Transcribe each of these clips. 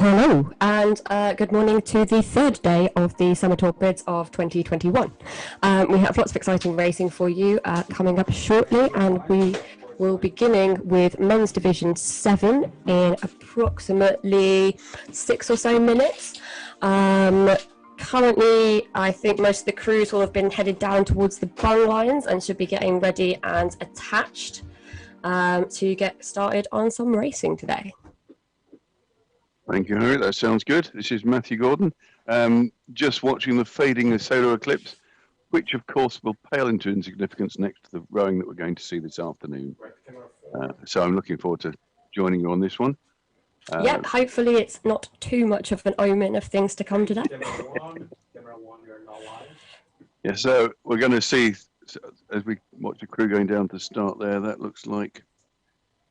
Hello, and good morning to the third day of the Summer Talk Bids of 2021. We have lots of exciting racing for you coming up shortly, and we will be beginning with Men's Division 7 in approximately 6 or so minutes. Currently, I think most of the crews will have been headed down towards the bung lines and should be getting ready and attached to get started on some racing today. Thank you, Harry. That sounds good. This is Matthew Gordon. Just watching the fading of solar eclipse, which of course will pale into insignificance next to the rowing that we're going to see this afternoon. So I'm looking forward to joining you on this one. Yep, hopefully it's not too much of an omen of things to come today. Yeah, so we're going to see, as we watch the crew going down to start there, that looks like...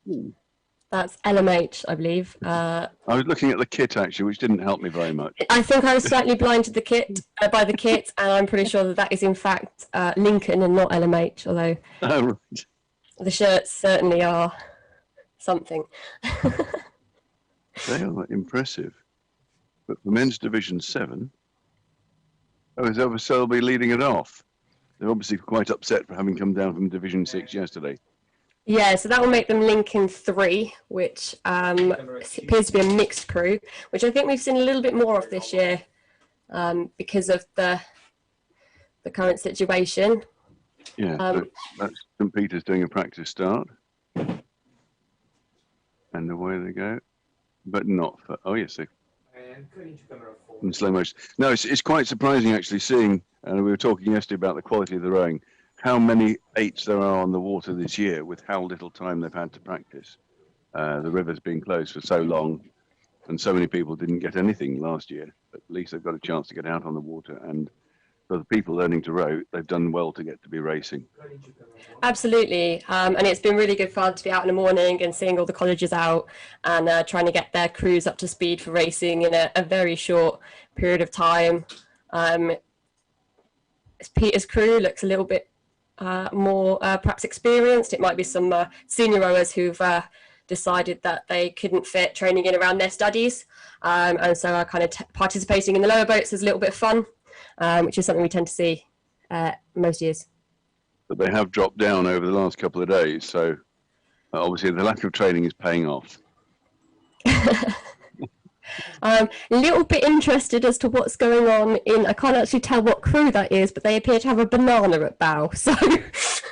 Ooh. That's LMH, I believe. I was looking at the kit, actually, which didn't help me very much. I think I was slightly blinded the kit by the kit, and I'm pretty sure that that is, in fact, Lincoln and not LMH, although right. The shirts certainly are something. They are impressive. But for Men's Division 7, so they'll be leading it off. They're obviously quite upset for having come down from Division 6 yesterday. Yeah, so that will make them Lincoln 3, which appears to be a mixed crew, which I think we've seen a little bit more of this year because of the current situation. Yeah, so that's St. Peter's doing a practice start. And away they go. But not for, oh yes, in slow motion. No, it's quite surprising actually seeing, and we were talking yesterday about the quality of the rowing, how many 8s there are on the water this year with how little time they've had to practice. The river's been closed for so long and so many people didn't get anything last year. But at least they've got a chance to get out on the water, and for the people learning to row, they've done well to get to be racing. Absolutely, and it's been really good fun to be out in the morning and seeing all the colleges out and trying to get their crews up to speed for racing in a very short period of time. Peter's crew looks a little bit more perhaps experienced. It might be some senior rowers who've decided that they couldn't fit training in around their studies, and so are kind of participating in the lower boats as a little bit of fun, which is something we tend to see most years. But they have dropped down over the last couple of days, so obviously the lack of training is paying off. A little bit interested as to what's going on in, I can't actually tell what crew that is, but they appear to have a banana at bow. So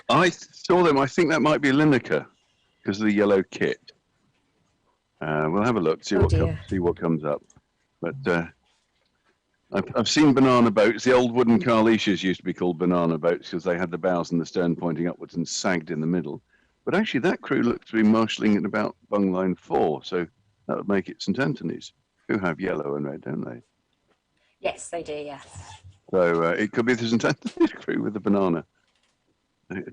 I saw them. I think that might be Lineker because of the yellow kit. We'll have a look, see what comes up. But I've seen banana boats. The old wooden Carlicias used to be called banana boats because they had the bows and the stern pointing upwards and sagged in the middle. But actually, that crew looks to be marshalling at about bung line 4, so that would make it St. Anthony's, who have yellow and red, don't they? Yes, they do, yes. So it could be the St. Anthony's crew with the banana.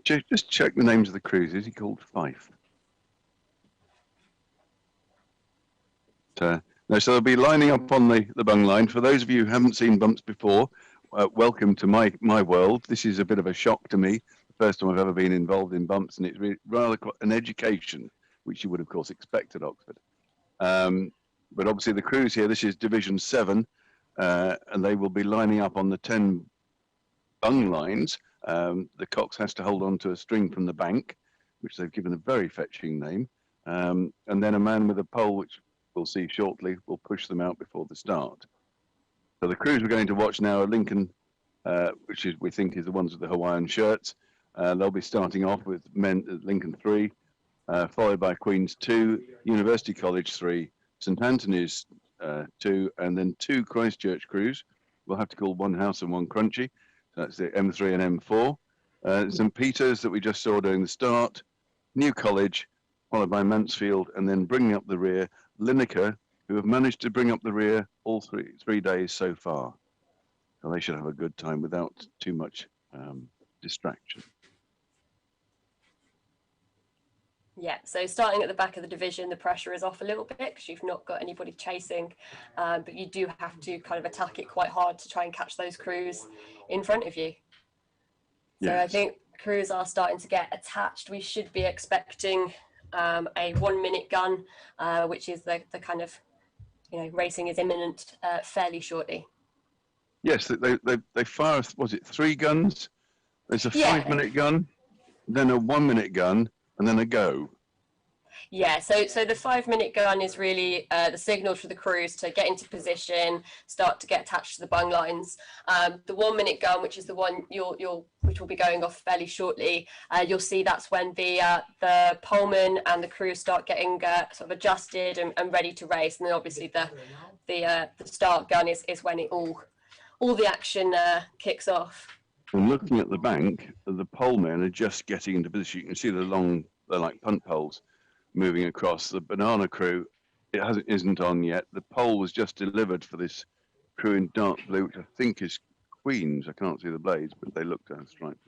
Just check the names of the crews. Is he called Fife? No, so they'll be lining up on the bung line. For those of you who haven't seen bumps before, welcome to my world. This is a bit of a shock to me. The first time I've ever been involved in bumps, and it's really rather an education, which you would, of course, expect at Oxford. But obviously the crews here, this is Division 7, and they will be lining up on the 10 bung lines. The cox has to hold on to a string from the bank, which they've given a very fetching name. And then a man with a pole, which we'll see shortly, will push them out before the start. So the crews we're going to watch now are Lincoln, which we think is the ones with the Hawaiian shirts. They'll be starting off with Lincoln 3, followed by Queen's 2, University College 3, St. Anthony's 2, and then 2 Christchurch crews. We'll have to call one House and one Crunchy. That's the M3 and M4. St. Peter's that we just saw during the start, New College, followed by Mansfield, and then bringing up the rear, Lineker, who have managed to bring up the rear all three days so far. So they should have a good time without too much distraction. Yeah, so starting at the back of the division, the pressure is off a little bit because you've not got anybody chasing, but you do have to kind of attack it quite hard to try and catch those crews in front of you. So yes. I think crews are starting to get attached. We should be expecting a 1-minute gun, which is the kind of racing is imminent fairly shortly. Yes, they fire, was it 3 guns? There's a Yeah. 5-minute gun, then a 1-minute gun, and then a go. Yeah, so the 5-minute gun is really the signal for the crews to get into position, start to get attached to the bung lines. The 1-minute gun, which is the one which will be going off fairly shortly, you'll see that's when the poleman and the crew start getting sort of adjusted and ready to race, and then obviously the start gun is when it all the action kicks off. And looking at the bank, the polemen are just getting into position. You can see they're like punt poles moving across. The banana crew, isn't on yet. The pole was just delivered for this crew in dark blue, which I think is Queen's. I can't see the blades, but they look striped.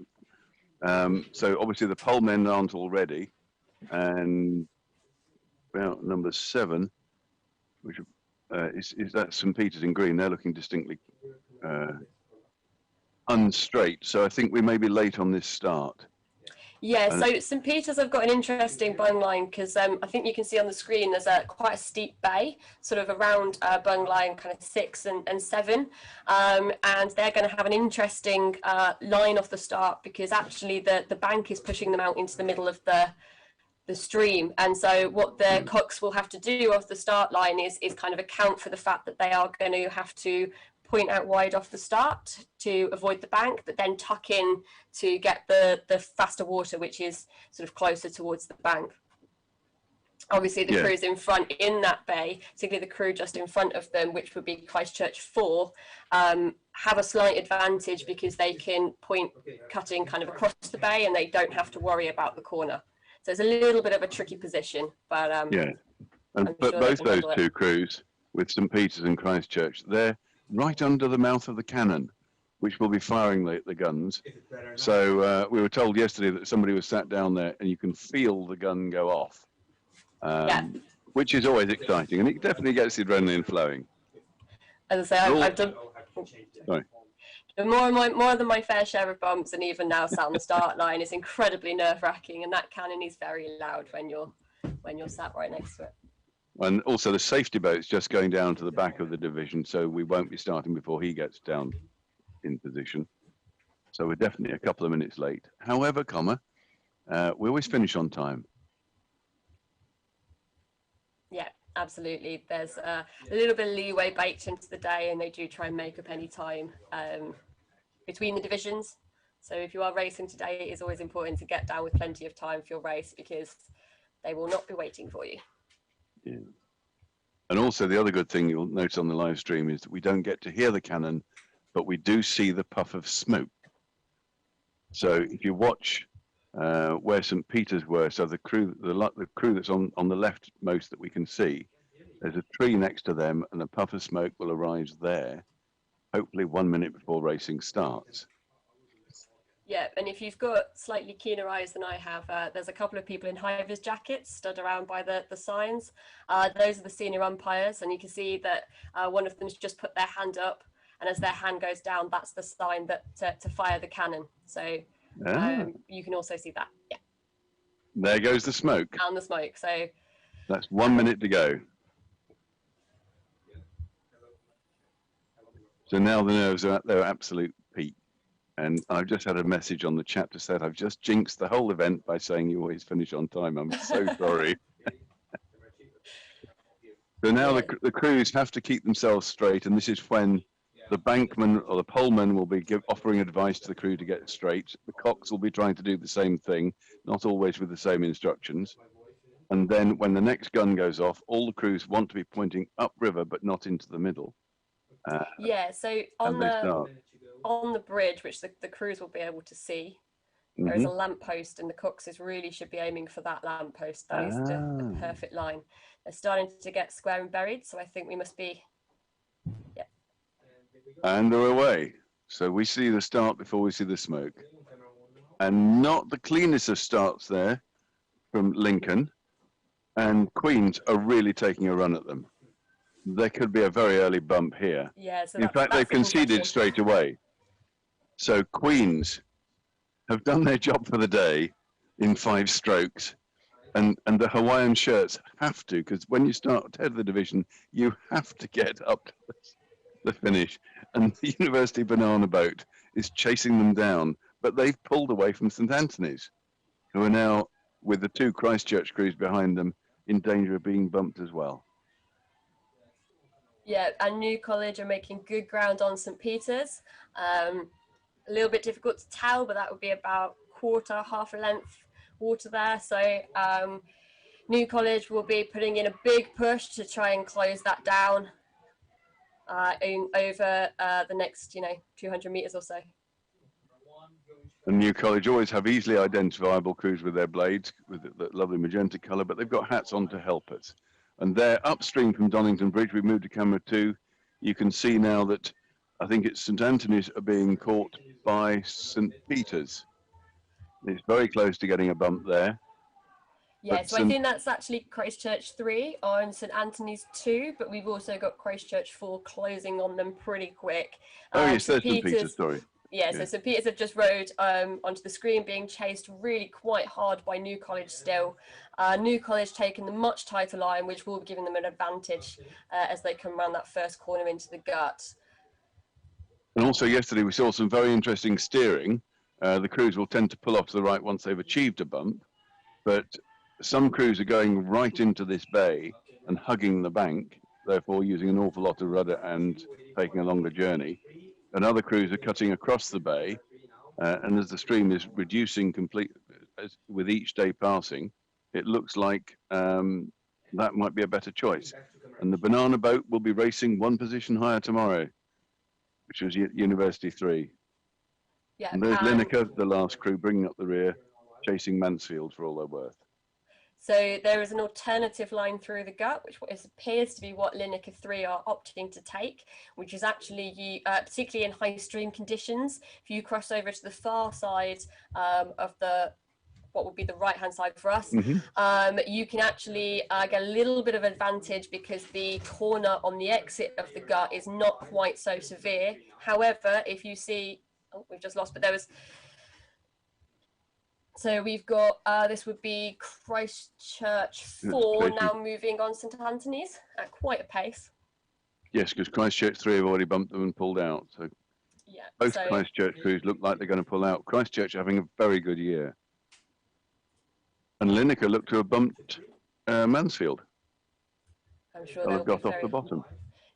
So obviously the polemen aren't already, and about number 7, which is that St. Peter's in green. They're looking distinctly unstraight. So I think we may be late on this start. Yeah, so St. Peter's have got an interesting bung line because I think you can see on the screen there's quite a steep bay, sort of around bung line kind of 6 and 7, and they're going to have an interesting line off the start because actually the bank is pushing them out into the middle of the stream, and so what the cocks will have to do off the start line is kind of account for the fact that they are going to have to point out wide off the start to avoid the bank, but then tuck in to get the faster water, which is sort of closer towards the bank. Obviously, the crews in front in that bay, particularly the crew just in front of them, which would be Christchurch 4, have a slight advantage because they can point cutting kind of across the bay and they don't have to worry about the corner. So it's a little bit of a tricky position, but but sure both those 2 crews with St. Peter's and Christchurch, they're right under the mouth of the cannon, which will be firing the guns. So we were told yesterday that somebody was sat down there and you can feel the gun go off, which is always exciting, and it definitely gets the adrenaline flowing. As I say, I've done more than my fair share of bumps, and even now sat on the start line is incredibly nerve-wracking, and that cannon is very loud when you're sat right next to it. And also the safety boat's just going down to the back of the division, so we won't be starting before he gets down in position. So we're definitely a couple of minutes late. However, we always finish on time. Yeah, absolutely. There's a little bit of leeway baked into the day, and they do try and make up any time between the divisions. So if you are racing today, it is always important to get down with plenty of time for your race because they will not be waiting for you. Yeah. And also the other good thing you'll notice on the live stream is that we don't get to hear the cannon, but we do see the puff of smoke. So if you watch where St. Peter's were, so the crew that's on the left most that we can see, there's a tree next to them and a puff of smoke will arise there, hopefully 1 minute before racing starts. Yeah, and if you've got slightly keener eyes than I have, there's a couple of people in high-vis jackets stood around by the signs. Those are the senior umpires, and you can see that one of them's just put their hand up, and as their hand goes down, that's the sign that to fire the cannon. So you can also see that. Yeah. There goes the smoke. And the smoke. So that's 1 minute to go. So now the nerves are at their absolute peak. And I've just had a message on the chat to say I've just jinxed the whole event by saying you always finish on time. I'm so sorry. So now the crews have to keep themselves straight, and this is when the bankman or the poleman will be offering advice to the crew to get straight. The cocks will be trying to do the same thing, not always with the same instructions. And then when the next gun goes off, all the crews want to be pointing upriver, but not into the middle. Yeah, so on the bridge, which the crews will be able to see, there is a lamppost, and the coxes really should be aiming for that lamppost. That is the perfect line. They're starting to get square and buried, so I think we must be, yeah. And they're away. So we see the start before we see the smoke. And not the cleanest of starts there from Lincoln. And Queens are really taking a run at them. There could be a very early bump here. Yeah, so in fact, they've conceded straight away. So Queens have done their job for the day in 5 strokes. and the Hawaiian shirts have to, because when you start head of the division, you have to get up to the finish. And the University Banana Boat is chasing them down, but they've pulled away from St Anthony's, who are now, with the two Christchurch crews behind them, in danger of being bumped as well. Yeah, and New College are making good ground on St Peter's. A little bit difficult to tell, but that would be about quarter, half a length water there. So New College will be putting in a big push to try and close that down over the next, 200 metres or so. And New College always have easily identifiable crews with their blades, with that lovely magenta colour, but they've got hats on to help us. And they're upstream from Donington Bridge. We've moved to camera 2. You can see now that I think it's St Anthony's are being caught by St Peter's. It's very close to getting a bump there. Yeah, so I think that's actually Christchurch 3 on St Anthony's 2, but we've also got Christchurch 4 closing on them pretty quick. Oh, yes, there's St Peter's, sorry. Yeah, so St Peter's have just rode onto the screen, being chased really quite hard by New College still. New College taking the much tighter line, which will be giving them an advantage as they come around that first corner into the gut. And also yesterday we saw some very interesting steering. The crews will tend to pull off to the right once they've achieved a bump, but some crews are going right into this bay and hugging the bank, therefore using an awful lot of rudder and taking a longer journey. And other crews are cutting across the bay, and as the stream is reducing with each day passing, it looks like that might be a better choice. And the Banana Boat will be racing one position higher tomorrow, which was University 3. Yeah, and there's Lineker, the last crew, bringing up the rear, chasing Mansfield for all they're worth. So there is an alternative line through the gut, which appears to be what Lineker 3 are opting to take, which is actually, particularly in high stream conditions, if you cross over to the far side of what would be the right-hand side for us, you can actually get a little bit of advantage because the corner on the exit of the gut is not quite so severe. However, if you see, we've just lost, but there was... So we've got, this would be Christchurch 4 now moving on St Anthony's at quite a pace. Yes, because Christchurch 3 have already bumped them and pulled out. So yeah, both Christchurch crews look like they're going to pull out. Christchurch having a very good year. And Lineker look to have bumped Mansfield. I'm sure they'll have got off the bottom.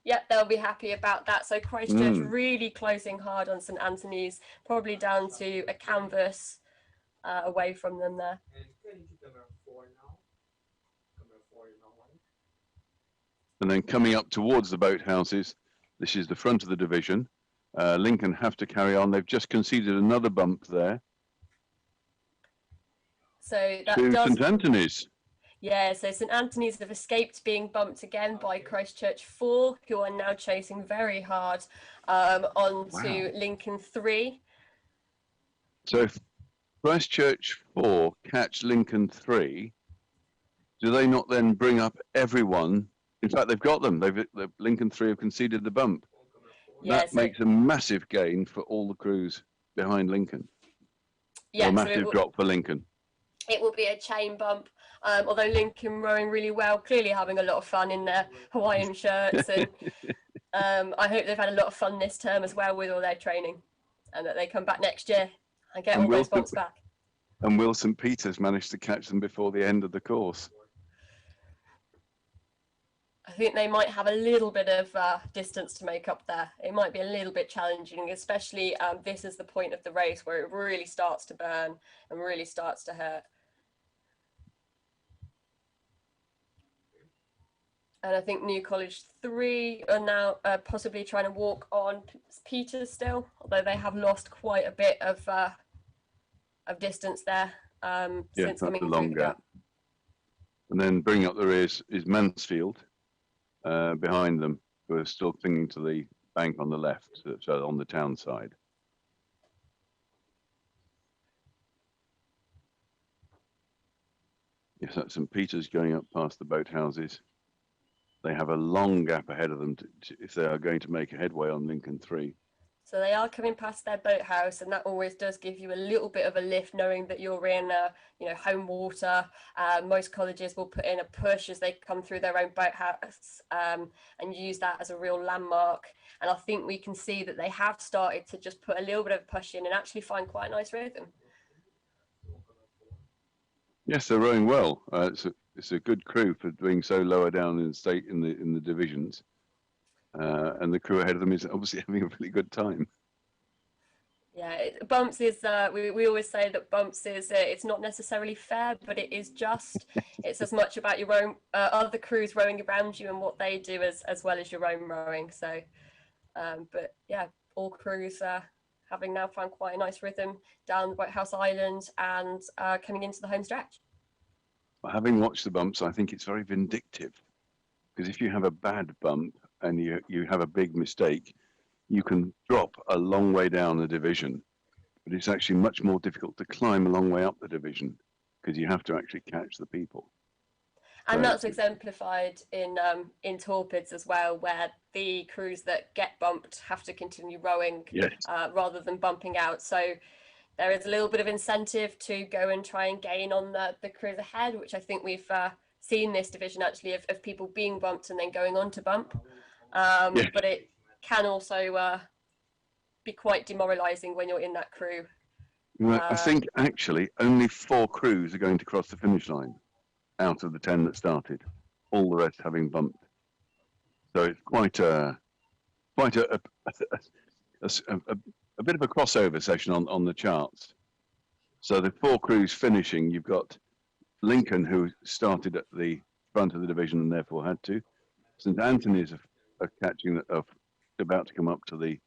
Yeah, they'll be happy about that. So Christchurch really closing hard on St Anthony's, probably down to a canvas away from them there. And then coming up towards the boathouses, this is the front of the division. Lincoln have to carry on. They've just conceded another bump there. So that to St Anthony's. Yeah, so St Anthony's have escaped being bumped again by Christchurch 4, who are now chasing very hard onto Lincoln 3. So if Christchurch 4 catch Lincoln 3, do they not then bring up everyone? In fact, they've got them. Lincoln 3 have conceded the bump. Yeah, that makes a massive gain for all the crews behind Lincoln. Yeah, a massive drop for Lincoln. It will be a chain bump, although Lincoln rowing really well, clearly having a lot of fun in their Hawaiian shirts. And I hope they've had a lot of fun this term as well with all their training, and that they come back next year and get all those bumps back. And will St Peter's manage to catch them before the end of the course? I think they might have a little bit of distance to make up there. It might be a little bit challenging, especially this is the point of the race where it really starts to burn and really starts to hurt. And I think New College 3 are now possibly trying to walk on Peters still, although they have lost quite a bit of distance there since coming through the gap. And then bringing up the rear is Mansfield behind them, who are still clinging to the bank on the left, so on the town side. Yes, that's St Peter's going up past the boathouses. They have a long gap ahead of them if they are going to make a headway on Lincoln 3. So they are coming past their boathouse, and that always does give you a little bit of a lift, knowing that you're in, home water. Most colleges will put in a push as they come through their own boathouse, and use that as a real landmark. And I think we can see that they have started to just put a little bit of push in and actually find quite a nice rhythm. Yes, they're rowing well. It's a good crew for being so lower down in the state in the divisions. And the crew ahead of them is obviously having a really good time. Yeah, bumps is, we always say that bumps is, it's not necessarily fair, but it is just. It's as much about your own, other crews rowing around you and what they do as well as your own rowing. So, but yeah, all crews having now found quite a nice rhythm down the Boathouse Island and coming into the home stretch. Having watched the bumps, I think it's very vindictive, because if you have a bad bump and you have a big mistake, you can drop a long way down the division, but it's actually much more difficult to climb a long way up the division because you have to actually catch the people. And that's exemplified in Torpids as well, where the crews that get bumped have to continue rowing, yes, rather than bumping out. So there is a little bit of incentive to go and try and gain on the crews ahead, which I think we've seen this division actually of people being bumped and then going on to bump. yes. But it can also be quite demoralising when you're in that crew. I think actually only 4 crews are going to cross the finish line out of the 10 that started, all the rest having bumped. So it's quite a bit of a crossover session on the charts. So the 4 crews finishing, you've got Lincoln, who started at the front of the division and therefore had to. St Anthony's are catching, about to come up to the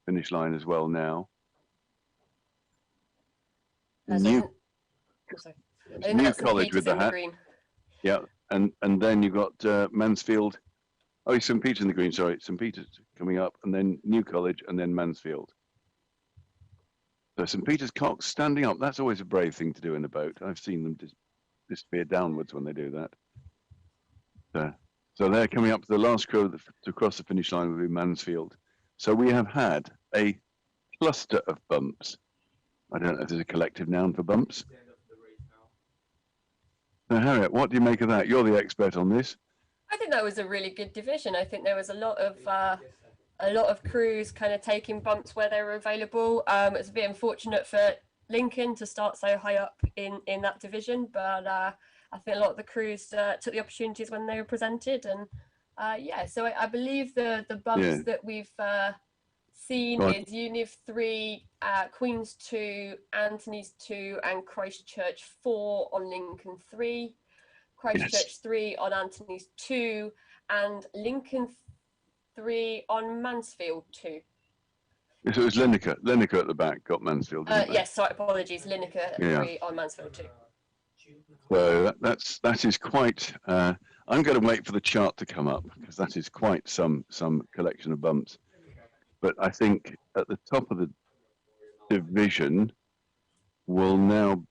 finish line as well now. New College with the hat. Yeah, and then you've got Mansfield. Oh, St Peter's in the green. Sorry, St Peter's coming up, and then New College, and then Mansfield. So St Peter's Cox standing up. That's always a brave thing to do in a boat. I've seen them disappear downwards when they do that. So they're coming up to the last crew to cross the finish line will be Mansfield. So we have had a cluster of bumps. I don't know if there's a collective noun for bumps. Now, Harriet, what do you make of that? You're the expert on this. I think that was a really good division. I think there was a lot of crews kind of taking bumps where they were available. It's a bit unfortunate for Lincoln to start so high up in that division, but I think a lot of the crews took the opportunities when they were presented, and so I believe the bumps that we've seen is Univ 3, Queen's 2, Anthony's 2, and Christchurch 4 on Lincoln 3, Christchurch 3 on Anthony's 2, and Lincoln 3 on Mansfield 2. Yes, it was Lineker. Lineker at the back got Mansfield. Yes, sorry, apologies. Lineker 3 on Mansfield 2. So that is quite. I'm going to wait for the chart to come up because that is quite some collection of bumps. But I think at the top of the division will now.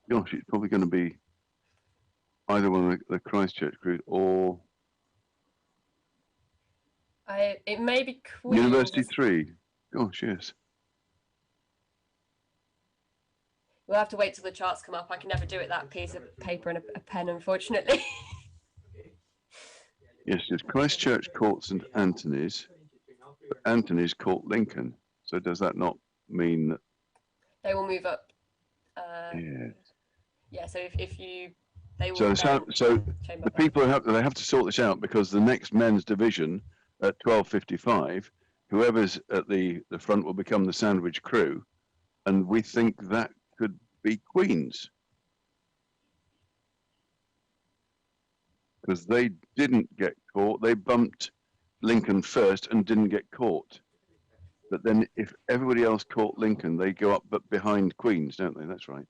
Gosh, it's probably going to be either one of the Christchurch crews or. It may be Queen's. University 3. Gosh, yes. We'll have to wait till the charts come up. I can never do it that piece of paper and a pen, unfortunately. Yes, yes. Christchurch caught St Anthony's, but Anthony's caught Lincoln. So does that not mean that they will move up? Yes. Yeah. So if you, they will. So the people they have to sort this out because the next men's division at 12:55, whoever's at the front will become the sandwich crew, and we think that could be Queen's because they didn't get caught. They bumped Lincoln first and didn't get caught. But then if everybody else caught Lincoln, they go up but behind Queen's, don't they? That's right.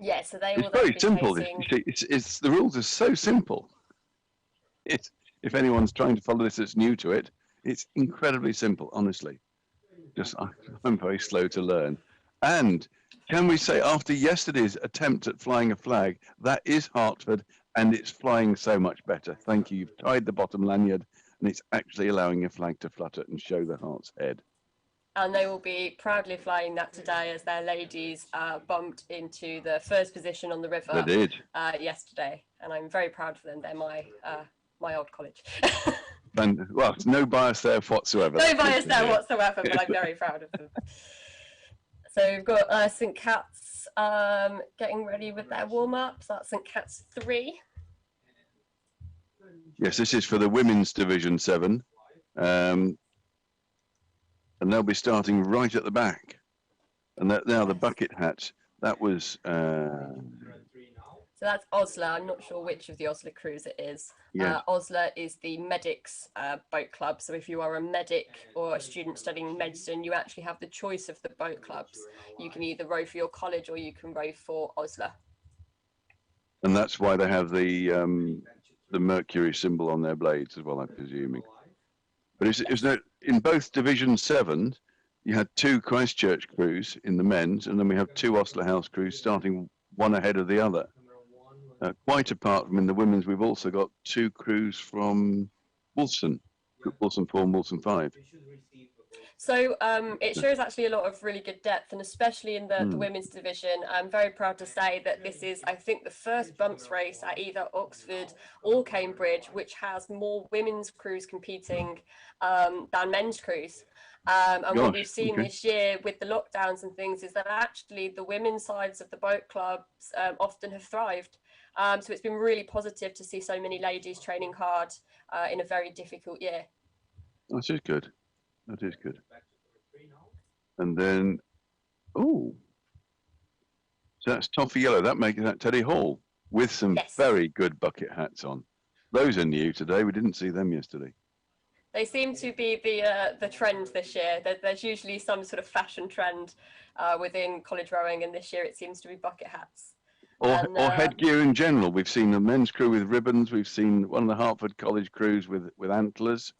Yeah, so they will. It's very simple. It's the rules are so simple. If anyone's trying to follow this that's new to it, it's incredibly simple, honestly. I'm very slow to learn. And can we say after yesterday's attempt at flying a flag, that is Hertford and it's flying so much better. Thank you. You've tied the bottom lanyard and it's actually allowing your flag to flutter and show the Heart's head. And they will be proudly flying that today as their ladies bumped into the first position on the river. They did. Yesterday, and I'm very proud of them. They're my old college. And, well, no bias there whatsoever. No bias there whatsoever, but I'm very proud of them. So we've got St. Cat's getting ready with their warm-up. So that's St. Cat's 3. Yes, this is for the women's Division 7. And they'll be starting right at the back. And that now the bucket hats, that was... So that's Osler. I'm not sure which of the Osler crews it is. Yes. Osler is the medics boat club. So if you are a medic or a student studying medicine, you actually have the choice of the boat clubs. You can either row for your college or you can row for Osler. And that's why they have the Mercury symbol on their blades as well, I'm presuming. But it's no, in both Division 7, you had 2 Christchurch crews in the men's, and then we have 2 Osler House crews starting one ahead of the other. Quite apart from in the women's, we've also got 2 crews from Wolfson, Wolfson 4 and Wolfson 5. So it shows actually a lot of really good depth, and especially in the women's division. I'm very proud to say that this is, I think, the first bumps race at either Oxford or Cambridge, which has more women's crews competing than men's crews. And what we've seen this year with the lockdowns and things is that actually the women's sides of the boat clubs often have thrived. So it's been really positive to see so many ladies training hard in a very difficult year. That is good. That is good. And then, so that's Toffee Yellow. That makes that Teddy Hall with some very good bucket hats on. Those are new today. We didn't see them yesterday. They seem to be the trend this year. There's usually some sort of fashion trend within college rowing, and this year it seems to be bucket hats. Or headgear in general. We've seen the men's crew with ribbons. We've seen one of the Hertford College crews with antlers.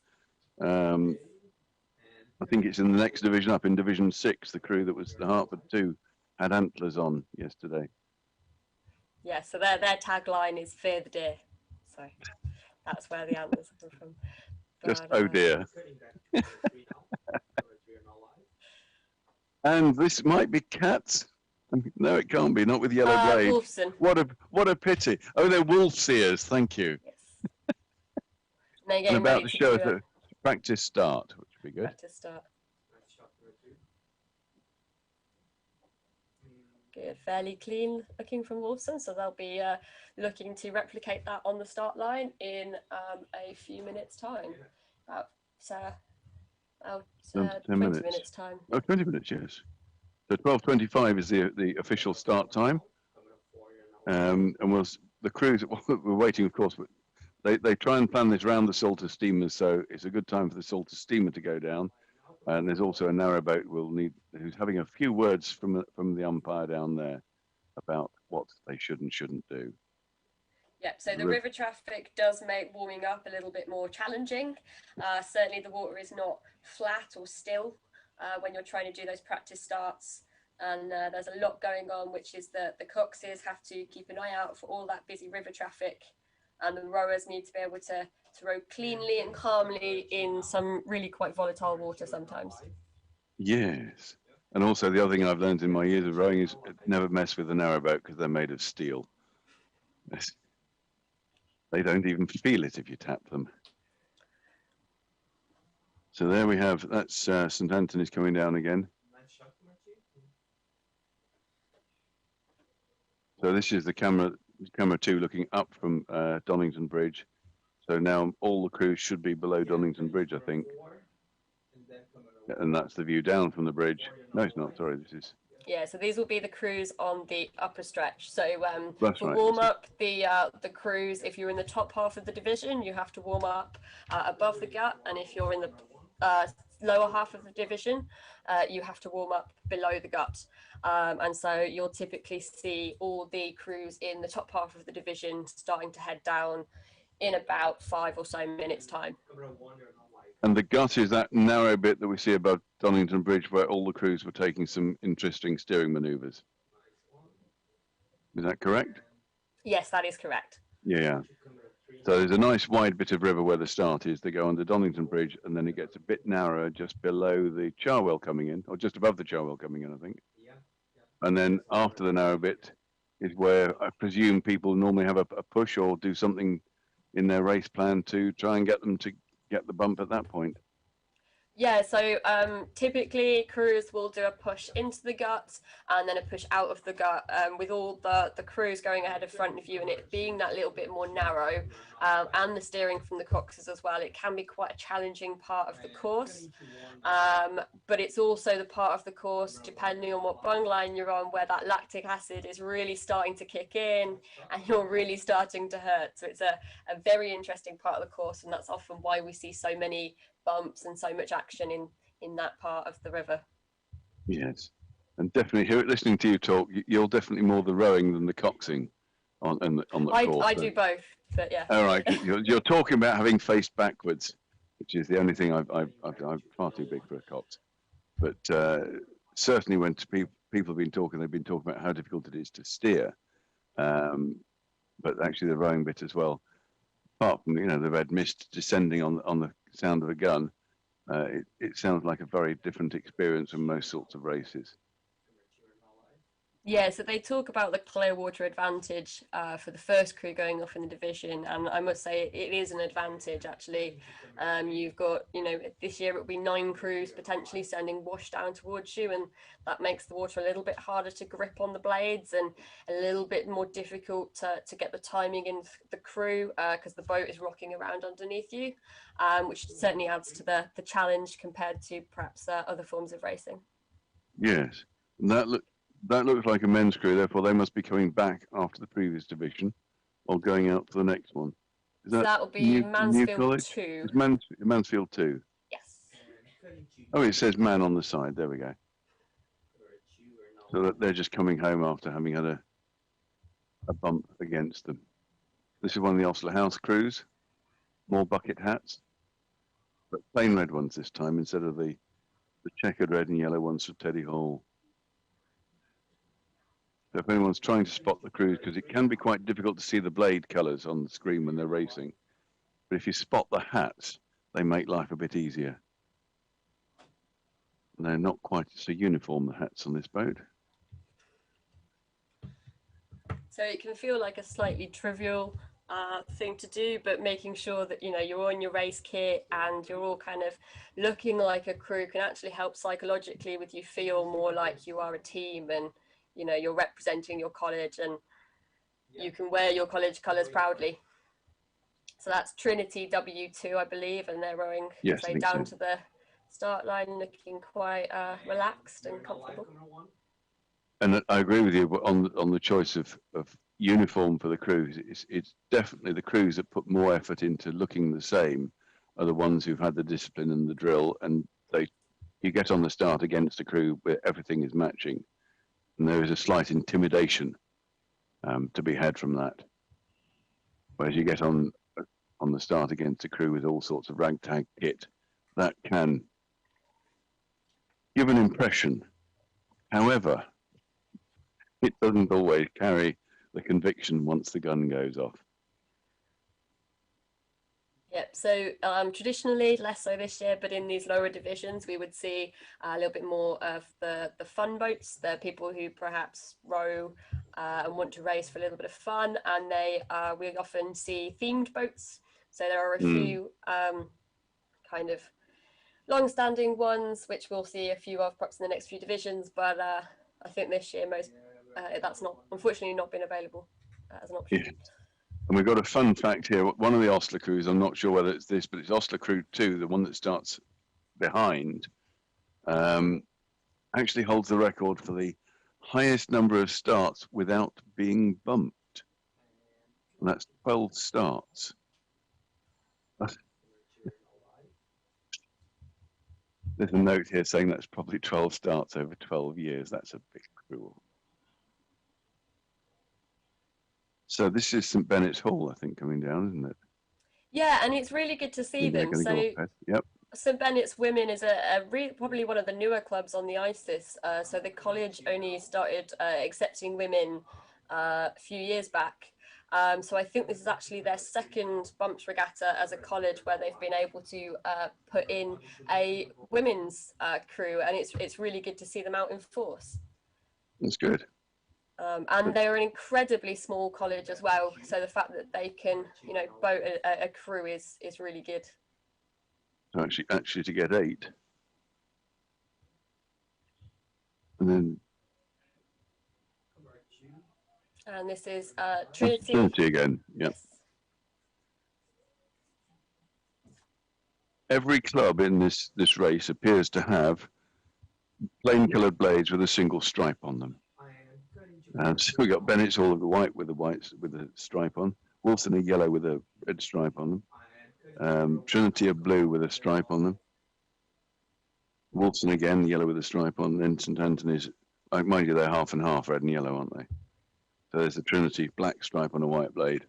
I think it's in the next division up, in Division 6, the crew that was the Hertford 2 had antlers on yesterday. Yeah, so their tagline is "Fear the deer." So that's where the antlers come from. Just oh dear. And this might be cats. No, it can't be. Not with yellow blades. Wolfson. What a pity. Oh, they're wolf seers. Thank you. Yes. And about to show us a practice start, which would be good. Practice start. Good, fairly clean looking from Wolfson, so they'll be looking to replicate that on the start line in a few minutes' time. About 20 minutes time. Oh, 20 minutes, yes. So 12:25 is the official start time. And the crews, we're waiting, of course, but they try and plan this round the Salter steamers, so it's a good time for the Salter steamer to go down. And there's also a narrowboat who's having a few words from the umpire down there about what they should and shouldn't do. Yep, so the river traffic does make warming up a little bit more challenging. Certainly the water is not flat or still when you're trying to do those practice starts. And there's a lot going on, which is that the coxes have to keep an eye out for all that busy river traffic. And the rowers need to be able to row cleanly and calmly in some really quite volatile water sometimes. Yes. And also the other thing I've learned in my years of rowing is never mess with the narrowboat because they're made of steel. They don't even feel it if you tap them. So there we have, that's St Anthony's coming down again. So this is the camera 2 looking up from Donington Bridge. So now all the crews should be below Donington Bridge, I think. And that's the view down from the bridge. No, it's not. Sorry, this is... Yeah, so these will be the crews on the upper stretch. So to warm up the crews, if you're in the top half of the division, you have to warm up above the gut. And if you're in the lower half of the division, you have to warm up below the gut. And so you'll typically see all the crews in the top half of the division starting to head down in about 5 or so minutes time. And the gut is that narrow bit that we see above Donington Bridge where all the crews were taking some interesting steering manoeuvres. Is that correct? Yes, that is correct. Yeah. So there's a nice wide bit of river where the start is. They go under Donington Bridge, and then it gets a bit narrower just below the Charwell coming in, or just above the Charwell coming in, I think. And then after the narrow bit is where I presume people normally have a push or do something in their race plan to try and get them to get the bump at that point. Yeah, so typically crews will do a push into the gut and then a push out of the gut, with all the crews going ahead of front of you, and it being that little bit more narrow, and the steering from the coxes as well. It can be quite a challenging part of the course, but it's also the part of the course, depending on what bung line you're on, where that lactic acid is really starting to kick in and you're really starting to hurt. So it's a very interesting part of the course, and that's often why we see so many bumps and so much action in that part of the river. Yes, and definitely listening to you talk, you're definitely more the rowing than the coxing on the course. I do both, but yeah. All right, you're talking about having faced backwards, which is the only thing I'm far too big for a cox. But certainly when people have been talking, they've been talking about how difficult it is to steer, but actually the rowing bit as well. Apart from the red mist descending on the sound of a gun, it sounds like a very different experience from most sorts of races. Yeah, so they talk about the clear water advantage for the first crew going off in the division, and I must say it is an advantage actually. You've got, this year it will be 9 crews potentially sending wash down towards you, and that makes the water a little bit harder to grip on the blades and a little bit more difficult to get the timing in the crew, because the boat is rocking around underneath you, which certainly adds to the challenge compared to perhaps other forms of racing. Yes, and that looks like a men's crew, therefore they must be coming back after the previous division or going out for the next one. That will be Mansfield 2. It's Mansfield 2. Yes. Oh, it says man on the side. There we go. So that they're just coming home after having had a bump against them. This is one of the Osler House crews. More bucket hats, but plain red ones this time instead of the checkered red and yellow ones for Teddy Hall. So if anyone's trying to spot the crews, because it can be quite difficult to see the blade colours on the screen when they're racing, but if you spot the hats, they make life a bit easier. And they're not quite so uniform, the hats on this boat. So it can feel like a slightly trivial thing to do, but making sure that you're on your race kit and you're all kind of looking like a crew can actually help psychologically with you feel more like you are a team, and you're representing your college and you can wear your college colours proudly. So that's Trinity W2, I believe, and they're rowing down to the start line looking quite relaxed and comfortable. And I agree with you on the choice of uniform for the crews. It's definitely the crews that put more effort into looking the same are the ones who've had the discipline and the drill, and you get on the start against a crew where everything is matching. And there is a slight intimidation to be had from that. Whereas you get on the start against a crew with all sorts of ragtag kit, that can give an impression. However, it doesn't always carry the conviction once the gun goes off. Yep, so traditionally, less so this year, but in these lower divisions, we would see a little bit more of the fun boats, the people who perhaps row and want to race for a little bit of fun, and we often see themed boats. So there are a few kind of long-standing ones, which we'll see a few of perhaps in the next few divisions, but I think this year that's unfortunately not been available as an option. Yeah. And we've got a fun fact here. One of the Osler crews, I'm not sure whether it's this, but it's Osler Crew 2, the one that starts behind, actually holds the record for the highest number of starts without being bumped. And that's 12 starts. There's a note here saying that's probably 12 starts over 12 years. That's a bit cruel. So this is St. Benet's Hall, I think, coming down, isn't it? Yeah, and it's really good to see them. So yep. St. Benet's Women is probably one of the newer clubs on the ISIS. So the college only started accepting women a few years back. So I think this is actually their second bumps regatta as a college where they've been able to put in a women's crew, and it's really good to see them out in force. That's good. And they're an incredibly small college as well, so the fact that they can, boat a crew is really good. So actually to get 8, and then And this is Trinity. Trinity again. Yep. Yes. Every club in this race appears to have plain coloured blades with a single stripe on them. So we got Bennett's all of the white with a stripe on. Wolston are yellow with a red stripe on them. Trinity are blue with a stripe on them. Wolston again yellow with a stripe on. Then St Anthony's, mind you, they're half and half, red and yellow, aren't they? So there's the Trinity black stripe on a white blade.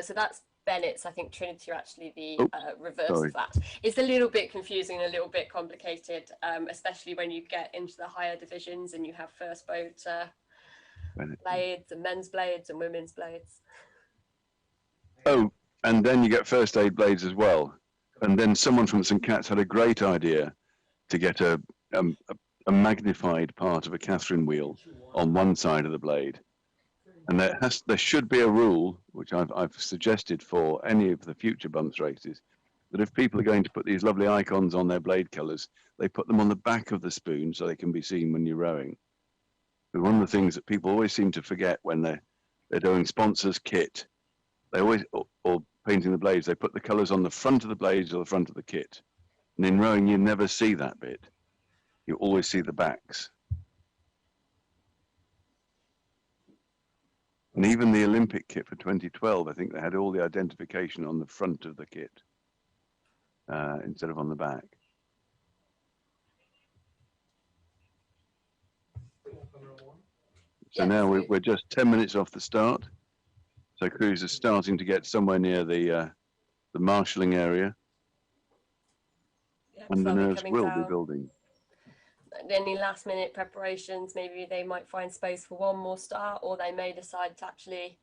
So that's Bennett's. I think Trinity are actually the reverse sorry. of that. It's a little bit confusing and a little bit complicated, especially when you get into the higher divisions and you have first boat blades and men's blades and women's blades. Oh, and then you get first aid blades as well. And then someone from St Cat's had a great idea to get a magnified part of a Catherine wheel on one side of the blade. And there should be a rule, which I've suggested for any of the future bumps races, that if people are going to put these lovely icons on their blade colours, they put them on the back of the spoon so they can be seen when you're rowing. But one of the things that people always seem to forget when they're doing sponsors kit, they always, or painting the blades, they put the colours on the front of the blades or the front of the kit. And in rowing, you never see that bit. You always see the backs. And even the Olympic kit for 2012, I think they had all the identification on the front of the kit instead of on the back. So now we're just 10 minutes off the start. So crews are starting to get somewhere near the marshalling area. Yep, And the nerves will down. be building. Any last minute preparations, maybe they might find space for one more start, or they may decide to actually,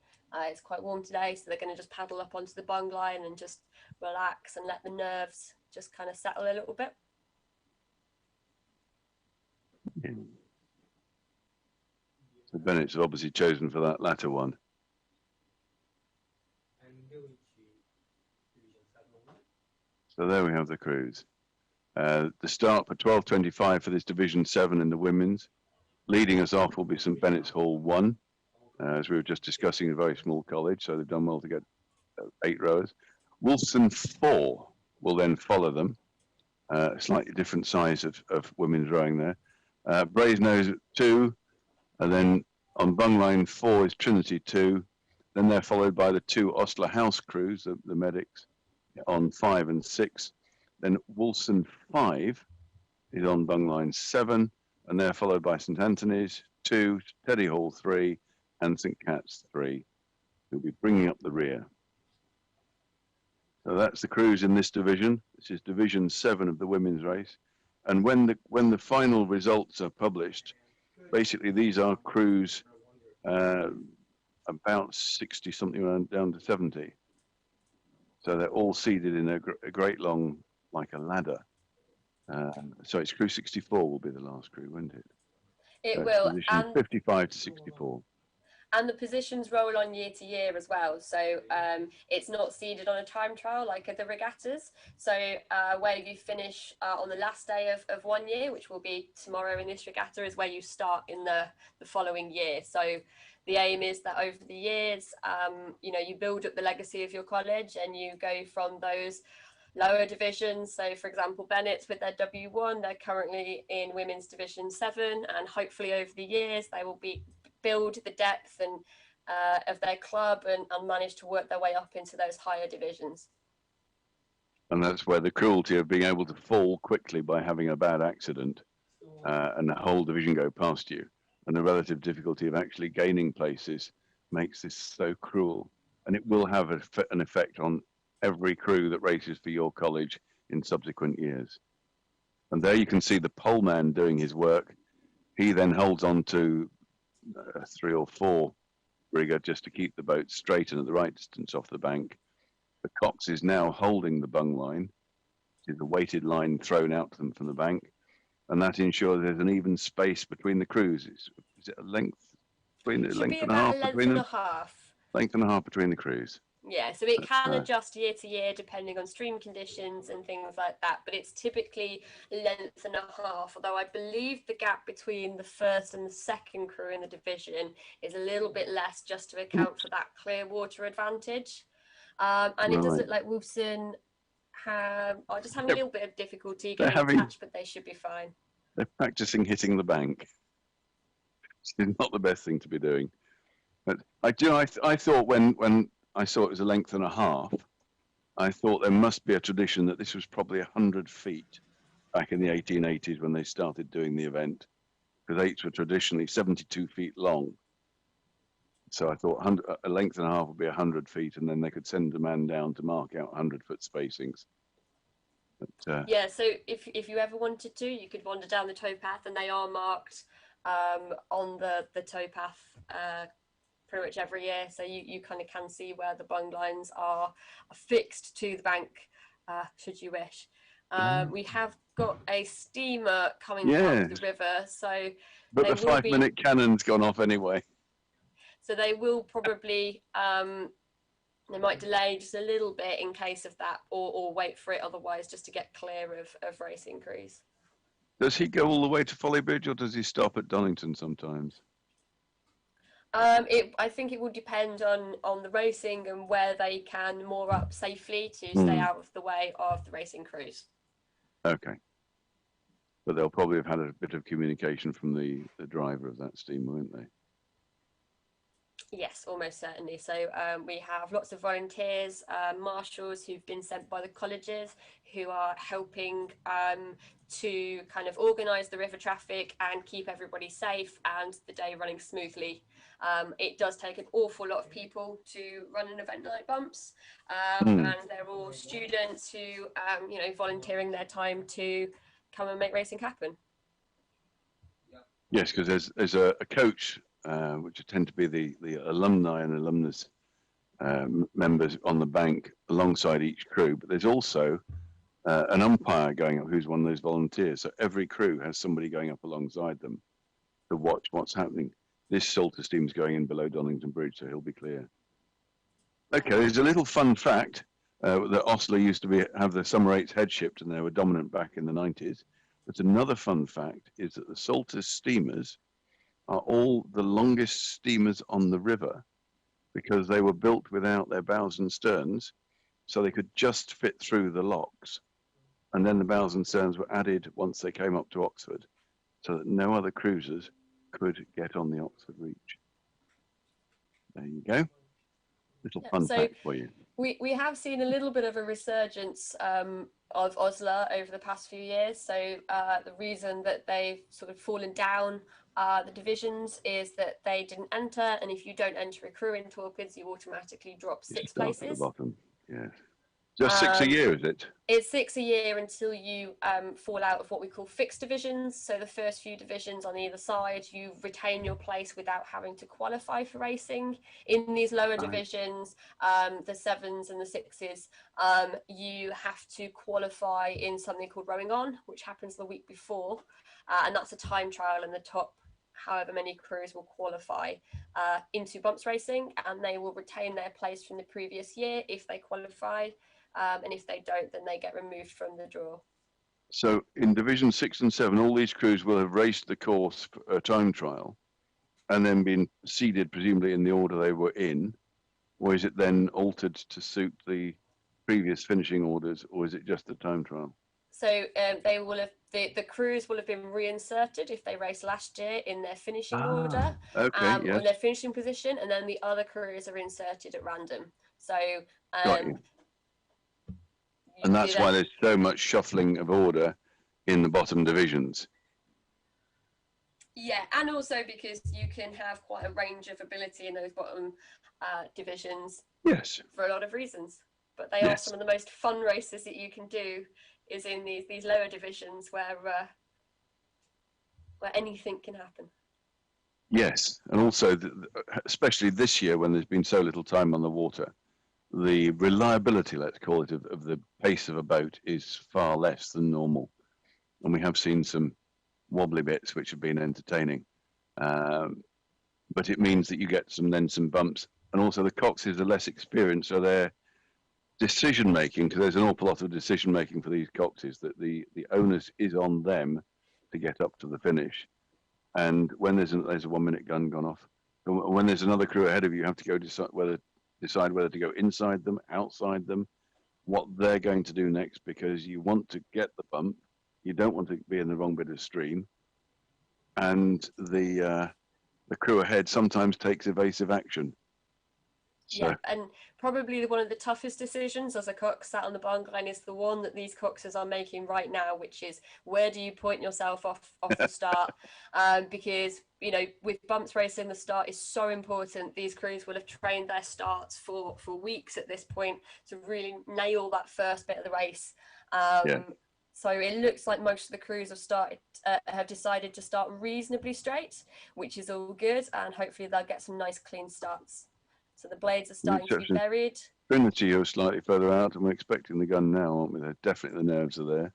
it's quite warm today, so they're going to just paddle up onto the bung line and just relax and let the nerves just kind of settle a little bit. Yeah. So Bennett's obviously chosen for that latter one. So there we have the crews. The start for 12:25 for this Division 7 in the women's. Leading us off will be St Bennett's Hall 1, as we were just discussing, a very small college, so they've done well to get 8 rowers. Wolston 4 will then follow them, a slightly different size of women's rowing there. Brasenose 2, and then on bungline 4 is Trinity 2. Then they're followed by the 2 Ostler House crews, the medics, on 5 and 6. Then Wolston 5 is on bungline 7, and they're followed by St Anthony's 2, Teddy Hall 3, and St Cat's 3, who'll be bringing up the rear. So that's the crews in this division. This is Division 7 of the women's race. And when the final results are published, basically these are crews about 60 something down to 70. So they're all seated in a great long, like a ladder. So it's crew 64 will be the last crew, won't it? It so will. And 55 to 64. And the positions roll on year to year as well. So it's not seeded on a time trial like at the regattas. So where you finish on the last day of one year, which will be tomorrow in this regatta, is where you start in the following year. So the aim is that over the years, you build up the legacy of your college and you go from those lower divisions. So for example, Bennett's with their W1, they're currently in Women's Division 7, and hopefully over the years they will build the depth and of their club and manage to work their way up into those higher divisions. And that's where the cruelty of being able to fall quickly by having a bad accident and the whole division go past you, and the relative difficulty of actually gaining places makes this so cruel. And it will have an effect on every crew that races for your college in subsequent years. And there you can see the poleman doing his work. He then holds on to 3 or 4 rigger just to keep the boat straight and at the right distance off the bank. The cox is now holding the bung line, which is a weighted line thrown out to them from the bank, and that ensures there's an even space between the crews. Is it a length between Should length be and a about half a length between and a them? half. Length and a half between the crews. Yeah, so it can Uh, adjust year to year depending on stream conditions and things like that, but it's typically length and a half, although I believe the gap between the first and the second crew in the division is a little bit less just to account for that clear water advantage. And it does right. look like Wolfson are just having a They're, little bit of difficulty they're getting having attached, but they should be fine. they're practicing hitting the bank. It's not the best thing to be doing. But I thought when I saw it was a length and a half, I thought there must be a tradition that this was probably 100 feet back in the 1880s when they started doing the event, because eights were traditionally 72 feet long. So I thought a length and a half would be 100 feet, and then they could send a man down to mark out 100-foot spacings. But, Yeah, so if you ever wanted to, you could wander down the towpath, and they are marked on the towpath pretty much every year. So you kind of can see where the bung lines are fixed to the bank, should you wish. We have got a steamer coming yeah, up the river, so but they the will 5-minute cannon's gone off anyway. So they will probably they might delay just a little bit in case of that, or wait for it otherwise, just to get clear of racing crews. Does he go all the way to Folly Bridge, or does he stop at Donington sometimes? I think it will depend on the racing and where they can moor up safely to stay out of the way of the racing crews. Okay. But they'll probably have had a bit of communication from the driver of that steamer, won't they? Yes, almost certainly. So we have lots of volunteers, marshals who've been sent by the colleges who are helping to kind of organise the river traffic and keep everybody safe and the day running smoothly. It does take an awful lot of people to run an event like Bumps, and they're all students who, volunteering their time to come and make racing happen. Yes, because there's a coach, which tend to be the alumni and alumnus members on the bank alongside each crew, but there's also an umpire going up who's one of those volunteers. So every crew has somebody going up alongside them to watch what's happening. This Salter steam's going in below Donington Bridge, so he'll be clear. Okay, there's a little fun fact that Osler used to have the Summer 8s headshipped, and they were dominant back in the 90s. But another fun fact is that the Salter steamers are all the longest steamers on the river because they were built without their bows and sterns, so they could just fit through the locks. And then the bows and sterns were added once they came up to Oxford, so that no other cruisers could get on the Oxford Reach. There you go. Little fun fact for you. We have seen a little bit of a resurgence of Osler over the past few years. So the reason that they've sort of fallen down the divisions is that they didn't enter, and if you don't enter a crew in Torpids, you automatically drop 6 places. At the bottom, yes. Just 6 a year, is it? It's 6 a year until you fall out of what we call fixed divisions. So the first few divisions on either side, you retain your place without having to qualify for racing. In these lower divisions, the 7s and the 6s, you have to qualify in something called rowing on, which happens the week before. And that's a time trial, and the top however many crews will qualify into Bumps racing, and they will retain their place from the previous year if they qualify. And if they don't, then they get removed from the draw. So in Division 6 and 7, all these crews will have raced the course for a time trial and then been seeded, presumably in the order they were in, or is it then altered to suit the previous finishing orders, or is it just a time trial? So they will have the crews will have been reinserted if they raced last year in their finishing order, or their finishing position, and then the other crews are inserted at random. So and that's why there's so much shuffling of order in the bottom divisions. Yeah, and also because you can have quite a range of ability in those bottom divisions. Yes. For a lot of reasons, but they are some of the most fun races that you can do. Is in these lower divisions where anything can happen. Yes, and also, especially this year when there's been so little time on the water, the reliability, let's call it, of the pace of a boat is far less than normal. And we have seen some wobbly bits which have been entertaining. But it means that you get some bumps. And also the coxes are less experienced, so their decision making, because there's an awful lot of decision making for these coxes, that the onus is on them to get up to the finish. And when there's a 1 minute gun gone off, when there's another crew ahead of you, you have to go decide whether to go inside them, outside them, what they're going to do next, because you want to get the bump, you don't want to be in the wrong bit of stream, and the crew ahead sometimes takes evasive action. So. Yeah, and probably one of the toughest decisions as a cox sat on the bungline is the one that these coxers are making right now, which is where do you point yourself off the start? Because, you know, with bumps racing, the start is so important. These crews will have trained their starts for weeks at this point to really nail that first bit of the race. So it looks like most of the crews have decided to start reasonably straight, which is all good, and hopefully they'll get some nice clean starts. So the blades are starting to be buried. Trinity are slightly further out, and we're expecting the gun now, aren't we? They're definitely, the nerves are there.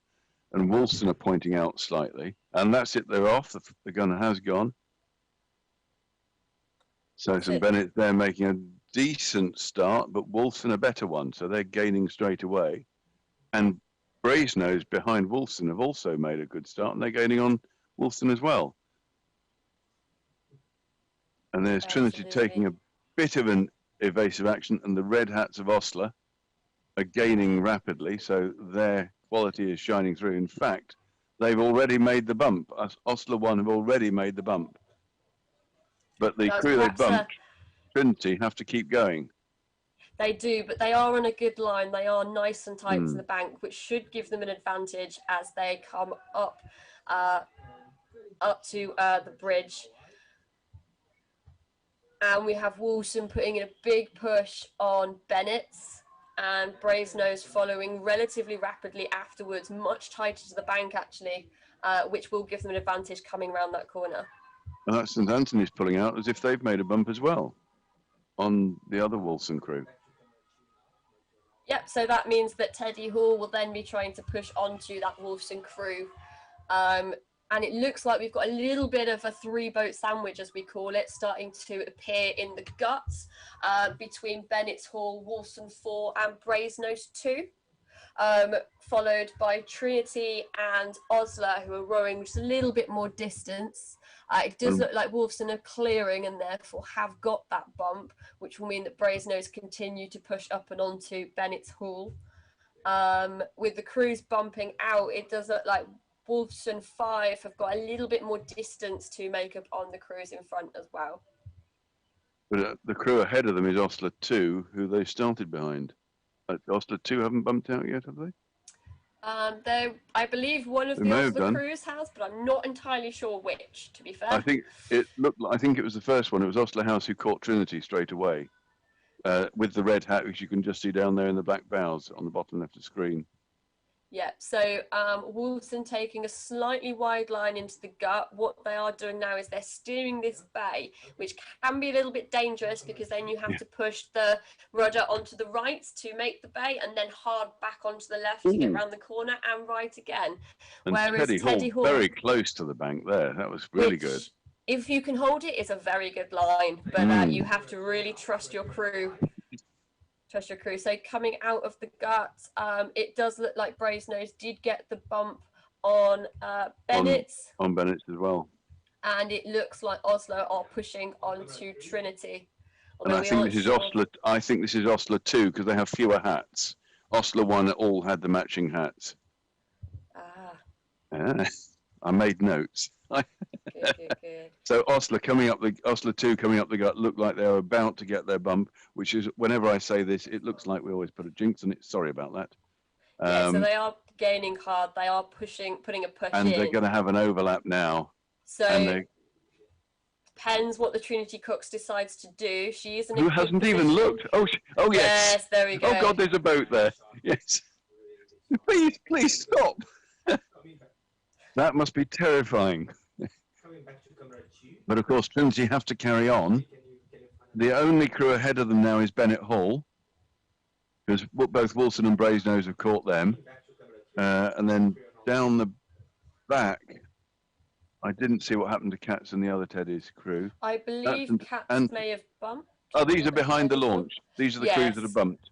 And Woolston are pointing out slightly. And that's it, they're off. The gun has gone. So St Bennett, they're making a decent start, but Woolston a better one. So they're gaining straight away. And Brasenose behind Woolston have also made a good start, and they're gaining on Woolston as well. And there's Trinity taking a bit of an evasive action, and the Red Hats of Osler are gaining rapidly, so their quality is shining through. In fact, they've already made the bump. Osler 1 have already made the bump. But the crew they bumped, Trinity, have to keep going. They do, but they are on a good line. They are nice and tight to the bank, which should give them an advantage as they come up to the bridge. And we have Woolston putting in a big push on Bennett's, and Brasenose following relatively rapidly afterwards, much tighter to the bank actually, which will give them an advantage coming around that corner. And that's St Anthony's pulling out as if they've made a bump as well on the other Woolston crew. Yep, so that means that Teddy Hall will then be trying to push onto that Woolston crew. And it looks like we've got a little bit of a 3-boat sandwich, as we call it, starting to appear in the guts between Bennett's Hall, Woolston 4 and Brasenose 2, followed by Trinity and Osler, who are rowing just a little bit more distance. It does look like Woolston are clearing and therefore have got that bump, which will mean that Brasenose continue to push up and onto Bennett's Hall. With the crews bumping out, it does look like Woolston 5 have got a little bit more distance to make up on the crews in front as well. But the crew ahead of them is Osler 2, who they started behind. Osler 2 haven't bumped out yet, have they? I believe one of the Osler crews has, but I'm not entirely sure which, to be fair. I think it was the first one. It was Osler House who caught Trinity straight away with the red hat, which you can just see down there in the black bows on the bottom left of the screen. Yeah, so Woolston taking a slightly wide line into the gut. What they are doing now is they're steering this bay, which can be a little bit dangerous because then you have to push the rudder onto the right to make the bay and then hard back onto the left to get around the corner and right again. And whereas Teddy Hall very close to the bank there. That was really good. If you can hold it, it's a very good line, but you have to really trust your crew. Trust your crew. So coming out of the gut, it does look like Brasenose did get the bump on Bennett's. On Bennett's as well. And it looks like Osler are pushing onto Trinity. And I think this is Osler 2 because they have fewer hats. Osler 1 all had the matching hats. I made notes. Good. So Osler 2 coming up the gut looked like they were about to get their bump, which is, whenever I say this, it looks like we always put a jinx on it. Sorry about that. So they are gaining hard. They are putting a push and in. They're going to have an overlap now. So depends what the Trinity Cox decides to do. She isn't. Who hasn't even looked? Oh yes. Yes, there we go. Oh God, there's a boat there. Yes. Please stop. That must be terrifying. Coming back to camera 2. But of course, Trinity have to carry on. The only crew ahead of them now is Bennett Hall, because both Wilson and Brasenose have caught them. And then down the back, I didn't see what happened to Katz and the other Teddy's crew. I believe Katz may have bumped. Oh, these are behind the launch. These are the crews that have bumped.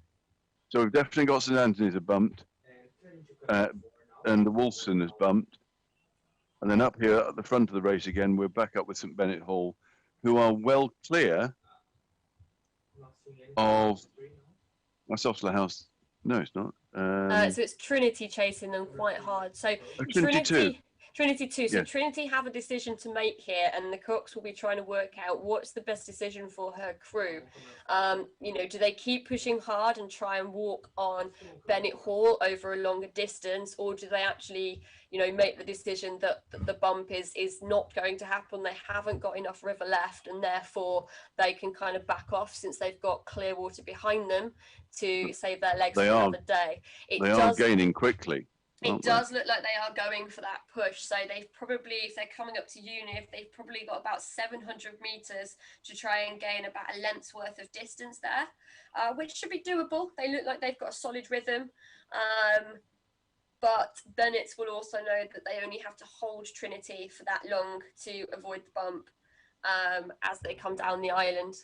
So we've definitely got St Anthony's have bumped, and the Wolfson has bumped. And then up here at the front of the race again, we're back up with St Bennett Hall, who are well clear of... That's Osler House. No, it's not. So it's Trinity chasing them quite hard. So Trinity 2. So yes. Trinity have a decision to make here, and the cooks will be trying to work out what's the best decision for her crew. You know, do they keep pushing hard and try and walk on Bennett Hall over a longer distance, or do they actually, you know, make the decision that the bump is not going to happen? They haven't got enough river left, and therefore they can kind of back off since they've got clear water behind them to save their legs for another day. They are gaining quickly. It does look like they are going for that push. So they've probably, if they're coming up to Unif, they've probably got about 700 meters to try and gain about a length's worth of distance there, which should be doable. They look like they've got a solid rhythm. But Bennett's will also know that they only have to hold Trinity for that long to avoid the bump as they come down the island.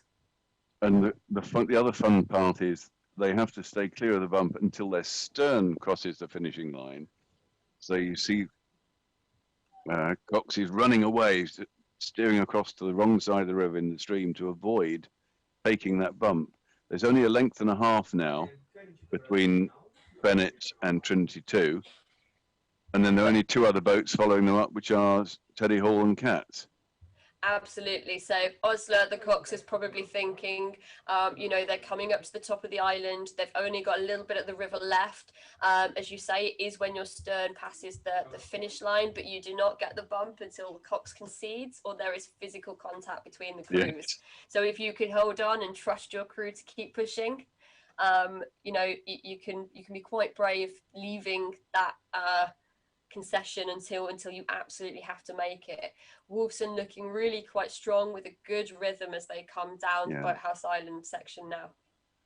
And the other fun part is they have to stay clear of the bump until their stern crosses the finishing line. So you see Cox is running away, steering across to the wrong side of the river in the stream to avoid taking that bump. There's only a length and a half now between Bennett and Trinity 2. And then there are only two other boats following them up, which are Teddy Hall and Katz. Absolutely. So Osler, the Cox, is probably thinking, you know, they're coming up to the top of the island. They've only got a little bit of the river left. As you say, it is when your stern passes the finish line, but you do not get the bump until the Cox concedes or there is physical contact between the crews. Yes. So if you can hold on and trust your crew to keep pushing, you know, you can be quite brave leaving that concession until you absolutely have to make it. Wolfson looking really quite strong with a good rhythm as they come down the Boathouse Island section now.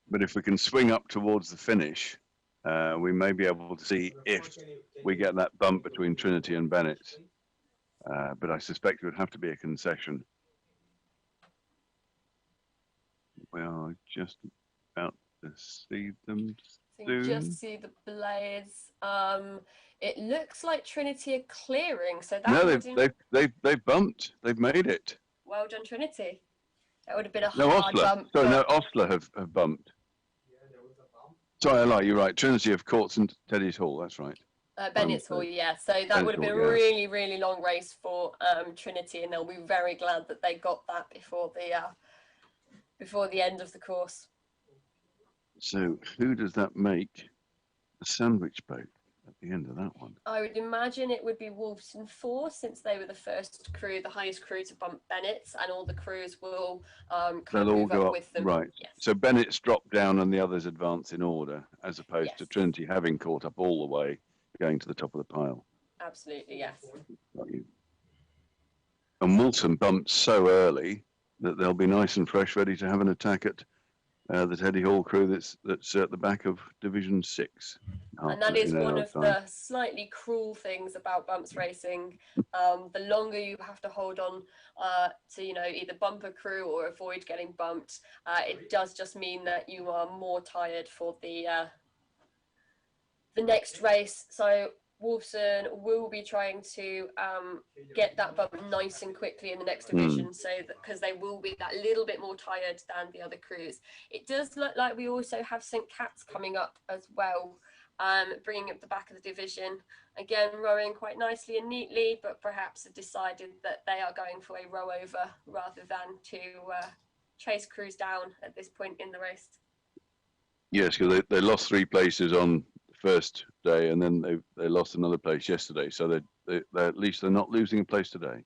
But if we can swing up towards the finish, we may be able to see if we get that bump between Trinity and Bennett. But I suspect it would have to be a concession. We are just about to see them soon. So you just see the blades. It looks like Trinity are clearing, so that they've bumped. They've made it. Well done, Trinity. That would have been a hard bump. Sorry, no, Osler have bumped. Sorry, I lie. You're right. Trinity have caught St Teddy's Hall. That's right. Bennett's Hall, yeah. So that would have been a really, really long race for Trinity, and they'll be very glad that they got that before the end of the course. So who does that make a sandwich boat at the end of that one? I would imagine it would be Wolfson 4, since they were the first crew, the highest crew to bump Bennett's, and all the crews will they'll all go up with them. Right. Yes. So Bennett's dropped down and the others advance in order, as opposed to Trinity having caught up all the way, going to the top of the pile. Absolutely, yes. And Wilson bumped so early that they'll be nice and fresh, ready to have an attack at the Teddy Hall crew that's at the back of Division 6. And that is one of the slightly cruel things about bumps racing. The longer you have to hold on to, you know, either bump a crew or avoid getting bumped, it does just mean that you are more tired for the next race. So Wolfson will be trying to get that bump nice and quickly in the next division, so that because they will be that little bit more tired than the other crews. It does look like we also have St Cat's coming up as well, bringing up the back of the division. Again, rowing quite nicely and neatly, but perhaps have decided that they are going for a row over rather than to chase crews down at this point in the race. Yes, because they lost 3 places on first day, and then they lost another place yesterday, so they at least they're not losing a place today.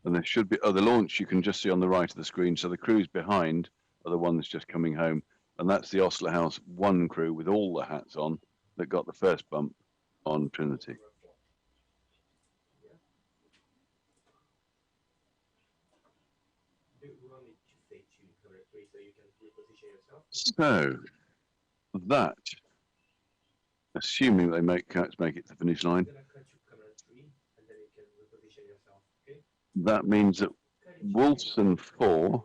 And there should be the launch you can just see on the right of the screen, so the crews behind are the ones just coming home, and that's the Osler House 1 crew with all the hats on that got the first bump on Trinity. So that, assuming they cats make it to the finish line, that means that Wolfson 4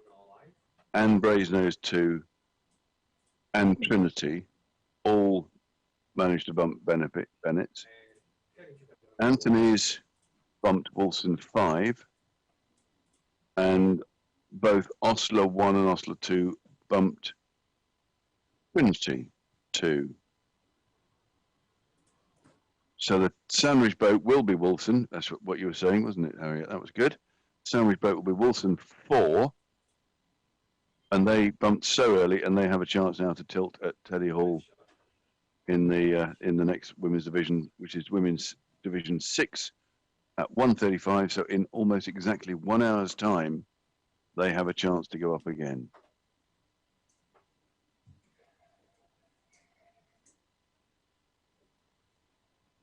and Brasenose 2 and Trinity all managed to bump Bennett. Anthony's bumped Wolfson 5, and both Osler 1 and Osler 2 bumped Trinity 2. So the Sandwich boat will be Wolfson. That's what you were saying, wasn't it, Harriet? That was good. Sandwich boat will be Wolfson 4, and they bumped so early, and they have a chance now to tilt at Teddy Hall in the next women's division, which is women's division 6 at 1:35. So in almost exactly 1 hour's time, they have a chance to go up again.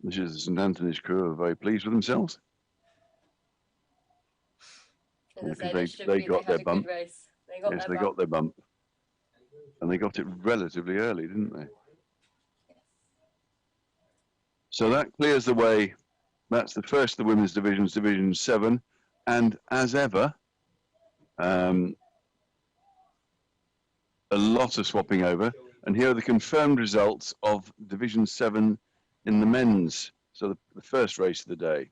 This is the St Anthony's crew are very pleased with themselves. Because they got their bump. Yes, They got their bump. And they got it relatively early, didn't they? So that clears the way. That's the first of the women's divisions, Division 7. And as ever, a lot of swapping over. And here are the confirmed results of Division 7 in the men's. So the first race of the day.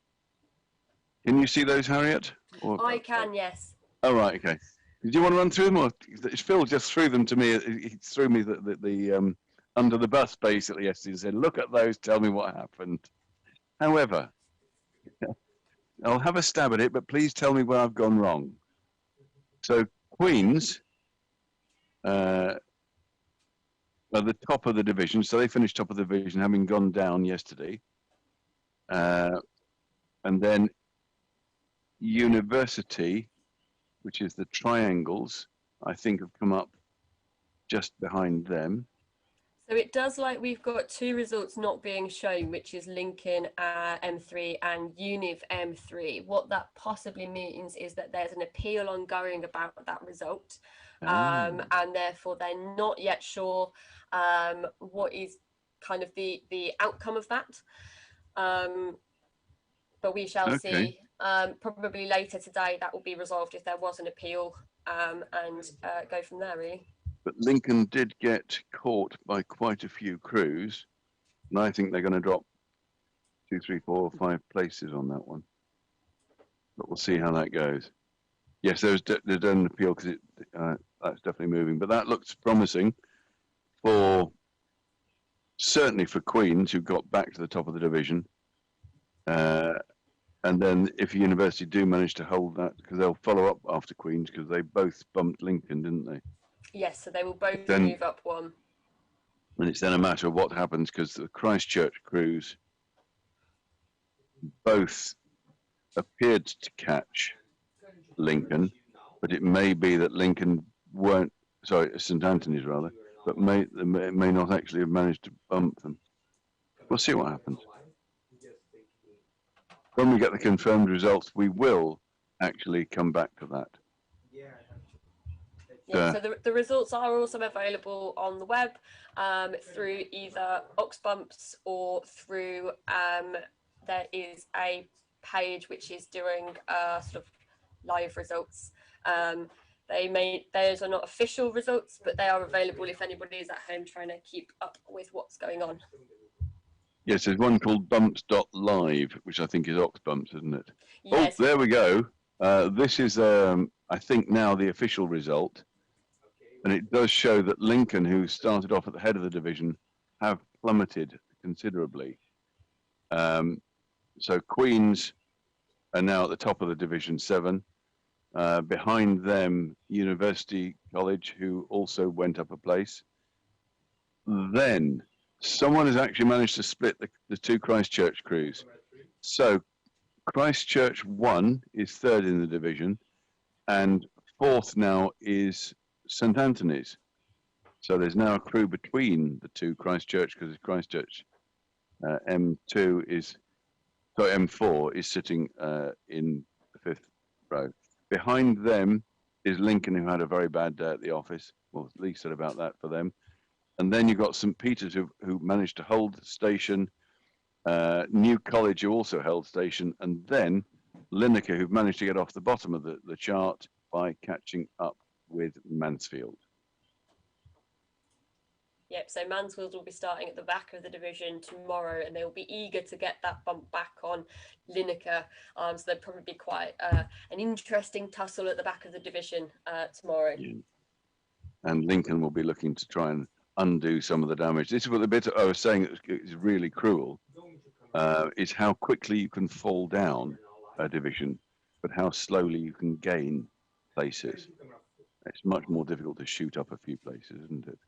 Can you see those, Harriet? Or, I can, yes. Oh, right, okay. Did you want to run through them? Or Phil just threw them to me. He threw me the under the bus, basically, yesterday, and said, look at those, tell me what happened. However, I'll have a stab at it, but please tell me where I've gone wrong. So Queens are the top of the division. So they finished top of the division, having gone down yesterday. And then University, which is the Triangles, I think have come up just behind them. So it does like we've got two results not being shown, which is Lincoln M3 and Univ M3. What that possibly means is that there's an appeal ongoing about that result. And therefore they're not yet sure what is kind of the outcome of that. But we shall see. Probably later today that will be resolved if there was an appeal, and go from there, really. But Lincoln did get caught by quite a few crews, and I think they're going to drop 2, 3, 4, 5 places on that one. But we'll see how that goes. Yes, there's an appeal because that's definitely moving. But that looks promising for certainly for Queens, who got back to the top of the division. And then if University do manage to hold that, because they'll follow up after Queens, because they both bumped Lincoln, didn't they? Yes, so they will both move up one. And it's then a matter of what happens, because the Christchurch crews both appeared to catch Lincoln, but it may be that Lincoln weren't, sorry, St Anthony's rather, but may not actually have managed to bump them. We'll see what happens. When we get the confirmed results, we will actually come back to that. Yeah, so the results are also available on the web through either Oxbumps or through, there is a page which is doing sort of live results. Those are not official results, but they are available if anybody is at home trying to keep up with what's going on. Yes, there's one called bumps.live, which I think is Oxbumps, isn't it? Yes. Oh, there we go. This is, I think, now the official result. And it does show that Lincoln, who started off at the head of the division, have plummeted considerably. So Queens are now at the top of the Division 7. Behind them, University College, who also went up a place. Then someone has actually managed to split the two Christchurch crews. So Christchurch 1 is third in the division, and fourth now is St Anthony's. So there's now a crew between the two Christchurch, because Christchurch M4 is sitting in the 5th row. Behind them is Lincoln, who had a very bad day at the office, Well, Lee said about that for them. And then you've got St. Peter's who managed to hold station. New College who also held station. And then Lineker who've managed to get off the bottom of the chart by catching up with Mansfield. Yep, so Mansfield will be starting at the back of the division tomorrow, and they'll be eager to get that bump back on Lineker. So there'll probably be quite an interesting tussle at the back of the division tomorrow. Yeah. And Lincoln will be looking to try and undo some of the damage. This is what the bit I was saying that is really cruel, is how quickly you can fall down a division, but how slowly you can gain places. It's much more difficult to shoot up a few places, isn't it?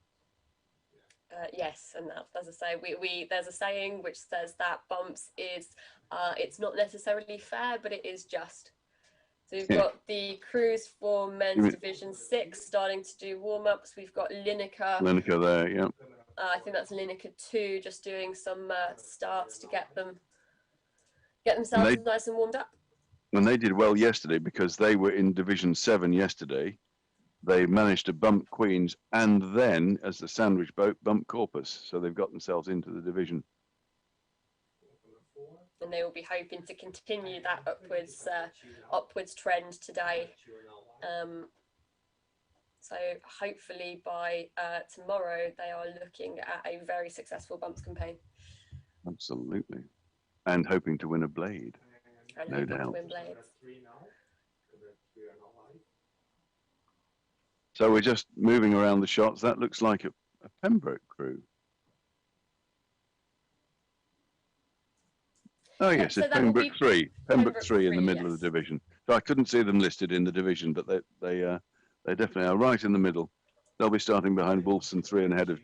Yes, and that, as I say, there's a saying which says that bumps is it's not necessarily fair, but it is just. So we've got the crews for men's division 6 starting to do warm-ups. We've got Lineker. Lineker there, yeah. I think that's Lineker 2, just doing some starts to get themselves nice and warmed up. And they did well yesterday because they were in division 7 yesterday. They managed to bump Queens and then, as the sandwich boat, bump Corpus. So they've got themselves into the division. And they will be hoping to continue that upwards trend today. So hopefully by tomorrow, they are looking at a very successful bumps campaign. Absolutely. And hoping to win a blade. And no doubt. To win blades. So we're just moving around the shots. That looks like a Pembroke crew. Oh yes, so it's Pembroke 3. Pembroke 3 in the middle yes. of the division. So I couldn't see them listed in the division, but they definitely are right in the middle. They'll be starting behind Wolfson 3 and ahead of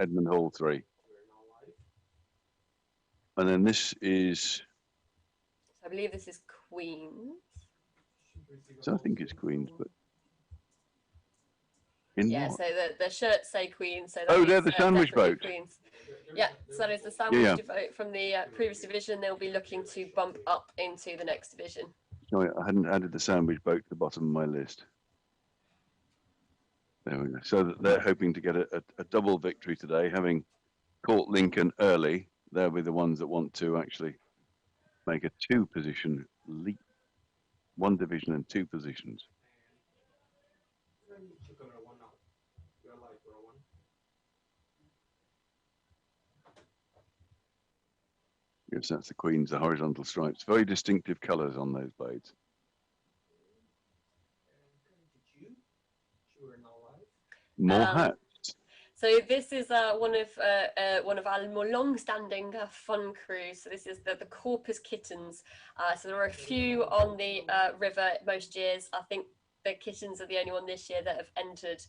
Edmund Hall 3. And then this is... I believe this is Queens. So I think it's Queens, but... Yeah, so the shirts say Queens. So they're the sandwich boat. Queens. Yeah, so that is the sandwich boat from the previous division. They'll be looking to bump up into the next division. Sorry, I hadn't added the sandwich boat to the bottom of my list. There we go. So they're hoping to get a double victory today, having caught Lincoln early. They'll be the ones that want to actually make a 2-position leap. 1 division and 2 positions. Yes, that's the Queens, the horizontal stripes. Very distinctive colours on those blades. More hats. So this is one of our more long-standing fun crews. So this is the Corpus Kittens. So there are a few on the river most years. I think the Kittens are the only one this year that have entered,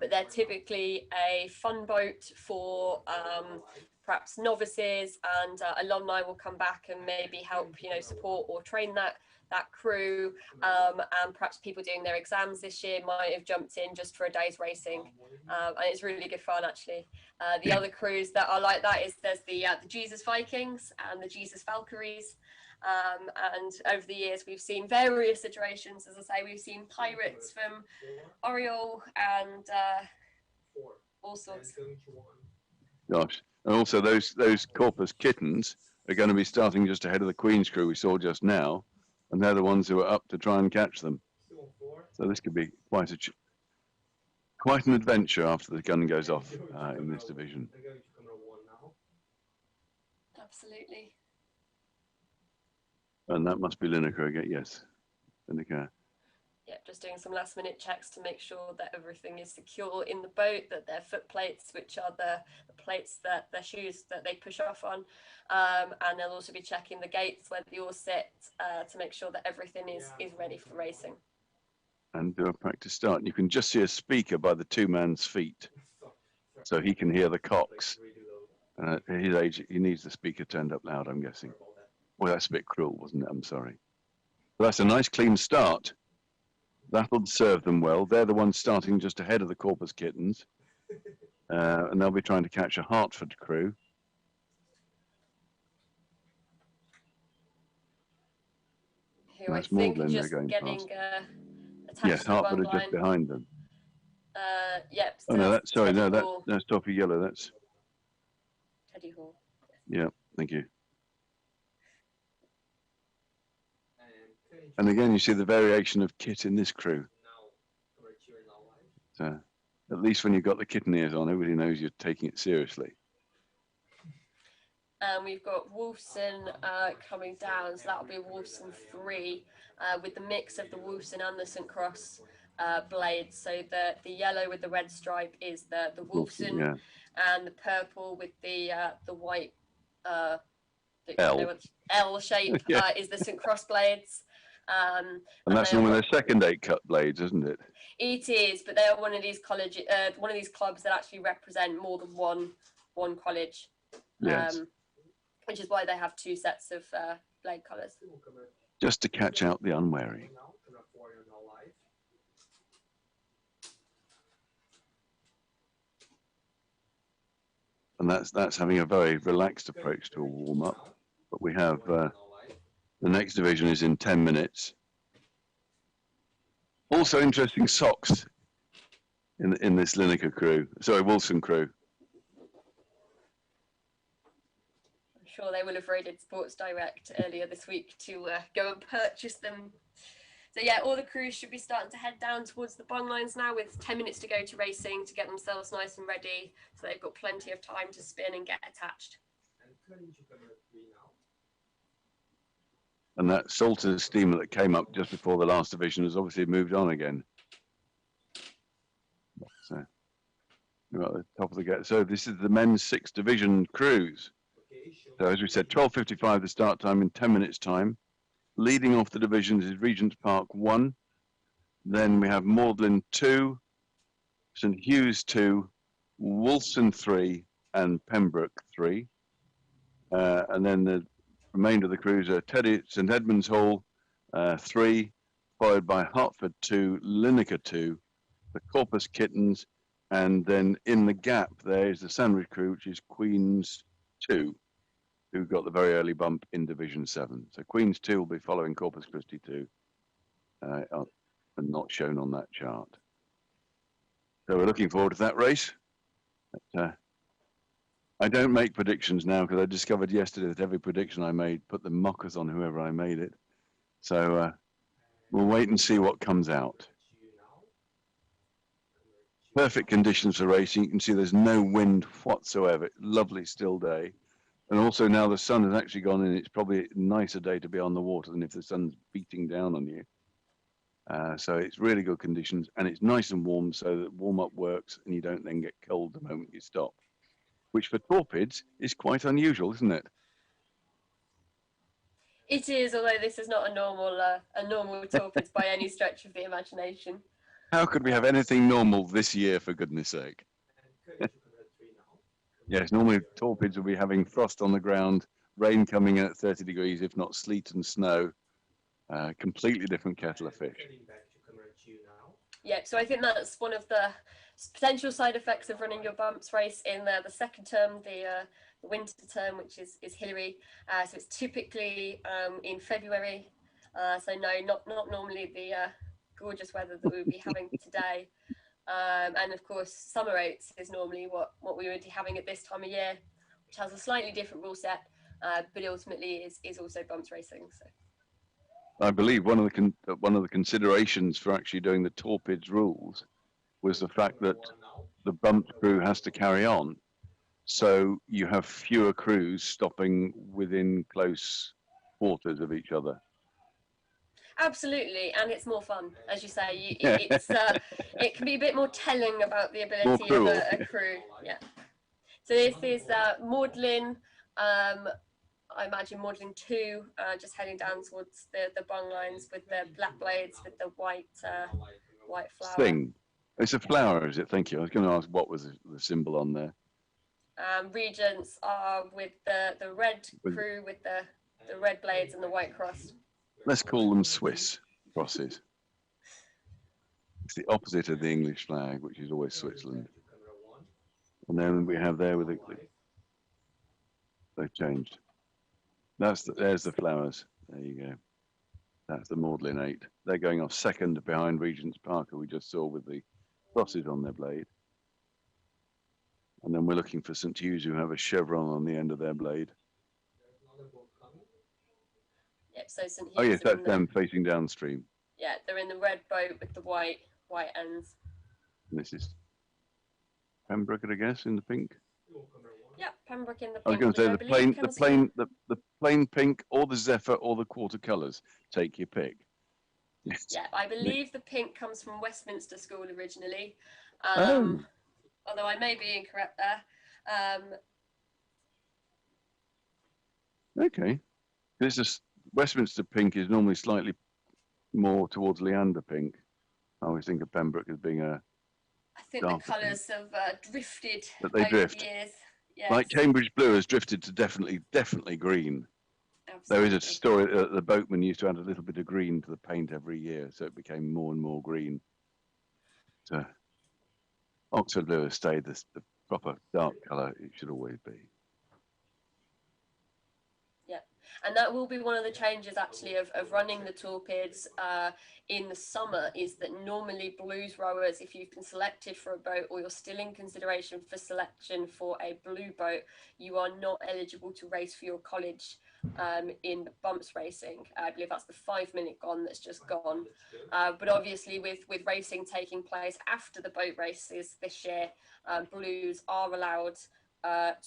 but they're typically a fun boat for perhaps novices, and alumni will come back and maybe help, support or train that crew, and perhaps people doing their exams this year might have jumped in just for a day's racing, and it's really good fun actually. The other crews that are like that there's the Jesus Vikings and the Jesus Valkyries, and over the years we've seen various iterations. As I say, we've seen pirates from Oriole and all sorts. Gosh, and also those Corpus Kittens are going to be starting just ahead of the Queen's crew we saw just now, and they're the ones who are up to try and catch them. So this could be quite an adventure after the gun goes off in this division. Absolutely. And that must be Lineker again. Yes, Lineker. Yeah, just doing some last minute checks to make sure that everything is secure in the boat, that their foot plates, which are the plates that their shoes that they push off on, and they'll also be checking the gates where they all sit to make sure that everything is ready for racing. And do a practice start. You can just see a speaker by the 2-man's feet, so he can hear the cocks. At his age, he needs the speaker turned up loud, I'm guessing. Well, that's a bit cruel, wasn't it? I'm sorry. But that's a nice clean start. That'll serve them well. They're the ones starting just ahead of the Corpus Kittens. And they'll be trying to catch a Hertford crew. Who I think are just getting yes, Hertford are just behind them. Yep. Oh So no, that's sorry, Teddy no, Hall. that's Toffee Yellow. That's Teddy Hall. yeah. Thank you. And again, you see the variation of kit in this crew. So at least when you've got the kitten ears on, everybody knows you're taking it seriously. And we've got Wolfson coming down, so that'll be Wolfson 3 with the mix of the Wolfson and the St Cross blades. So the yellow with the red stripe is the Wolfson, yeah. and the purple with the white L. L shape Yeah. is the St Cross blades. And that's normally their second 8-cut blades, isn't it? It is, but they're one of these clubs that actually represent more than one college. Yes. Which is why they have 2 sets of blade colours. Just to catch out the unwary. And that's having a very relaxed approach to a warm-up. But we have the next division is in 10 minutes. Also interesting socks in this Lineker crew. Sorry, Wilson crew. I'm sure they will have raided Sports Direct earlier this week to go and purchase them. So yeah, all the crews should be starting to head down towards the bung lines now, with 10 minutes to go to racing to get themselves nice and ready, so they've got plenty of time to spin and get attached. And that Salter steamer that came up just before the last division has obviously moved on again. So we're at the top of the gate. So this is the men's 6th division crews. So as we said, 12:55 the start time in 10 minutes time. Leading off the divisions is Regent's Park 1. Then we have Magdalen 2, St Hughes 2, Wolfson 3, and Pembroke 3. And then the remainder of the crews are St Edmunds Hall 3, followed by Hertford 2, Lineker 2, the Corpus Kittens, and then in the gap there is the Sandwich crew, which is Queens 2, who got the very early bump in Division 7. So Queens 2 will be following Corpus Christi 2, and not shown on that chart. So we're looking forward to that race. But, I don't make predictions now because I discovered yesterday that every prediction I made put the mockers on whoever I made it. So we'll wait and see what comes out. Perfect conditions for racing. You can see there's no wind whatsoever. Lovely still day. And also now the sun has actually gone in. It's probably a nicer day to be on the water than if the sun's beating down on you. So it's really good conditions, and it's nice and warm, so that warm-up works and you don't then get cold the moment you stop, which for torpids is quite unusual, isn't it? It is, although this is not a normal torpids by any stretch of the imagination. How could we have anything normal this year, for goodness sake? Yes, normally torpids will be having frost on the ground, rain coming in at 30 degrees, if not sleet and snow. Completely different kettle of fish. Yeah, so I think that's one of the potential side effects of running your bumps race in the second term, the winter term, which is Hillary. So it's typically in February. So no, not normally the gorgeous weather that we'll be having today. And of course, summer oats is normally what we would be having at this time of year, which has a slightly different rule set, but ultimately is also bumps racing. So. I believe one of the considerations for actually doing the torpids rules was the fact that the bump crew has to carry on, so you have fewer crews stopping within close quarters of each other. Absolutely, and it's more fun, as you say. It can be a bit more telling about the ability of a crew. Yeah. So this is Magdalen. I imagine Magdalen 2, just heading down towards the bung lines with the black blades with the white flower. Thing. It's a flower, is it? Thank you. I was going to ask what was the symbol on there. Regents are with the red crew with the red blades and the white cross. Let's call them Swiss crosses. It's the opposite of the English flag, which is always Switzerland. And then we have there with they've changed. There's the flowers. There you go. That's the Magdalen 8. They're going off second behind Regent's Park, who we just saw with the crosses on their blade. And then we're looking for St. Hugh's, who have a chevron on the end of their blade. Yep, so St. Hugh's. Oh yes, that's them facing downstream. Yeah, they're in the red boat with the white ends. And this is Pembroke, I guess, in the pink. Yeah, Pembroke in the pink. I was going to say the plain pink, or the Zephyr, or the quarter colours. Take your pick. Yes. Yeah, I believe the pink comes from Westminster School originally. Although I may be incorrect there. Okay. This is Westminster pink is normally slightly more towards Leander pink. I always think of Pembroke as being a. I think the colours have drifted over the years. Yes. Like Cambridge blue has drifted to definitely green. Absolutely. There is a story that the boatman used to add a little bit of green to the paint every year, so it became more and more green. So Oxford blue has stayed the proper dark colour it should always be. Yeah, and that will be one of the changes actually of running the torpids in the summer, is that normally blues rowers, if you've been selected for a boat or you're still in consideration for selection for a blue boat, you are not eligible to race for your college in the bumps racing. I believe that's the 5 minute gone that's just gone. But obviously with racing taking place after the boat races this year, blues are allowed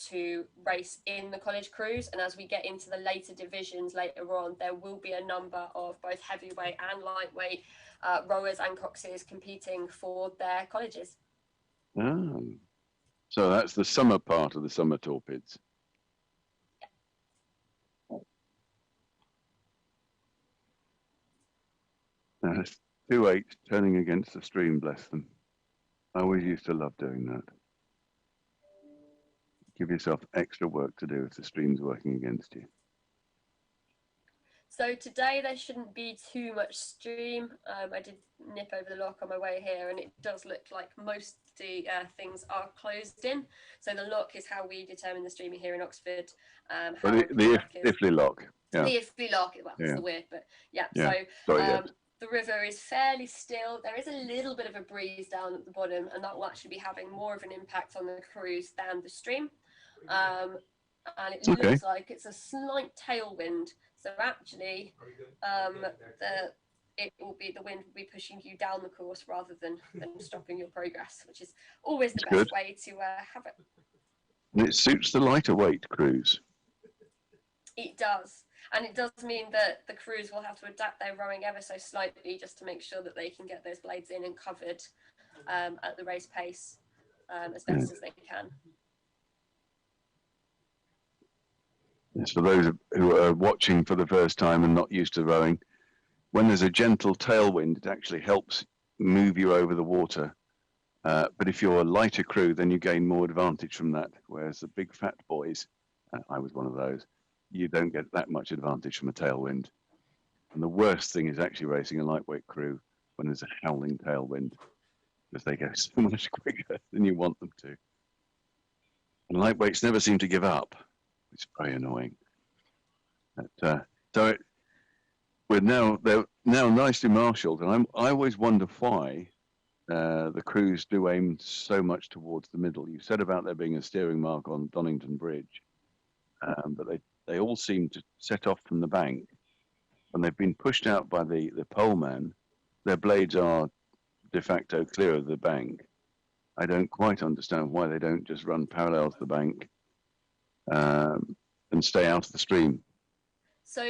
to race in the college crews, and as we get into the later divisions later on, there will be a number of both heavyweight and lightweight rowers and coxes competing for their colleges. Oh. So that's the summer part of the summer torpids. Yeah. 2-8 turning against the stream, bless them. I always used to love doing that. Give yourself extra work to do if the stream's working against you. So today there shouldn't be too much stream. I did nip over the lock on my way here, and it does look like most of the things are closed in. So the lock is how we determine the streaming here in Oxford. The Iffley lock. Yeah. The Iffley lock, well, it's the weird, but yeah. The river is fairly still. There is a little bit of a breeze down at the bottom, and that will actually be having more of an impact on the crews than the stream. And it looks like it's a slight tailwind. So actually, the wind will be pushing you down the course rather than stopping your progress, which is always the best way to have it. And it suits the lighter weight crews. It does. And it does mean that the crews will have to adapt their rowing ever so slightly just to make sure that they can get those blades in and covered at the race pace as best as they can. Yes, for those who are watching for the first time and not used to rowing, when there's a gentle tailwind, it actually helps move you over the water. But if you're a lighter crew, then you gain more advantage from that. Whereas the big fat boys, I was one of those, you don't get that much advantage from a tailwind. And the worst thing is actually racing a lightweight crew when there's a howling tailwind, because they go so much quicker than you want them to. And lightweights never seem to give up. It's very annoying. But, they're now nicely marshalled, and I always wonder why the crews do aim so much towards the middle. You said about there being a steering mark on Donington Bridge, but they all seem to set off from the bank. When they've been pushed out by the poleman, their blades are de facto clear of the bank. I don't quite understand why they don't just run parallel to the bank and stay out of the stream. So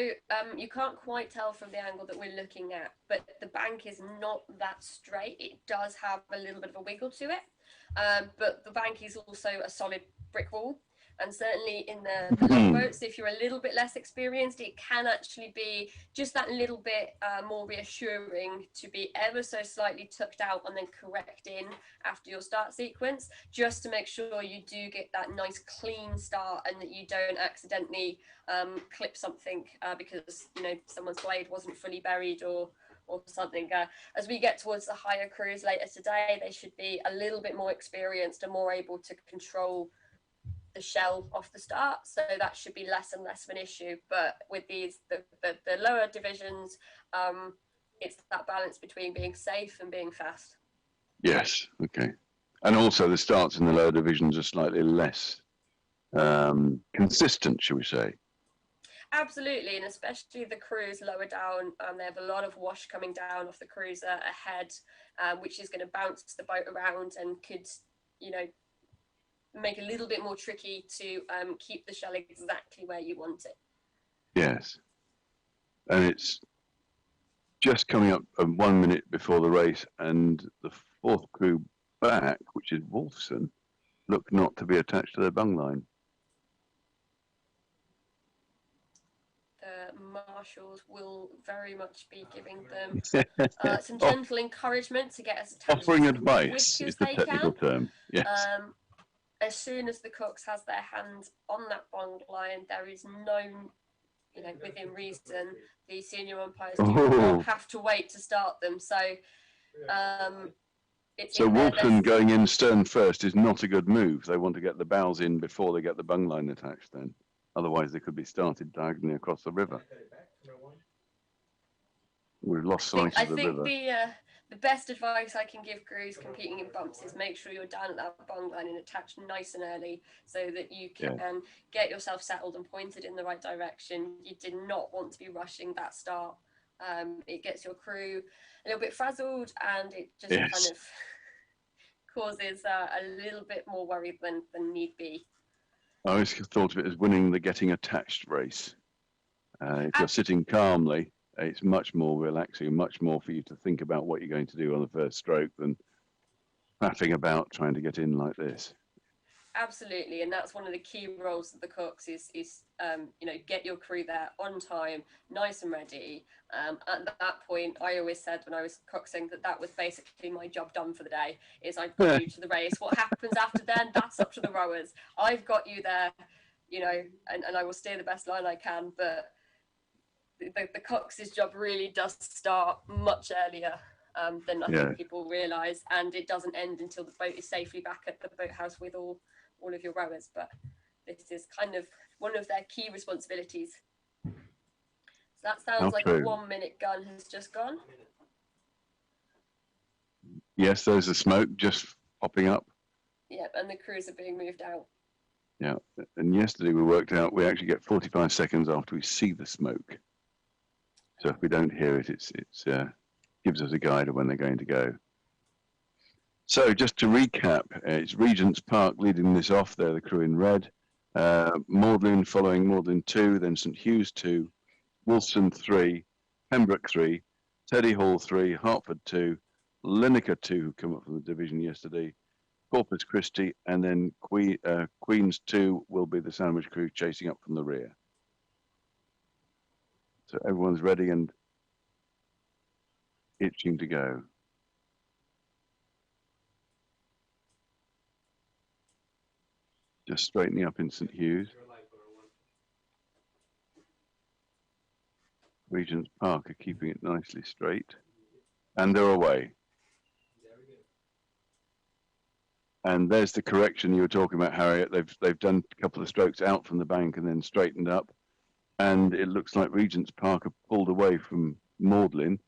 you can't quite tell from the angle that we're looking at, but the bank is not that straight. It does have a little bit of a wiggle to it, but the bank is also a solid brick wall. And certainly in the longboats, if you're a little bit less experienced, it can actually be just that little bit more reassuring to be ever so slightly tucked out and then correct in after your start sequence, just to make sure you do get that nice clean start and that you don't accidentally clip something because someone's blade wasn't fully buried or something. As we get towards the higher crews later today, they should be a little bit more experienced and more able to control the shell off the start, so that should be less and less of an issue. But with the lower divisions, it's that balance between being safe and being fast. Yes. Okay. And also the starts in the lower divisions are slightly less consistent, shall we say? Absolutely, and especially the cruise lower down, they have a lot of wash coming down off the cruiser ahead, which is going to bounce the boat around and could, you know, make it a little bit more tricky to keep the shell exactly where you want it. Yes. And it's just coming up 1 minute before the race, and the fourth crew back, which is Wolfson, look not to be attached to their bung line. The marshals will very much be giving them some gentle encouragement to get as attached offering as advice quick is as the they technical can. term. Yes. As soon as the cooks has their hands on that bung line, there is no, you know, within reason, the senior umpires do not have to wait to start them. So it's so Wolfson going in stern first is not a good move. They want to get the bows in before they get the bung line attached then. Otherwise they could be started diagonally across the river. We've lost sight of the river. The best advice I can give crews competing in bumps is make sure you're down at that bung line and attached nice and early so that you can get yourself settled and pointed in the right direction. You did not want to be rushing that start. It gets your crew a little bit frazzled and it just kind of causes a little bit more worry than need be. I always thought of it as winning the getting attached race. If you're sitting calmly, it's much more relaxing, much more for you to think about what you're going to do on the first stroke than faffing about trying to get in like this. Absolutely, and that's one of the key roles of the cooks is you know, get your crew there on time, nice and ready. At that point, I always said when I was coxing that was basically my job done for the day. Is I've got you to the race. What happens after then? That's up to the rowers. I've got you there, you know, and I will steer the best line I can. But the cox's job really does start much earlier than I think people realise, and it doesn't end until the boat is safely back at the boathouse with all of your rowers. But this is kind of one of their key responsibilities. So that sounds like a 1 minute gun has just gone. Yes, there's the smoke just popping up. Yeah, and the crews are being moved out. Yeah, and yesterday we worked out we actually get 45 seconds after we see the smoke. So if we don't hear it, it gives us a guide of when they're going to go. So just to recap, it's Regent's Park leading this off. They're the crew in red. Magdalen following Magdalen 2, then St Hughes 2, Wolfson 3, Pembroke 3, Teddy Hall 3, Hertford 2, Lineker 2, who come up from the division yesterday, Corpus Christi, and then Queen's 2 will be the sandwich crew chasing up from the rear. So everyone's ready and itching to go. Just straightening up in St Hughes. Regent's Park are keeping it nicely straight. And they're away. And there's the correction you were talking about, Harriet. They've done a couple of strokes out from the bank and then straightened up. And it looks like Regent's Park have pulled away from Magdalen,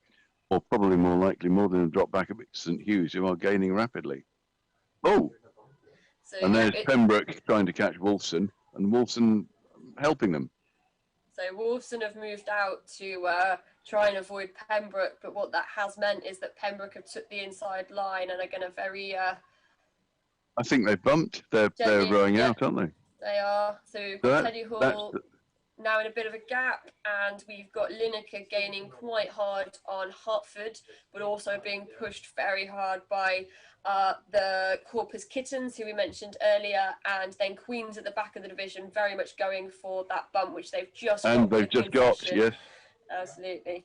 or probably more likely Magdalen have dropped back a bit to St Hughes, who are gaining rapidly. Oh! So and there's Pembroke trying to catch Wolfson, and Wolfson helping them. So Wolfson have moved out to try and avoid Pembroke, but what that has meant is that Pembroke have took the inside line and are going to very... I think they've bumped. They're rowing out, aren't they? They are. So Teddy Hall now in a bit of a gap, and we've got Lineker gaining quite hard on Hertford, but also being pushed very hard by the Corpus Kittens, who we mentioned earlier, and then Queens at the back of the division, very much going for that bump, which they've just got. And they've just got, yes. Absolutely.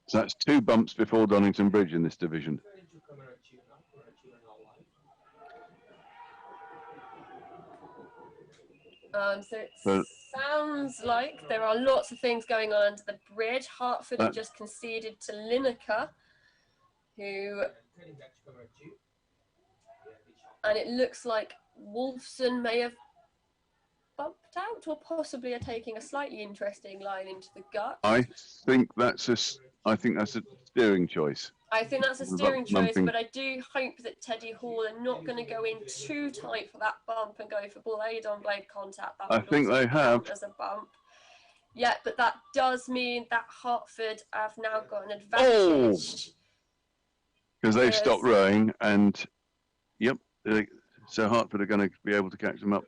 So that's 2 bumps before Donington Bridge in this division. So it sounds like there are lots of things going on under the bridge. Hertford have just conceded to Lineker, who... And it looks like Wolfson may have bumped out, or possibly are taking a slightly interesting line into the gut. I think that's a steering choice. I think that's a steering choice, but I do hope that Teddy Hall are not going to go in too tight for that bump and go for blade on blade contact. That I would think also they have. count as a bump. Yeah, but that does mean that Hertford have now got an advantage. Because they've stopped rowing, and yep, so Hertford are going to be able to catch them up.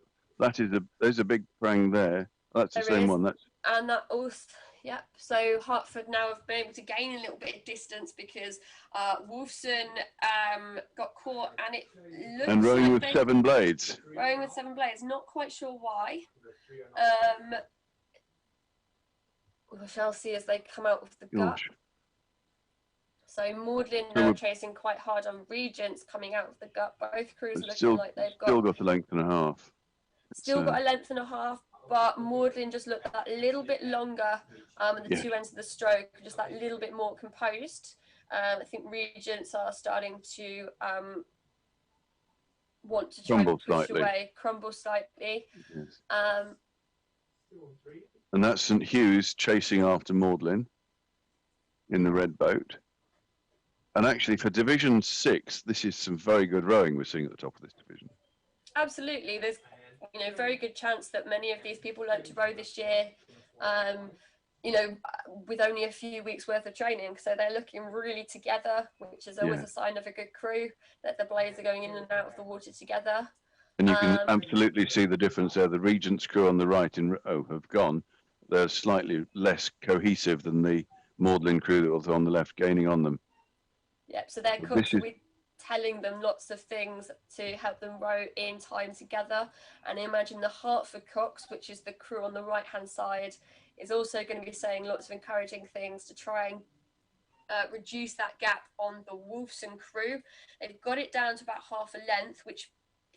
There's a big prang there. That's the same one. And that also, yep. So Hertford now have been able to gain a little bit of distance because Wolfson got caught, and it looks and rowing with 7 blades. Rowing with 7 blades. Not quite sure why. We shall see as they come out with the gut. So Magdalen now chasing quite hard on Regents coming out of the gut. Both crews looking like they've still got a length and a half. Still got a length and a half, but Magdalen just looked that little bit longer at the two ends of the stroke, just that little bit more composed. I think Regents are starting to want to try to push away, crumble slightly. Yes. And that's St Hugh's chasing after Magdalen in the red boat. And actually, for Division 6, this is some very good rowing we're seeing at the top of this division. Absolutely. There's very good chance that many of these people learnt to row this year, with only a few weeks worth of training. So they're looking really together, which is always a sign of a good crew, that the blades are going in and out of the water together. And you can absolutely see the difference there. The Regents crew on the right in row have gone. They're slightly less cohesive than the Magdalen crew that was on the left, gaining on them. Yep, so their cooks will be telling them lots of things to help them row in time together. And I imagine the Hertford cooks, which is the crew on the right-hand side, is also going to be saying lots of encouraging things to try and reduce that gap on the Wolfson crew. They've got it down to about half a length, which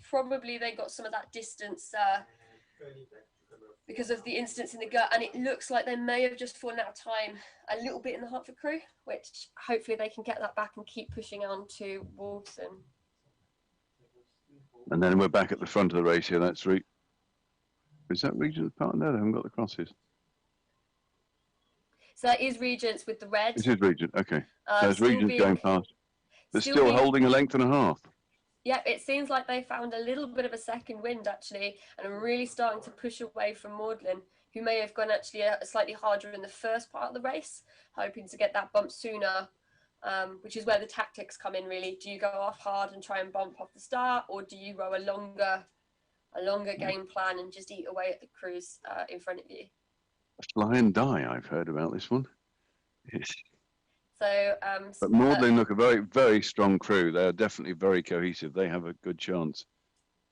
probably they got some of that distance because of the incidents in the gut, and it looks like they may have just fallen out of time a little bit in the Hertford crew, which hopefully they can get that back and keep pushing on to Wolfson. And then we're back at the front of the race here. That's is that Regent's Park? No, they haven't got the crosses. So that is Regents with the red. This is Regent, okay. There's Regents going past, but still holding a length and a half. Yeah, it seems like they found a little bit of a second wind, actually, and are really starting to push away from Magdalen, who may have gone actually slightly harder in the first part of the race, hoping to get that bump sooner, which is where the tactics come in, really. Do you go off hard and try and bump off the start, or do you row a longer game plan and just eat away at the crews in front of you? Fly and die, I've heard about this one. Yes. So, but Magdalen look a very, very strong crew. They are definitely very cohesive. They have a good chance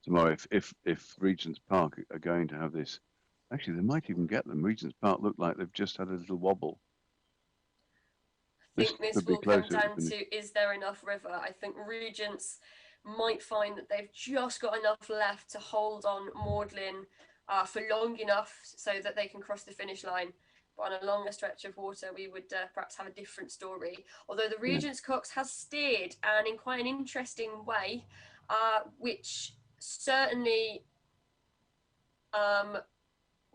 tomorrow if Regent's Park are going to have this. Actually, they might even get them. Regent's Park look like they've just had a little wobble. I think this will come down to, is there enough river? I think Regents might find that they've just got enough left to hold on Magdalen for long enough so that they can cross the finish line. But on a longer stretch of water, we would perhaps have a different story. Although the Regents Cox has steered, and in quite an interesting way, which certainly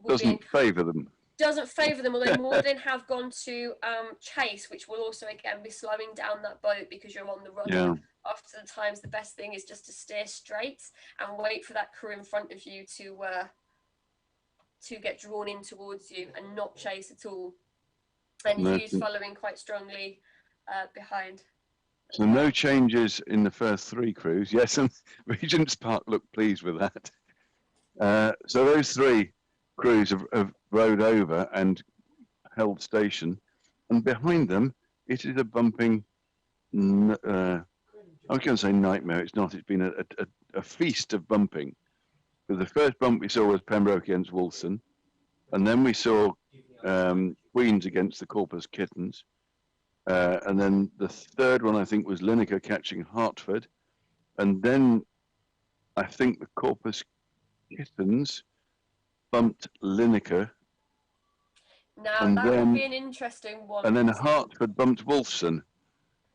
doesn't favour them. Doesn't favour them, although Magdalen have gone to chase, which will also again be slowing down that boat because you're on the run. Yeah. Often times the best thing is just to steer straight and wait for that crew in front of you to get drawn in towards you and not chase at all. And Hughes following quite strongly behind. So no changes in the first 3 crews. Yes, and Regent's Park looked pleased with that. So those 3 crews have rowed over and held station. And behind them, it is a bumping, I was going to say nightmare. It's not. It's been a feast of bumping. The first bump we saw was Pembroke against Wolfson, and then we saw Queens against the Corpus Kittens, and then the third one I think was Lineker catching Hertford, and then I think the Corpus Kittens bumped Lineker. Now that would be an interesting one. And then Hertford bumped Wolfson.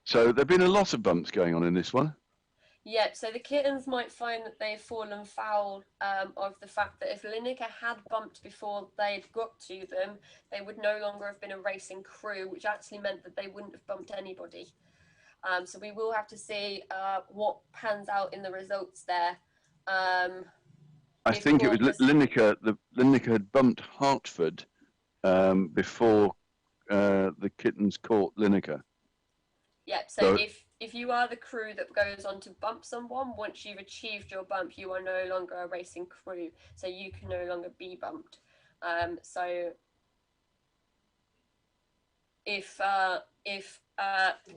So there've been a lot of bumps going on in this one. Yep, so the Kittens might find that they've fallen foul of the fact that if Lineker had bumped before they'd got to them, they would no longer have been a racing crew, which actually meant that they wouldn't have bumped anybody. So we will have to see what pans out in the results there. I think it was Lineker. Lineker had bumped Hartford before the kittens caught Lineker. Yep. So if you are the crew that goes on to bump someone, once you've achieved your bump, you are no longer a racing crew, so you can no longer be bumped. So if the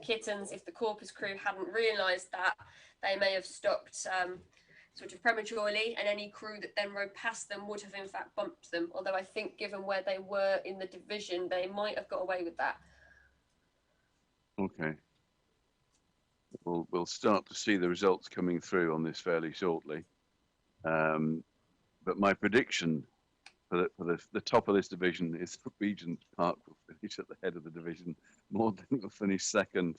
kittens, if the Corpus crew hadn't realised that, they may have stopped sort of prematurely, and any crew that then rode past them would have in fact bumped them. Although I think given where they were in the division, they might have got away with that. Okay. We'll start to see the results coming through on this fairly shortly. But my prediction for the top of this division is that Regent's Park will finish at the head of the division. Magdalen will finish second,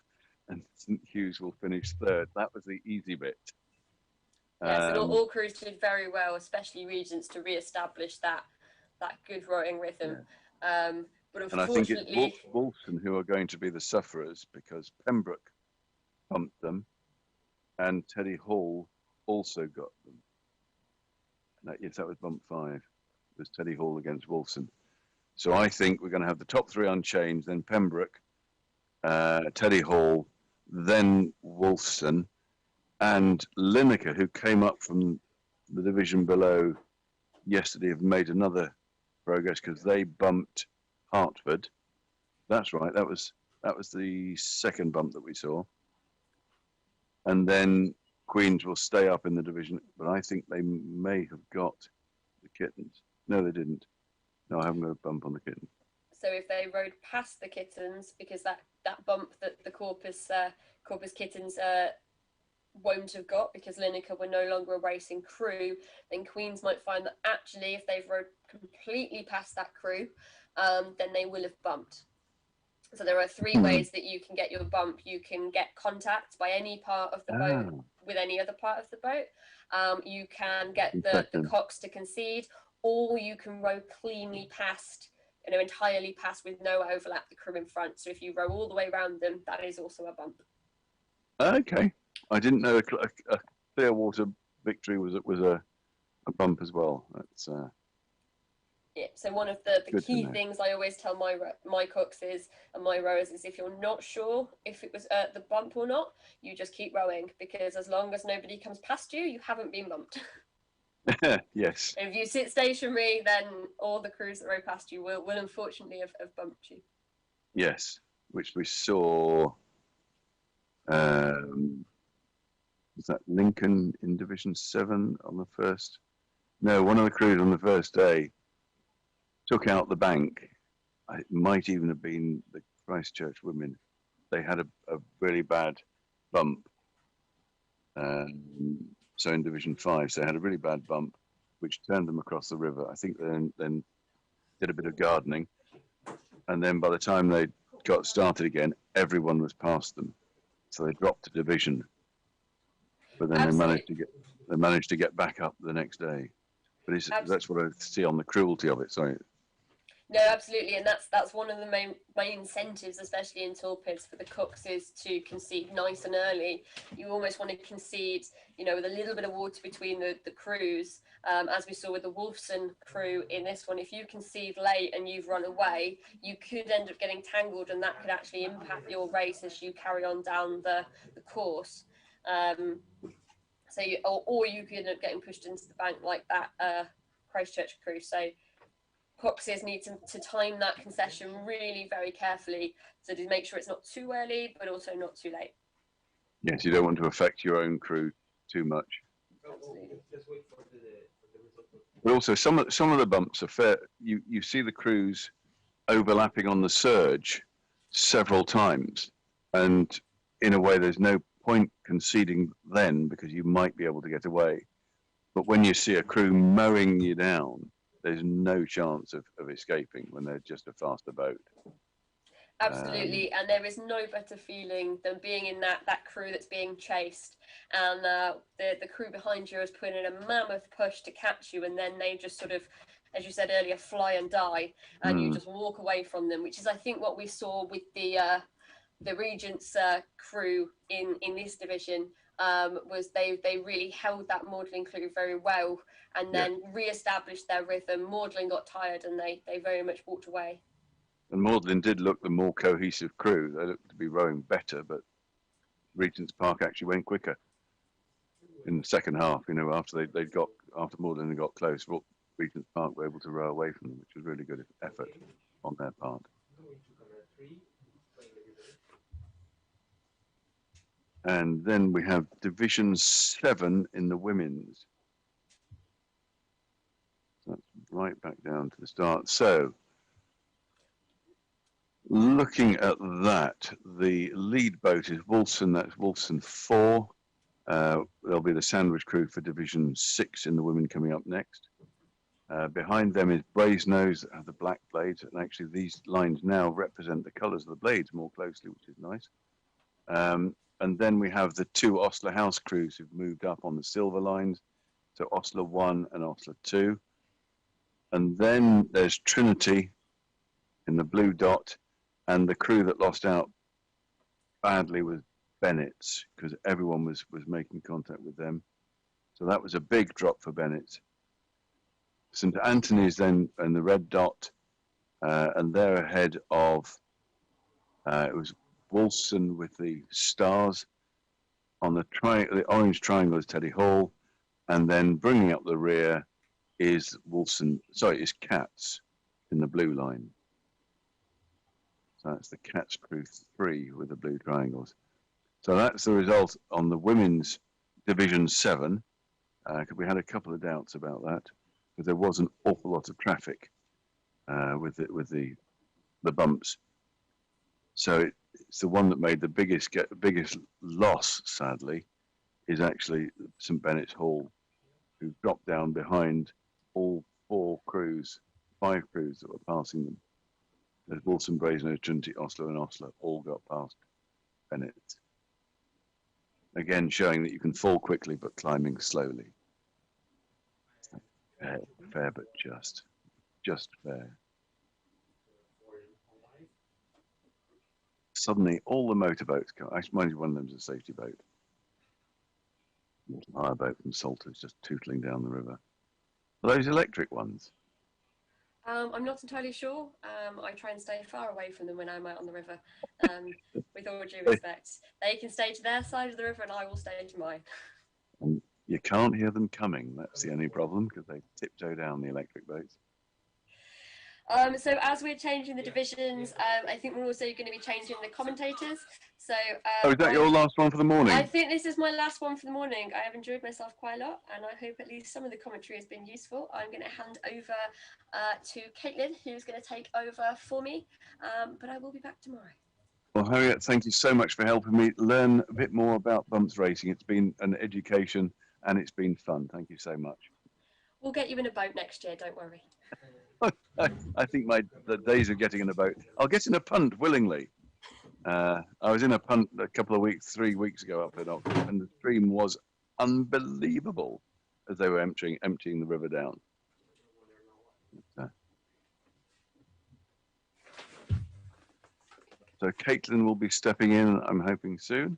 and St Hugh's will finish third. That was the easy bit. Yes, and all crews did very well, especially Regents, to re-establish that good rowing rhythm. Yeah. But unfortunately, and I think it's Wolfson who are going to be the sufferers, because Pembroke bumped them, and Teddy Hall also got them. Yes, that was bump 5. It was Teddy Hall against Wolfson. So I think we're going to have the top 3 unchanged, then Pembroke, Teddy Hall, then Wolfson, and Lineker, who came up from the division below yesterday, have made another progress because they bumped Hartford. That's right. That was the second bump that we saw. And then Queens will stay up in the division, but I think they may have got the kittens. No, they didn't. No, I haven't got a bump on the kittens. So if they rode past the kittens, because that bump that the Corpus kittens won't have got, because Lineker were no longer a racing crew, then Queens might find that actually if they've rode completely past that crew, then they will have bumped. So there are 3 ways that you can get your bump. You can get contact by any part of the boat with any other part of the boat. You can get the cocks to concede, or you can row cleanly past, entirely past with no overlap the crew in front. So if you row all the way around them, that is also a bump. Okay. I didn't know a Clearwater victory was a bump as well. That's yeah. So one of the key things I always tell my cooks and my rowers is, if you're not sure if it was the bump or not, you just keep rowing, because as long as nobody comes past you, you haven't been bumped. Yes. And if you sit stationary, then all the crews that row past you will unfortunately have bumped you. Yes, which we saw. Was that Lincoln in Division 7 on the first? No, one of the crews on the first day took out the bank. It might even have been the Christchurch women. They had a really bad bump. So in Division 5, so they had a really bad bump, which turned them across the river. I think then did a bit of gardening. And then by the time they got started again, everyone was past them. So they dropped a division. But then they managed to get back up the next day. But that's what I see on the cruelty of it. Sorry. No, absolutely, and that's one of the main incentives, especially in torpedoes, for the cooks, is to concede nice and early. You almost want to concede, with a little bit of water between the crews, as we saw with the Wolfson crew in this one. If you concede late and you've run away, you could end up getting tangled, and that could actually impact your race as you carry on down the course. So you could end up getting pushed into the bank like that Christchurch crew. So coxes need to time that concession really very carefully, so to make sure it's not too early, but also not too late. Yes, you don't want to affect your own crew too much. Absolutely. But also, some of the bumps are fair. You see the crews overlapping on the surge several times, and in a way, there's no point conceding then, because you might be able to get away. But when you see a crew mowing you down, there's no chance of escaping when they're just a faster boat. Absolutely, and there is no better feeling than being in that crew that's being chased, and the crew behind you is putting in a mammoth push to catch you, and then they just sort of, as you said earlier, fly and die, and you just walk away from them, which is, I think, what we saw with the the Regent's crew in this division was they really held that Magdalen crew very well, and then re-established their rhythm. Magdalen got tired, and they very much walked away. And Magdalen did look the more cohesive crew. They looked to be rowing better, but Regent's Park actually went quicker in the second half. You know, after after Magdalen had got close, Regent's Park were able to row away from them, which was really good effort on their part. And then we have Division 7 in the women's. So that's right back down to the start. So, looking at that, the lead boat is Wolfson. That's Wolfson 4. There'll be the Sandwich crew for Division 6 in the women coming up next. Behind them is Brasenose, the black blades. And actually, these lines now represent the colours of the blades more closely, which is nice. And then we have the 2 Osler House crews who've moved up on the silver lines. So Osler 1 and Osler 2. And then there's Trinity in the blue dot. And the crew that lost out badly was Bennett's, because everyone was making contact with them. So that was a big drop for Bennett's. St Anthony's then in the red dot. And they're ahead of, it was Wolfson with the stars. On the orange triangle is Teddy Hall, and then bringing up the rear is is Cats in the blue line. So that's the Cats crew 3 with the blue triangles. So that's the result on the women's Division 7. We had a couple of doubts about that, because there was an awful lot of traffic with the bumps. So it's the one that made the biggest loss, sadly, is actually St Bennett's Hall, who dropped down behind all 5 crews that were passing them. There's Wolfson, Brasenose, Trinity, Osler, and Osler all got past Bennett. Again, showing that you can fall quickly but climbing slowly. Fair but just fair. Suddenly, all the motorboats come. Actually, mind you, one of them's a safety boat. A hire boat from Salter's just tootling down the river. Are those electric ones? I'm not entirely sure. I try and stay far away from them when I'm out on the river. With all due respect, they can stay to their side of the river, and I will stay to mine. And you can't hear them coming. That's the only problem, because they tiptoe down the electric boats. So as we're changing the divisions, I think we're also going to be changing the commentators. So is that your last one for the morning? I think this is my last one for the morning. I have enjoyed myself quite a lot, and I hope at least some of the commentary has been useful. I'm going to hand over to Caitlin, who's going to take over for me, but I will be back tomorrow. Well, Harriet, thank you so much for helping me learn a bit more about bumps racing. It's been an education, and it's been fun. Thank you so much. We'll get you in a boat next year, don't worry. I think the days of getting in a boat. I'll get in a punt willingly. I was in a punt a couple of 3 weeks ago up at Oxford, and the stream was unbelievable as they were emptying the river down. So Caitlin will be stepping in, I'm hoping soon,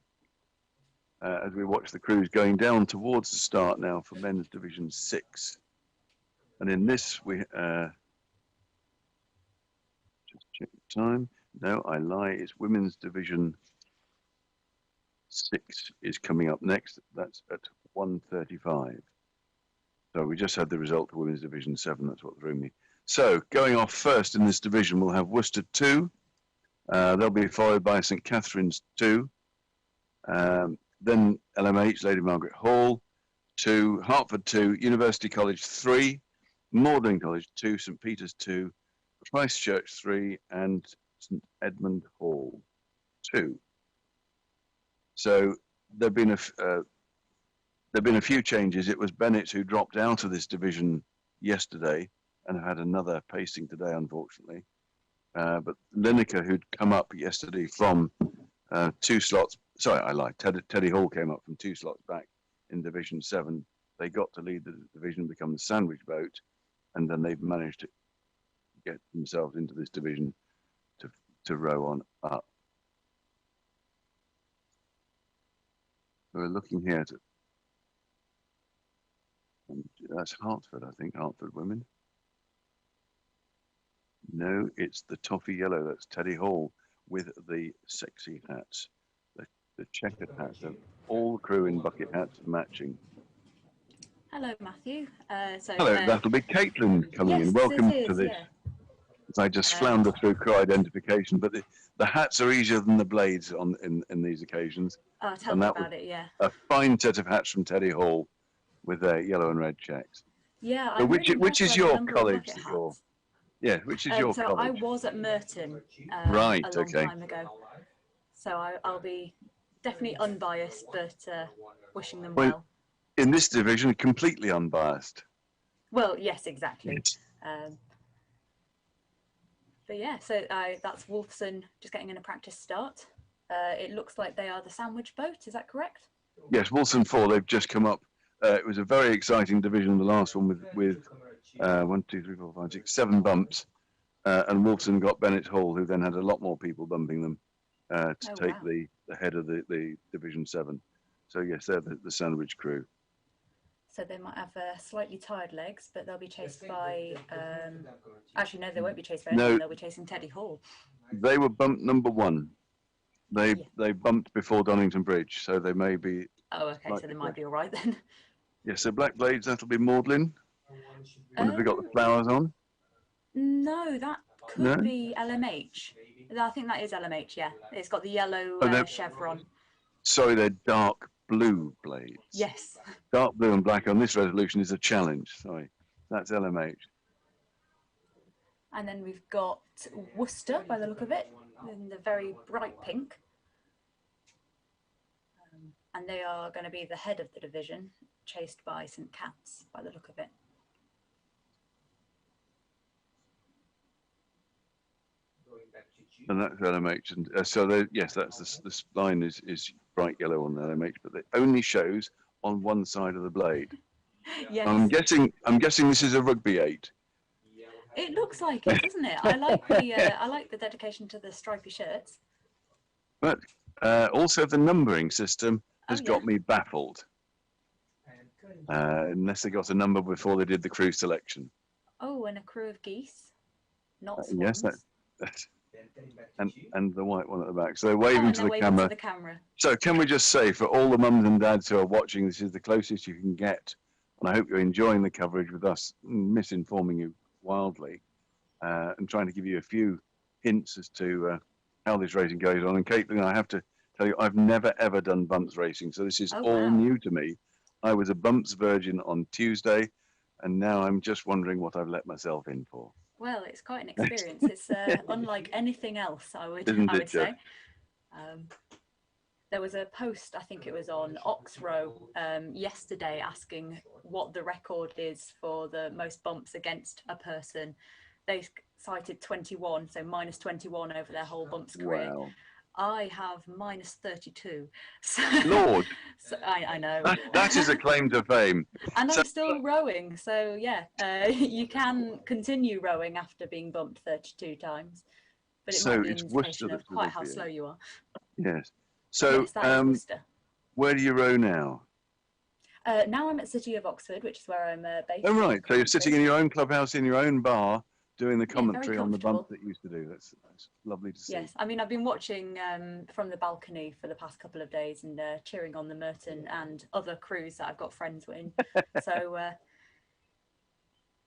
as we watch the crews going down towards the start now for men's Division 6. And in this, we just check the time. No, I lie. It's women's Division 6 is coming up next. That's at 1:35. So we just had the result for women's Division 7. That's what threw me. So going off first in this division, we'll have Worcester 2. They'll be followed by St Catherine's 2. Then LMH, Lady Margaret Hall 2, Hertford 2, University College 3, Magdalen College 2, St Peter's 2, Christchurch 3, and St Edmund Hall 2. So there've been a few changes. It was Bennett who dropped out of this division yesterday and had another pasting today, unfortunately. But Lineker, who'd come up yesterday from 2 slots, sorry, I lied. Teddy Hall came up from 2 slots back in Division 7. They got to lead the division, become the sandwich boat, and then they've managed to get themselves into this division to row on up. We're looking here at, that's Hertford, I think, Hertford women. No, it's the toffee yellow. That's Teddy Hall with the sexy hats, the checkered hats. And all the crew in bucket hats matching. Hello, Matthew. Hello, that'll be Caitlin coming in. Welcome to this. Yeah. I just flounder through crew identification, but the hats are easier than the blades in these occasions. Oh, tell me about it, yeah. A fine set of hats from Teddy Hall with their yellow and red checks. Yeah, so which is your college that you're? Yeah, which is your so college? I was at Merton right, a long time ago. So I'll be definitely unbiased, but wishing them well. In this division, completely unbiased. Well, yes, exactly. But yeah, so that's Wolfson just getting in a practice start. It looks like they are the sandwich boat, is that correct? Yes, Wolfson 4, they've just come up. It was a very exciting division, the last one with 1, 2, 3, 4, 5, 6, 7 bumps. And Wolfson got Bennett Hall, who then had a lot more people bumping them to take the head of the Division 7. So yes, they're the sandwich crew. So they might have slightly tired legs, but they'll be chased by... actually, no, they won't be chased by anyone. They'll be chasing Teddy Hall. They were bumped number 1. They bumped before Donington Bridge, so they may be... Oh, okay, so they might be all right then. Yes, so Black Blades, that'll be Magdalen. And have they got the flowers on? No, that could be LMH. I think that is LMH, yeah. It's got the yellow chevron. Sorry, they're dark blue blades. Yes. Dark blue and black on this resolution is a challenge. Sorry, that's LMH. And then we've got Worcester, by the look of it, in the very bright pink. And they are going to be the head of the division, chased by St. Cat's, by the look of it. And that's LMH, and so yes, that's the line is bright yellow on the LMH, but it only shows on one side of the blade. Yes. I'm guessing this is a rugby 8. It looks like it, doesn't it? I like the dedication to the stripy shirts. But also the numbering system has got me baffled. Unless they got a number before they did the crew selection. Oh, and a crew of geese, not swans. Yes, that's and the white one at the back. So they're waving to the camera. So can we just say, for all the mums and dads who are watching, this is the closest you can get. And I hope you're enjoying the coverage with us, misinforming you wildly, and trying to give you a few hints as to how this racing goes on. And Caitlin, I have to tell you, I've never ever done bumps racing, so this is all new to me. I was a bumps virgin on Tuesday, and now I'm just wondering what I've let myself in for. Well, it's quite an experience. It's unlike anything else, I would say. There was a post, I think it was on Oxrow yesterday, asking what the record is for the most bumps against a person. They cited 21, so minus 21 over their whole bumps career. Wow. I have minus 32. So, Lord. So I know. That is a claim to fame. And I'm still rowing, so yeah, you can continue rowing after being bumped 32 times. But it might be an indication of quite how slow you are. Yes. So, where do you row now? Now I'm at City of Oxford, which is where I'm based. Oh, right. So you're sitting in your own clubhouse, in your own bar, doing the commentary on the bump that you used to do. That's lovely to see. Yes, I mean, I've been watching from the balcony for the past couple of days and cheering on the Merton and other crews that I've got friends in. So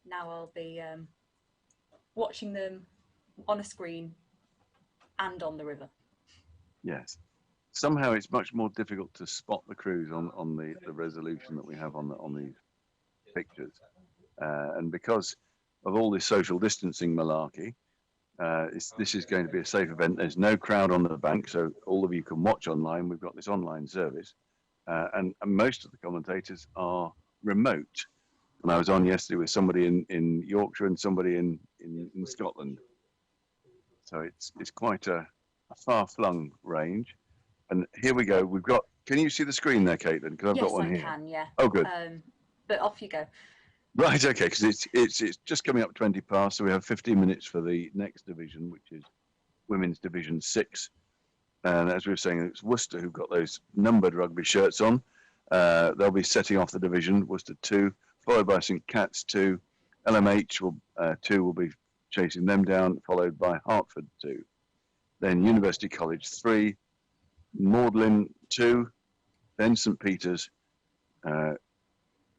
now I'll be watching them on a screen and on the river. Yes. Somehow it's much more difficult to spot the crews on the resolution that we have on these pictures. And because of all this social distancing malarkey, this is going to be a safe event. There's no crowd on the bank, so all of you can watch online. We've got this online service. And most of the commentators are remote. And I was on yesterday with somebody in Yorkshire and somebody in Scotland. So it's quite a far-flung range. And here we go. We've got. Can you see the screen there, Caitlin? Because I've got one here. Yes, I can. Yeah. Oh, good. But off you go. Right. Okay. Because it's just coming up 20 past, so we have 15 minutes for the next division, which is Women's Division 6. And as we were saying, it's Worcester who've got those numbered rugby shirts on. They'll be setting off the division, Worcester 2, followed by St Cat's 2. LMH 2 will be chasing them down, followed by Hertford 2. Then University College 3, Magdalen 2, then St Peter's.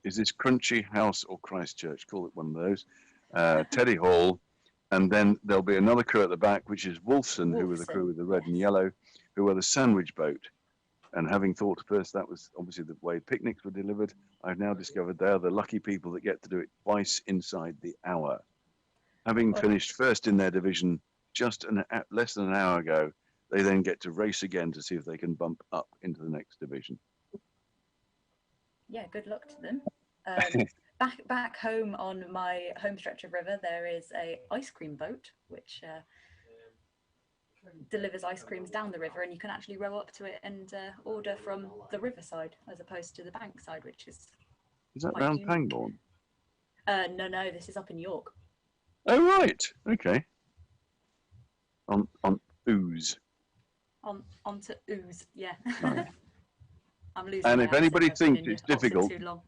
Is this Crunchy House or Christchurch? Call it one of those. Teddy Hall. And then there'll be another crew at the back, which is Wolfson, who were the crew with the red and yellow, who were the sandwich boat. And having thought first that was obviously the way picnics were delivered, I've now discovered they are the lucky people that get to do it twice inside the hour. Having finished first in their division just less than an hour ago, they then get to race again to see if they can bump up into the next division. Yeah, good luck to them. Back home on my home stretch of river, there is a ice cream boat which delivers ice creams down the river, and you can actually row up to it and order from the riverside as opposed to the bank side, which is. Is that round Pangbourne? No, this is up in York. Oh right, okay. On Ouse. Onto Ouse, yeah. Right. I'm losing. And if anybody thinks it's difficult, too long.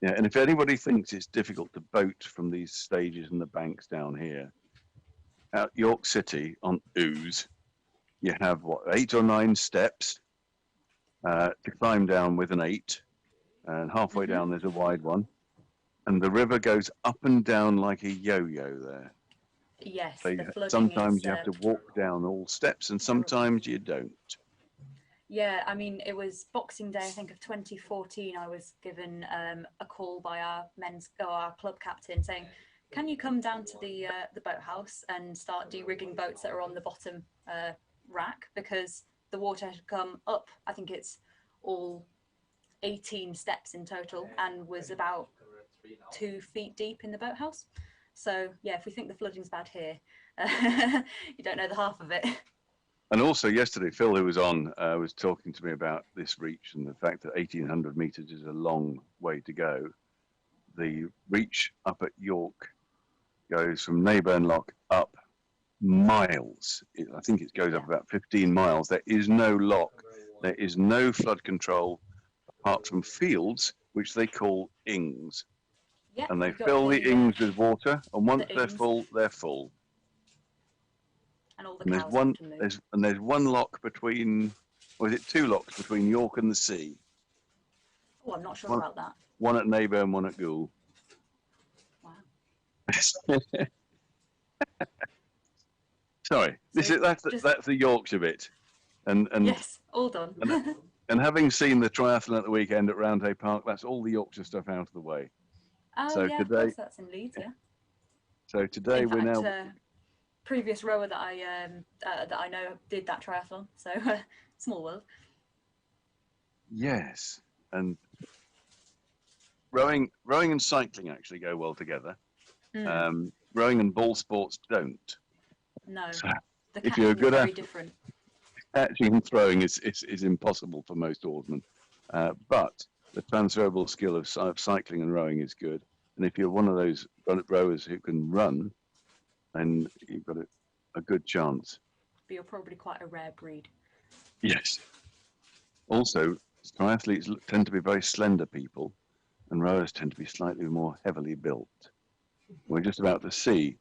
yeah, and if anybody thinks it's difficult to boat from these stages and the banks down here, at York City on Ouse, you have what 8 or 9 steps to climb down with an 8, and halfway down there's a wide one, and the river goes up and down like a yo-yo there. Yes, So the flooding sometimes is, you have to walk down all steps, and sometimes you don't. Yeah, I mean, it was Boxing Day, I think, of 2014. I was given a call by our club captain saying, "Can you come down to the boathouse and start de-rigging boats that are on the bottom rack, because the water had come up. I think it's all 18 steps in total, and was about 2 feet deep in the boathouse. So yeah, if we think the flooding's bad here, you don't know the half of it." And also yesterday, Phil, who was on, was talking to me about this reach and the fact that 1,800 metres is a long way to go. The reach up at York goes from Neyburn Lock up miles. I think it goes up about 15 miles. There is no lock. There is no flood control apart from fields, which they call ings. Yeah, and they fill the ings with water, and once they're full, they're full. And all the And cows there's one lock between, or is it 2 locks between York and the sea? Oh, I'm not sure about that. One at Neyburn, one at Goole. Wow. Sorry, So that's the Yorkshire bit, and yes, all done. and having seen the triathlon at the weekend at Roundhay Park, that's all the Yorkshire stuff out of the way. Oh So yeah, today- of course, that's in Leeds. Yeah. So today In we're fact, now. previous rower that I know did that triathlon. So small world. Yes, and rowing and cycling actually go well together. Rowing and ball sports don't. No, So the if you're catching good is at- very different. Catching and throwing is impossible for most oarsmen, but the transferable skill of cycling and rowing is good. And if you're one of those rowers who can run, then you've got a good chance. But you're probably quite a rare breed. Yes. Also, triathletes tend to be very slender people, and rowers tend to be slightly more heavily built. We're just about to see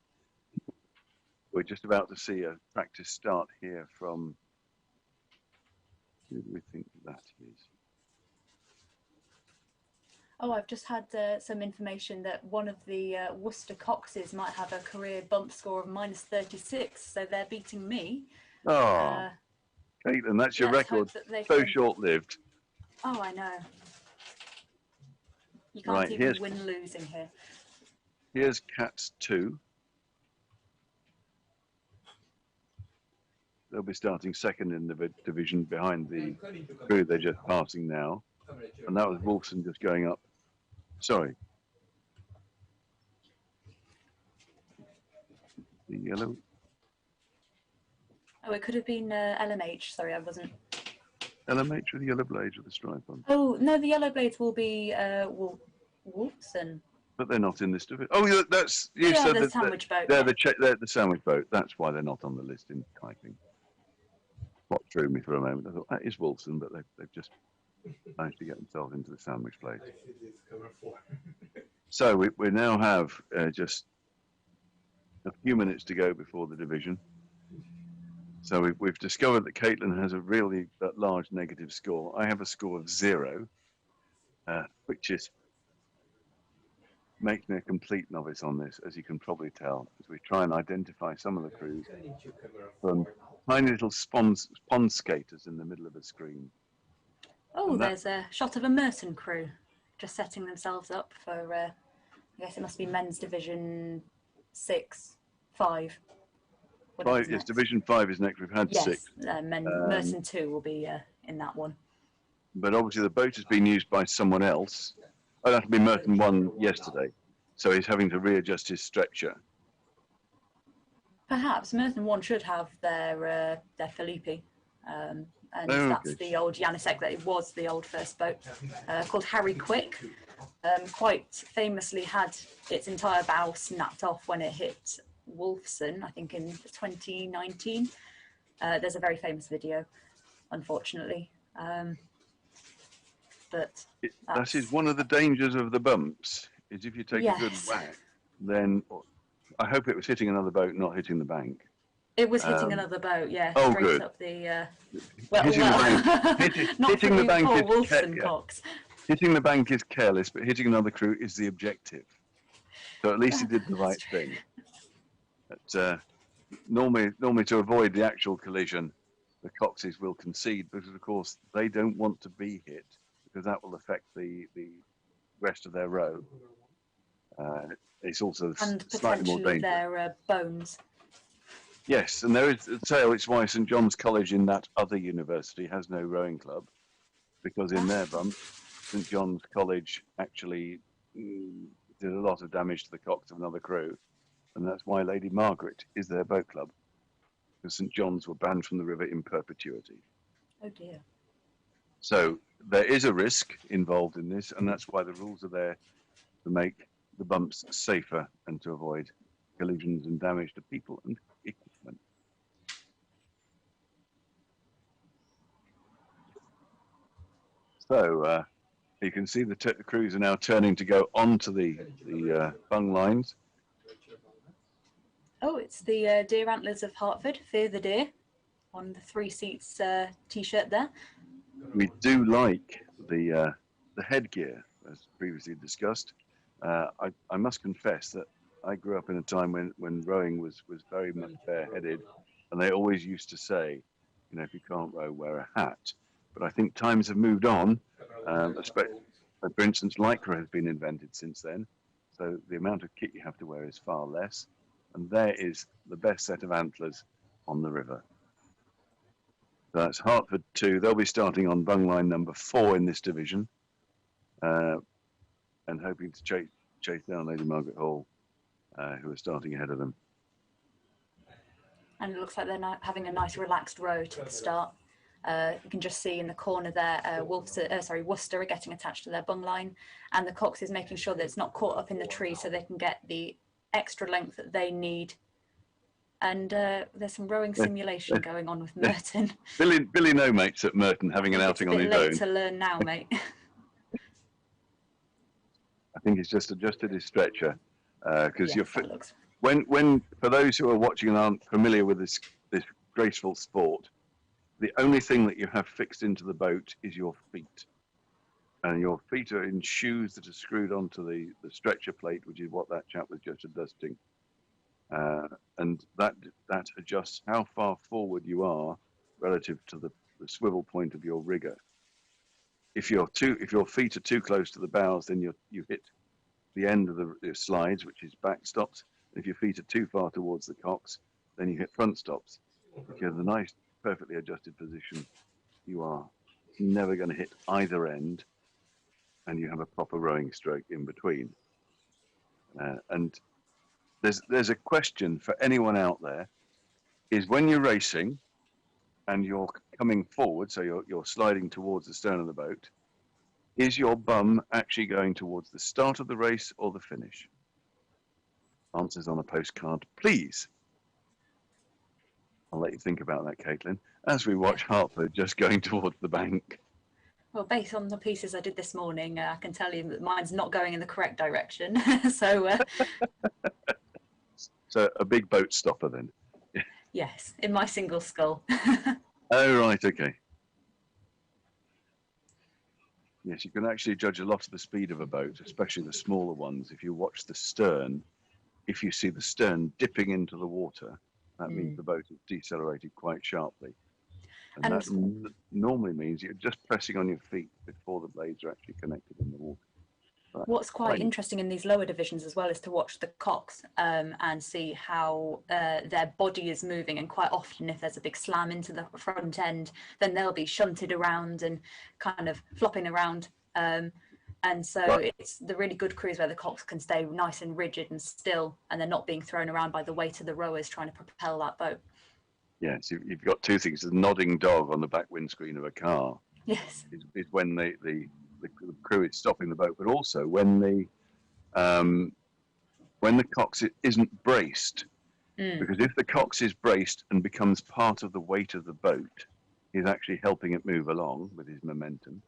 a practice start here from. Who do we think that is? Oh, I've just had some information that one of the Worcester Coxes might have a career bump score of -36, so they're beating me. Oh, Caitlin, that's your Let's record. hope that they So can- short-lived. Oh, I know. You can't Right, even win losing here. Here's Cats 2. They'll be starting second in the division behind the crew they're just passing now. And that was Wolfson just going up. Sorry. The yellow. Oh, it could have been LMH. Sorry, I wasn't. LMH with the yellow blades with the stripe on. Oh no, the yellow blades will be Wolfson. But they're not in this division. Oh, yeah, that's... You Yeah, said the that sandwich boat. they're Yeah. they're the sandwich boat. That's why they're not on the list in kayaking. plot through me for a moment. I thought, that is Wilson, but they've just managed to get themselves into the sandwich plate. So we now have just a few minutes to go before the division. So we've discovered that Caitlin has a really large negative score. I have a score of 0, which makes me a complete novice on this, as you can probably tell, as we try and identify some of the crews from tiny little pond skaters in the middle of the screen. Oh, there's a shot of a Merton crew just setting themselves up for, I guess it must be men's division 6, 5. 5, yes, division 5 is next. We've had 6. Merton 2 will be in that one. But obviously the boat has been used by someone else. Oh, that'll be Merton 1 yesterday. So he's having to readjust his stretcher. Perhaps Merton 1 should have their Felipe. And that's the old Janicek, that it was the old first boat, called Harry Quick. Quite famously had its entire bow snapped off when it hit Wolfson, I think in 2019. There's a very famous video, unfortunately. But that is one of the dangers of the bumps, is if you take a good whack, then I hope it was hitting another boat, not hitting the bank. It was hitting another boat, yeah. Oh, straight good. Up the, hitting the bank, not hitting the bank is Wolfson Cox. Hitting the bank is careless, but hitting another crew is the objective. So at least he did the right thing. But, normally to avoid the actual collision, the Coxes will concede, because of course they don't want to be hit, because that will affect the rest of their row. It's also and slightly more dangerous. Their bones. Yes, and there is a tale. It's why St John's College in that other university has no rowing club, because in their bump, St John's College actually did a lot of damage to the Cox of another crew, and that's why Lady Margaret is their boat club, because St John's were banned from the river in perpetuity. Oh dear. So there is a risk involved in this, and that's why the rules are there to make the bumps safer and to avoid collisions and damage to people and equipment. So you can see the crews are now turning to go onto the bung lines. Oh, it's the Deer Antlers of Hertford, Fear the Deer, on the 3 seats T-shirt there. We do like the headgear, as previously discussed. I must confess that I grew up in a time when rowing was very much bareheaded, and they always used to say, you know, if you can't row, wear a hat. But I think times have moved on. For instance, Lycra has been invented since then, so the amount of kit you have to wear is far less. And there is the best set of antlers on the river. That's Hertford 2. They'll be starting on bung line number 4 in this division, and hoping to chase down Lady Margaret Hall, who are starting ahead of them. And it looks like they're now having a nice relaxed row to the start. You can just see in the corner there, Worcester are getting attached to their bung line, and the Cox is making sure that it's not caught up in the tree, so they can get the extra length that they need. And there's some rowing simulation going on with Merton. Billy No Mates at Merton having an outing on his own. It's a bit late to learn now, mate. I think he's just adjusted his stretcher, because yes, when for those who are watching and aren't familiar with this graceful sport, the only thing that you have fixed into the boat is your feet, and your feet are in shoes that are screwed onto the stretcher plate, which is what that chap was just adjusting, and that adjusts how far forward you are relative to the swivel point of your rigger. If your feet are too close to the bows, then you hit the end of the slides, which is back stops. If your feet are too far towards the Cox, then you hit front stops. If you have the nice, perfectly adjusted position, you are never going to hit either end, and you have a proper rowing stroke in between. And there's a question for anyone out there: is when you're racing and you're coming forward, so you're sliding towards the stern of the boat, is your bum actually going towards the start of the race or the finish? Answers on a postcard, please. I'll let you think about that, Caitlin, as we watch Hartford just going towards the bank. Well, based on the pieces I did this morning, I can tell you that mine's not going in the correct direction. So, So a big boat stopper then. yes, in my single scull. Oh, right, okay. Yes, you can actually judge a lot of the speed of a boat, especially the smaller ones. If you watch the stern, if you see the stern dipping into the water, that means the boat is decelerated quite sharply. And that normally means you're just pressing on your feet before the blades are actually connected in the water. But what's quite interesting in these lower divisions as well is to watch the cocks and see how their body is moving. And quite often, if there's a big slam into the front end, then they'll be shunted around and kind of flopping around. And so it's the really good cruise where the cocks can stay nice and rigid and still, and they're not being thrown around by the weight of the rowers trying to propel that boat. Yes, you've got two things. The nodding dog on the back windscreen of a car Yes. is when the crew is stopping the boat, but also when the cox isn't braced. Because if the cox is braced and becomes part of the weight of the boat, he's actually helping it move along with his momentum.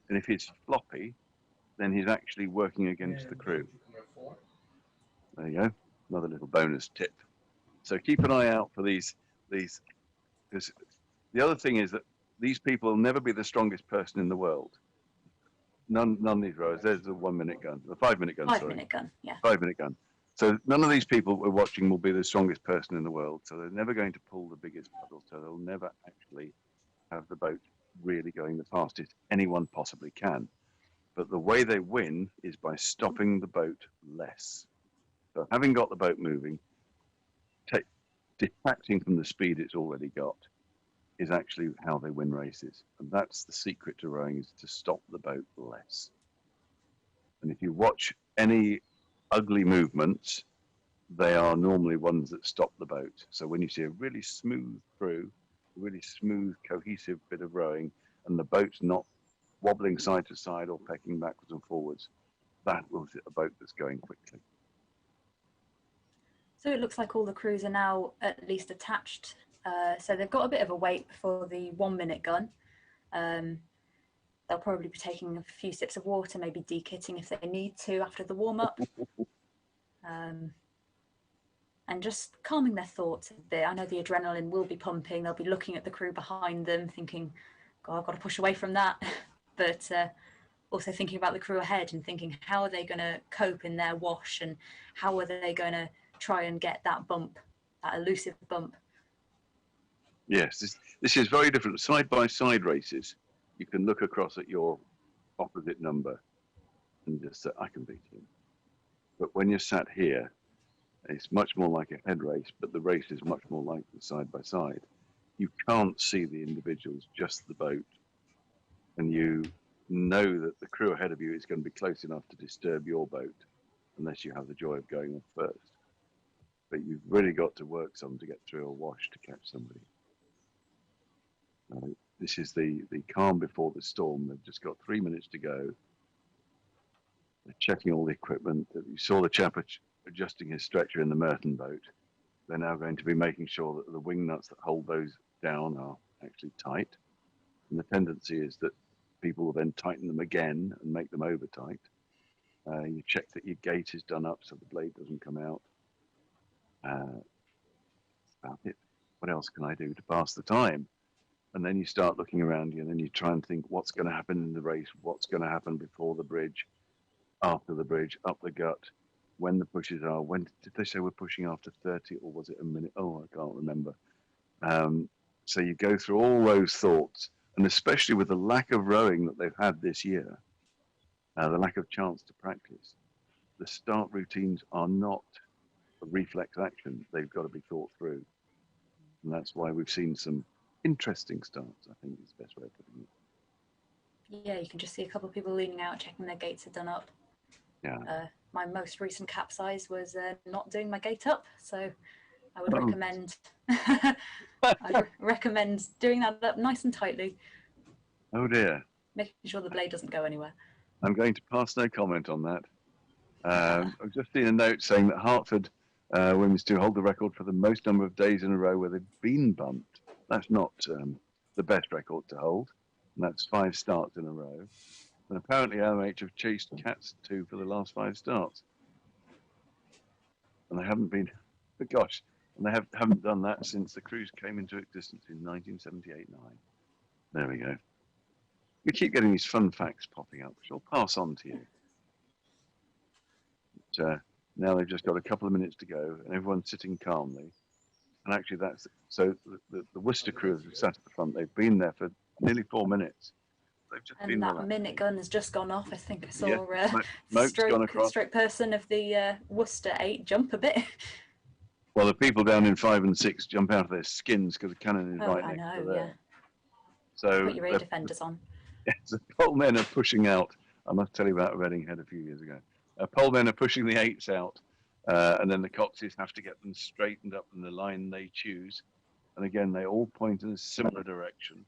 And if it's floppy, then he's actually working against the crew. There you go, another little bonus tip. So keep an eye out for these, because the other thing is that these people will never be the strongest person in the world. None of these rowers. There's the 1 minute gun, the 5 minute gun. 5 minute gun, yeah. 5 minute gun. So none of these people we're watching will be the strongest person in the world. So they're never going to pull the biggest paddle. So they'll never actually have the boat really going the fastest anyone possibly can. But the way they win is by stopping the boat less. So having got the boat moving, detracting from the speed it's already got is actually how they win races. And that's the secret to rowing, is to stop the boat less. And if you watch any ugly movements, they are normally ones that stop the boat. So when you see a really smooth through, a really smooth, cohesive bit of rowing, and the boat's not wobbling side to side or pecking backwards and forwards, that was a boat that's going quickly. So it looks like all the crews are now at least attached. So they've got a bit of a wait for the 1 minute gun. They'll probably be taking a few sips of water, maybe de-kitting if they need to after the warm-up. And just calming their thoughts a bit. I know the adrenaline will be pumping. They'll be looking at the crew behind them thinking, God, I've got to push away from that. But also thinking about the crew ahead and thinking, how are they going to cope in their wash, and how are they going to try and get that bump, that elusive bump? Yes, this is very different. Side-by-side races, you can look across at your opposite number and just say, I can beat him. But when you're sat here, it's much more like a head race, but the race is much more like the side-by-side. You can't see the individuals, just the boat. And you know that the crew ahead of you is going to be close enough to disturb your boat, unless you have the joy of going off first. But you've really got to work some to get through a wash to catch somebody. This is the calm before the storm. They've just got 3 minutes to go. They're checking all the equipment. You saw the chap adjusting his stretcher in the Merton boat. They're now going to be making sure that the wing nuts that hold those down are actually tight. And the tendency is that people will then tighten them again and make them over tight. You check that your gate is done up so the blade doesn't come out. That's about it. What else can I do to pass the time? And then you start looking around you, and then you try and think what's going to happen in the race, what's going to happen before the bridge, after the bridge, up the gut, when the pushes are. When did they say we're pushing after 30, or was it a minute? Oh, I can't remember. So you go through all those thoughts, and especially with the lack of rowing that they've had this year, the lack of chance to practice, the start routines are not a reflex action. They've got to be thought through. And that's why we've seen some interesting starts, I think is the best way of putting it. Yeah, you can just see a couple of people leaning out, checking their gates are done up. Yeah. My most recent capsize was not doing my gate up, so I would recommend recommend doing that up nice and tightly. Oh dear. Making sure the blade doesn't go anywhere. I'm going to pass no comment on that. I've just seen a note saying that Hartford women still hold the record for the most number of days in a row where they've been bumped. That's not the best record to hold, and that's 5 starts in a row. And apparently LMH have chased cats too for the last 5 starts. And they haven't been, but gosh, and they haven't done that since the cruise came into existence in 1978-9. There we go. We keep getting these fun facts popping up, which I'll pass on to you. But, now they've just got a couple of minutes to go, and everyone's sitting calmly. And actually, that's so. The Worcester crew have sat at the front. They've been there for nearly 4 minutes. They've just And been that relaxing. minute gun has just gone off. I think I saw Smoke's gone across. stroke person of the Worcester 8 jump a bit. Well, the people down in 5 and 6 jump out of their skins because the cannon is Oh, right I next to know, there. yeah. So Put your air defenders on. the pole men are pushing out. I must tell you about Reading Head a few years ago. Pole men are pushing the 8s out, and then the Coxes have to get them straightened up in the line they choose. And again, they all point in a similar direction.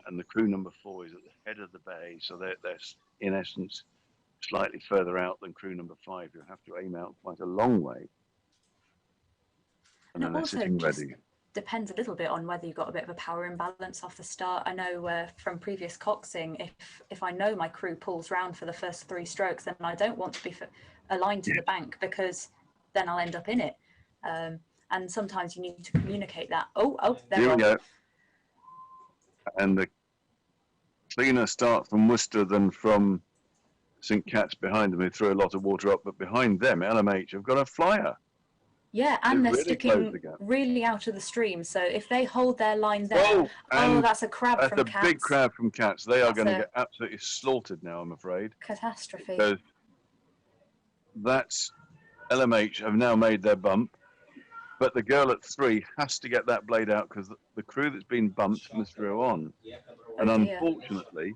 And the crew number 4 is at the head of the bay, so they're in essence slightly further out than crew number 5. You have to aim out quite a long way. And then they're sitting ready. Depends a little bit on whether you've got a bit of a power imbalance off the start. I know from previous coxing, if I know my crew pulls round for the first 3 strokes, then I don't want to be aligned to the bank, because then I'll end up in it. And sometimes you need to communicate that. Oh, Here we go. And the cleaner start from Worcester than from St. Cat's behind them. They throw a lot of water up, but behind them, LMH have got a flyer. Yeah, and they're really sticking really out of the stream. So if they hold their line there, that's a crab from Cats. That's a big crab from Cats. They are going to get absolutely slaughtered now, I'm afraid. Catastrophe. Because that's LMH have now made their bump, but the girl at 3 has to get that blade out because the crew that's been bumped must row on. And unfortunately,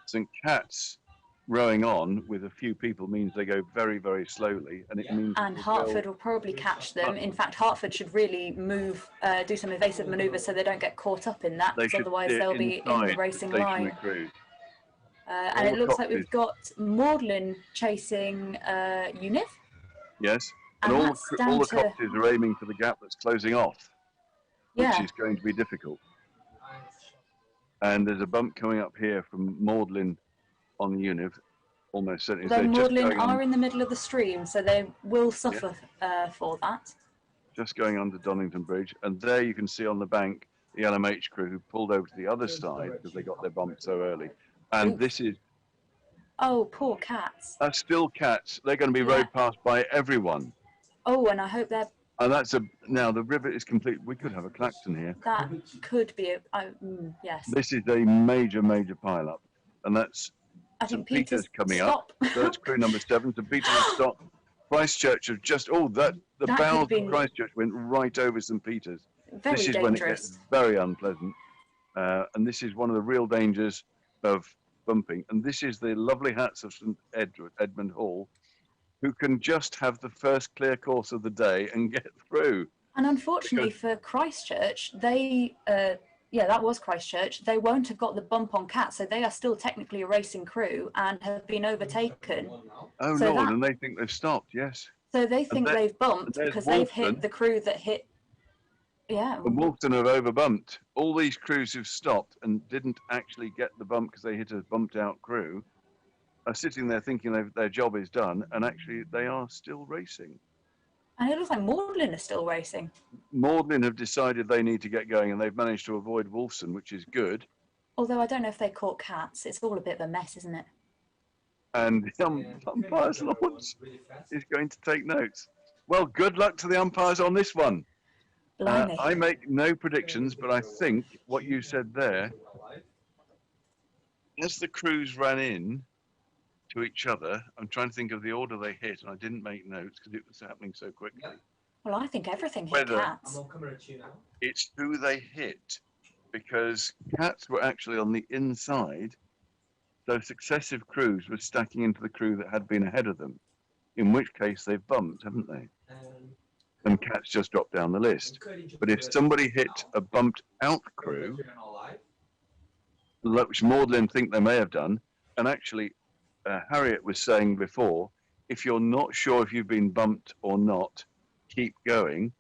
St. Cat's rowing on with a few people means they go very, very slowly, and it means. And Hertford will probably catch them. In fact, Hertford should really move, do some evasive manoeuvres so they don't get caught up in that, because otherwise they'll be in the racing line. And it looks like we've got Magdalen chasing Univ. Yes, and all the Coxes are aiming for the gap that's closing off, which is going to be difficult. And there's a bump coming up here from Magdalen on the Univ, almost certainly. Though Magdalen are in the middle of the stream, so they will suffer for that. Just going under Donington Bridge, and there you can see on the bank the LMH crew who pulled over to the other side because they got their bump so early. And this is... Oh, poor Cats. That's still Cats. They're going to be rowed past by everyone. Oh, and I hope they're... And that's now the river is complete. We could have a Clacton here. That could be yes. This is a major, major pile-up, and that's St. Peter's coming up. So that's crew number 7. St. Peter's has stopped. Christchurch have just... the bows of Christchurch went right over St. Peter's. This is when it gets very unpleasant. And this is one of the real dangers of bumping. And this is the lovely hats of St. Edmund Hall, who can just have the first clear course of the day and get through. And unfortunately for Christchurch, they... that was Christchurch. They won't have got the bump on Cat, so they are still technically a racing crew and have been overtaken. Oh, so Lord, and they think they've stopped, yes. So they think they've bumped because they've hit the crew that hit... Yeah. And Wolfton have overbumped. All these crews who've stopped and didn't actually get the bump because they hit a bumped-out crew are sitting there thinking their job is done, and actually they are still racing. And it looks like Magdalen are still racing. Magdalen have decided they need to get going, and they've managed to avoid Wolfson, which is good. Although I don't know if they caught Cats. It's all a bit of a mess, isn't it? And the umpires Lawrence is going to take notes. Well, good luck to the umpires on this one. I make no predictions, but I think what you said there, as the crews ran in to each other, I'm trying to think of the order they hit, and I didn't make notes because it was happening so quickly. Well, I think everything hit Cats. It's who they hit, because Cats were actually on the inside, so successive crews were stacking into the crew that had been ahead of them, in which case they've bumped, haven't they? And Cats just dropped down the list. But if somebody hit a bumped out crew, which Magdalen think they may have done, and actually Harriet was saying before, if you're not sure if you've been bumped or not, keep going.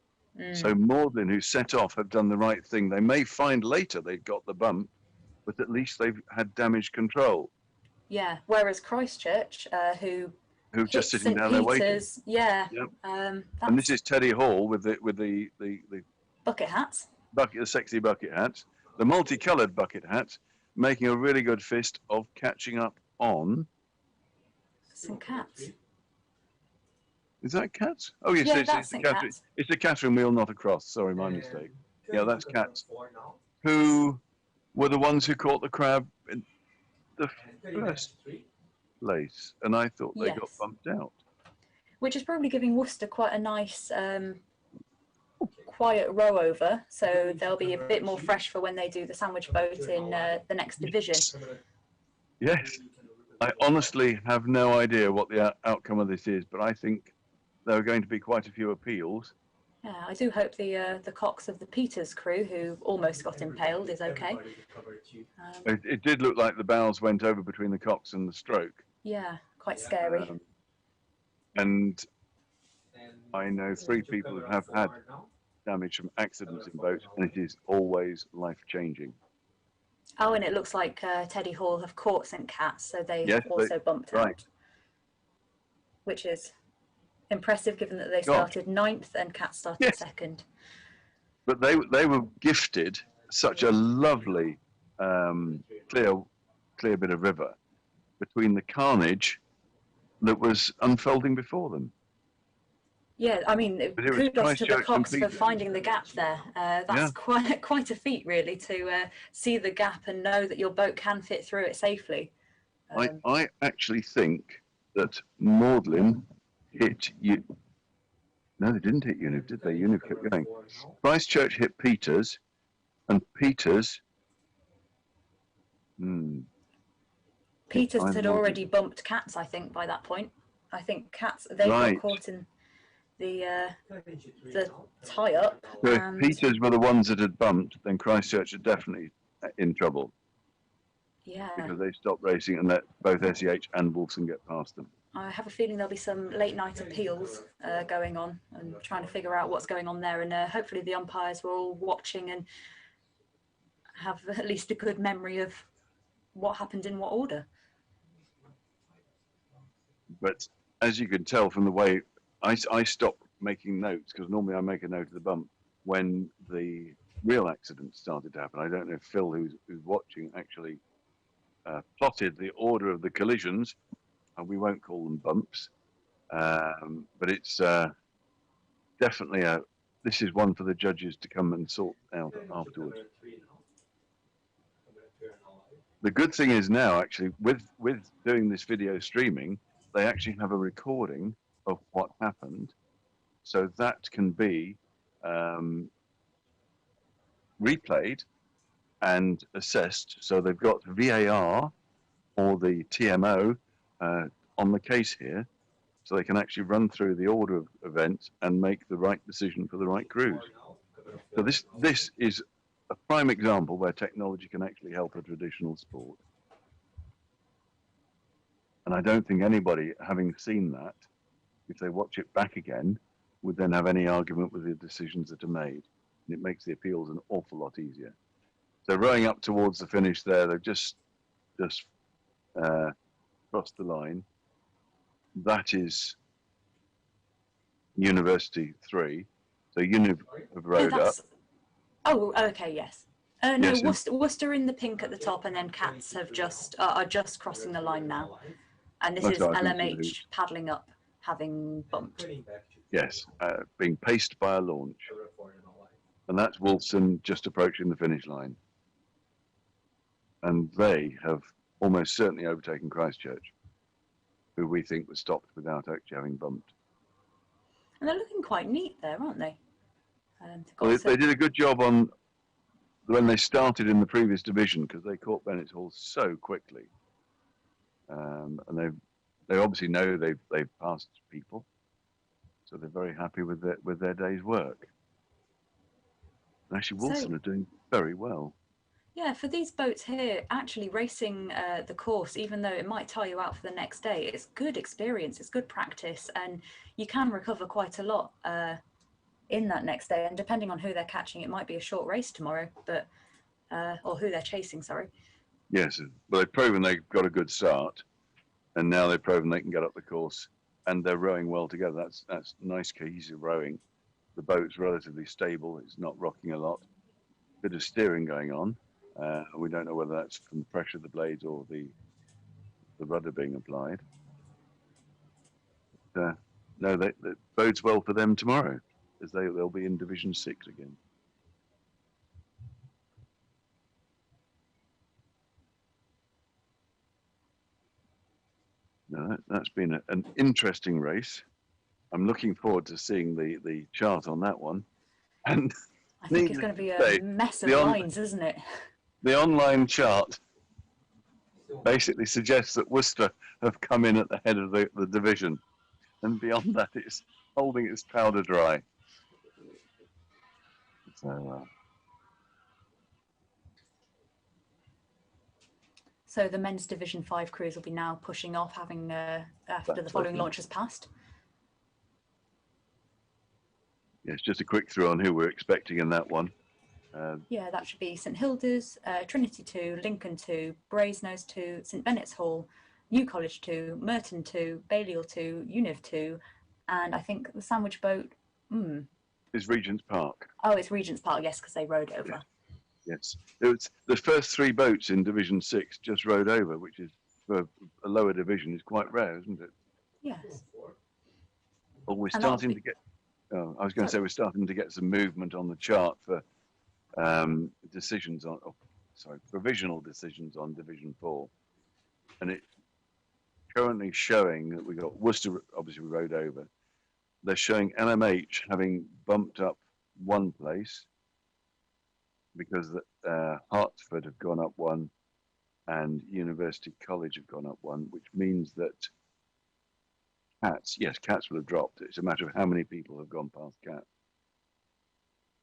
So Magdalen, who set off, have done the right thing. They may find later they've got the bump, but at least they've had damage control. Yeah, whereas Christchurch, who just hit sitting St down there waiting. Peters, yeah. Yep. That's And this is Teddy Hall with the bucket hats. bucket, the sexy bucket hats, the multicoloured bucket hats, making a really good fist of catching up on. Some cats. Is that Cats? Oh yes, Yeah, it's that's the St. Catherine. Cats. It's the Catherine Wheel, not a cross. Sorry, my mistake. Yeah, that's Cats. Who were the ones who caught the crab in the first place, and I thought they got Yes. bumped out. Which is probably giving Worcester quite a nice, quiet row over, so they'll be a bit more fresh for when they do the sandwich boat in the next division. Yes, I honestly have no idea what the outcome of this is, but I think there are going to be quite a few appeals. Yeah, I do hope the cox of the Peters crew, who almost got impaled, is okay. It did look like the bows went over between the cox and the stroke. Yeah, quite scary. And I know 3 people who have had damage from accidents in boats, and it is always life-changing. Oh, and it looks like Teddy Hall have caught St. Cats, so they Yes, also bumped right. out, which is impressive given that they started 9th and Cats started 2nd. But they were gifted such a lovely clear bit of river between the carnage that was unfolding before them. Yeah, I mean, kudos to the cox for finding the gap there. That's quite a feat, really, to see the gap and know that your boat can fit through it safely. I actually think that Magdalen hit you. No, they didn't hit Univ, did they? Univ kept going. Christchurch hit Peters, and Peters. Peters had already bumped Cats, I think, by that point. I think Cats, they got caught in the tie-up. So if Peters were the ones that had bumped, then Christchurch are definitely in trouble. Yeah. Because they stopped racing and let both SEH and Wolfson get past them. I have a feeling there'll be some late night appeals going on and trying to figure out what's going on there. And hopefully the umpires were all watching and have at least a good memory of what happened in what order. But as you can tell from the way I stopped making notes, because normally I make a note of the bump when the real accident started to happen. I don't know if Phil, who's watching, actually plotted the order of the collisions, and we won't call them bumps, but it's definitely this is one for the judges to come and sort out afterwards. The good thing is now, actually, with doing this video streaming, they actually have a recording of what happened, so that can be replayed and assessed. So they've got VAR or the TMO on the case here, so they can actually run through the order of events and make the right decision for the right crews. So this is a prime example where technology can actually help a traditional sport. And I don't think anybody, having seen that, if they watch it back again, would then have any argument with the decisions that are made. And it makes the appeals an awful lot easier. So rowing up towards the finish there, they've just crossed the line. That is University 3. So Univ have rowed up. Oh, okay, yes. No, Yes, Worcester in the pink at the top, and then Cats have are just crossing the line now. And this That's is what I think it LMH is. paddling up, having bumped. Yes, being paced by a launch. And that's Wolfson just approaching the finish line. And they have almost certainly overtaken Christchurch, who we think was stopped without actually having bumped. And they're looking quite neat there, aren't they? Well, they did a good job on when they started in the previous division, because they caught Bennett's Hall so quickly. And they obviously know they've passed people, so they're very happy with their day's work. And actually, Wolfson are doing very well. Yeah, for these boats here, actually racing the course, even though it might tire you out for the next day, it's good experience, it's good practice, and you can recover quite a lot in that next day. And depending on who they're catching, it might be a short race tomorrow, but or who they're chasing, sorry. Yes, well, they've proven they've got a good start, and now they've proven they can get up the course, and they're rowing well together. That's nice, cohesive rowing. The boat's relatively stable; it's not rocking a lot. Bit of steering going on. We don't know whether that's from the pressure of the blades or the rudder being applied. No, that bodes well for them tomorrow, as they'll be in Division 6 again. No, that's been an interesting race. I'm looking forward to seeing the chart on that one. And I think it's going to be a mess of lines, isn't it? The online chart basically suggests that Worcester have come in at the head of the division, and beyond that, it's holding its powder dry. So the men's Division 5 crews will be now pushing off, having after the following launch has passed. Yes, just a quick through on who we're expecting in that one. Yeah, that should be St Hilda's, Trinity 2, Lincoln 2, Brasenose 2, St Benet's Hall, New College 2, Merton 2, Balliol 2, Univ 2, and I think the sandwich boat is Regent's Park. Oh, it's Regent's Park, yes, because they rowed over. Yes, it was the first 3 boats in Division 6 just rowed over, which is for a lower division is quite rare, isn't it? Yes. Well, we're starting to get. Oh, I was going to say we're starting to get some movement on the chart for decisions on. Oh, sorry, provisional decisions on Division 4, and it's currently showing that we got Worcester obviously rowed over. They're showing LMH having bumped up 1 place, because Hertford have gone up 1 and University College have gone up 1, which means that Cats will have dropped. It's a matter of how many people have gone past Cats.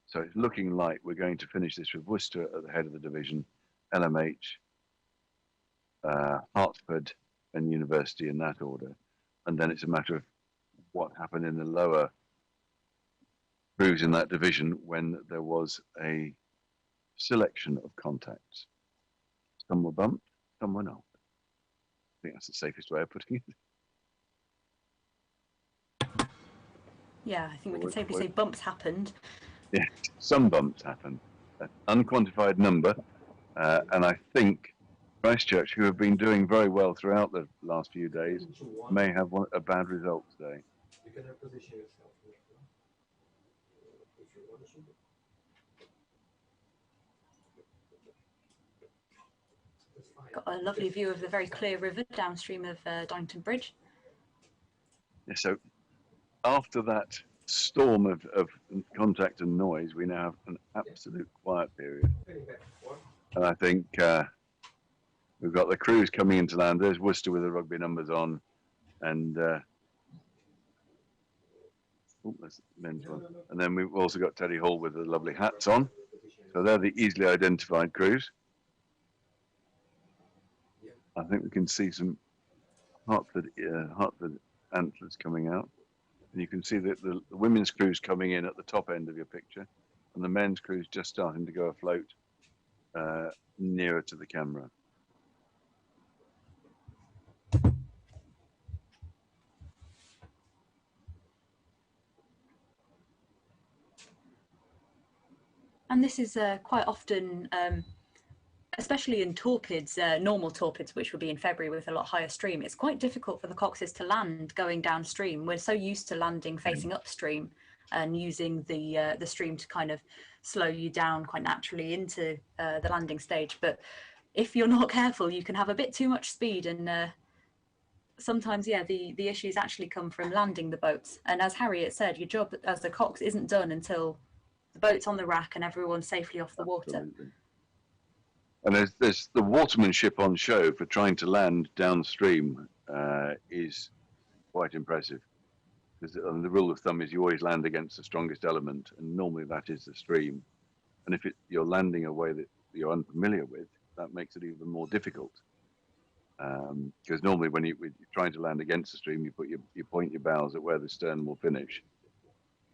So it's looking like we're going to finish this with Worcester at the head of the division, LMH, Hertford and University in that order. And then it's a matter of what happened in the lower crews in that division when there was a selection of contacts. Some were bumped, some were not. I think that's the safest way of putting it. Yeah, I think we can safely say bumps happened. Yeah, some bumps happened. An unquantified number, and I think Christchurch, who have been doing very well throughout the last few days, may have a bad result today. You can position yourself. Got a lovely view of the very clear river downstream of Donington Bridge. Yeah, so after that storm of contact and noise, we now have an absolute quiet period. And I think we've got the crews coming into land. There's Worcester with the rugby numbers on, and there's the men's one. And then we've also got Teddy Hall with the lovely hats on. So they're the easily identified crews. I think we can see some Hertford antlers coming out. And you can see that the women's crew's coming in at the top end of your picture, and the men's crew's just starting to go afloat nearer to the camera. And this is quite often, especially in torpids, normal torpids, which would be in February with a lot higher stream, it's quite difficult for the coxes to land going downstream. We're so used to landing facing upstream and using the stream to kind of slow you down quite naturally into the landing stage. But if you're not careful, you can have a bit too much speed, and sometimes, yeah, the issues actually come from landing the boats. And as Harriet said, your job as the cox isn't done until the boat's on the rack and everyone's safely off the water. Absolutely. And there's the watermanship on show for trying to land downstream is quite impressive. Because the rule of thumb is you always land against the strongest element, and normally that is the stream. And if you're landing a way that you're unfamiliar with, that makes it even more difficult. Because normally when you're trying to land against the stream, you point your bows at where the stern will finish.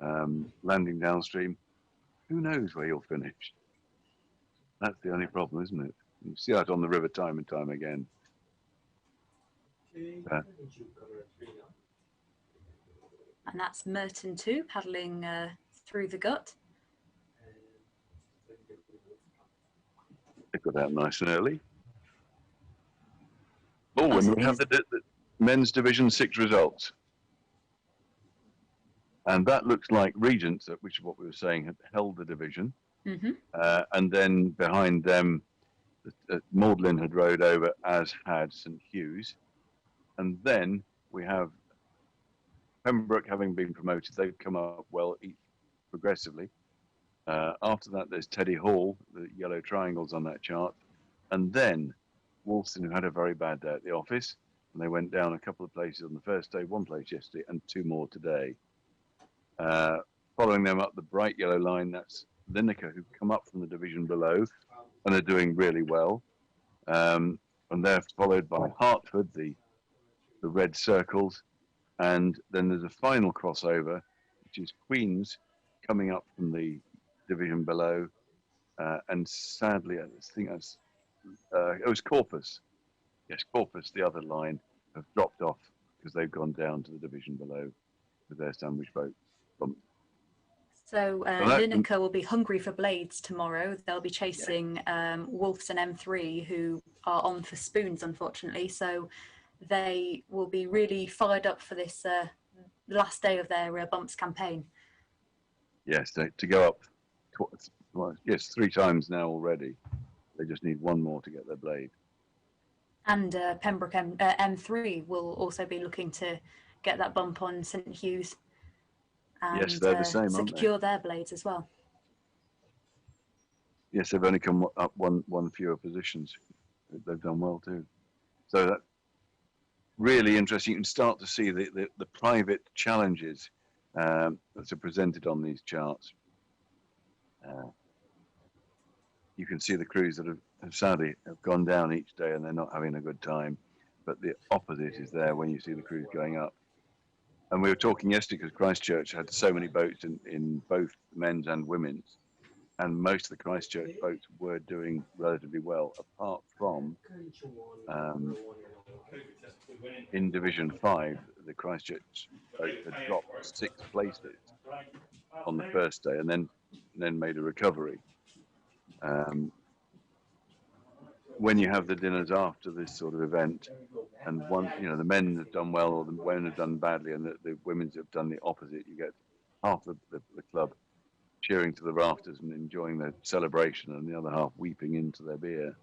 landing downstream. Who knows where you'll finish? That's the only problem, isn't it? You see that on the river time and time again. And that's Merton 2 paddling through the gut. They got out nice and early. Oh, and we have the men's Division 6 results. And that looks like Regents, which is what we were saying, had held the division. Mm-hmm. And then behind them, Magdalen had rode over, as had St Hugh's. And then we have Pembroke having been promoted. They've come up well each progressively. After that, there's Teddy Hall, the yellow triangles on that chart. And then Wolfson, who had a very bad day at the office, and they went down a couple of places on the first day, one place yesterday, and two more today. Following them up the bright yellow line, that's Lineker, who come up from the division below, and they're doing really well. And they're followed by Hartford, the red circles, and then there's a final crossover, which is Queens coming up from the division below, and sadly, I think that's it was Corpus. Yes, Corpus, the other line, have dropped off because they've gone down to the division below with their sandwich boat. So Lineker will be hungry for blades tomorrow. They'll be chasing Wolfson M3, who are on for spoons, unfortunately. So they will be really fired up for this last day of their bumps campaign. Yes, to go up, yes, 3 times now already. They just need one more to get their blade. And Pembroke M3 will also be looking to get that bump on St Hugh's. And, yes, they're the same, secure aren't they? their blades as well. Yes, they've only come up one fewer positions. They've done well too. So that's really interesting. You can start to see the private challenges that are presented on these charts. You can see the crews that have sadly gone down each day and they're not having a good time. But the opposite is there when you see the crews going up. And we were talking yesterday because Christchurch had so many boats in both men's and women's. And most of the Christchurch boats were doing relatively well, apart from in Division 5, the Christchurch boat had dropped 6 places on the first day and then made a recovery. When you have the dinners after this sort of event, and the men have done well or the women have done badly, and the women's have done the opposite, you get half the club cheering to the rafters and enjoying the celebration, and the other half weeping into their beer.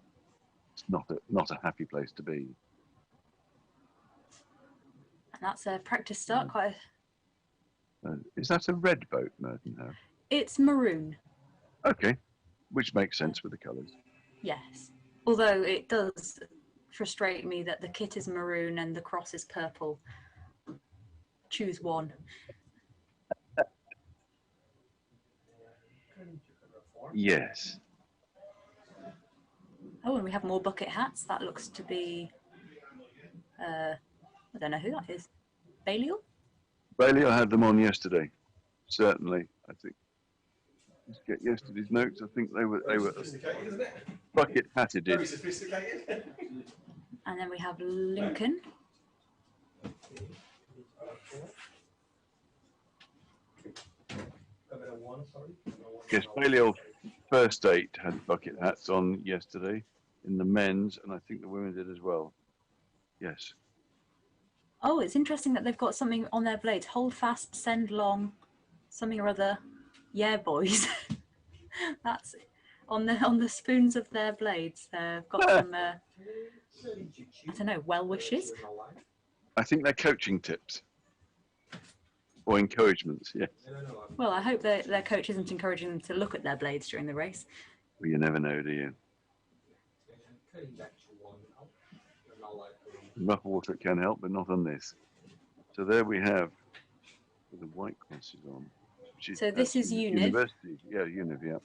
It's not a happy place to be. And that's a practice start. Is that a red boat, Merton? It's maroon. Okay, which makes sense with the colours. Yes, although it does frustrate me that the kit is maroon and the cross is purple. Choose one. Yes. Oh, and we have more bucket hats. That looks to be, I don't know who that is. Balliol? Balliol had them on yesterday. Certainly, I think. Let's get yesterday's notes. I think they were bucket hatted. Very sophisticated. And then we have Lincoln. Yes, Balliol first 8 had bucket hats on yesterday in the men's, and I think the women did as well. Yes. Oh, it's interesting that they've got something on their blades. Hold fast, send long, something or other. Yeah, boys. That's on the spoons of their blades. Got some, I don't know, well wishes. I think they're coaching tips or encouragements. Yes. Well, I hope their coach isn't encouraging them to look at their blades during the race. Well, you never know, do you? Rough water can help, but not on this. So there we have the white crosses on. So this is Univ. University. Yeah, Univ, yeah.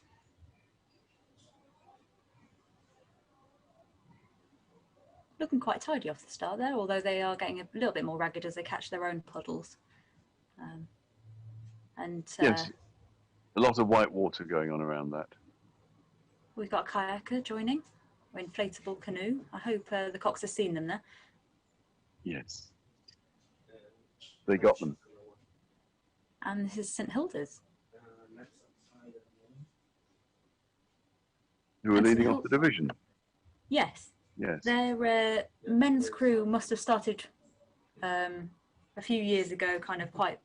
Looking quite tidy off the start there, although they are getting a little bit more ragged as they catch their own puddles. And Yes, a lot of white water going on around that. we've got a kayaker joining, or inflatable canoe. I hope the Cox has seen them there. Yes, they got them. And this is St Hilda's. Who are And leading St. off the division. Yes. Yes. Their men's crew must have started a few years ago, kind of quite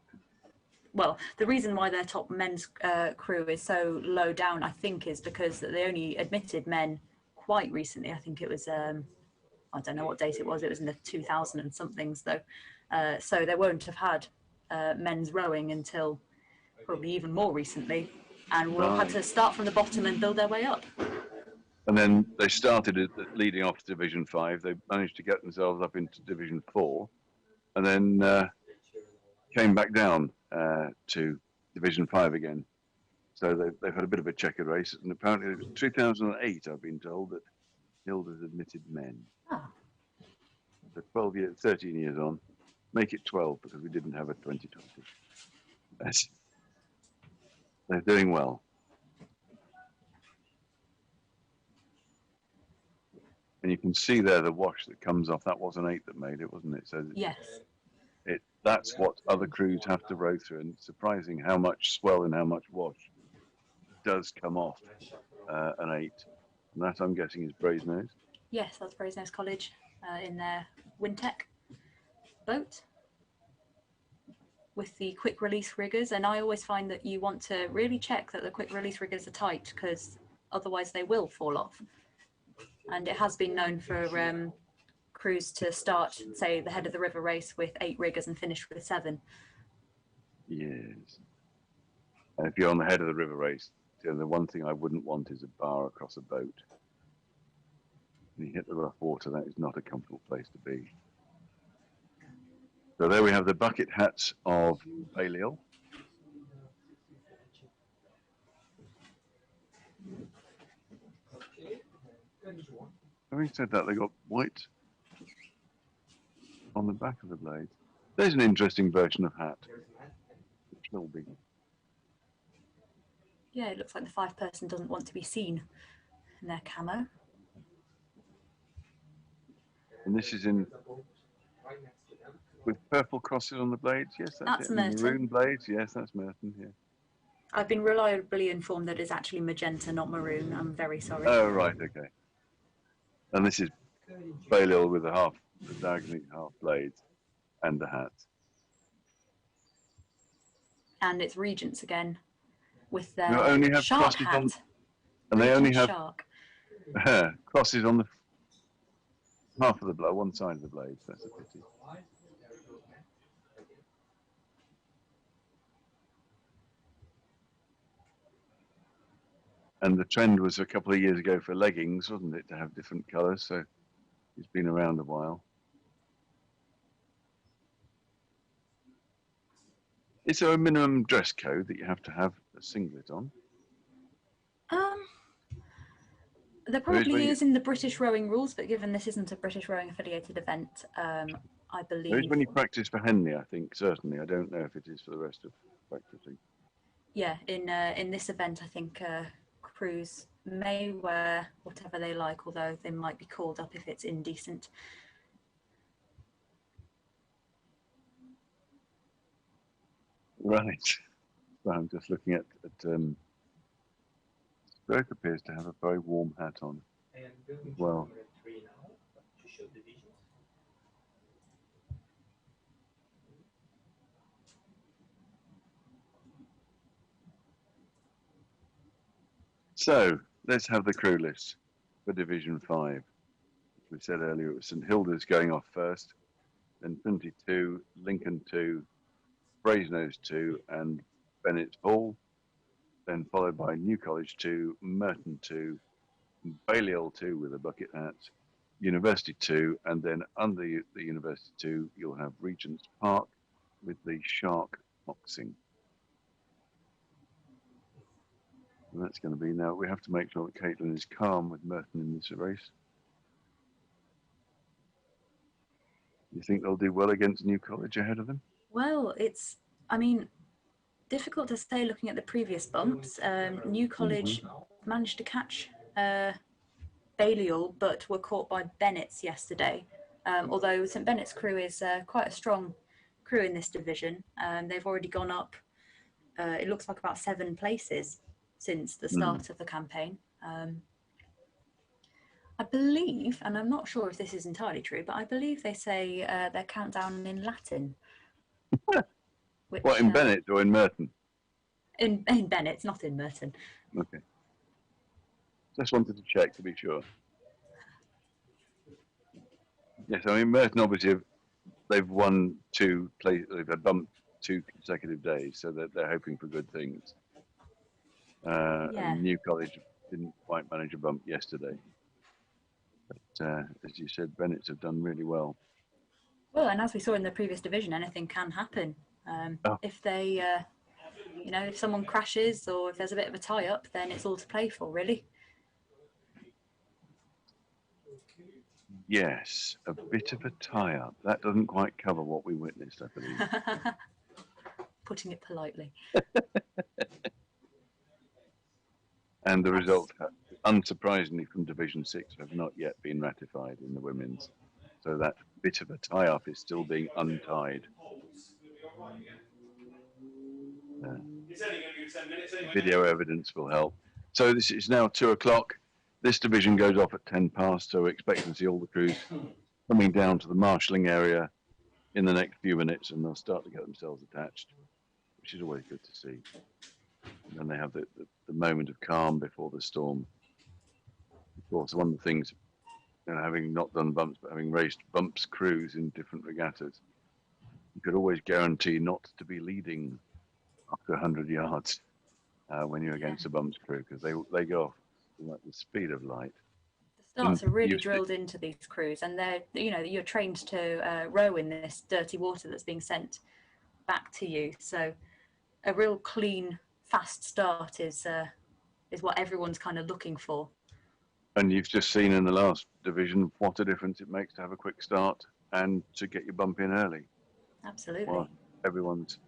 well. The reason why their top men's crew is so low down, I think, is because they only admitted men quite recently. I think it was, I don't know what date it was. It was in the 2000 and somethings though. So they won't have had men's rowing until probably even more recently, and will have to start from the bottom and build their way up. And then they started leading off to Division 5. They managed to get themselves up into Division 4, and then came back down to Division 5 again. So they've had a bit of a checkered race. And apparently, it was 2008, I've been told, that Hilda's admitted men. Oh. So 13 years on. Make it 12 because we didn't have a 2020. Yes. They're doing well. And you can see there the wash that comes off. That was an 8 that made it, wasn't it? So Yes. That's what other crews have to row through. And it's surprising how much swell and how much wash does come off an 8. And that, I'm guessing, is Brasenose. Yes, that's Brasenose College in their Wintec boat with the quick release riggers. And I always find that you want to really check that the quick release riggers are tight, because otherwise they will fall off. And it has been known for crews to start, say, the head of the river race with 8 riggers and finish with 7. Yes. And if you're on the head of the river race, the one thing I wouldn't want is a bar across a boat. When you hit the rough water, that is not a comfortable place to be. So there we have the bucket hats of Balliol. Having said that, they got white on the back of the blade. There's an interesting version of hat. Which will be. Yeah, it looks like the 5-person doesn't want to be seen in their camo. And this is in with purple crosses on the blades. Yes, That's it. Merton. Maroon blades. Yes, that's Merton. Yeah. I've been reliably informed that it's actually magenta, not maroon. I'm very sorry. Oh right, okay. And this is Balliol with the diagonally half blades and the hat. And it's Regents again with their They only have shark crosses hat. on, and they only have Shark. crosses on the half of the blade, one side of the blades. That's a pity. And the trend was a couple of years ago for leggings, wasn't it, to have different colours? So it's been around a while. Is there a minimum dress code that you have to have a singlet on? There probably is in the British rowing rules, but given this isn't a British rowing affiliated event, I believe. There is when you practice for Henley, I think, certainly. I don't know if it is for the rest of practicing. Yeah, in this event, I think crews may wear whatever they like, although they might be called up if it's indecent. Right. So I'm just looking at Burke appears to have a very warm hat on. Well. So let's have the crew list for Division 5. As we said earlier, it was St Hilda's going off first, then Trinity 2, Lincoln 2, Brasenose 2, and Bennett's Hall, then followed by New College 2, Merton 2, Balliol 2 with a bucket hat, University 2, and then under the University 2, you'll have Regent's Park with the shark boxing. And that's going to be now. We have to make sure that Caitlin is calm with Merton in this race. You think they'll do well against New College ahead of them? Well, I mean, difficult to say looking at the previous bumps. New College managed to catch Balliol, but were caught by Bennett's yesterday. Although St Bennett's crew is quite a strong crew in this division. They've already gone up, it looks like about 7 places since the start of the campaign. I believe, and I'm not sure if this is entirely true, but I believe they say their countdown in Latin. Which, What, in Bennett or in Merton? In Bennett's, not in Merton. Okay. Just wanted to check to be sure. Yes, I mean, Merton obviously, they've won 2 places, they've bumped 2 consecutive days, so they're hoping for good things. And New College didn't quite manage a bump yesterday. But as you said, Bennett's have done really well. Well, and as we saw in the previous division, anything can happen. If they, you know, if someone crashes or if there's a bit of a tie-up, then it's all to play for, really. Yes, a bit of a tie-up. That doesn't quite cover what we witnessed, I believe. Putting it politely. And the result, unsurprisingly, from Division 6 have not yet been ratified in the women's. So that bit of a tie-up is still being untied. Video evidence will help. So this is now 2 o'clock. This division goes off at 10 past, so we're expecting to see all the crews coming down to the marshalling area in the next few minutes, and they'll start to get themselves attached, which is always good to see. And then they have the moment of calm before the storm. Of course, one of the things, you know, having not done bumps, but having raced bumps crews in different regattas, you could always guarantee not to be leading after 100 yards when you're against a bumps crew, because they go off like the speed of light. The starts are really drilled into these crews, and they're, you know, you're trained to row in this dirty water that's being sent back to you. So a real clean, fast start is what everyone's kind of looking for. And you've just seen in the last division what a difference it makes to have a quick start and to get your bump in early. Absolutely. Well, everyone's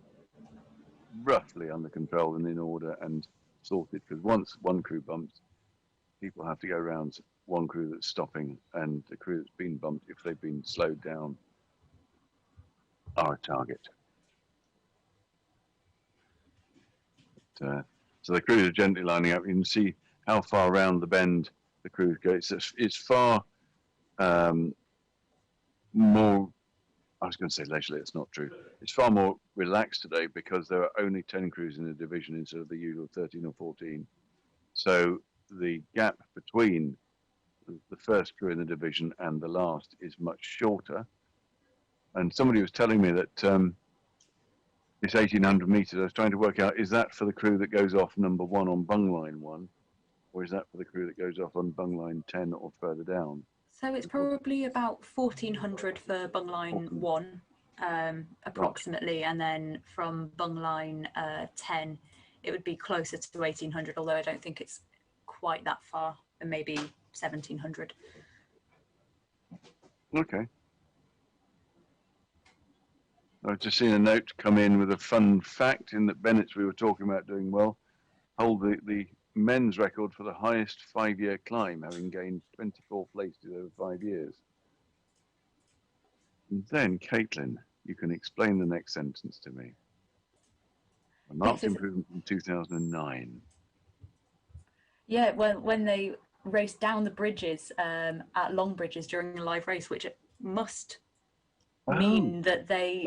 roughly under control and in order and sorted, because once one crew bumps, people have to go around one crew that's stopping, and the crew that's been bumped, if they've been slowed down, are a target. But, so the crews are gently lining up. You can see how far around the bend the crews go. It's far more, I was going to say leisurely, it's not true. It's far more relaxed today because there are only 10 crews in the division instead of the usual 13 or 14. So the gap between the first crew in the division and the last is much shorter. And somebody was telling me that it's 1,800 meters. I was trying to work out, is that for the crew that goes off number 1 on bung line 1, or is that for the crew that goes off on bung line 10 or further down? So it's probably about 1,400 for bung line 1, approximately, and then from bung line 10, it would be closer to 1,800, although I don't think it's quite that far, and maybe 1,700. Okay. I've just seen a note come in with a fun fact in that Bennett's, we were talking about doing well, hold the men's record for the highest 5-year climb, having gained 24 places over 5 years. And then, Caitlin, you can explain the next sentence to me. A marked improvement from 2009. Yeah, when they raced down the bridges at Long Bridges during a live race, which must mean that they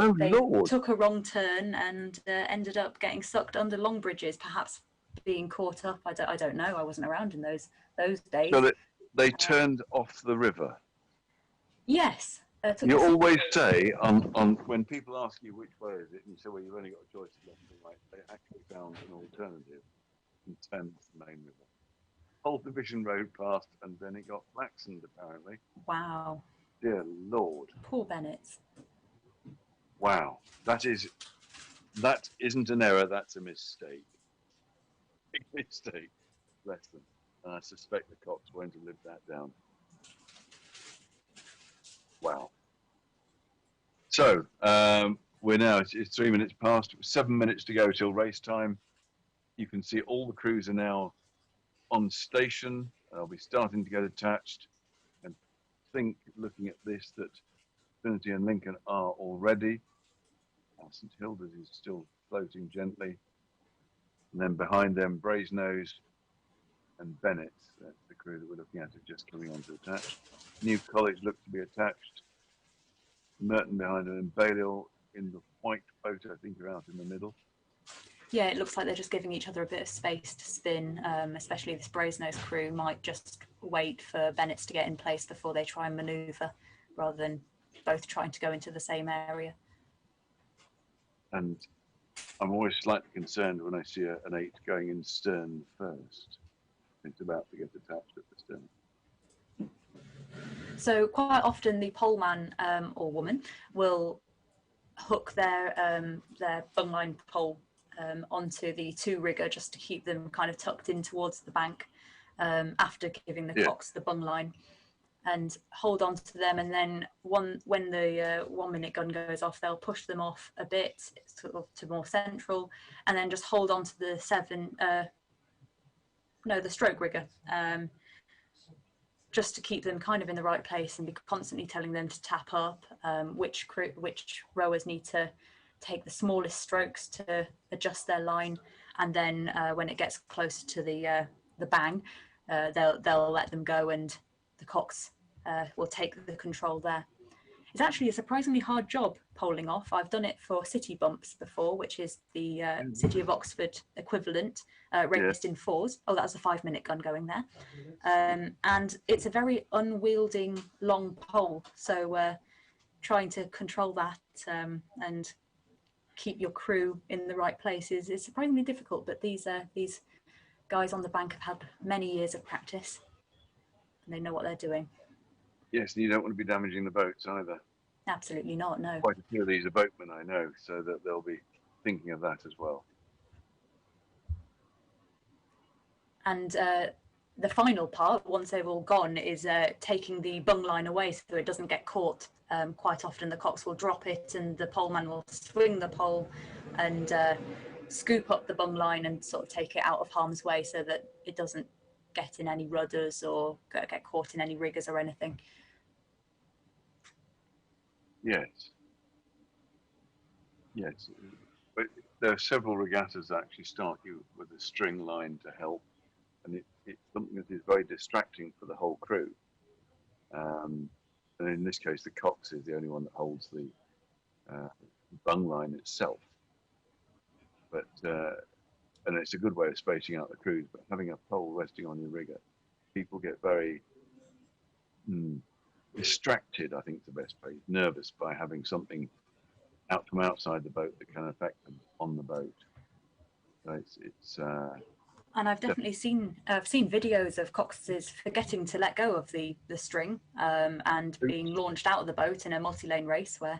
took a wrong turn and ended up getting sucked under Long Bridges, perhaps being caught up. I don't know. I wasn't around in those days. So that they turned off the river. Yes. You always say on when people ask you which way is it, and you say, well, you've only got a choice of left and right. They actually found an alternative and turned to the main river. Whole division road passed, and then it got flaxened apparently. Wow. Dear Lord. Poor Bennett's. Wow. That isn't an error. That's a mistake. Big mistake. Bless them. And I suspect the cops won't have lived that down. Wow. So, we're now, it's 3 minutes past, 7 minutes to go till race time. You can see all the crews are now on station. They'll be starting to get attached. And think, looking at this, that Trinity and Lincoln are already. St Hilda's is still floating gently. And then behind them, Brasenose and Bennett, that's the crew that we're looking at, are just coming on to attach. New College looks to be attached. Merton behind it, and Balliol in the white boat, I think, are out in the middle. Yeah, it looks like they're just giving each other a bit of space to spin, especially this Brasenose crew might just wait for Bennett's to get in place before they try and manoeuvre, rather than both trying to go into the same area. And I'm always slightly concerned when I see an 8 going in stern first. It's about to get attached at the stern. So quite often the poleman or woman will hook their bungline pole onto the two rigger just to keep them kind of tucked in towards the bank after giving the cocks the bungline, and hold on to them. And then when the 1 minute gun goes off, they'll push them off a bit sort of to more central, and then just hold on to the the stroke rigger, just to keep them kind of in the right place, and be constantly telling them to tap up, which rowers need to take the smallest strokes to adjust their line, and then when it gets closer to the bang, they'll let them go, and the cocks will take the control there. It's actually a surprisingly hard job poling off. I've done it for City Bumps before, which is the City of Oxford equivalent, raced in fours. Oh, that was a 5 minute gun going there. And it's a very unwieldy long pole. So trying to control that and keep your crew in the right places is surprisingly difficult. But these guys on the bank have had many years of practice, and they know what they're doing. Yes, and you don't want to be damaging the boats either. Absolutely not, no. Quite a few of these are boatmen, I know, so that they'll be thinking of that as well. And the final part, once they've all gone, is taking the bung line away so it doesn't get caught. Quite often the cocks will drop it and the poleman will swing the pole and scoop up the bung line and sort of take it out of harm's way so that it doesn't get in any rudders or get caught in any riggers or anything. Yes. Yes. But there are several regattas that actually start you with a string line to help. And it's something that is very distracting for the whole crew. And in this case, the cox is the only one that holds the bung line itself. But and it's a good way of spacing out the crews. But having a pole resting on your rigger, people get very distracted, I think is the best phrase, nervous by having something out from outside the boat that can affect them on the boat. So it's and I've definitely seen videos of coxes forgetting to let go of the string and being launched out of the boat in a multi-lane race where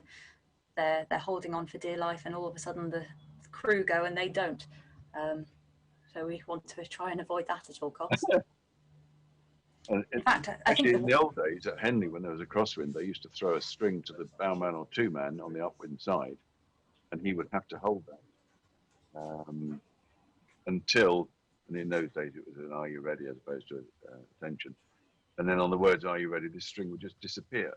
they're holding on for dear life, and all of a sudden the crew go and they don't. So we want to try and avoid that at all costs. In fact, I think in the old days at Henley, when there was a crosswind, they used to throw a string to the bowman or two man on the upwind side, and he would have to hold that until, and in those days it was an "Are you ready?" as opposed to attention, and then on the words "Are you ready?" this string would just disappear,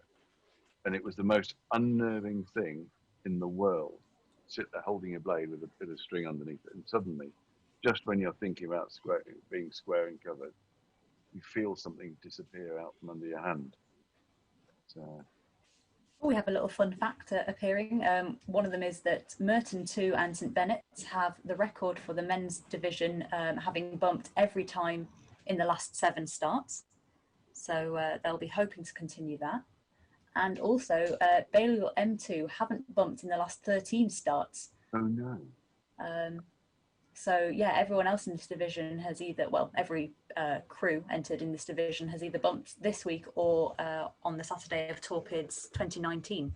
and it was the most unnerving thing in the world. Sit there holding a blade with a bit of string underneath it, and suddenly, just when you're thinking about being square and covered, you feel something disappear out from under your hand. We have a little fun fact appearing. One of them is that Merton 2 and St Bennett's have the record for the men's division, having bumped every time in the last 7 starts. So they'll be hoping to continue that. And also, Balliol M2 haven't bumped in the last 13 starts. Oh no. So yeah, everyone else in this division has either, well, every crew entered in this division has either bumped this week or on the Saturday of Torpids 2019.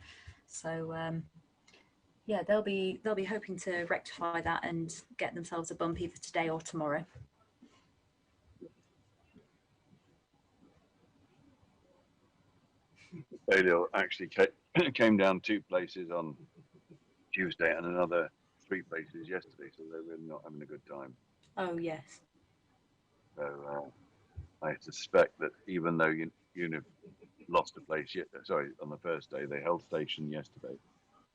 So yeah, they'll be hoping to rectify that and get themselves a bump either today or tomorrow. Balliol actually came down 2 places on Tuesday and another 3 places yesterday, so they're really not having a good time. Oh yes. So I suspect that even though Univ lost a place on the first day, they held station yesterday.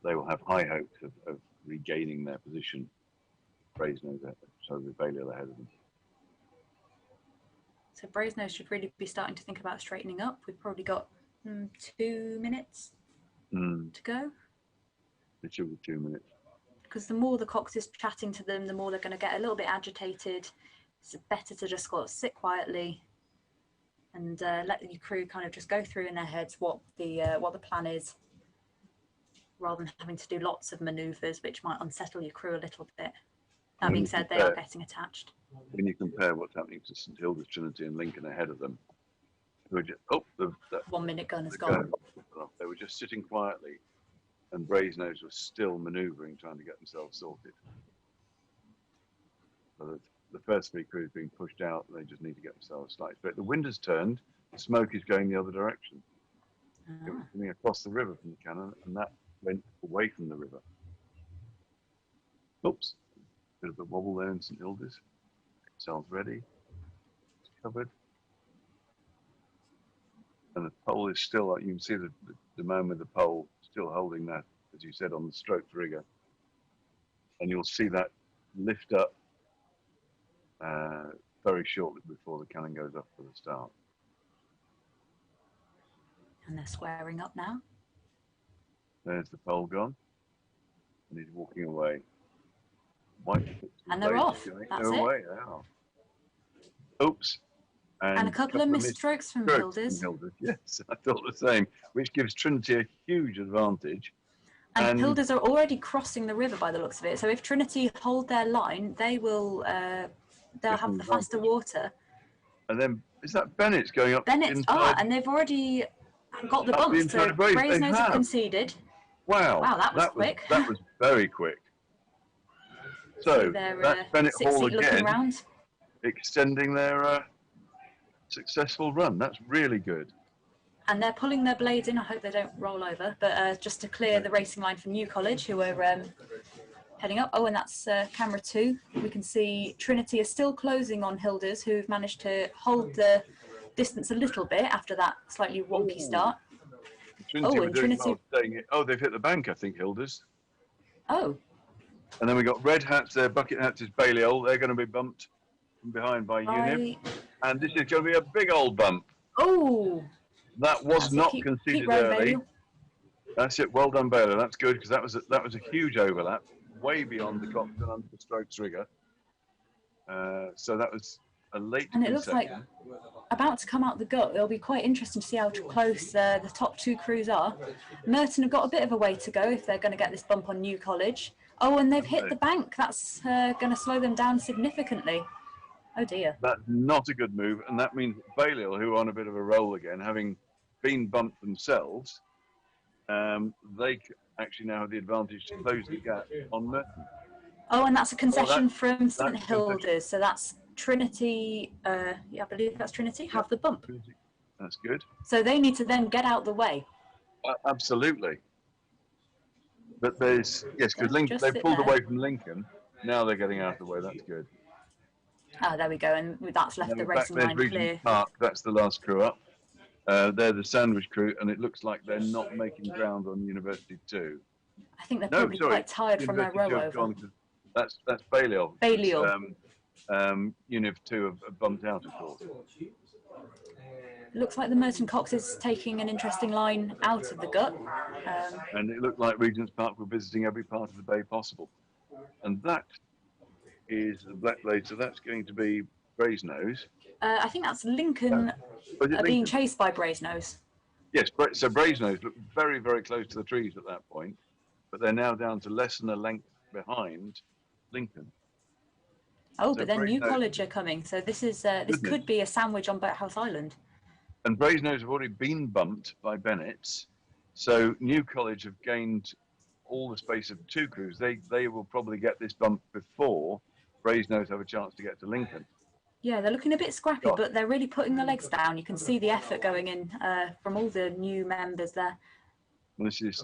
They will have high hopes of regaining their position. Brasenose, so the Balliol ahead of them. So Brasenose should really be starting to think about straightening up. We've probably got 2 minutes to go. It should be 2 minutes. Because the more the Cox is chatting to them, the more they're going to get a little bit agitated. It's better to just sit quietly and let your crew kind of just go through in their heads what the plan is, rather than having to do lots of manoeuvres, which might unsettle your crew a little bit. That being said, they are getting attached. When you compare what's happening to St Hilda's, Trinity and Lincoln ahead of them, who are just, 1 minute gun has gone. They were just sitting quietly, and Brasenose was still manoeuvring, trying to get themselves sorted. So the first 3 crews being pushed out, they just need to get themselves slightly straight. The wind has turned, the smoke is going the other direction. It was coming across the river from the cannon, and that went away from the river. Oops, bit of a wobble there in St Hilda's. Cells ready, it's covered. And the pole is still, you can see the man with the pole still holding that, as you said, on the stroke rigger. And you'll see that lift up very shortly before the cannon goes up for the start. And they're squaring up now. There's the pole gone, and he's walking away. And they're off. That's it. Away. They are. Oops. And a couple of missed strokes from Hilders. Yes, I thought the same, which gives Trinity a huge advantage. And Hilders are already crossing the river by the looks of it. So if Trinity hold their line, they will. They'll have the faster water. And then is that Bennett's going up? Bennett's and they've already got the bumps. So Brasenose have conceded. Wow. Wow, that was quick. That was very quick. So that's Bennett Hall again, extending their successful run. That's really good. And they're pulling their blades in. I hope they don't roll over. But just to clear the racing line from New College, who are heading up. Oh, and that's camera 2. We can see Trinity is still closing on Hilders, who've managed to hold the distance a little bit after that slightly wonky start. Trinity they've hit the bank, I think, Hilders. Oh. And then we got red hats there, bucket hats is Balliol. They're going to be bumped from behind by Univ. And this is going to be a big old bump. Oh. That was not conceded early. That's it. Well done, Balliol. That's good, because that was a huge overlap, way beyond the Cox and under the strokes rigger. So that was a late And it looks like about to come out the gut. It'll be quite interesting to see how close the top 2 crews are. Merton have got a bit of a way to go if they're going to get this bump on New College. Oh, and they've hit the bank. That's going to slow them down significantly. Oh dear. That's not a good move, and that means Balliol, who are on a bit of a roll again, having been bumped themselves, they actually now have the advantage to close the gap on Merton. Oh, and that's a concession from St Hilda's. So that's Trinity. I believe that's Trinity. Have the bump. That's good. So they need to then get out the way. Absolutely. But because Lincoln, they pulled away from Lincoln. Now they're getting out of the way. That's good. Oh, there we go. And that's left the racing line clear. Park, that's the last crew up. They're the Sandwich crew, and it looks like they're not making ground on University 2. I think they're probably quite tired from their row over. That's Balliol. Balliol. Univ 2 have bumped out, of course. It looks like the Merton Cox is taking an interesting line out of the gut. And it looked like Regent's Park were visiting every part of the bay possible. And that is the Black Blade, so that's going to be Brasenose. I think that's Lincoln being chased by Brasenose. Yes, so Brasenose looked very, very close to the trees at that point, but they're now down to less than a length behind Lincoln. Oh, so but then New College are coming, so this is this could be a sandwich on Boathouse Island. And Brasenose have already been bumped by Bennett's, so New College have gained all the space of 2 crews. They will probably get this bump before Brasenose have a chance to get to Lincoln. Yeah, they're looking a bit scrappy, but they're really putting the legs down. You can see the effort going in from all the new members there. And this is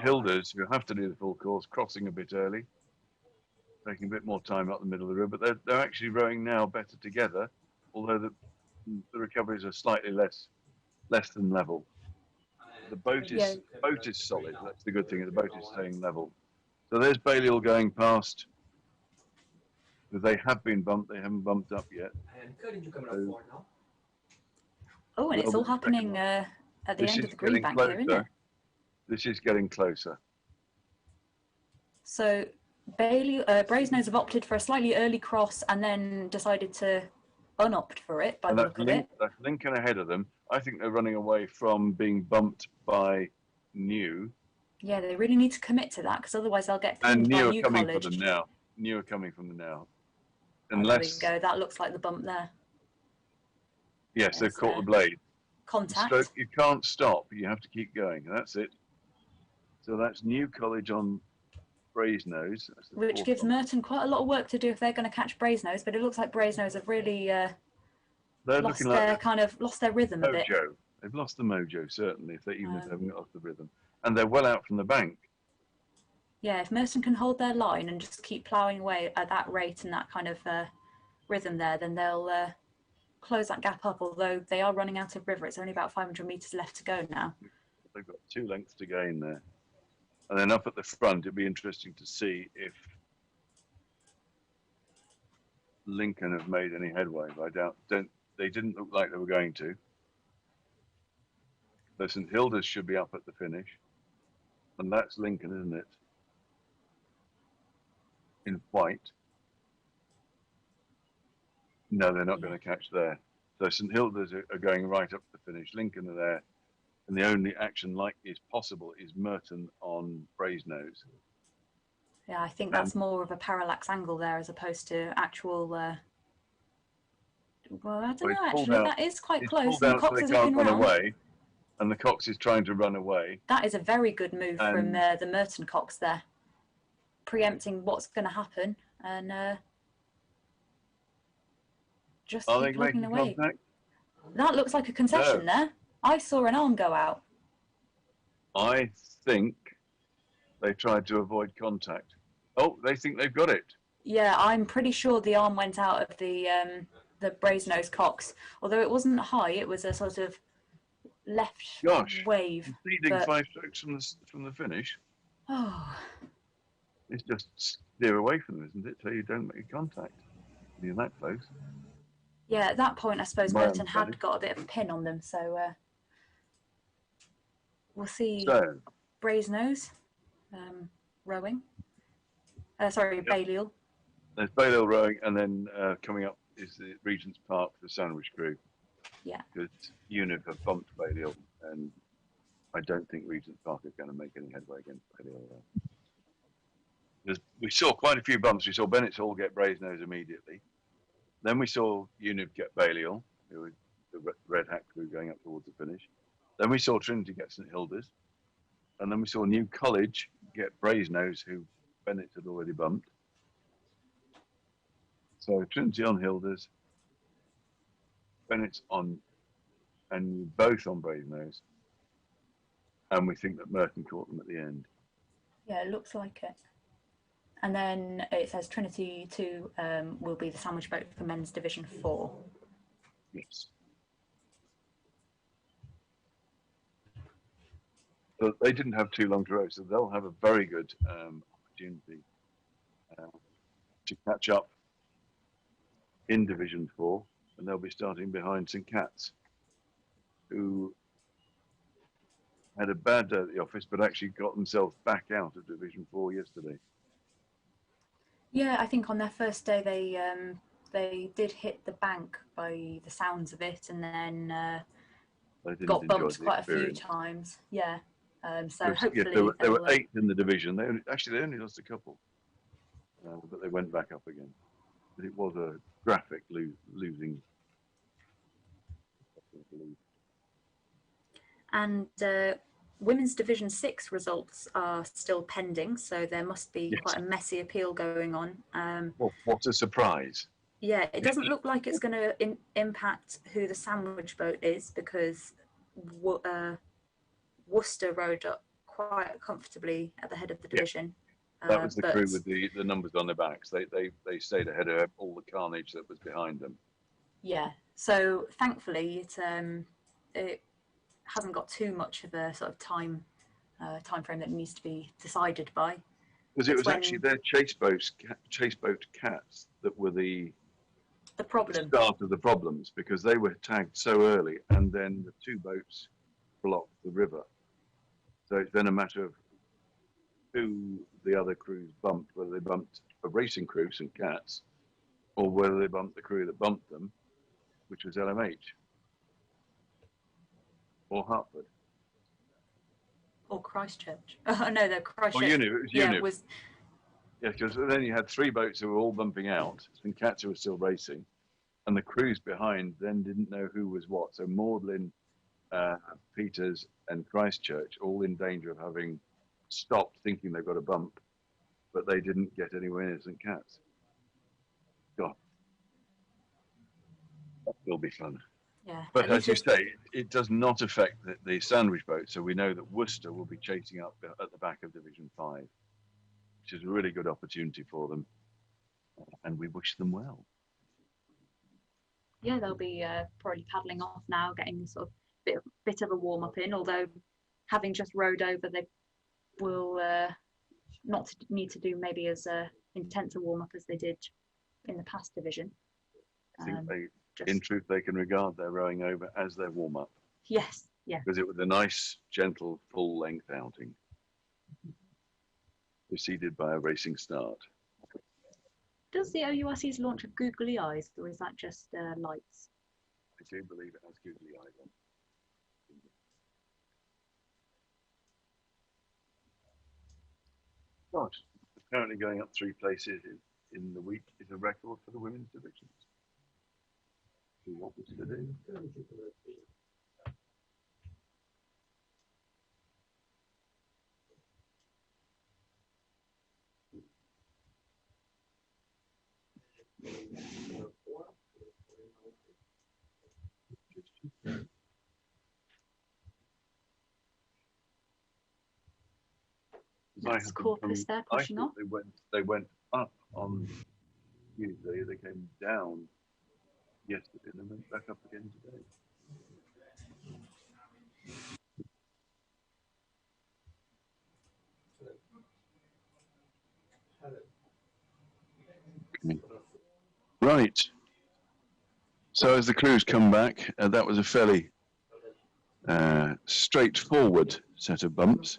Hilders, who have to do the full course, crossing a bit early, taking a bit more time up the middle of the river, but they're actually rowing now better together, although the recoveries are slightly less than level. The boat is solid. That's the good thing. The boat is staying level. So there's Balliol going past. They have been bumped. They haven't bumped up yet. So, oh, and it's all happening at the end of the green bank here, isn't it? This is getting closer. So Brasenose have opted for a slightly early cross and then decided to unopt for it by the look of it. That's Lincoln ahead of them. I think they're running away from being bumped by New. Yeah, they really need to commit to that because otherwise they'll get pinned by New coming College. For them now. New are coming from them now. Unless there we go. That looks like the bump there. Yes, they've caught the blade. Contact. Stroke, you can't stop. You have to keep going. That's it. So that's New College on Brasenose. Which gives Merton quite a lot of work to do if they're going to catch Brasenose, but it looks like Brasenose have really lost their rhythm a bit. They've lost the mojo, certainly, if they haven't lost the rhythm. And they're well out from the bank. Yeah, if Merton can hold their line and just keep ploughing away at that rate and that kind of rhythm there, then they'll close that gap up, although they are running out of river. It's only about 500 metres left to go now. They've got 2 lengths to gain there. And then up at the front, it'd be interesting to see if Lincoln have made any headway. But they didn't look like they were going to. So St Hilda's should be up at the finish. And that's Lincoln, isn't it? In white. No, they're not going to catch there. So St Hilda's are going right up to the finish. Lincoln are there. And the only action like is possible is Merton on Brasenose. Yeah, I think that's more of a parallax angle there as opposed to actual. Well, I don't know. Actually, that is quite close. And the Cox is looking round. Away, and the Cox is trying to run away. That is a very good move from the Merton Cox there, preempting what's going to happen and just keep looking away. Contact? That looks like a concession there. I saw an arm go out. I think they tried to avoid contact. Oh, they think they've got it. Yeah, I'm pretty sure the arm went out of the Brasenose Cox. Although it wasn't high, it was a sort of left wave. Leading 5 strokes from the finish. Oh. It's just steer away from them, isn't it? So you don't make contact. You're that close. Yeah, at that point, I suppose Merton had got a bit of a pin on them, so we'll see. Brasenose rowing. Balliol. There's Balliol rowing, and then coming up is the Regent's Park, the Sandwich crew. Yeah. Because UNIV have bumped Balliol, and I don't think Regent's Park is going to make any headway against Balliol. We saw quite a few bumps. We saw Bennett's Hall get Brasenose immediately. Then we saw UNIV get Balliol, who was the Red Hat crew going up towards the finish. Then we saw Trinity get St Hilda's. And then we saw New College get Brasenose, who Bennett had already bumped. So Trinity on Hilda's, Bennett's on, and both on Brasenose. And we think that Merton caught them at the end. Yeah, it looks like it. And then it says Trinity 2 will be the sandwich boat for men's Division 4. Yes. But they didn't have too long to row, so they'll have a very good opportunity to catch up in Division 4, and they'll be starting behind St Cat's, who had a bad day at the office, but actually got themselves back out of Division 4 yesterday. Yeah, I think on their first day they did hit the bank by the sounds of it, and then got bumped quite a few times. Yeah, so hopefully they were 8th in the division. They only lost a couple, but they went back up again. But it was a graphic losing. And Women's Division 6 results are still pending, so there must be quite a messy appeal going on. Well, what a surprise. Yeah, it doesn't look like it's going to impact who the sandwich boat is, because Worcester rowed up quite comfortably at the head of the division. That was the crew with the numbers on their backs. They stayed ahead of all the carnage that was behind them. Yeah. So thankfully, it hasn't got too much of a sort of time frame that needs to be decided by. Because it was actually their chase boat cats that were the problem. The start of the problems, because they were tagged so early, and then the two boats blocked the river. So it's then a matter of who the other crews bumped, whether they bumped a racing crew, St. Cat's, or whether they bumped the crew that bumped them, which was LMH or Hartford. Or Christchurch. Oh, no, the Christchurch. Or Unib. It was Unib. Yeah, it was... Yeah, because then you had three boats who were all bumping out, St. Cat's who was still racing, and the crews behind then didn't know who was what. So Magdalen, Peters, and Christchurch all in danger of having stopped thinking they've got a bump, but they didn't get anywhere near St. Cat's. God, that will be fun. Yeah. But as you say, it does not affect the sandwich boat. So we know that Worcester will be chasing up at the back of Division 5, which is a really good opportunity for them. And we wish them well. Yeah, they'll be probably paddling off now, getting sort of bit of a warm up in. Although, having just rowed over, they will not need to do maybe as intense a warm up as they did in the past division. I think in truth, they can regard their rowing over as their warm up. Yes, yeah. Because it was a nice, gentle, full length outing, preceded by a racing start. Does the OURC's launch of Googly Eyes, or is that just lights? I do believe it has Googly Eyes on. God, apparently going up 3 places in the week is a record for the women's divisions. So what was to do? That's Corpus there pushing off. They went up on Tuesday. They came down yesterday and then went back up again today. Okay. Right. So as the crews come back, that was a fairly straightforward set of bumps.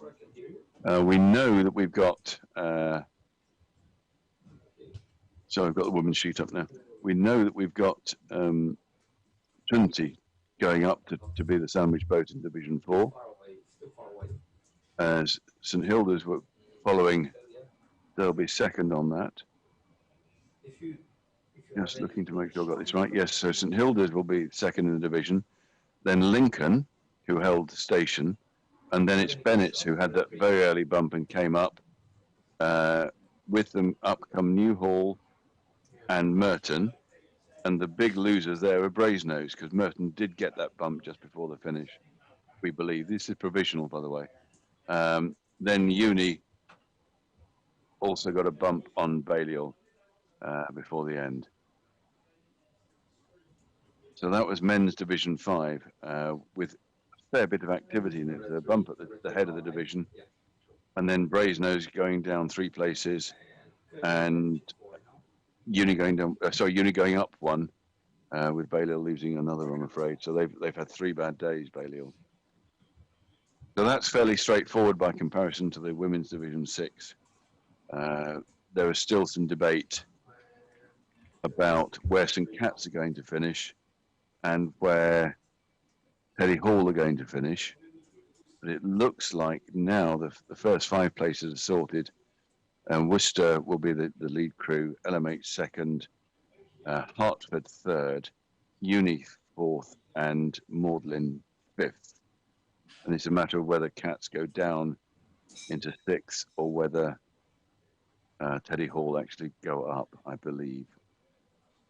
We know that we've got, so I've got the women's sheet up now. We know that we've got Trinity going up to be the sandwich boat in Division 4. As St Hilda's were following, they'll be second on that. Just looking to make sure I got this right. Yes, so St Hilda's will be second in the division. Then Lincoln, who held the station, and then it's Bennett's who had that very early bump and came up. With them up come Newhall and Merton, and the big losers there are Brasenose, because Merton did get that bump just before the finish, we believe. This is provisional, by the way. Then Uni also got a bump on Balliol before the end. So that was men's Division 5 with a fair bit of activity in it. A bump at the head of the division, and then Brasenose going down 3 places, and Uni going down. Uni going up 1, with Balliol losing another, I'm afraid. So they've had 3 bad days, Balliol. So that's fairly straightforward by comparison to the women's Division 6. There is still some debate about where St Cat's are going to finish and where Teddy Hall are going to finish. But it looks like now the first 5 places are sorted, and Worcester will be the lead crew, LMH second, Hartford third, Uni 4th, and Magdalen 5th. And it's a matter of whether Cats go down into 6th or whether Teddy Hall actually go up, I believe.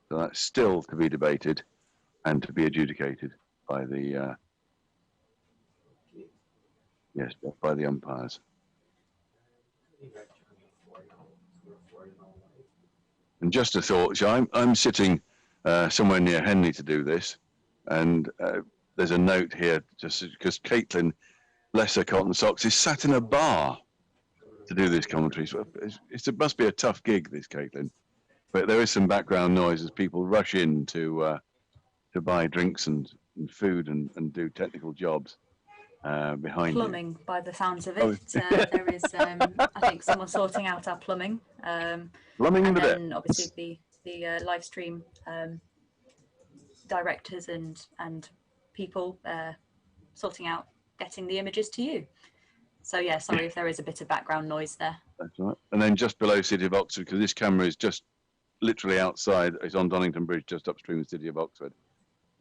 So that's still to be debated and to be adjudicated by the Yes, by the umpires. And just a thought, so I'm sitting somewhere near Henley to do this, and there's a note here just because Caitlin, bless her cotton socks, is sat in a bar to do this commentary. So it must be a tough gig, this, Caitlin. But there is some background noise as people rush in to buy drinks and food and do technical jobs behind Plumbing, you. by the sounds of Oh. it. There is, I think, someone sorting out our plumbing. Plumbing And the then bit. obviously the live stream directors and people sorting out getting the images to you. So yeah, sorry if there is a bit of background noise there. That's right. And then just below City of Oxford, because this camera is just literally outside, it's on Donington Bridge, just upstream of the City of Oxford.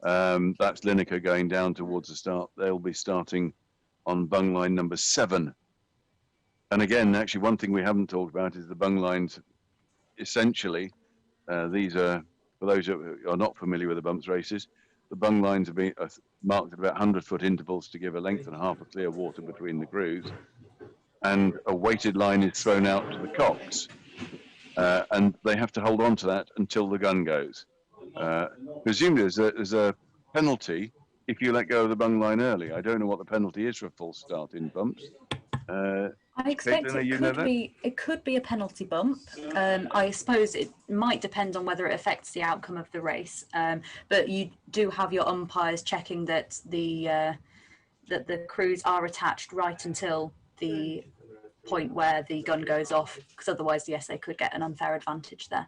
That's Lineker going down towards the start. They'll be starting on bung line number 7. And again, actually, one thing we haven't talked about is the bung lines. Essentially, these are, for those who are not familiar with the bumps races, the bung lines have been marked at about 100-foot intervals to give a length and a half of clear water between the crews. And a weighted line is thrown out to the cocks. And they have to hold on to that until the gun goes. Presumably there's a penalty if you let go of the bung line early. I don't know what the penalty is for a false start in bumps. I expect it could be a penalty bump. I suppose it might depend on whether it affects the outcome of the race. But you do have your umpires checking that the crews are attached right until the point where the gun goes off, because otherwise, yes, they could get an unfair advantage there.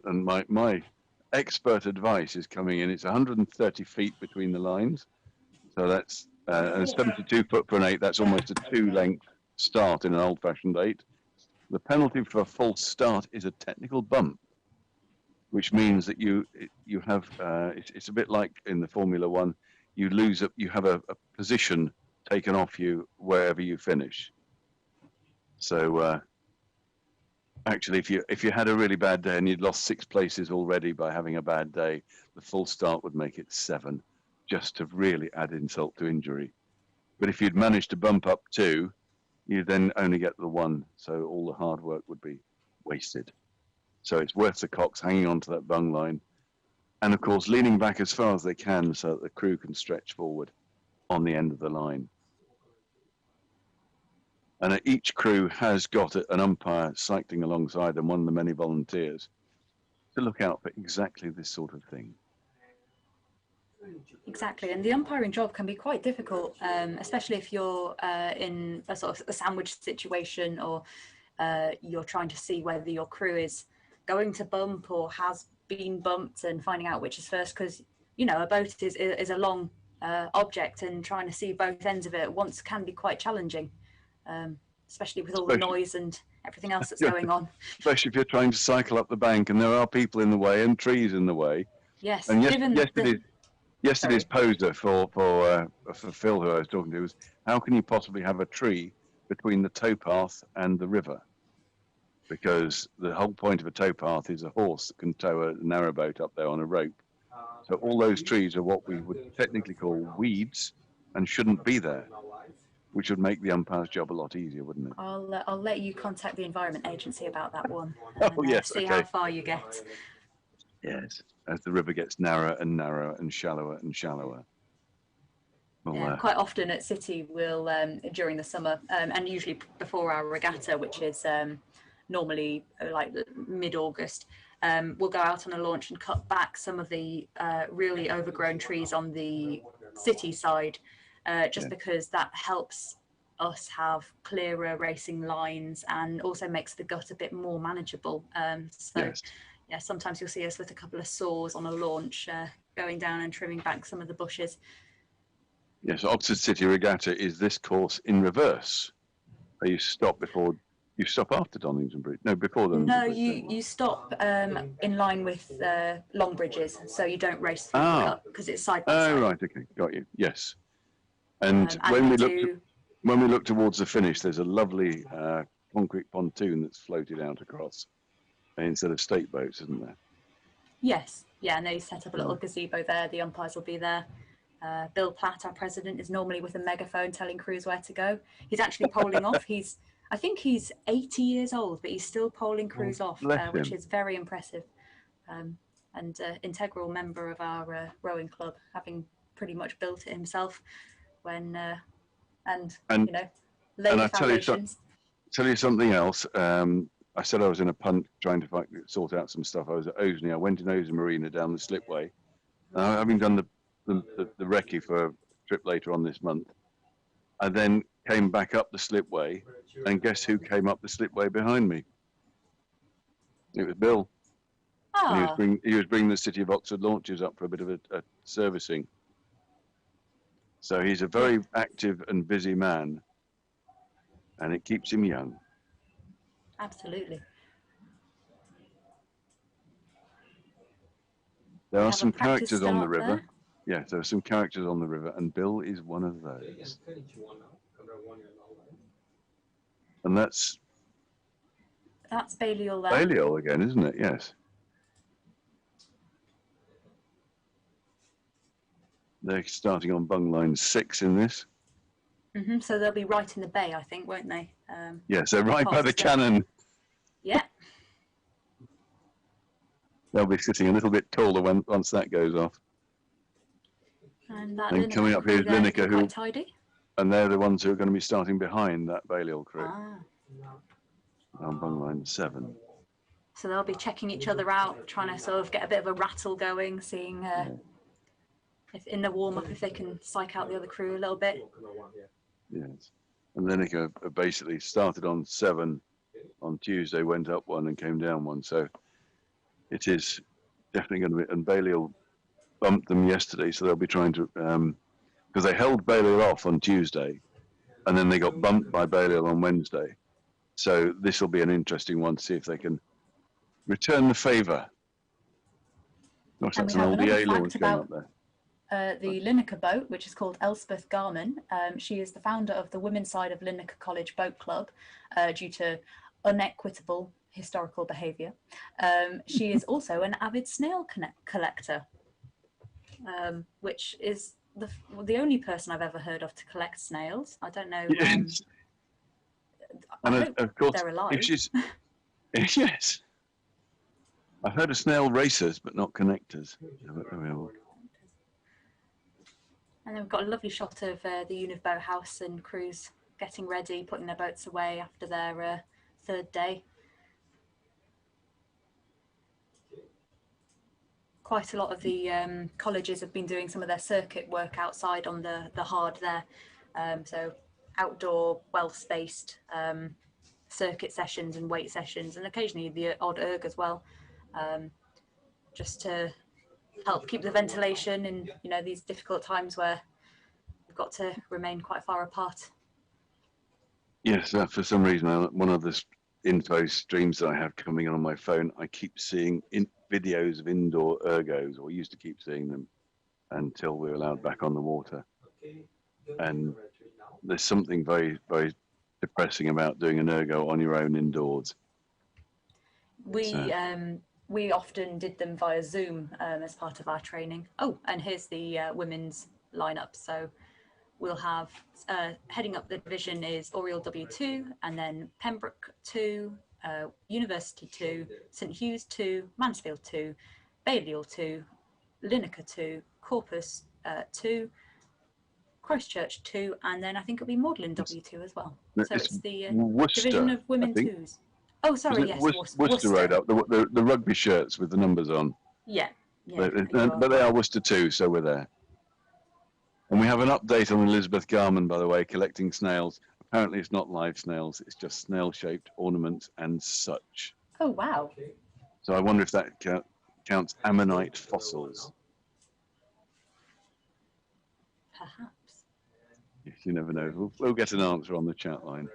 And my expert advice is coming in. It's 130 feet between the lines, so that's and 72 foot for an 8. That's almost a 2-length start in an old-fashioned 8. The penalty for a false start is a technical bump, which means that you have it's a bit like in the Formula One. You have a position taken off you wherever you finish. So actually, if you had a really bad day and you'd lost 6 places already by having a bad day, the full start would make it 7, just to really add insult to injury. But if you'd managed to bump up 2, you then only get the 1, so all the hard work would be wasted. So it's worth the cocks hanging on to that bung line, and of course leaning back as far as they can so that the crew can stretch forward on the end of the line. And each crew has got an umpire cycling alongside them, one of the many volunteers, to look out for exactly this sort of thing. Exactly, and the umpiring job can be quite difficult, especially if you're in a sort of a sandwich situation, or you're trying to see whether your crew is going to bump or has been bumped, and finding out which is first, because a boat is a long object, and trying to see both ends of it at once can be quite challenging, especially with all the noise and everything else that's going on. Especially if you're trying to cycle up the bank and there are people in the way and trees in the way. Yes, and yesterday's poser for Phil, who I was talking to, was how can you possibly have a tree between the towpath and the river? Because the whole point of a towpath is a horse that can tow a narrowboat up there on a rope. So all those trees are what we would technically call weeds and shouldn't be there, which would make the umpire's job a lot easier, wouldn't it? I'll let you contact the Environment Agency about that one. And, yes, see how far you get. Yes, as the river gets narrower and narrower and shallower and shallower. Well, quite often at City, we'll during the summer and usually before our regatta, which is normally like mid-August, we'll go out on a launch and cut back some of the really overgrown trees on the city side, because that helps us have clearer racing lines and also makes the gut a bit more manageable. Yeah, sometimes you'll see us with a couple of saws on a launch going down and trimming back some of the bushes. Yes, Oxford City Regatta is this course in reverse. You stop after Donington Bridge. No, before Donington Bridge. No, you stop in line with long bridges, so you don't race through the cut because it's side by side. Oh, right, okay, got you. Yes. And when we look towards the finish, there's a lovely concrete pontoon that's floated out across instead of state boats, isn't there? Yes, yeah, and they set up a little gazebo there. The umpires will be there. Bill Platt, our president, is normally with a megaphone telling crews where to go. He's actually polling off. I think he's 80 years old, but he's still polling crews off, which is very impressive. And integral member of our rowing club, having pretty much built it himself. And you know, laid the foundations. Tell you something else. I said I was in a punt trying to sort out some stuff. I was at Oseney. I went in Osen Marina down the slipway. Having done the recce for a trip later on this month, I then came back up the slipway, and guess who came up the slipway behind me? It was Bill. Ah. He was bringing the City of Oxford launches up for a bit of a servicing. So he's a very active and busy man, and it keeps him young. Absolutely. There are some characters on the river. Yeah, there are some characters on the river, and Bill is one of those. And that's Balliol there. Balliol again, isn't it? Yes. They're starting on bung line 6 in this. So they'll be right in the bay, I think, won't they? Yes, they're right by the cannon. Yeah. They'll be sitting a little bit taller once that goes off. And coming up here is Lineker, quite tidy. And they're the ones who are going to be starting behind that Balliol crew. Ah. On bung line 7. So they'll be checking each other out, trying to sort of get a bit of a rattle going, seeing if in the warm-up if they can psych out the other crew a little bit. Yes. And Lineker basically started on 7 on Tuesday, went up 1 and came down 1. So it is definitely going to be, and Balliol bumped them yesterday, so they'll be trying to, because they held Balliol off on Tuesday, and then they got bumped by Balliol on Wednesday. So this will be an interesting one to see if they can return the favour. Gosh, that's an old EA launch going up there. The Lineker boat, which is called Elspeth Garman. She is the founder of the women's side of Lineker College Boat Club due to unequitable historical behaviour. She is also an avid snail collector, which is the only person I've ever heard of to collect snails. I don't know. Yes. I hope of course, they're alive. Yes. I've heard of snail racers, but not connectors. And then we've got a lovely shot of the Univ Boathouse and crews getting ready, putting their boats away after their third day. Quite a lot of the colleges have been doing some of their circuit work outside on the hard there. So outdoor, well-spaced circuit sessions and weight sessions, and occasionally the odd erg as well, just to help keep the ventilation in, you know, these difficult times where we've got to remain quite far apart. Yes, for some reason, one of the info streams that I have coming on my phone, I keep seeing videos of indoor ergos, or used to keep seeing them until we were allowed back on the water. And there's something very, very depressing about doing an ergo on your own indoors. We often did them via Zoom as part of our training. Oh, and here's the women's lineup. So we'll have, heading up the division is Oriel W2, and then Pembroke 2, University 2, St Hugh's 2, Mansfield 2, Balliol 2, Lineker 2, Corpus 2, Christchurch 2, and then I think it'll be Magdalen W2 as well. So it's the division of women twos. Oh, sorry, yes, Worcester Road up, the rugby shirts with the numbers on. Yeah. But they are Worcester too, so we're there. And we have an update on Elizabeth Garman, by the way, collecting snails. Apparently it's not live snails, it's just snail-shaped ornaments and such. Oh, wow. So I wonder if that counts ammonite fossils. Perhaps. Yes, you never know. We'll get an answer on the chat line.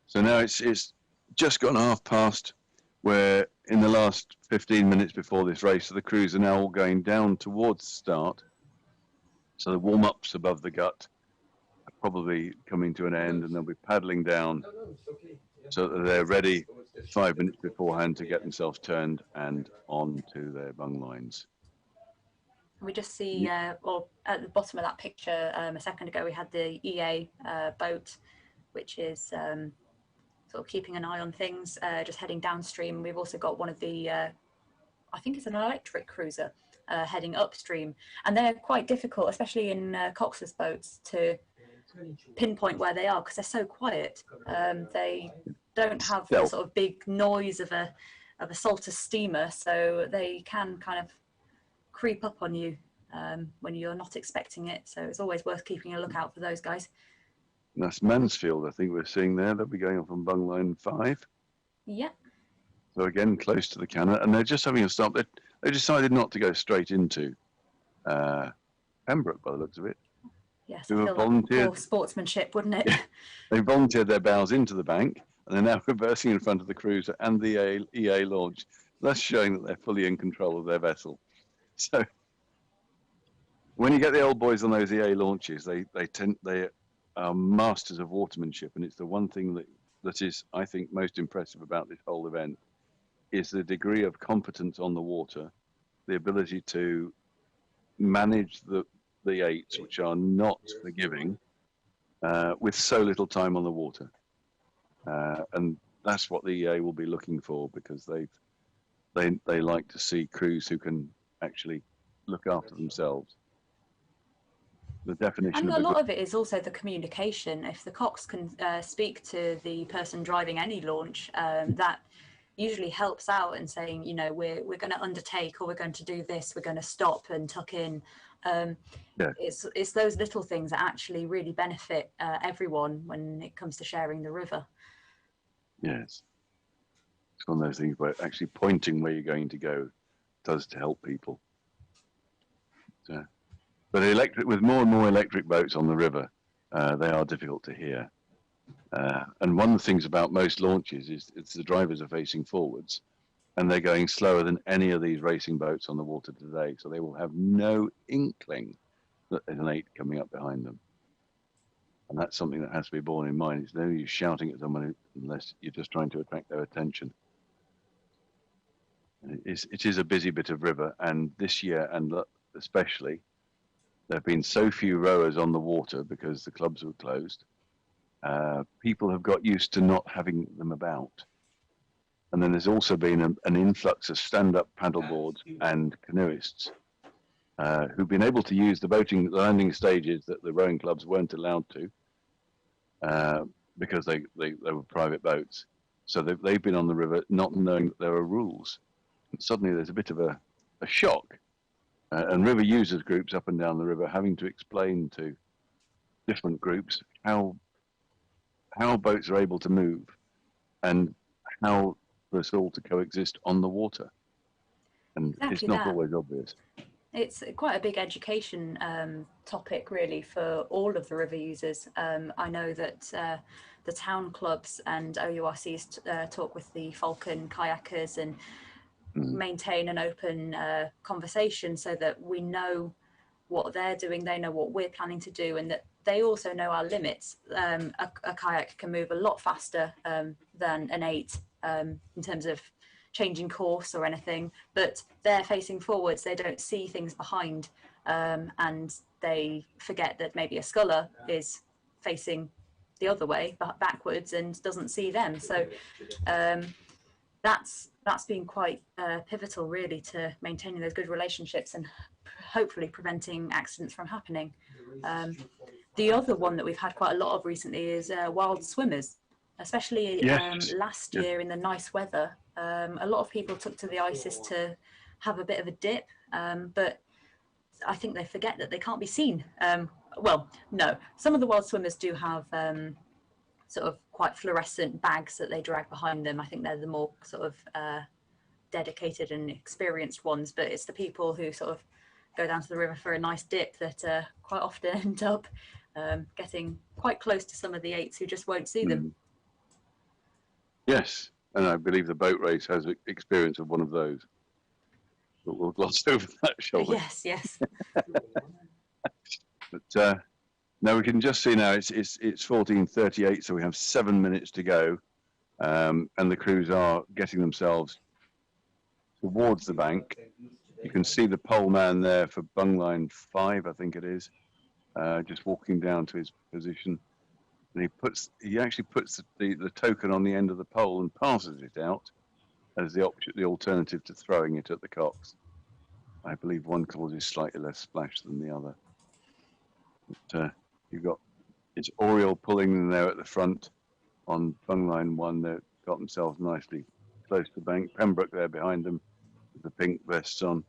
So now it's just gone past, where in the last 15 minutes before this race, so the crews are now all going down towards the start. So the warm-ups above the gut are probably coming to an end, and they'll be paddling down so that they're ready 5 minutes beforehand to get themselves turned and on to their bung lines. We just see, or at the bottom of that picture a second ago, we had the EA boat, which is sort of keeping an eye on things, just heading downstream. We've also got one of the, I think it's an electric cruiser, heading upstream. And they're quite difficult, especially in Cox's boats, to pinpoint where they are because they're so quiet. They don't have the sort of big noise of a salter steamer, so they can kind of creep up on you when you're not expecting it. So it's always worth keeping a lookout for those guys. And that's Mansfield, I think we're seeing there. They'll be going off on Bungline 5. Yeah. So again, close to the cannon, and they're just having a stop. They decided not to go straight into Pembroke by the looks of it. Yes, Who I have feel like volunteered. poor sportsmanship, wouldn't it? Yeah. They volunteered their bows into the bank, and they're now reversing in front of the cruiser and the EA launch, thus showing that they're fully in control of their vessel. So when you get the old boys on those EA launches, they are masters of watermanship, and it's the one thing that is, I think, most impressive about this whole event is the degree of competence on the water, the ability to manage the eights, which are not forgiving, with so little time on the water. And that's what the EA will be looking for, because they like to see crews who can actually look after themselves. The definition and of a lot of it is also the communication. If the Cox can speak to the person driving any launch, that usually helps out in saying, you know, we're going to undertake, or we're going to do this, we're going to stop and tuck in. Yeah. It's those little things that actually really benefit everyone when it comes to sharing the river. Yes. It's one of those things where actually pointing where you're going to go does to help people. So, but with more and more electric boats on the river, they are difficult to hear. And one of the things about most launches is it's the drivers are facing forwards, and they're going slower than any of these racing boats on the water today. So they will have no inkling that there's an 8 coming up behind them. And that's something that has to be borne in mind. It's no use shouting at someone unless you're just trying to attract their attention. It is a busy bit of river, and this year, and especially, there have been so few rowers on the water because the clubs were closed. People have got used to not having them about. And then there's also been an influx of stand-up paddleboards and canoeists who've been able to use the landing stages that the rowing clubs weren't allowed to because they were private boats. So they've been on the river not knowing that there are rules. And suddenly there's a bit of a shock. And river users groups up and down the river having to explain to different groups how boats are able to move and how for us all to coexist on the water. And exactly it's not that. always obvious. It's quite a big education topic, really, for all of the river users. I know that the town clubs and OURCs talk with the Falcon kayakers and maintain an open conversation so that we know what they're doing, they know what we're planning to do, and that they also know our limits. A kayak can move a lot faster than an 8 in terms of changing course or anything, but they're facing forwards, they don't see things behind, and they forget that maybe a sculler is facing the other way, backwards, and doesn't see them. So that's been quite pivotal, really, to maintaining those good relationships and hopefully preventing accidents from happening. The other one that we've had quite a lot of recently is wild swimmers, especially last year in the nice weather. A lot of people took to the Isis to have a bit of a dip, but I think they forget that they can't be seen. Well, no, some of the wild swimmers do have sort of quite fluorescent bags that they drag behind them. I think they're the more sort of dedicated and experienced ones, but it's the people who sort of go down to the river for a nice dip that quite often end up getting quite close to some of the 8s who just won't see them. Yes, and I believe the boat race has experience of one of those. But we'll gloss over that, shall we? Yes. But now we can just see now it's 14:38, so we have 7 minutes to go, and the crews are getting themselves towards the bank. You can see the pole man there for bungline 5, I think it is, just walking down to his position. And he actually puts the token on the end of the pole and passes it out as the alternative to throwing it at the cocks. I believe one causes slightly less splash than the other. But, it's Oriel pulling them there at the front on bungline 1. They've got themselves nicely close to the bank. Pembroke there behind them with the pink vests on.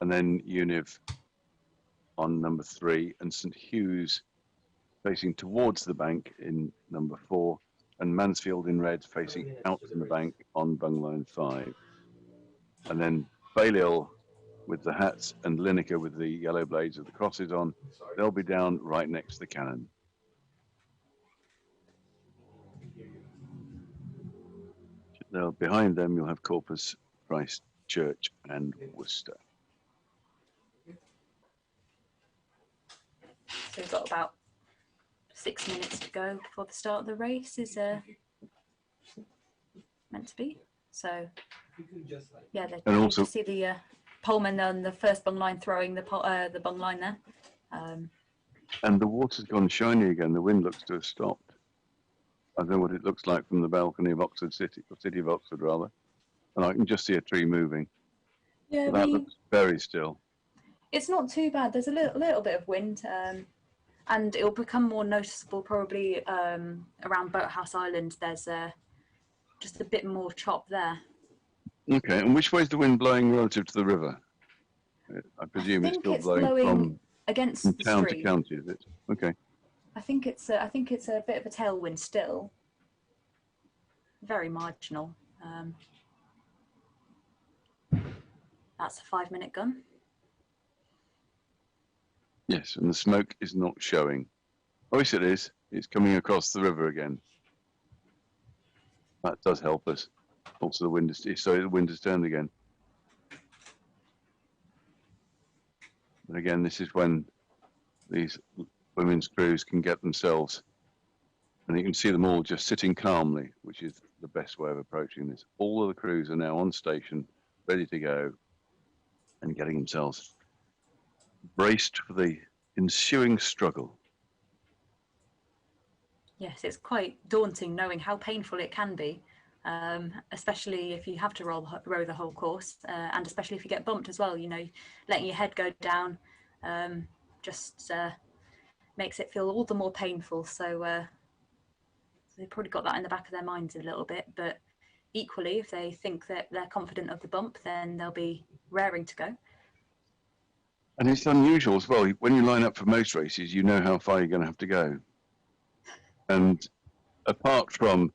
And then Univ on number 3, and St Hugh's facing towards the bank in number 4, and Mansfield in red facing out from the bank on bungline 5. And then Balliol with the hats and Lineker with the yellow blades of the crosses on. They'll be down right next to the cannon. Now, behind them, you'll have Corpus, Christchurch, and Worcester. So we've got about 6 minutes to go before the start of the race is meant to be. So yeah, and you also can see the poleman on the first bung line throwing the bung line there. And the water's gone shiny again. The wind looks to have stopped. I don't know what it looks like from the balcony of Oxford City, or City of Oxford rather. And I can just see a tree moving. Yeah, that looks very still. It's not too bad. There's a little bit of wind, and it'll become more noticeable probably around Boathouse Island. There's just a bit more chop there. Okay, and which way is the wind blowing relative to the river? I presume it's still blowing from against from the town stream. to county, is it? Okay. I think it's a bit of a tailwind still. Very marginal. That's a 5-minute gun. Yes, and the smoke is not showing. Oh, yes, it is. It's coming across the river again. That does help us. Also, the wind has turned again. And again, this is when these women's crews can get themselves, and you can see them all just sitting calmly, which is the best way of approaching this. All of the crews are now on station, ready to go, and getting themselves braced for the ensuing struggle. Yes, it's quite daunting knowing how painful it can be, especially if you have to row the whole course, and especially if you get bumped as well. You know, letting your head go down just makes it feel all the more painful. So they've probably got that in the back of their minds a little bit. But equally, if they think that they're confident of the bump, then they'll be raring to go. And it's unusual as well. When you line up for most races, you know how far you're going to have to go. And apart from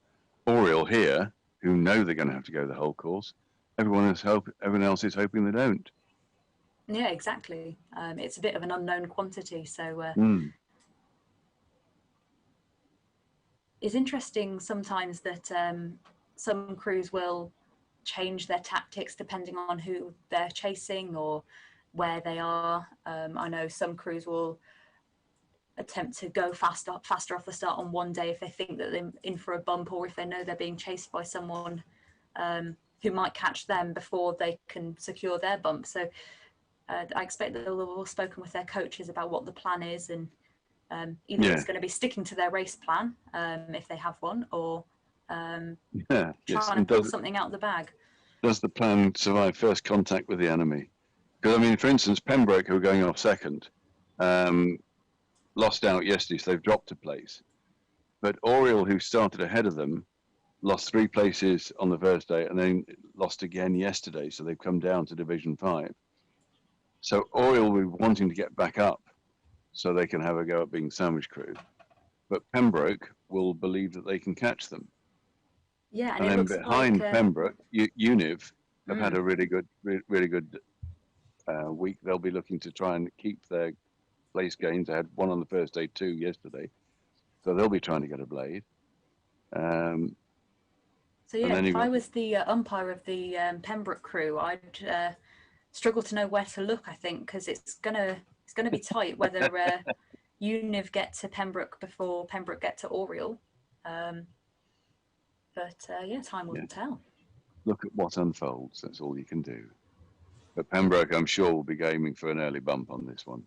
Oriel here, who know they're going to have to go the whole course, everyone else is hoping they don't. Yeah, exactly. It's a bit of an unknown quantity, so it's interesting sometimes that some crews will change their tactics depending on who they're chasing or where they are. I know some crews will attempt to go faster off the start on one day if they think that they're in for a bump, or if they know they're being chased by someone who might catch them before they can secure their bump. So I expect that they'll have all spoken with their coaches about what the plan is, and either it's going to be sticking to their race plan if they have one, or trying to pull something out of the bag. Does the plan survive first contact with the enemy? Because, I mean, for instance, Pembroke, who are going off second, lost out yesterday, so they've dropped a place. But Oriel, who started ahead of them, lost 3 places on the first day and then lost again yesterday, so they've come down to Division 5. So Oriel will be wanting to get back up so they can have a go at being sandwich crew. But Pembroke will believe that they can catch them. Yeah, and then behind Pembroke, Univ have had a really good week. They'll be looking to try and keep their place gains. I had 1 on the first day, 2 yesterday. So they'll be trying to get a blade. So yeah, if I was the umpire of the Pembroke crew, I'd struggle to know where to look, I think, because it's gonna be tight whether Univ get to Pembroke before Pembroke get to Oriel. But yeah, time will tell. Look at what unfolds. That's all you can do. But Pembroke, I'm sure, will be aiming for an early bump on this one.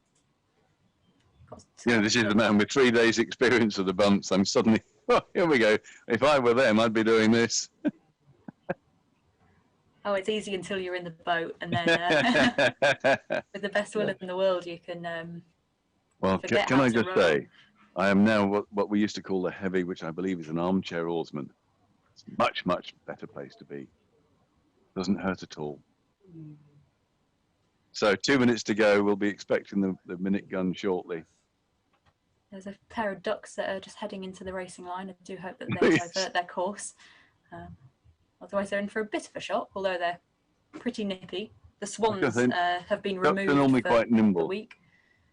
Yeah, this is the man with 3 days' experience of the bumps. I'm suddenly, oh, here we go. If I were them, I'd be doing this. Oh, it's easy until you're in the boat, and then with the best will in the world, you can. Well, forget can how I to just row. say, I am now what we used to call the heavy, which I believe is an armchair oarsman. It's a much, much better place to be. Doesn't hurt at all. So 2 minutes to go. We'll be expecting the minute gun shortly. There's a pair of ducks that are just heading into the racing line. I do hope that they Yes. divert their course. Otherwise, they're in for a bit of a shock, although they're pretty nippy. The swans say, have been Ducks are removed normally for quite the nimble. week.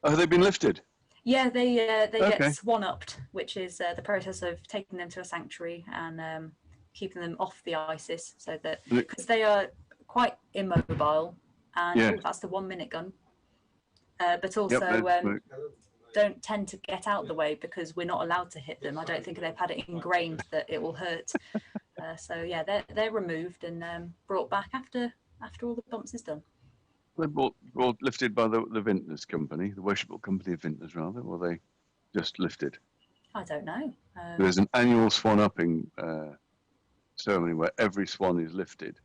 Oh, have they been lifted? Yeah, they Okay. get swan-upped, which is the process of taking them to a sanctuary and keeping them off the ISIS, so that because they are quite immobile, and Yeah. that's the 1 minute gun. But also Yep, don't tend to get out the way because we're not allowed to hit them. I don't think they've had it ingrained that it will hurt. So yeah, they're removed and brought back after all the bumps is done. they're brought lifted by the Vintners Company, the Worshipful Company of Vintners, rather, or they just lifted. I don't know. There's an annual swan upping ceremony where every swan is lifted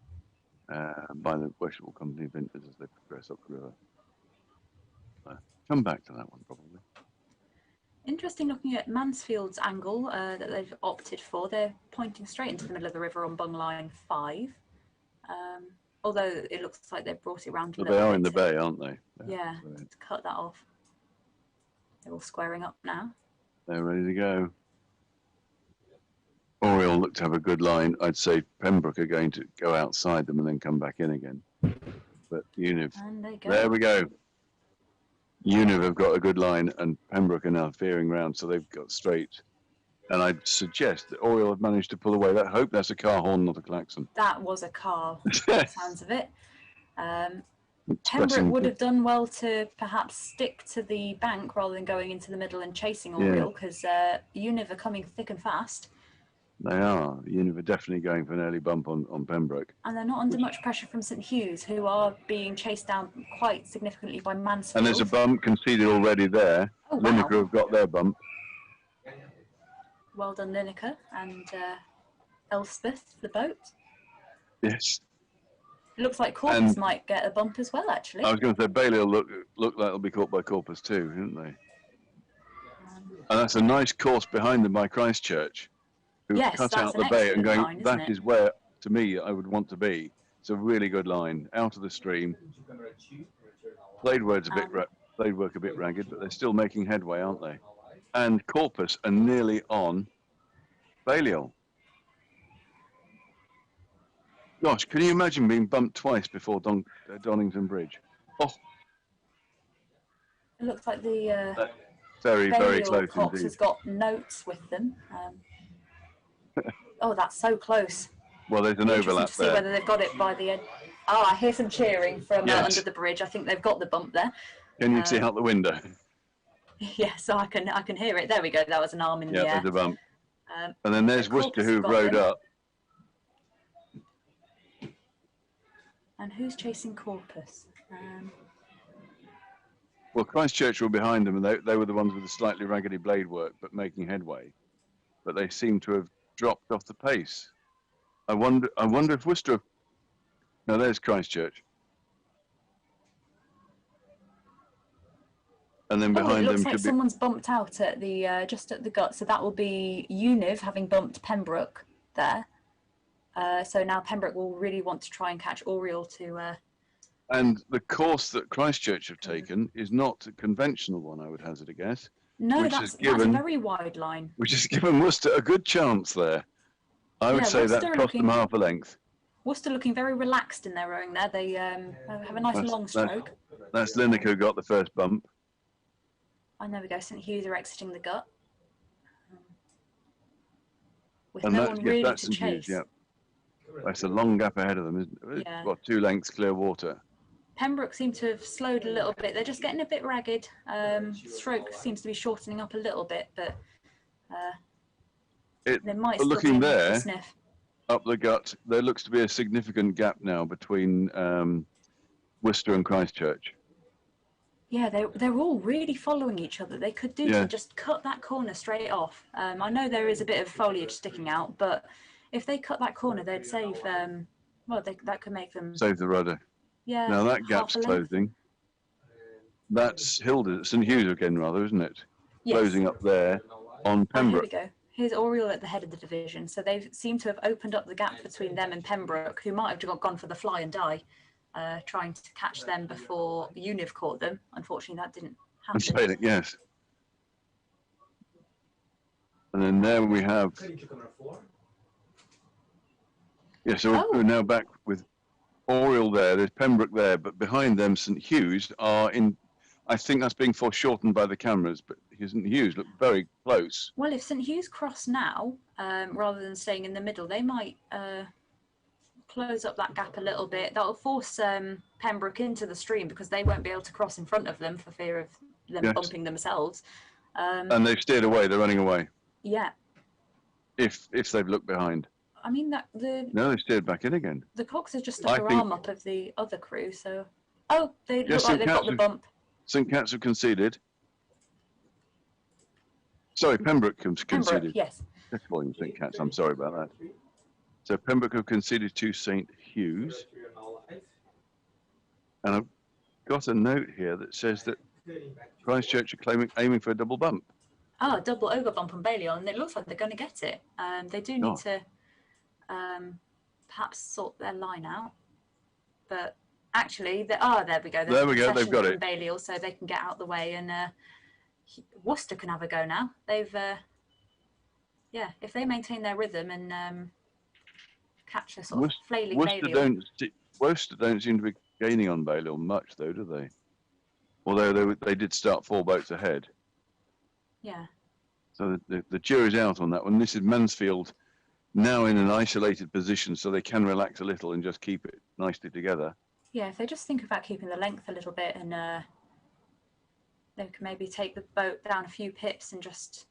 by the Worshipful Company of Vintners as they progress up the river. Come back to that one probably. Interesting looking at Mansfield's angle that they've opted for. They're pointing straight into the middle of the river on bung line 5. Although it looks like they've brought it round a But little they are bit in the to- bay, aren't they? Yeah, So to cut that off. They're all squaring up now. they're ready to go. Oriole look to have a good line. I'd say Pembroke are going to go outside them and then come back in again. But Univ, And they go. there we go. Univ have got a good line and Pembroke are now veering round, so they've got straight. And I'd suggest that Oriole have managed to pull away. I hope that's a car horn, not a klaxon. That was a car, by the sounds of it. Pembroke Expressing would have done well to perhaps stick to the bank rather than going into the middle and chasing Oriole, because Univ are coming thick and fast. They are. Univ are definitely going for an early bump on Pembroke. And they're not under much pressure from St Hughes, who are being chased down quite significantly by Mansfield. And there's a bump conceded already there. Oh, wow. Lineker have got their bump. Well done, Lineker and Elspeth, the boat. Yes. It looks like Corpus And- might get a bump as well, actually. I was going to say Bailey will look like they'll be caught by Corpus too, didn't they? And that's a nice course behind them by Christchurch, who Yes, cut that's out an the bay and excellent going, line, isn't that it? is where, to me, I would want to be. It's a really good line, out of the stream. Blade work a bit ragged, but they're still making headway, aren't they? And Corpus are nearly on Balliol. Gosh, can you imagine being bumped twice before Donington Bridge? Oh, It looks like the very, very Balliol close Cox indeed. has got notes with them. Oh, that's so close. Well, there's an Interesting overlap to see there. whether they've got it by the end. Oh, I hear some cheering from Yes. under the bridge. I think they've got the bump there. Can you see out the window? Yeah, so I can hear it. There we go. That was an arm in Yeah, the air. there's a bump. Um, And then there's so Corpus Worcester have who've got rowed them. up. And who's chasing Corpus? Well, Christchurch were behind them, and they were the ones with the slightly raggedy blade work, but making headway. But they seem to have dropped off the pace. I wonder if Worcester. No, there's Christchurch. And then Oh, it behind looks them like should be. someone's bumped out at the just at the gut. So that will be Univ having bumped Pembroke there. So now Pembroke will really want to try and catch Oriole to. And the course that Christchurch have taken is not a conventional one, I would hazard a guess, No, Which that's has given- a very wide line. which has given Worcester a good chance there. I would Yeah, say that Worcester cost them looking- half a length. Worcester looking very relaxed in their rowing there. They have a nice long stroke. That's Lineker who got the first bump. And there we go. St Hughes are exiting the gut. With And no that, one yes, really that's to St Hughes, chase. yeah. That's a long gap ahead of them, isn't it? Yeah. What, 2 lengths clear water. Pembroke seem to have slowed a little bit. They're just getting a bit ragged. Stroke seems to be shortening up a little bit, but they might still looking be in there- the sniff. Up the gut, there looks to be a significant gap now between Worcester and Christchurch. Yeah, they're all really following each other. They could do Yeah. to just cut that corner straight off. I know there is a bit of foliage sticking out, but if they cut that corner, they'd save. Well, that could make them. Save the rudder. Yeah. Now that half gap's a length. closing. That's St Hughes again, rather, isn't it? Yes. Closing up there on Oh, here Pembroke. we go. Here's Oriel at the head of the division. So they seem to have opened up the gap between them and Pembroke, who might have gone for the fly and die, trying to catch them before Univ caught them. Unfortunately, that didn't And happen. Salic, yes. And then there we have. Yeah, so we're now back with Oriel there. There's Pembroke there, but behind them, St Hughes are in. I think that's being foreshortened by the cameras, but St Hughes look very close. Well, if St Hughes cross now, rather than staying in the middle, they might close up that gap a little bit. That'll force Pembroke into the stream because they won't be able to cross in front of them for fear of them Yes. bumping themselves. And they've steered away. They're running away. Yeah, If they've looked behind. I mean that No, they've steered back in again. the Cox have just stuck I their think- arm up of the other crew, so they Yes, look like they've got St. the bump. St Cat's have conceded. Sorry, Pembroke have conceded. Pembroke, yes. Just calling them St Cat's. I'm sorry about that. So Pembroke have conceded to St Hughes. And I've got a note here that says that Christchurch are aiming for a double bump. Oh, double over bump on Balliol, and it looks like they're going to get it. They do need Oh. to perhaps sort their line out. But actually, there we go. There we go, they've concession got from it. Balliol, so they can get out the way, and Worcester can have a go now. They've, if they maintain their rhythm and catch a sort of flailing Balliol. Worcester don't seem to be gaining on Balliol much, though, do they? Although they did start 4 boats ahead. Yeah. So the jury's out on that one. This is Mansfield now in an isolated position, so they can relax a little and just keep it nicely together. Yeah, if they just think about keeping the length a little bit and they can maybe take the boat down a few pips and just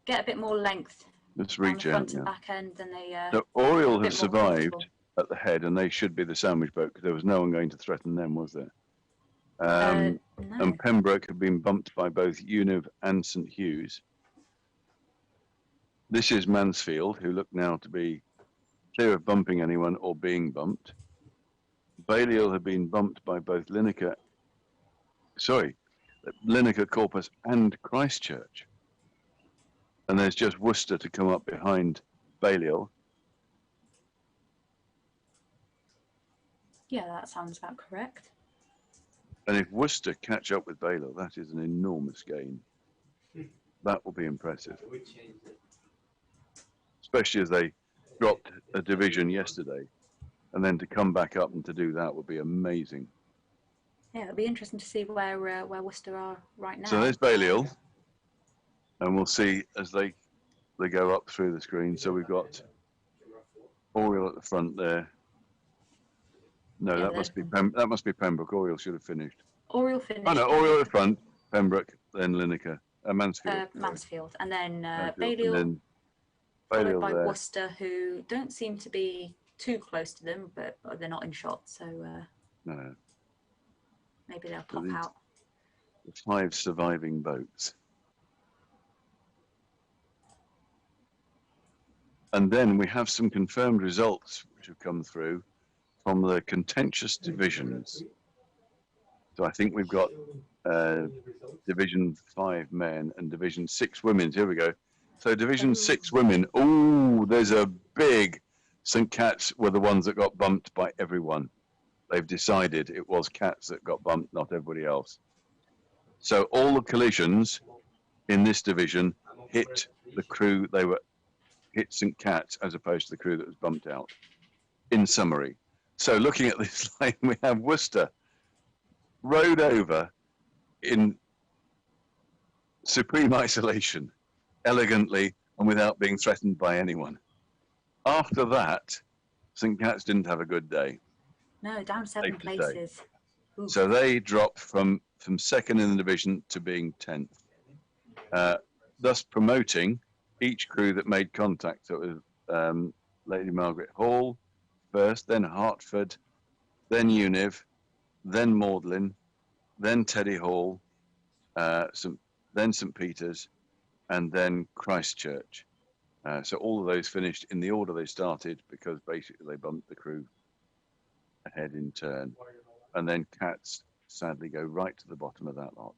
get a bit more length Let's on the reach front out. and Yeah. back end, then they So Oriel a bit has more survived comfortable. at the head, and they should be the sandwich boat because there was no one going to threaten them, was there? no. And Pembroke have been bumped by both Univ and St Hughes. This is Mansfield, who look now to be clear of bumping anyone or being bumped. Balliol have been bumped by both Lineker, Corpus and Christchurch. And there's just Worcester to come up behind Balliol. Yeah, that sounds about correct. And if Worcester catch up with Balliol, that is an enormous gain. That will be impressive. Especially as they dropped a division yesterday. And then to come back up and to do that would be amazing. Yeah, it'll be interesting to see where Worcester are right now. So there's Balliol. And we'll see as they go up through the screen. So we've got Oriel at the front there. No, Yeah, that must be Pembroke. Oriel should have finished. Oriel finished. Oh no, Oriel at the front, Pembroke, then Lineker, Mansfield. Mansfield, and then Mansfield, Balliol, and then followed Balliol by there. Worcester, who don't seem to be too close to them, but they're not in shot, so No, maybe they'll pop these- out. the 5 surviving boats. And then we have some confirmed results which have come through from the contentious divisions. So I think we've got Division 5 men and Division 6 women. Here we go. So Division 6 women. Ooh, there's a big St. Cat's were the ones that got bumped by everyone. They've decided it was Cats that got bumped, not everybody else. So all the collisions in this division hit the crew. Hit St. Cat's as opposed to the crew that was bumped out. In summary. So looking at this line, we have Worcester rowed over in supreme isolation, elegantly and without being threatened by anyone. After that, St. Cat's didn't have a good day. No, down 7 Safe to say. places. Ooh. So they dropped from second in the division to being 10th, thus promoting each crew that made contact. So it was Lady Margaret Hall first, then Hartford, then Univ, then Magdalen, then Teddy Hall, then St Peter's, and then Christchurch. So all of those finished in the order they started because basically they bumped the crew ahead in turn. And then Cats sadly go right to the bottom of that lot.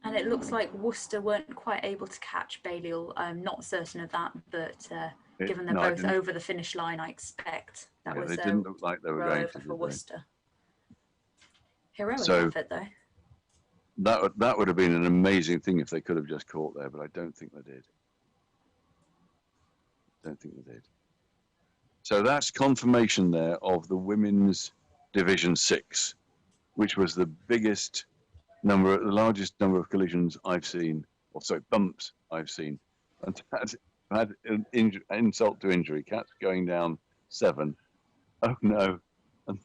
And it looks like Worcester weren't quite able to catch Balliol. I'm not certain of that, but given they're both over the finish line, I expect that was they didn't look like they were going to for Worcester. Heroic effort, though. That would have been an amazing thing if they could have just caught there, but I don't think they did. So that's confirmation there of the women's Division 6, which was the largest number of collisions I've seen, bumps I've seen. And had an insult to injury. Cats going down 7. Oh no. And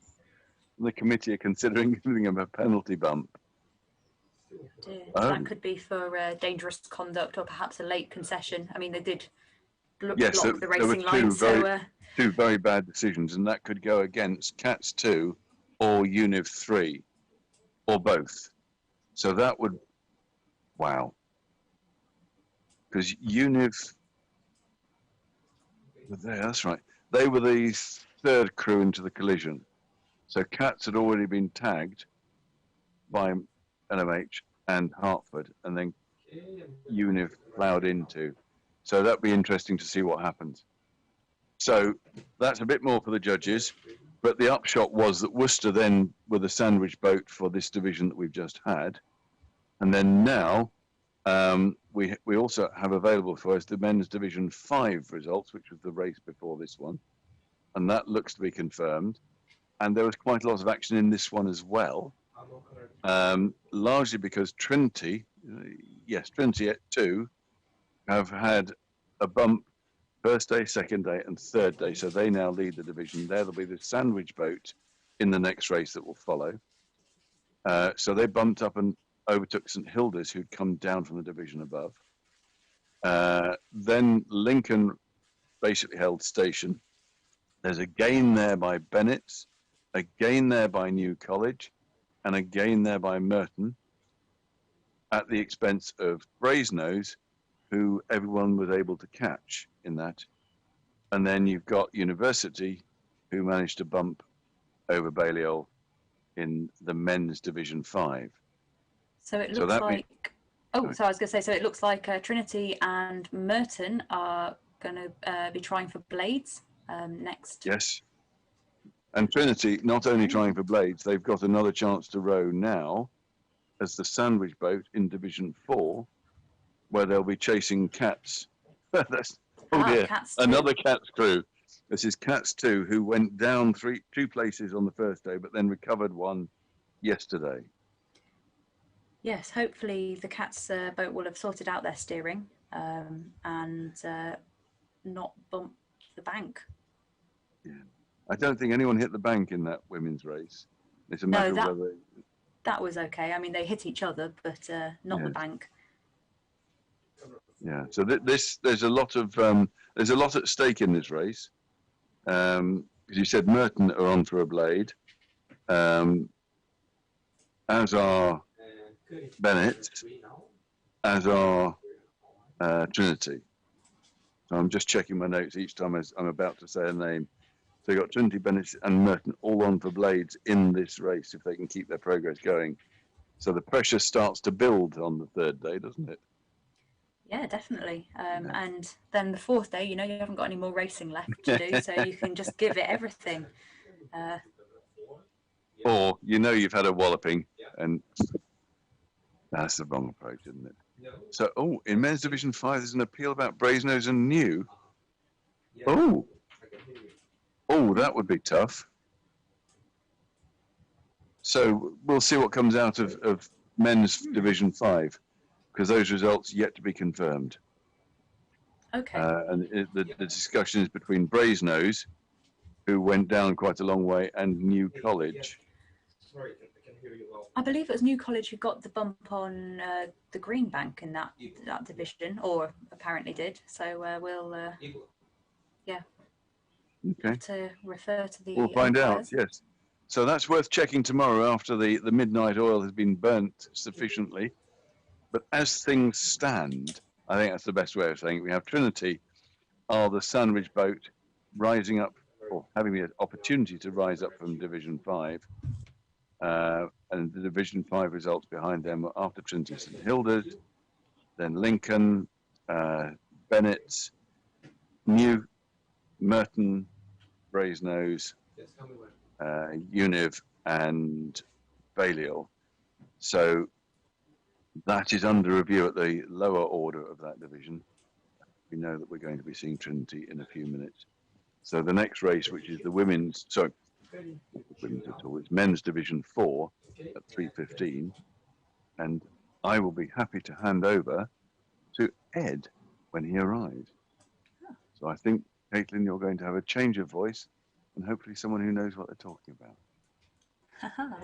the committee are considering giving them a penalty bump. That could be for dangerous conduct or perhaps a late concession. I mean, they did block the racing line. Two very bad decisions, and that could go against Cats 2 or Univ 3 or both. So that would, wow. Because Univ, that's right. They were the third crew into the collision. So Cats had already been tagged by LMH and Hartford, and then Univ ploughed into. So that'd be interesting to see what happens. So that's a bit more for the judges, but the upshot was that Worcester then were the sandwich boat for this division that we've just had. And then now we also have available for us the men's Division 5 results, which was the race before this one. And that looks to be confirmed. And there was quite a lot of action in this one as well, largely because Trinity at 2, have had a bump first day, second day, and third day. So they now lead the division. There will be the sandwich boat in the next race that will follow. So they bumped up and overtook St Hilda's, who'd come down from the division above. Then Lincoln basically held station. There's a gain there by Bennett's, a gain there by New College, and a gain there by Merton at the expense of Brasenose, who everyone was able to catch in that. And then you've got University, who managed to bump over Balliol in the men's Division 5. So it looks like... I was going to say, so it looks like Trinity and Merton are going to be trying for Blades next. Yes. And Trinity, not only trying for Blades, they've got another chance to row now as the sandwich boat in Division 4, where they'll be chasing Cats. Cats another Cats crew. This is Cats 2, who went down two places on the first day, but then recovered one yesterday. Yes, hopefully the Cats boat will have sorted out their steering and not bump the bank. Yeah, I don't think anyone hit the bank in that women's race. It's a matter of whether that was okay. I mean, they hit each other, but not the bank. Yeah, so there's a lot at stake in this race. As you said, Merton are on for a blade, as are Bennett, as are Trinity. So I'm just checking my notes each time I'm about to say a name. So you've got Trinity, Bennett, and Merton all on for blades in this race if they can keep their progress going. So the pressure starts to build on the third day, doesn't it? Yeah, definitely. And then the fourth day, you haven't got any more racing left to do, so you can just give it everything. Or you've had a walloping, and that's the wrong approach, isn't it? So, in men's Division 5, there's an appeal about Brasenose and New. That would be tough. So we'll see what comes out of men's Division 5. Because those results yet to be confirmed. Okay. And the discussion is between Brasenose, who went down quite a long way, and New College. Sorry, I can hear you well. I believe it was New College who got the bump on the Green Bank in that division, or apparently did. So we'll, Okay. to refer to the. We'll find out. Yes. So that's worth checking tomorrow after the midnight oil has been burnt sufficiently. But as things stand, I think that's the best way of saying it. We have Trinity, are the Sandwich boat rising up, or having the opportunity to rise up from Division 5. And the Division 5 results behind them were after Trinity St Hilda's, then Lincoln, Bennett, New, Merton, Brasenose, Univ, and Balliol. So that is under review at the lower order of that division. We know that we're going to be seeing Trinity in a few minutes. So the next race, which is the women's, sorry, not the women's at all, it's men's Division 4 at 3:15. And I will be happy to hand over to Ed when he arrives. So I think, Caitlin, you're going to have a change of voice and hopefully someone who knows what they're talking about.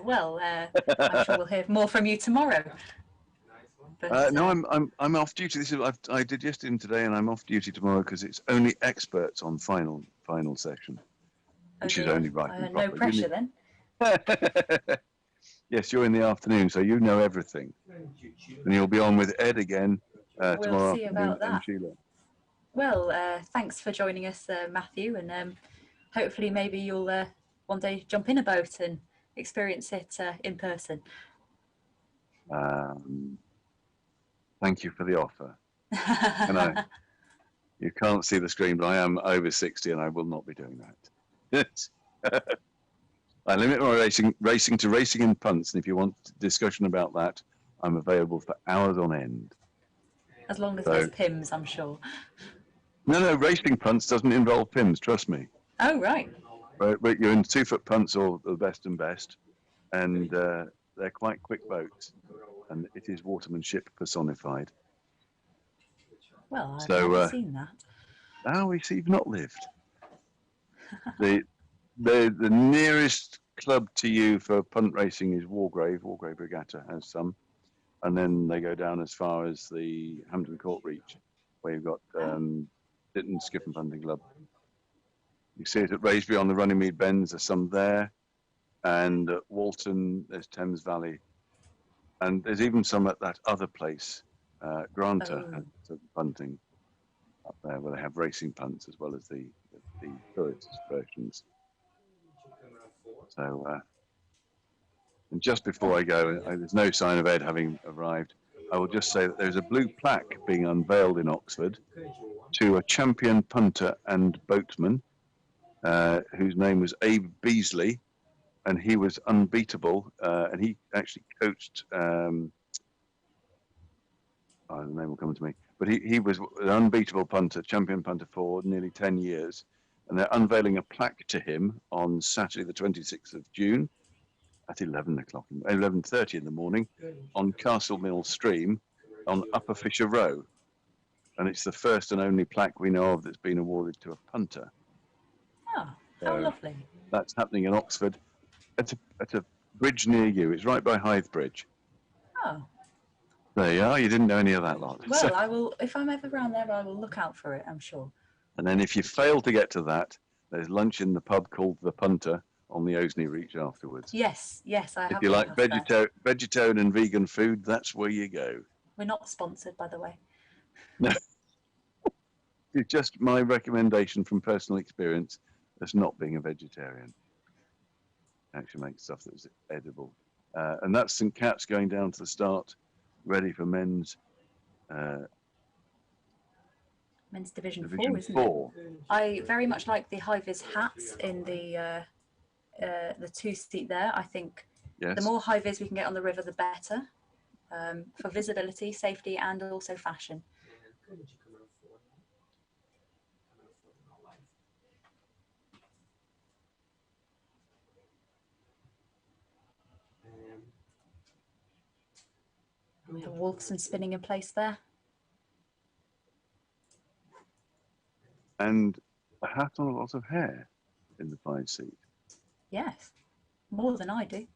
Well, I'm sure we'll hear more from you tomorrow. But, no, I'm off duty. This is I did yesterday and today, and I'm off duty tomorrow because it's only experts on final session, which is only right. And no proper. pressure then. Yes, you're in the afternoon, so you know everything, and you'll be on with Ed again tomorrow We'll see about that. and Sheila. Well, thanks for joining us, Matthew, and hopefully maybe you'll one day jump in a boat and experience it in person. Thank you for the offer. You can't see the screen, but I am over 60 and I will not be doing that. I limit my racing to racing and punts, and if you want discussion about that, I'm available for hours on end. As long as there's PIMS, I'm sure. No, racing punts doesn't involve PIMS, trust me. Oh, right. But you're in 2-foot punts or the best and best, and they're quite quick boats, and it is watermanship personified. Well, I've never seen that. Oh, we see you've not lived. The nearest club to you for punt racing is Wargrave Regatta has some, and then they go down as far as the Hampton Court Reach, where you've got Ditton Skip and Punting Club. You see it at Raisby on the Runnymede Bends, there's some there, and at Walton there's Thames Valley, and there's even some at that other place, Granta, has punting up there, where they have racing punts as well as the tourist versions. So, and just before I go, there's no sign of Ed having arrived. I will just say that there's a blue plaque being unveiled in Oxford to a champion punter and boatman whose name was Abe Beasley, and he was unbeatable. And he actually coached. The name will come to me, but he was an unbeatable punter, champion punter for nearly 10 years. And they're unveiling a plaque to him on Saturday, the 26th of June, at 11:30 in the morning, on Castle Mill Stream, on Upper Fisher Row, and it's the first and only plaque we know of that's been awarded to a punter. Oh, how lovely! That's happening in Oxford, at a bridge near you. It's right by Hythe Bridge. Oh. There you are. You didn't know any of that lot. Well, so, I will. If I'm ever around there, I will look out for it, I'm sure. And then if you fail to get to that, there's lunch in the pub called The Punter on the Oseney Reach afterwards. Yes, I have. If you like vegetarian and vegan food, that's where you go. We're not sponsored, by the way. No. It's just my recommendation from personal experience as not being a vegetarian. Actually makes stuff that's edible. And that's St. Cat's going down to the start, ready for men's Division 4, isn't it? I very much like the high-vis hats in the two-seat there. I think the more high-vis we can get on the river, the better, for visibility, safety, and also fashion. The Wolfson spinning in place there. And a hat on a lot of hair in the 5-seat. Yes, more than I do.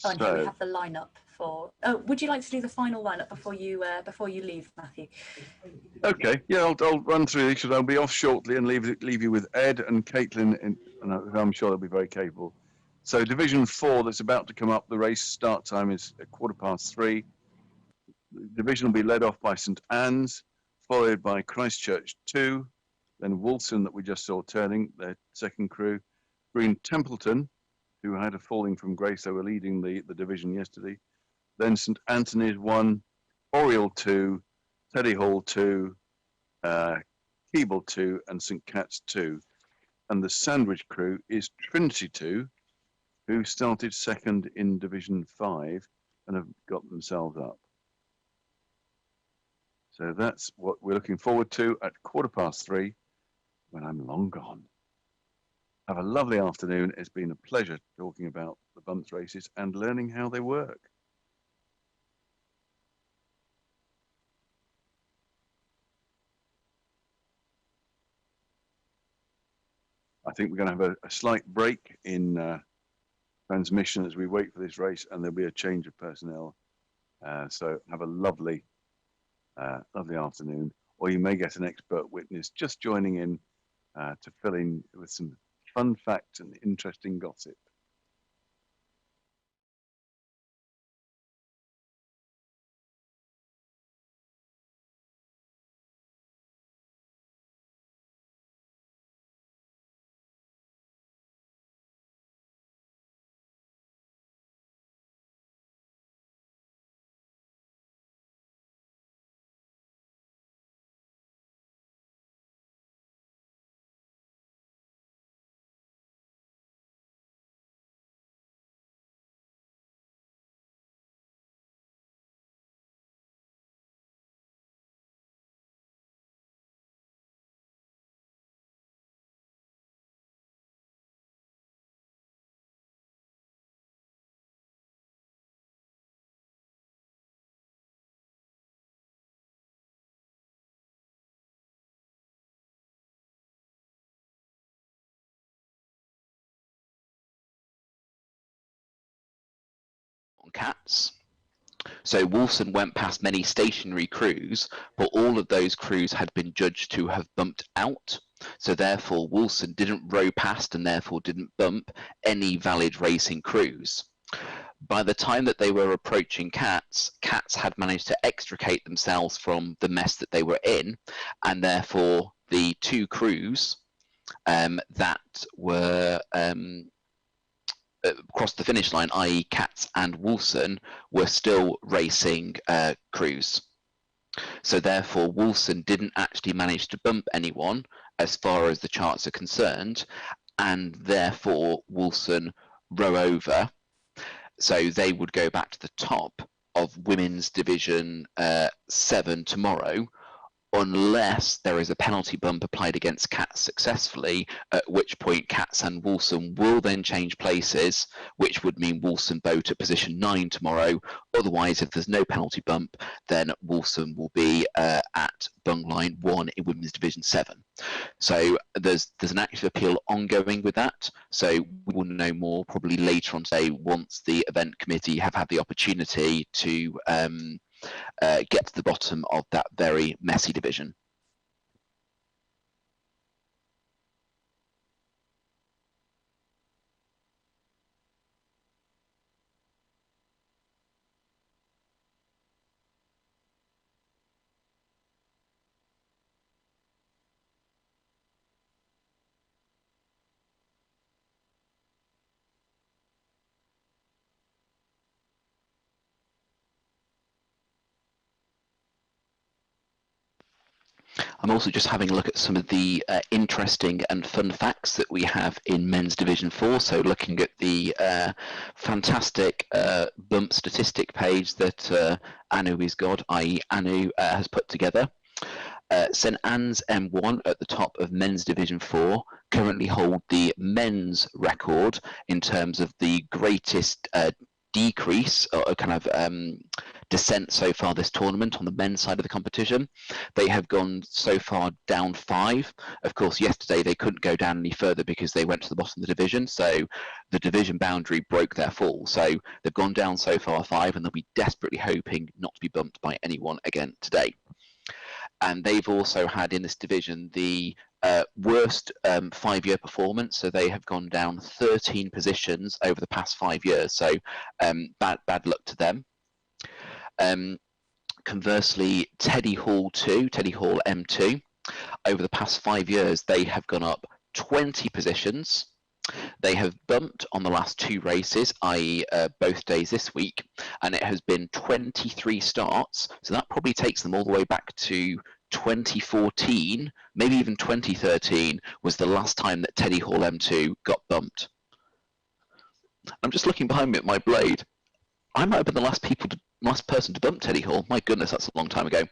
And here we have the lineup for. Oh, would you like to do the final lineup before you leave, Matthew? Okay, yeah, I'll run through these because I'll be off shortly and leave you with Ed and Caitlin, and I'm sure they'll be very capable. So Division 4 that's about to come up, the race start time is at 3:15. The division will be led off by St Anne's, followed by Christchurch 2, then Wolston that we just saw turning, their second crew, Green Templeton, who had a falling from grace, they were leading the division yesterday, then St Anthony's 1, Oriel 2, Teddy Hall 2, Keeble 2, and St Cat's 2. And the Sandwich crew is Trinity 2, who started second in Division 5 and have got themselves up. So that's what we're looking forward to at 3:15 when I'm long gone. Have a lovely afternoon. It's been a pleasure talking about the bumps races and learning how they work. I think we're going to have a slight break in transmission as we wait for this race, and there'll be a change of personnel. So have a lovely afternoon, or you may get an expert witness just joining in to fill in with some fun facts and interesting gossip. Cats. So Wolston went past many stationary crews, but all of those crews had been judged to have bumped out. So therefore Wolston didn't row past and therefore didn't bump any valid racing crews. By the time that they were approaching Cats had managed to extricate themselves from the mess that they were in, and therefore the two crews that were across the finish line, i.e. Cats and Wolston, were still racing crews. So therefore Wolston didn't actually manage to bump anyone as far as the charts are concerned, and therefore Wolston row over. So they would go back to the top of Women's Division 7 tomorrow, unless there is a penalty bump applied against Cats successfully, at which point Cats and Wolston will then change places, which would mean Wolston boat at position 9 tomorrow. Otherwise, if there's no penalty bump, then Wolston will be at bung line 1 in Women's Division 7. So there's an active appeal ongoing with that. So we will know more probably later on today once the event committee have had the opportunity to get to the bottom of that very messy division. I'm also just having a look at some of the interesting and fun facts that we have in Men's Division 4. So looking at the fantastic bump statistic page that Anu is God, i.e. Anu, has put together. St Anne's M1 at the top of Men's Division 4 currently hold the men's record in terms of the greatest decrease or kind of descent so far this tournament on the men's side of the competition. They have gone so far down 5. Of course, yesterday they couldn't go down any further because they went to the bottom of the division, so the division boundary broke their fall. So they've gone down so far 5, and they'll be desperately hoping not to be bumped by anyone again today. And they've also had in this division the worst 5-year performance, so they have gone down 13 positions over the past 5 years, so bad luck to them. Conversely, Teddy Hall M2, over the past 5 years they have gone up 20 positions. They have bumped on the last 2 races, i.e. Both days this week, and it has been 23 starts, so that probably takes them all the way back to 2014, maybe even 2013 was the last time that Teddy Hall M2 got bumped. I'm just looking behind me at my blade. I might have been the last person to bump Teddy Hall. My goodness, that's a long time ago.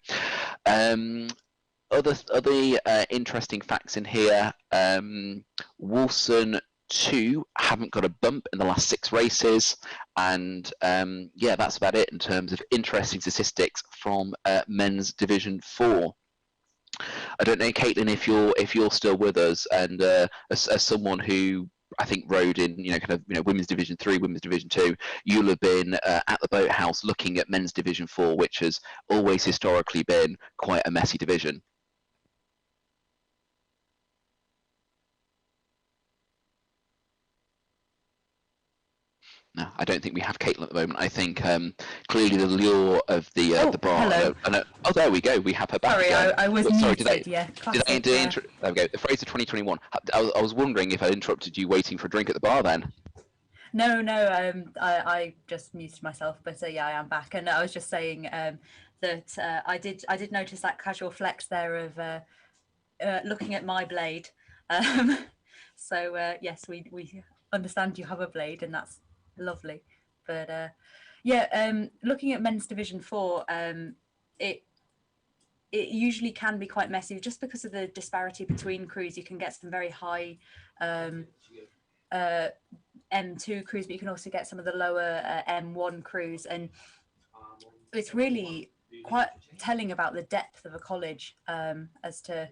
Other interesting facts in here. Wolfson 2 haven't got a bump in the last 6 races, and yeah, that's about it in terms of interesting statistics from men's Division 4. I don't know, Caitlin, if you're still with us, and as someone who I think rode in women's Division 3, women's Division 2, you'll have been at the boathouse looking at men's Division 4, which has always historically been quite a messy division. No, I don't think we have Caitlin at the moment. I think clearly the lure of the bar. Hello. Oh, there we go. We have her back. Sorry, I was muted. Sorry, There we go. The Fraser 2021. I was wondering if I interrupted you waiting for a drink at the bar then. No. I just muted myself, but yeah, I am back, and I was just saying that I did notice that casual flex there of looking at my blade. So yes, we understand you have a blade, and that's lovely. But yeah, looking at men's Division 4, it usually can be quite messy just because of the disparity between crews. You can get some very high M2 crews, but you can also get some of the lower M1 crews, and it's really quite telling about the depth of a college as to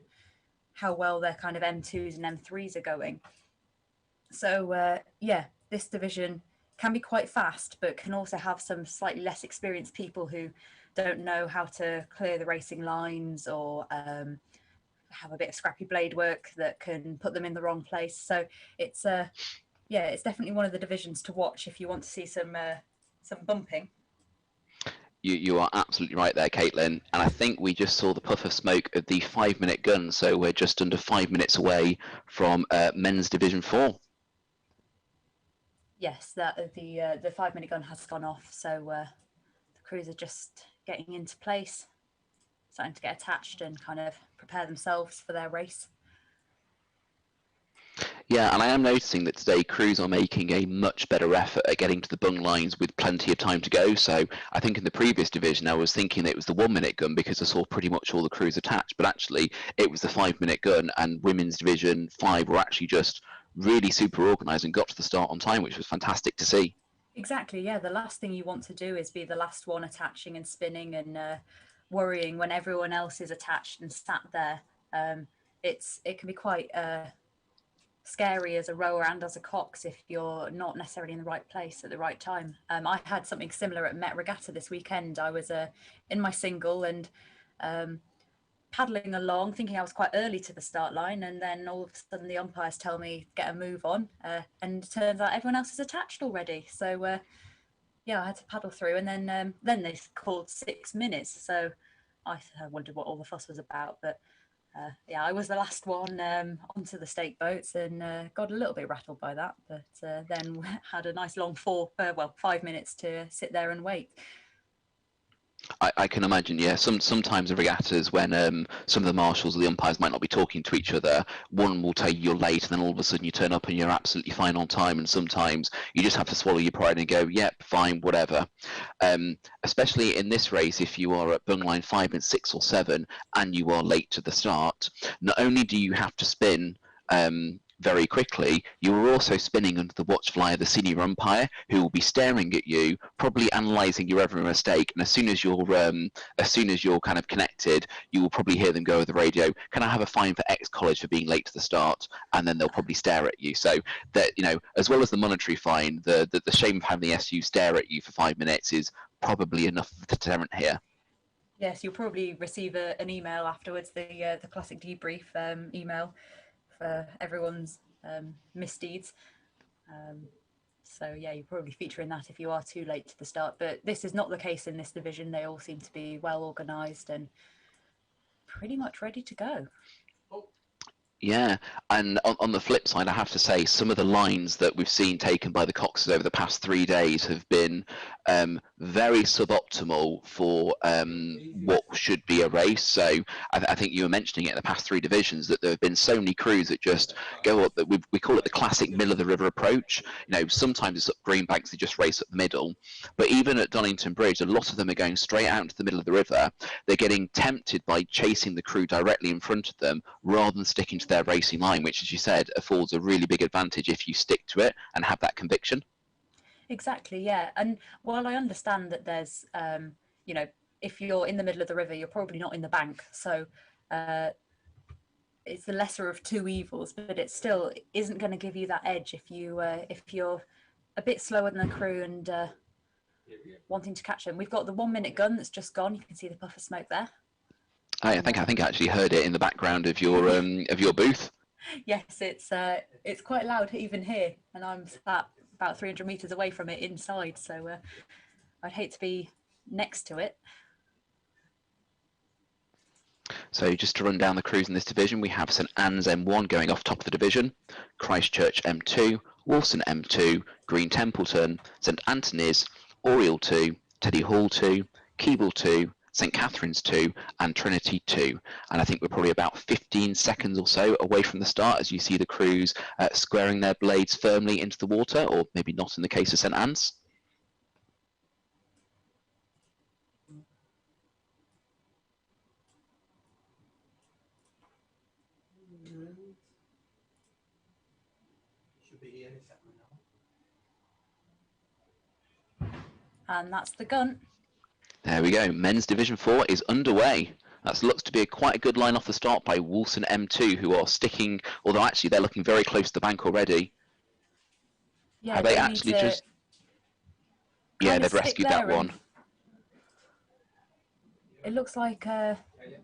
how well their kind of M2s and M3s are going. So yeah, this division can be quite fast, but can also have some slightly less experienced people who don't know how to clear the racing lines, or have a bit of scrappy blade work that can put them in the wrong place. So it's yeah, it's definitely one of the divisions to watch if you want to see some bumping. You are absolutely right there, Caitlin. And I think we just saw the puff of smoke of the 5-minute gun, so we're just under 5 minutes away from men's Division 4. Yes, the 5-minute gun has gone off, so the crews are just getting into place, starting to get attached and kind of prepare themselves for their race. Yeah, and I am noticing that today crews are making a much better effort at getting to the bung lines with plenty of time to go. So I think in the previous division I was thinking that it was the 1-minute gun because I saw pretty much all the crews attached, but actually it was the 5-minute gun, and women's Division 5 were actually just really super organised and got to the start on time, which was fantastic to see. Exactly, yeah. The last thing you want to do is be the last one attaching and spinning and worrying when everyone else is attached and sat there. It can be quite scary as a rower and as a cox if you're not necessarily in the right place at the right time. I had something similar at Met Regatta this weekend. I was in my single and paddling along, thinking I was quite early to the start line, and then all of a sudden the umpires tell me get a move on, and it turns out everyone else is attached already. So yeah, I had to paddle through, and then they called 6 minutes. So I wondered what all the fuss was about, but yeah, I was the last one onto the stake boats, and got a little bit rattled by that, but then had a nice long 5 minutes to sit there and wait. I can imagine, yeah. Sometimes in regattas, when some of the marshals or the umpires might not be talking to each other, one will tell you you're late, and then all of a sudden you turn up and you're absolutely fine on time. And sometimes you just have to swallow your pride and go, yep, fine, whatever. Especially in this race, if you are at bung line 5 and 6 or 7 and you are late to the start, not only do you have to spin very quickly, you are also spinning under the watchful eye of the senior umpire, who will be staring at you, probably analysing your every mistake. And as soon as you're kind of connected, you will probably hear them go over the radio, "Can I have a fine for X college for being late to the start?" And then they'll probably stare at you. So that, you know, as well as the monetary fine, the shame of having the SU stare at you for 5 minutes is probably enough of a deterrent here. Yes, you'll probably receive an email afterwards, the classic debrief email for everyone's misdeeds. So yeah, you probably feature in that if you are too late to the start. But this is not the case in this division. They all seem to be well organised and pretty much ready to go. Yeah, and on the flip side, I have to say some of the lines that we've seen taken by the Coxes over the past 3 days have been very suboptimal for what should be a race. So I think you were mentioning it in the past 3 divisions, that there have been so many crews that just go up, that we call it the classic middle of the river approach. You know, sometimes it's up Greenbanks, they just race up the middle. But even at Donington Bridge, a lot of them are going straight out into the middle of the river. They're getting tempted by chasing the crew directly in front of them rather than sticking to their racing line, which, as you said, affords a really big advantage if you stick to it and have that conviction. Exactly, yeah. And while I understand that there's, you know, if you're in the middle of the river, you're probably not in the bank. So it's the lesser of 2 evils, but it still isn't going to give you that edge if you're a bit slower than the crew and wanting to catch them. We've got the 1 minute gun that's just gone. You can see the puff of smoke there. I think I actually heard it in the background of your booth. Yes, it's quite loud even here, and I'm sat about 300 meters away from it inside, so I'd hate to be next to it. So just to run down the crews in this division, we have St Anne's M1 going off top of the division, Christchurch M2, Wolston M2, Green Templeton, St Anthony's, Oriel 2, Teddy Hall 2, Keble 2, St Catherine's 2 and Trinity 2. And I think we're probably about 15 seconds or so away from the start as you see the crews squaring their blades firmly into the water, or maybe not in the case of St Anne's. Should be any second now. And that's the gun. There we go. Men's Division 4 is underway. That looks to be quite a good line off the start by Wolston M2, who are sticking, although actually they're looking very close to the bank already. Yeah, Have they actually just... Yeah, they've rescued that one. It looks like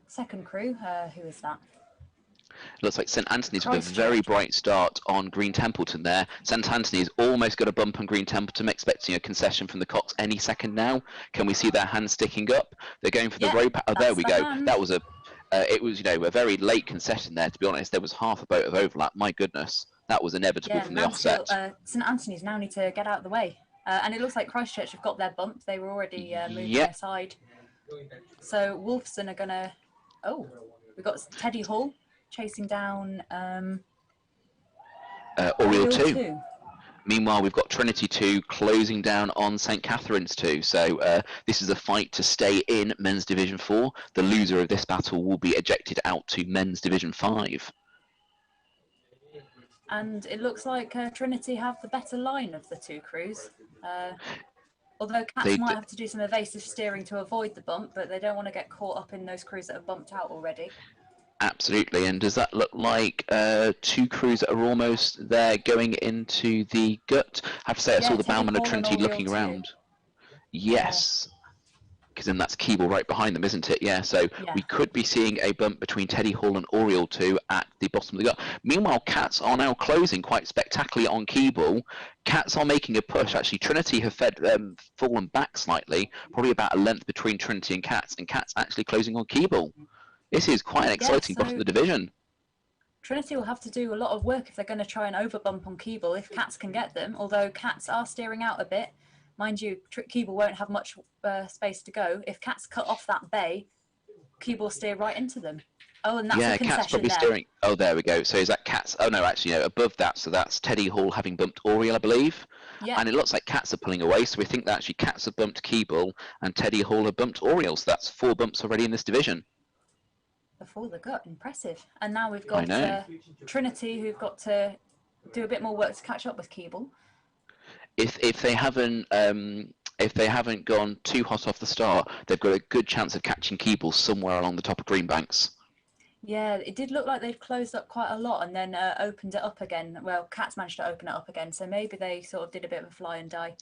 second crew. Who is that? It looks like St Anthony's with a very bright start on Green Templeton there. St Anthony's almost got a bump on Green Templeton, expecting a concession from the Cox any second now. Can we see their hands sticking up? They're going for the rope. Oh, there we go. That was it was, you know, a very late concession there, to be honest. There was half a boat of overlap. My goodness, that was inevitable from the offset. St Anthony's now need to get out of the way. And it looks like Christchurch have got their bump. They were already moving aside. So Wolfson are going to... Oh, we've got Teddy Hall chasing down Oriel 2. Meanwhile, we've got Trinity 2 closing down on St Catherine's 2. So this is a fight to stay in Men's Division 4. The loser of this battle will be ejected out to Men's Division 5. And it looks like Trinity have the better line of the 2 crews. Although Cats might have to do some evasive steering to avoid the bump, but they don't want to get caught up in those crews that have bumped out already. Absolutely. And does that look like 2 crews that are almost there going into the gut? I have to say, I saw the Bowman of Trinity looking around. Yes. Because then that's Keble right behind them, isn't it? Yeah, so we could be seeing a bump between Teddy Hall and Oriel 2 at the bottom of the gut. Meanwhile, Cats are now closing quite spectacularly on Keble. Cats are making a push. Actually, Trinity have fallen back slightly, probably about a length between Trinity and Cats actually closing on Keble. This is quite an exciting bottom of the division. Trinity will have to do a lot of work if they're going to try and overbump on Keble, if Cats can get them, although Cats are steering out a bit. Mind you, Keble won't have much space to go. If Cats cut off that bay, Keble will steer right into them. Oh, and that's a concession Cats probably there. Steering. Oh, there we go. So is that Cats? Oh, no, actually, no, above that. So that's Teddy Hall having bumped Oriel, I believe. Yeah. And it looks like Cats are pulling away. So we think that actually Cats have bumped Keble and Teddy Hall have bumped Oriel. So that's 4 bumps already in this division. before the gut. Impressive. And now we've I got know. Trinity, who've got to do a bit more work to catch up with Keeble. If they haven't gone too hot off the start, they've got a good chance of catching Keeble somewhere along the top of Greenbanks. Yeah, it did look like they'd closed up quite a lot and then opened it up again. Well, Cats managed to open it up again, so maybe they sort of did a bit of a fly and die.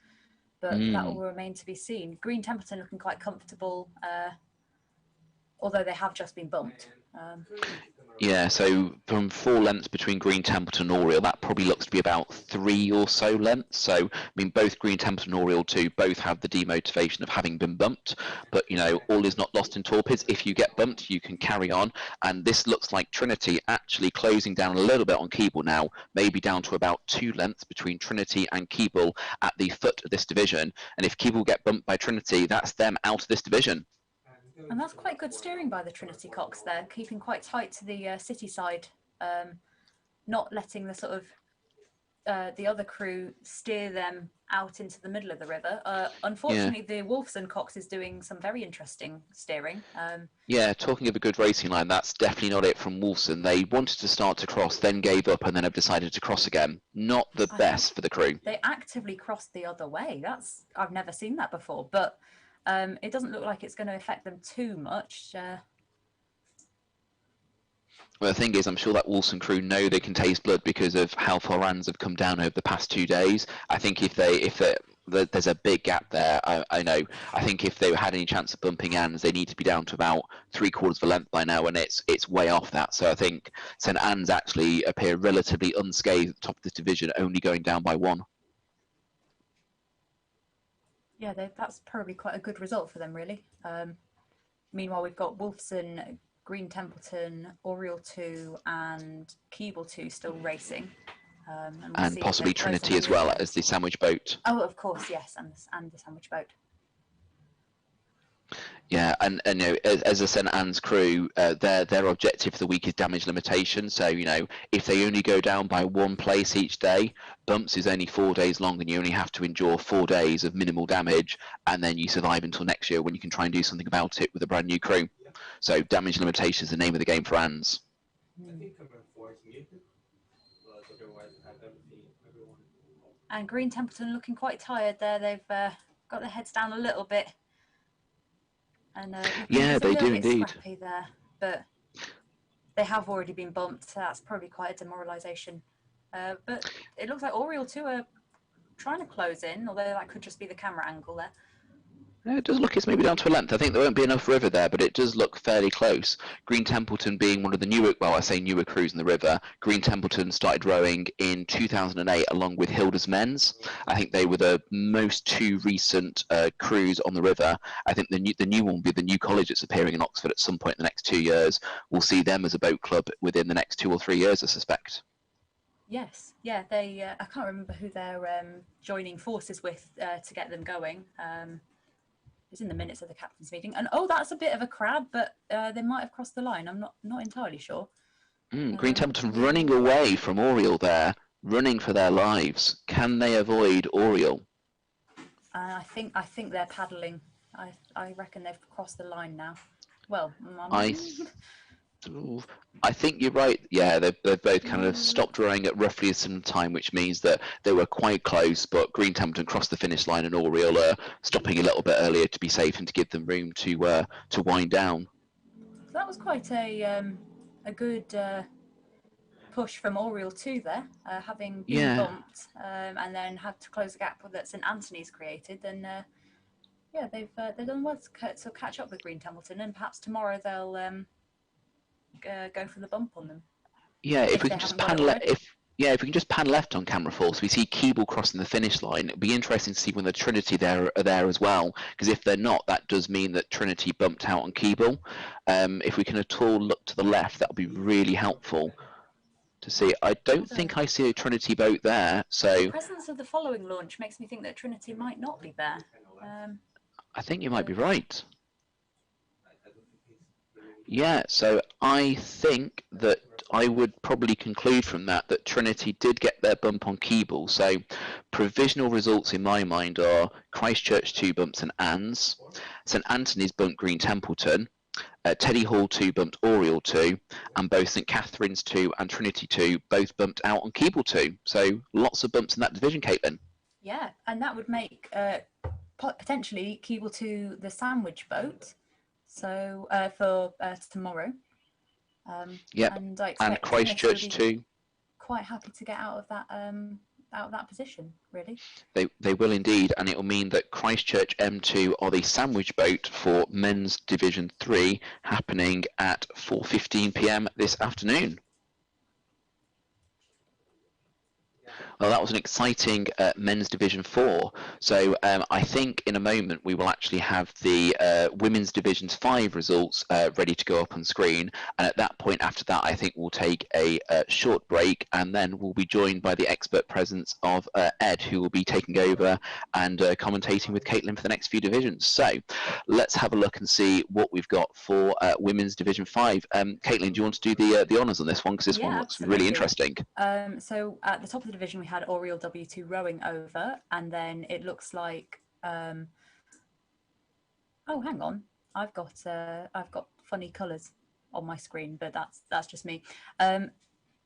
But that will remain to be seen. Green Templeton looking quite comfortable, although they have just been bumped. Yeah, so from 4 lengths between Green Templeton and Oriel, that probably looks to be about 3 or so lengths. So, I mean, both Green Templeton and Oriel too both have the demotivation of having been bumped. But, you know, all is not lost in Torpids. If you get bumped, you can carry on. And this looks like Trinity actually closing down a little bit on Keeble now, maybe down to about 2 lengths between Trinity and Keeble at the foot of this division. And if Keeble get bumped by Trinity, that's them out of this division. And that's quite good steering by the Trinity Cox there, keeping quite tight to the city side, not letting the sort of the other crew steer them out into the middle of the river. Unfortunately, the Wolfson Cox is doing some very interesting steering. Yeah, talking of a good racing line, that's definitely not it from Wolfson. They wanted to start to cross, then gave up, and then have decided to cross again. Not the best for the crew. They actively crossed the other way. I've never seen that before, but it doesn't look like it's going to affect them too much. Well, the thing is, I'm sure that Wolfson crew know they can taste blood because of how far Rands have come down over the past 2 days. I think if there's a big gap there, I know. I think if they had any chance of bumping Anne's, they need to be down to about 3/4 of a length by now, and it's way off that. So I think St Anne's actually appear relatively unscathed at the top of this division, only going down by 1. Yeah, that's probably quite a good result for them, really. Meanwhile, we've got Wolfson, Green Templeton, Oriel 2 and Keeble 2 still racing. And possibly Trinity as well as the sandwich boat. Oh, of course, yes, and the sandwich boat. Yeah, and you know, as a St Anne's crew, their objective for the week is damage limitation. So, you know, if they only go down by 1 place each day, bumps is only 4 days long, and you only have to endure 4 days of minimal damage, and then you survive until next year when you can try and do something about it with a brand new crew. So damage limitation is the name of the game for Anne's. And Green Templeton looking quite tired there. They've got their heads down a little bit. And yeah, they do indeed. Scrappy there, but they have already been bumped, so that's probably quite a demoralisation. But it looks like Oriel 2 are trying to close in, although that could just be the camera angle there. It does look it's maybe down to a length. I think there won't be enough river there, but it does look fairly close. Green Templeton being one of the newer, well, I say newer crews in the river. Green Templeton started rowing in 2008 along with Hilda's Men's. I think they were the most 2 recent crews on the river. I think the new one will be the New College that's appearing in Oxford at some point in the next 2 years. We'll see them as a boat club within the next 2 or 3 years, I suspect. Yes, yeah, they. I can't remember who they're joining forces with to get them going. It's in the minutes of the captain's meeting. And oh, that's a bit of a crab, but they might have crossed the line. I'm not entirely sure. Green Templeton running away from Oriel there, running for their lives. Can they avoid Oriel? I think they're paddling. I reckon they've crossed the line now. Well, I think you're right. Yeah, they've both kind of stopped rowing at roughly a similar time, which means that they were quite close, but Green Templeton crossed the finish line and Oriel are stopping a little bit earlier to be safe and to give them room to wind down. So that was quite a good push from Oriel 2 there, having been bumped and then had to close the gap that St Anthony's created. And yeah, they've done well to catch up with Green Templeton, and perhaps tomorrow they'll go for the bump on them. Yeah, if we can just pan left, if we can just pan left on camera 4, so we see Keeble crossing the finish line. It'll be interesting to see when the Trinity are there as well, because if they're not, that does mean that Trinity bumped out on Keeble. If we can at all look to the left, that would be really helpful to see. I don't think I see a Trinity boat there, so the presence of the following launch makes me think that Trinity might not be there. I think you might be right. Yeah, so I think that I would probably conclude from that Trinity did get their bump on Keeble. So provisional results in my mind are Christchurch 2 bumps St Anne's, St Anthony's bumped Green Templeton, Teddy Hall 2 bumped Oriel 2, and both St Catherine's 2 and Trinity 2 both bumped out on Keble 2. So lots of bumps in that division, Caitlin. Yeah, and that would make potentially Keble 2 the sandwich boat. So for tomorrow. Yep. And I And expect Christchurch 2. Quite happy to get out of that position, really. They will indeed, and it will mean that Christchurch M2 are the sandwich boat for Men's Division 3, happening at 4:15 p.m. this afternoon. Well, that was an exciting Men's Division 4. So I think in a moment we will actually have the Women's Division 5 results ready to go up on screen. And at that point, after that, I think we'll take a short break, and then we'll be joined by the expert presence of Ed, who will be taking over and commentating with Caitlin for the next few divisions. So let's have a look and see what we've got for Women's Division 5. Caitlin, do you want to do the honours on this one? Because this one looks really interesting. So at the top of the division, we had Oriel W2 rowing over, and then it looks like oh, hang on, I've got funny colours on my screen, but that's just me.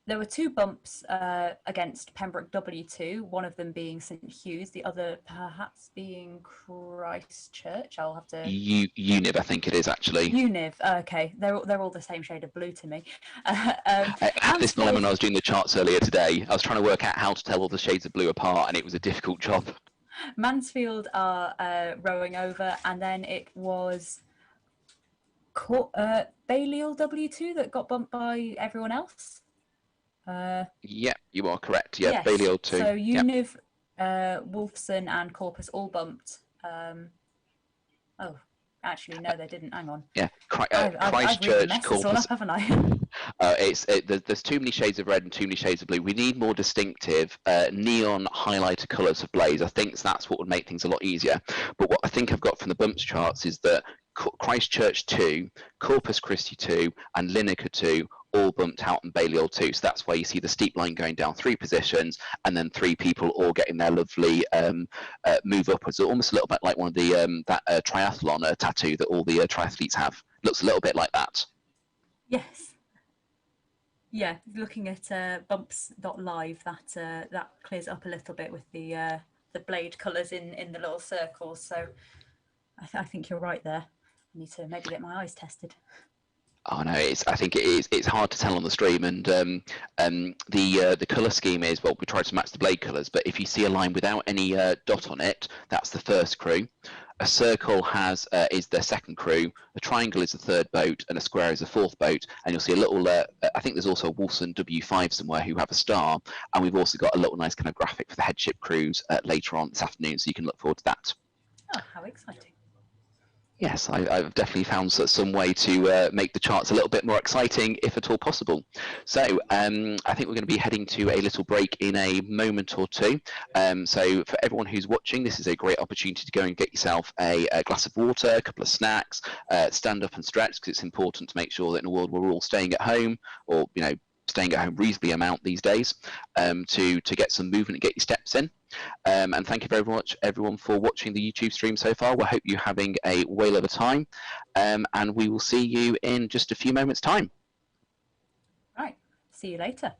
There were 2 bumps against Pembroke W2, one of them being St Hugh's, the other perhaps being Christchurch. I'll have to... Univ, I think it is, actually. Univ, okay. They're all the same shade of blue to me. I had this dilemma when I was doing the charts earlier today. I was trying to work out how to tell all the shades of blue apart, and it was a difficult job. Mansfield are rowing over, and then it was Balliol W2 that got bumped by everyone else. Yeah, you are correct. Yeah, yes. Balliol 2. So Univ, Wolfson, and Corpus all bumped. Oh, actually, no, they didn't. Hang on. Yeah, I've Christchurch, messed Corpus. this all up, haven't I? There's too many shades of red and too many shades of blue. We need more distinctive neon highlighter colours for Blaze. I think that's what would make things a lot easier. But what I think I've got from the bumps charts is that Christchurch 2, Corpus Christi 2, and Lineker 2 all bumped out on Balliol 2. So that's why you see the steep line going down 3 positions, and then 3 people all getting their lovely move upwards. Almost a little bit like one of the that triathlon tattoo that all the triathletes have. Looks a little bit like that. Yes. Yeah, looking at bumps.live, that clears up a little bit with the blade colours in the little circles. So I think you're right there. I need to maybe get my eyes tested. Oh no, I think it is. It's hard to tell on the stream, and the color scheme is, well, we tried to match the blade colors, but if you see a line without any dot on it, that's the first crew. A circle is the second crew. A triangle is the third boat, and a square is the fourth boat. And you'll see a little. I think there's also a Wolfson W5 somewhere who have a star, and we've also got a little nice kind of graphic for the headship crews later on this afternoon, so you can look forward to that. Oh, how exciting! Yes, I've definitely found some way to make the charts a little bit more exciting, if at all possible. So I think we're going to be heading to a little break in a moment or two. So for everyone who's watching, this is a great opportunity to go and get yourself a glass of water, a couple of snacks, stand up and stretch, because it's important to make sure that in a world where we're all staying at home, or staying at home reasonably amount these days, to get some movement and get your steps in. And thank you very much, everyone, for watching the YouTube stream so far. We hope you're having a whale of a time, and we will see you in just a few moments' time. Right, see you later.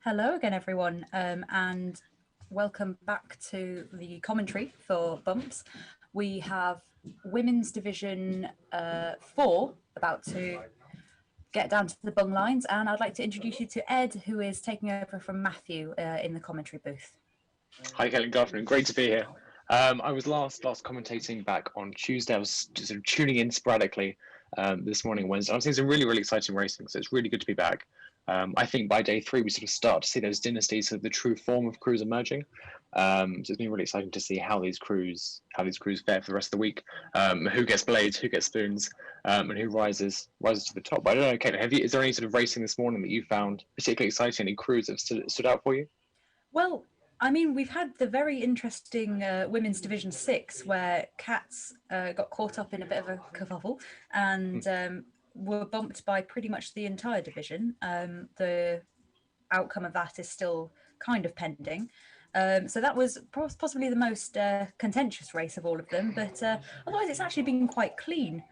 Hello again, everyone, and welcome back to the commentary for Bumps. We have Women's Division 4 about to get down to the bung lines, and I'd like to introduce you to Ed, who is taking over from Matthew in the commentary booth. Hi, Kelly. Good afternoon. Great to be here. I was last commentating back on Tuesday. I was just sort of tuning in sporadically this morning, Wednesday. I'm seeing some really, really exciting racing, so it's really good to be back. I think by day 3, we sort of start to see those dynasties of the true form of crews emerging. So it's been really exciting to see how these crews fare for the rest of the week. Who gets blades, who gets spoons, and who rises to the top. But I don't know, Kate, is there any sort of racing this morning that you found particularly exciting? Any crews that stood out for you? Well, I mean, we've had the very interesting Women's Division 6 where Cats got caught up in a bit of a kerfuffle and were bumped by pretty much the entire division. The outcome of that is still kind of pending. So that was possibly the most contentious race of all of them, but otherwise it's actually been quite clean,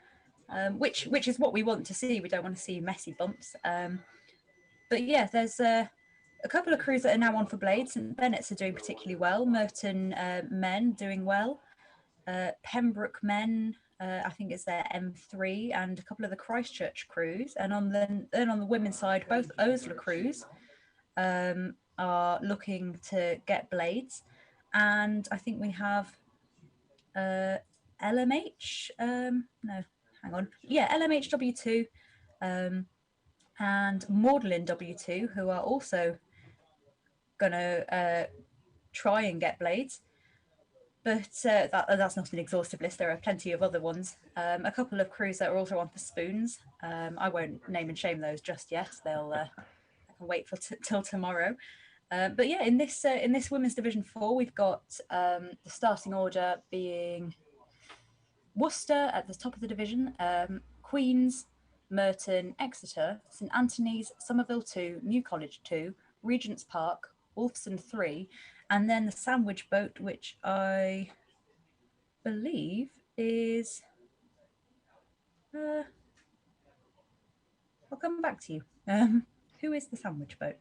which is what we want to see. We don't want to see messy bumps. But yeah, there's a couple of crews that are now on for blades. St Bennett's are doing particularly well. Merton men doing well. Pembroke men, I think it's their M3, and a couple of the Christchurch crews. And on the women's side, both Osler crews are looking to get blades. And I think we have LMH. No, hang on. Yeah, LMH W2 and Magdalen W2, who are also going to try and get blades. But that's not an exhaustive list. There are plenty of other ones. A couple of crews that are also on for spoons. I won't name and shame those just yet. They'll I can wait for till tomorrow. But yeah, in this Women's Division 4, we've got the starting order being Worcester at the top of the division, Queens, Merton, Exeter, St Anthony's, Somerville 2, New College 2, Regent's Park, Wolfson 3, and then the sandwich boat, which I believe is... I'll come back to you. Who is the sandwich boat?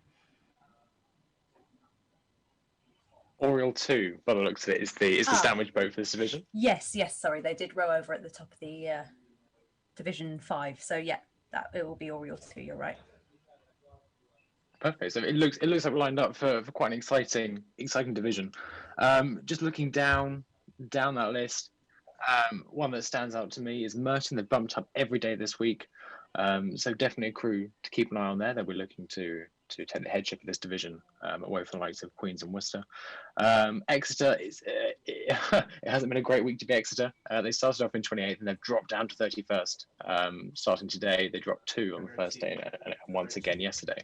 Oriel 2, by the looks of it, is the sandwich boat for this division. Yes, sorry, they did row over at the top of the Division 5. So yeah, it will be Oriel 2, you're right. Perfect. So it looks like we're lined up for quite an exciting division. Just looking down that list, one that stands out to me is Merton. They've bumped up every day this week. So definitely a crew to keep an eye on there that we're looking to take the headship of this division away from the likes of Queens and Worcester. Exeter it hasn't been a great week to be Exeter. They started off in 28th and they've dropped down to 31st. Starting today, they dropped 2 on the first day and once again yesterday.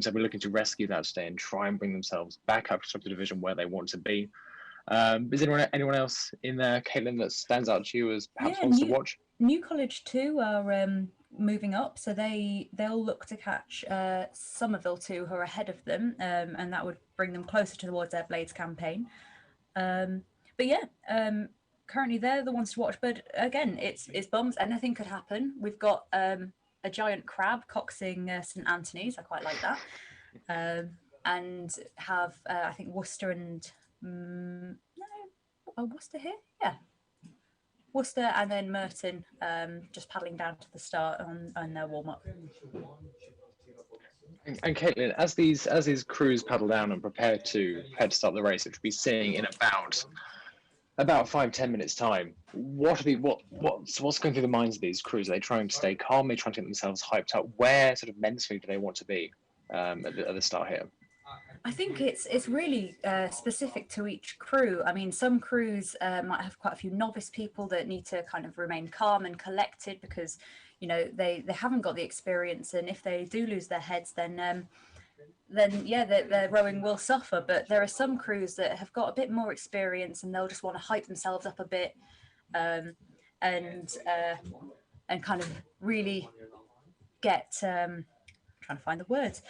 So we're looking to rescue that today and try and bring themselves back up to the top of the division where they want to be. Is anyone else in there, Caitlin, that stands out to you as perhaps wants to watch? New College 2 are moving up, so they'll look to catch Somerville 2, who are ahead of them, and that would bring them closer towards their Blades campaign. But yeah, currently they're the ones to watch. But again, it's bums. Anything could happen. We've got a giant crab coxing St Anthony's. I quite like that. And have I think Worcester and Worcester here? Yeah. Worcester and then Merton just paddling down to the start on their warm-up. And Caitlin, as these crews paddle down and prepare to start the race, which we'll be seeing in about 5-10 minutes time, what's going through the minds of these crews? Are they trying to stay calm? Are they trying to get themselves hyped up? Where sort of mentally do they want to be at the start here? I think it's really specific to each crew. I mean, some crews might have quite a few novice people that need to kind of remain calm and collected because, you know, they haven't got the experience, and if they do lose their heads, then yeah, their rowing will suffer. But there are some crews that have got a bit more experience, and they'll just want to hype themselves up a bit, and kind of really get trying to find the words.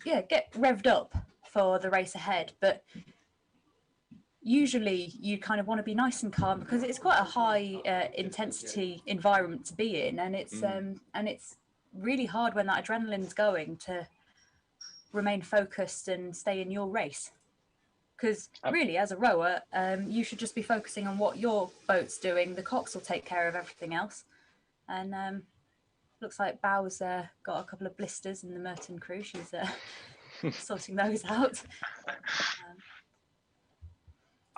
Get revved up for the race ahead. But usually you kind of want to be nice and calm because it's quite a high intensity environment to be in, and it's really hard when that adrenaline's going to remain focused and stay in your race. Because really, as a rower, you should just be focusing on what your boat's doing. The cocks will take care of everything else. And looks like Bow's got a couple of blisters in the Merton crew. She's sorting those out.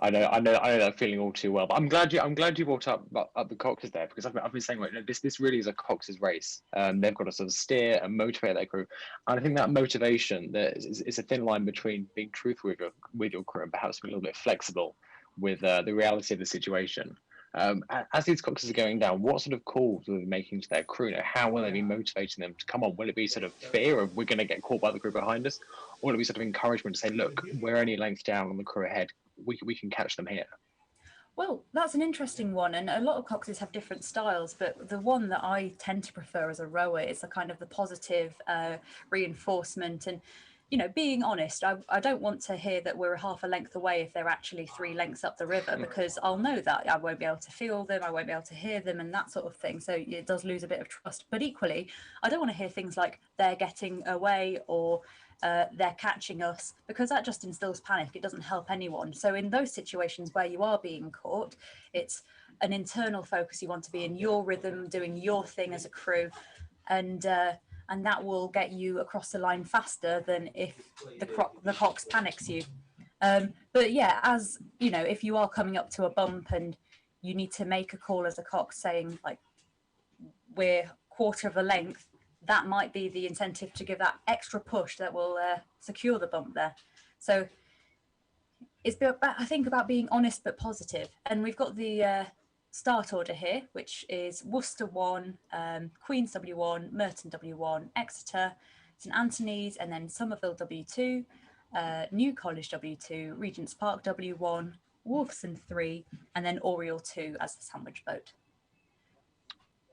I know that feeling all too well. But I'm glad you brought up the Coxes there, because I've been saying, this really is a Cox's race. They've got to sort of steer and motivate their crew, and I think that motivation is a thin line between being truthful with your crew and perhaps being a little bit flexible with the reality of the situation. As these Coxes are going down, what sort of calls will they be making to their crew? How will they be motivating them to come on? Will it be sort of fear of we're going to get caught by the crew behind us, or will it be sort of encouragement to say, look, we're only length down on the crew ahead, we can catch them here? Well, that's an interesting one, and a lot of Coxes have different styles, but the one that I tend to prefer as a rower is the kind of the positive reinforcement. And being honest, I don't want to hear that we're half a length away if they're actually 3 lengths up the river, because I'll know that I won't be able to feel them, I won't be able to hear them, and that sort of thing. So it does lose a bit of trust. But equally, I don't want to hear things like they're getting away or they're catching us, because that just instills panic. It doesn't help anyone. So in those situations where you are being caught, it's an internal focus. You want to be in your rhythm, doing your thing as a crew, and that will get you across the line faster than if the Cox panics you. But yeah, as if you are coming up to a bump and you need to make a call as a Cox saying like we're quarter of a length, that might be the incentive to give that extra push that will secure the bump there. So it's I think about being honest but positive. And we've got the start order here, which is Worcester 1, Queen's W1, Merton W1, Exeter, St Anthony's, and then Somerville W2, New College W2, Regent's Park W1, Wolfson 3, and then Oriel 2 as the sandwich boat.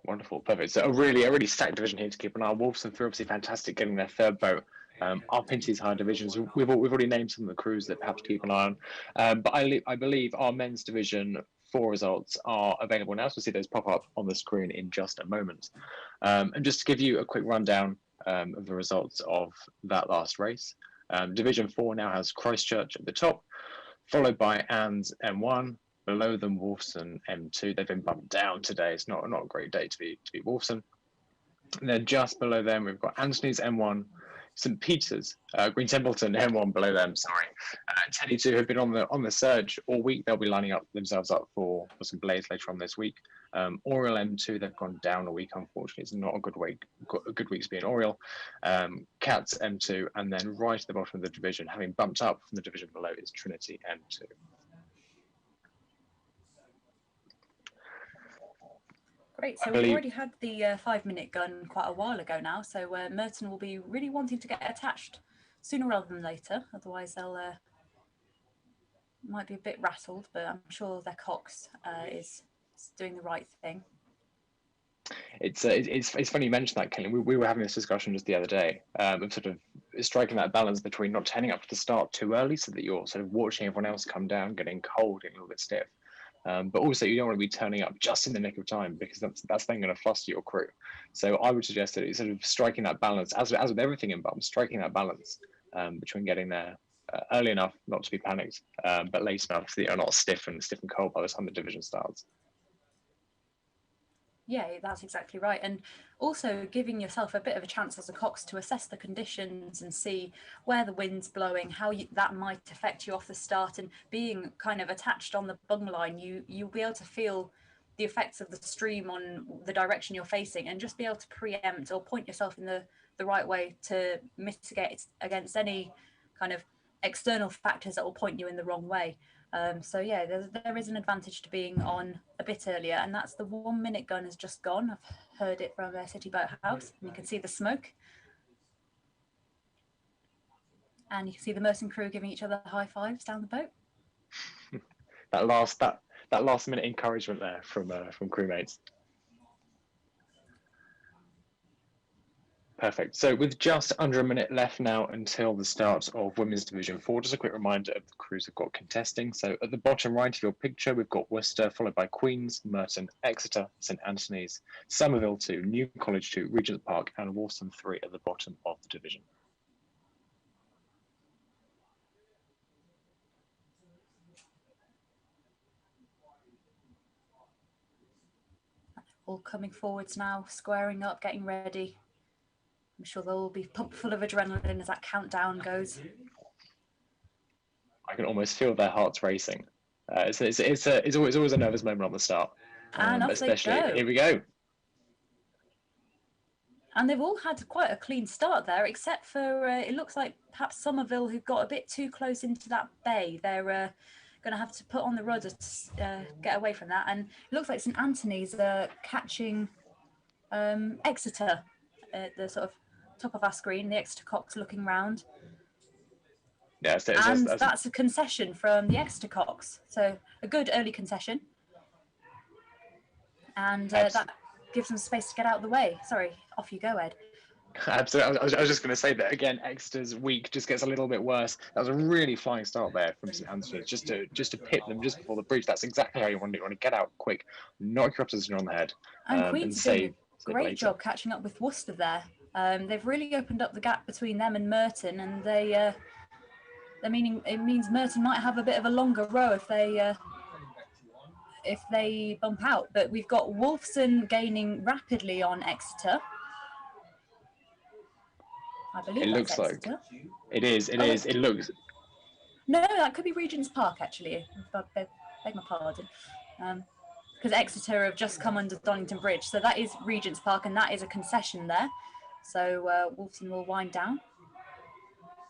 Wonderful, perfect. So a really stacked division here to keep an eye on. Wolfson 3 obviously fantastic, getting their 3rd boat up into these higher divisions. We've already named some of the crews that perhaps keep an eye on, but I believe our men's division 4 results are available now, so we'll see those pop up on the screen in just a moment. And just to give you a quick rundown of the results of that last race, Division 4 now has Christchurch at the top, followed by Anne's M1, below them Wolfson M2. They've been bumped down today. It's not a great day to be Wolfson. And then just below them, we've got Anthony's M1, St Peter's, Green Templeton M1 below them. Sorry, Teddy 2 have been on the surge all week. They'll be lining themselves up for some blaze later on this week. Oriel M2, they've gone down a week. Unfortunately, it's not a good week to be in Oriel. Cats M2, and then right at the bottom of the division, having bumped up from the division below, is Trinity M2. Great, so we've already had the 5-minute gun quite a while ago now, so Merton will be really wanting to get attached sooner rather than later, otherwise they'll might be a bit rattled, but I'm sure their Cox is doing the right thing. It's funny you mentioned that, Kelly. We were having this discussion just the other day of sort of striking that balance between not turning up to the start too early so that you're sort of watching everyone else come down, getting cold, getting a little bit stiff. But also you don't want to be turning up just in the nick of time, because that's then going to fluster your crew. So I would suggest that it's sort of striking that balance, as with everything in bumps, striking that balance between getting there early enough not to be panicked, but late enough so that you're not stiff and cold by the time the division starts. Yeah, that's exactly right. And also giving yourself a bit of a chance as a Cox to assess the conditions and see where the wind's blowing, how that might affect you off the start. And being kind of attached on the bung line, you'll be able to feel the effects of the stream on the direction you're facing and just be able to preempt or point yourself in the right way to mitigate against any kind of external factors that will point you in the wrong way. So yeah, there is an advantage to being on a bit earlier, and that's the 1-minute gun has just gone. I've heard it from City Boat House, and you can see the smoke. And you can see the Merton crew giving each other high fives down the boat. that last minute encouragement there from crewmates. Perfect. So with just under a minute left now until the start of Women's Division 4, just a quick reminder of the crews we've got contesting. So at the bottom right of your picture, we've got Worcester, followed by Queen's, Merton, Exeter, St Anthony's, Somerville 2, New College 2, Regent's Park, and Wolfson 3 at the bottom of the division. all coming forwards now, squaring up, getting ready. I'm sure they'll all be pumped full of adrenaline as that countdown goes. I can almost feel their hearts racing. It's always a nervous moment on the start, And off they especially go. here we go. And they've all had quite a clean start there, except for it looks like perhaps Somerville, who got a bit too close into that bay. They're going to have to put on the rudder to get away from that. And it looks like St Anthony's catching Exeter at the sort of top of our screen. The Exeter Cox looking round. Yeah, that's a concession from the Exeter Cox. So a good early concession. And that gives them space to get out of the way. Sorry, off you go, Ed. Absolutely. I was just going to say that again. Exeter's week just gets a little bit worse. That was a really flying start there from St Anthony's, just to pip them just before the bridge. That's exactly how you want to do. You want to get out quick, knock your opposition on the head, and Queen's doing a great later. job catching up with Worcester there. They've really opened up the gap between them and Merton, and it means Merton might have a bit of a longer row if they bump out. But we've got Wolfson gaining rapidly on Exeter. I believe it looks Exeter. like it is. It looks. No, that could be Regent's Park actually. Beg my pardon. Because Exeter have just come under Donington Bridge, so that is Regent's Park, and that is a concession there. So Wolfson will wind down,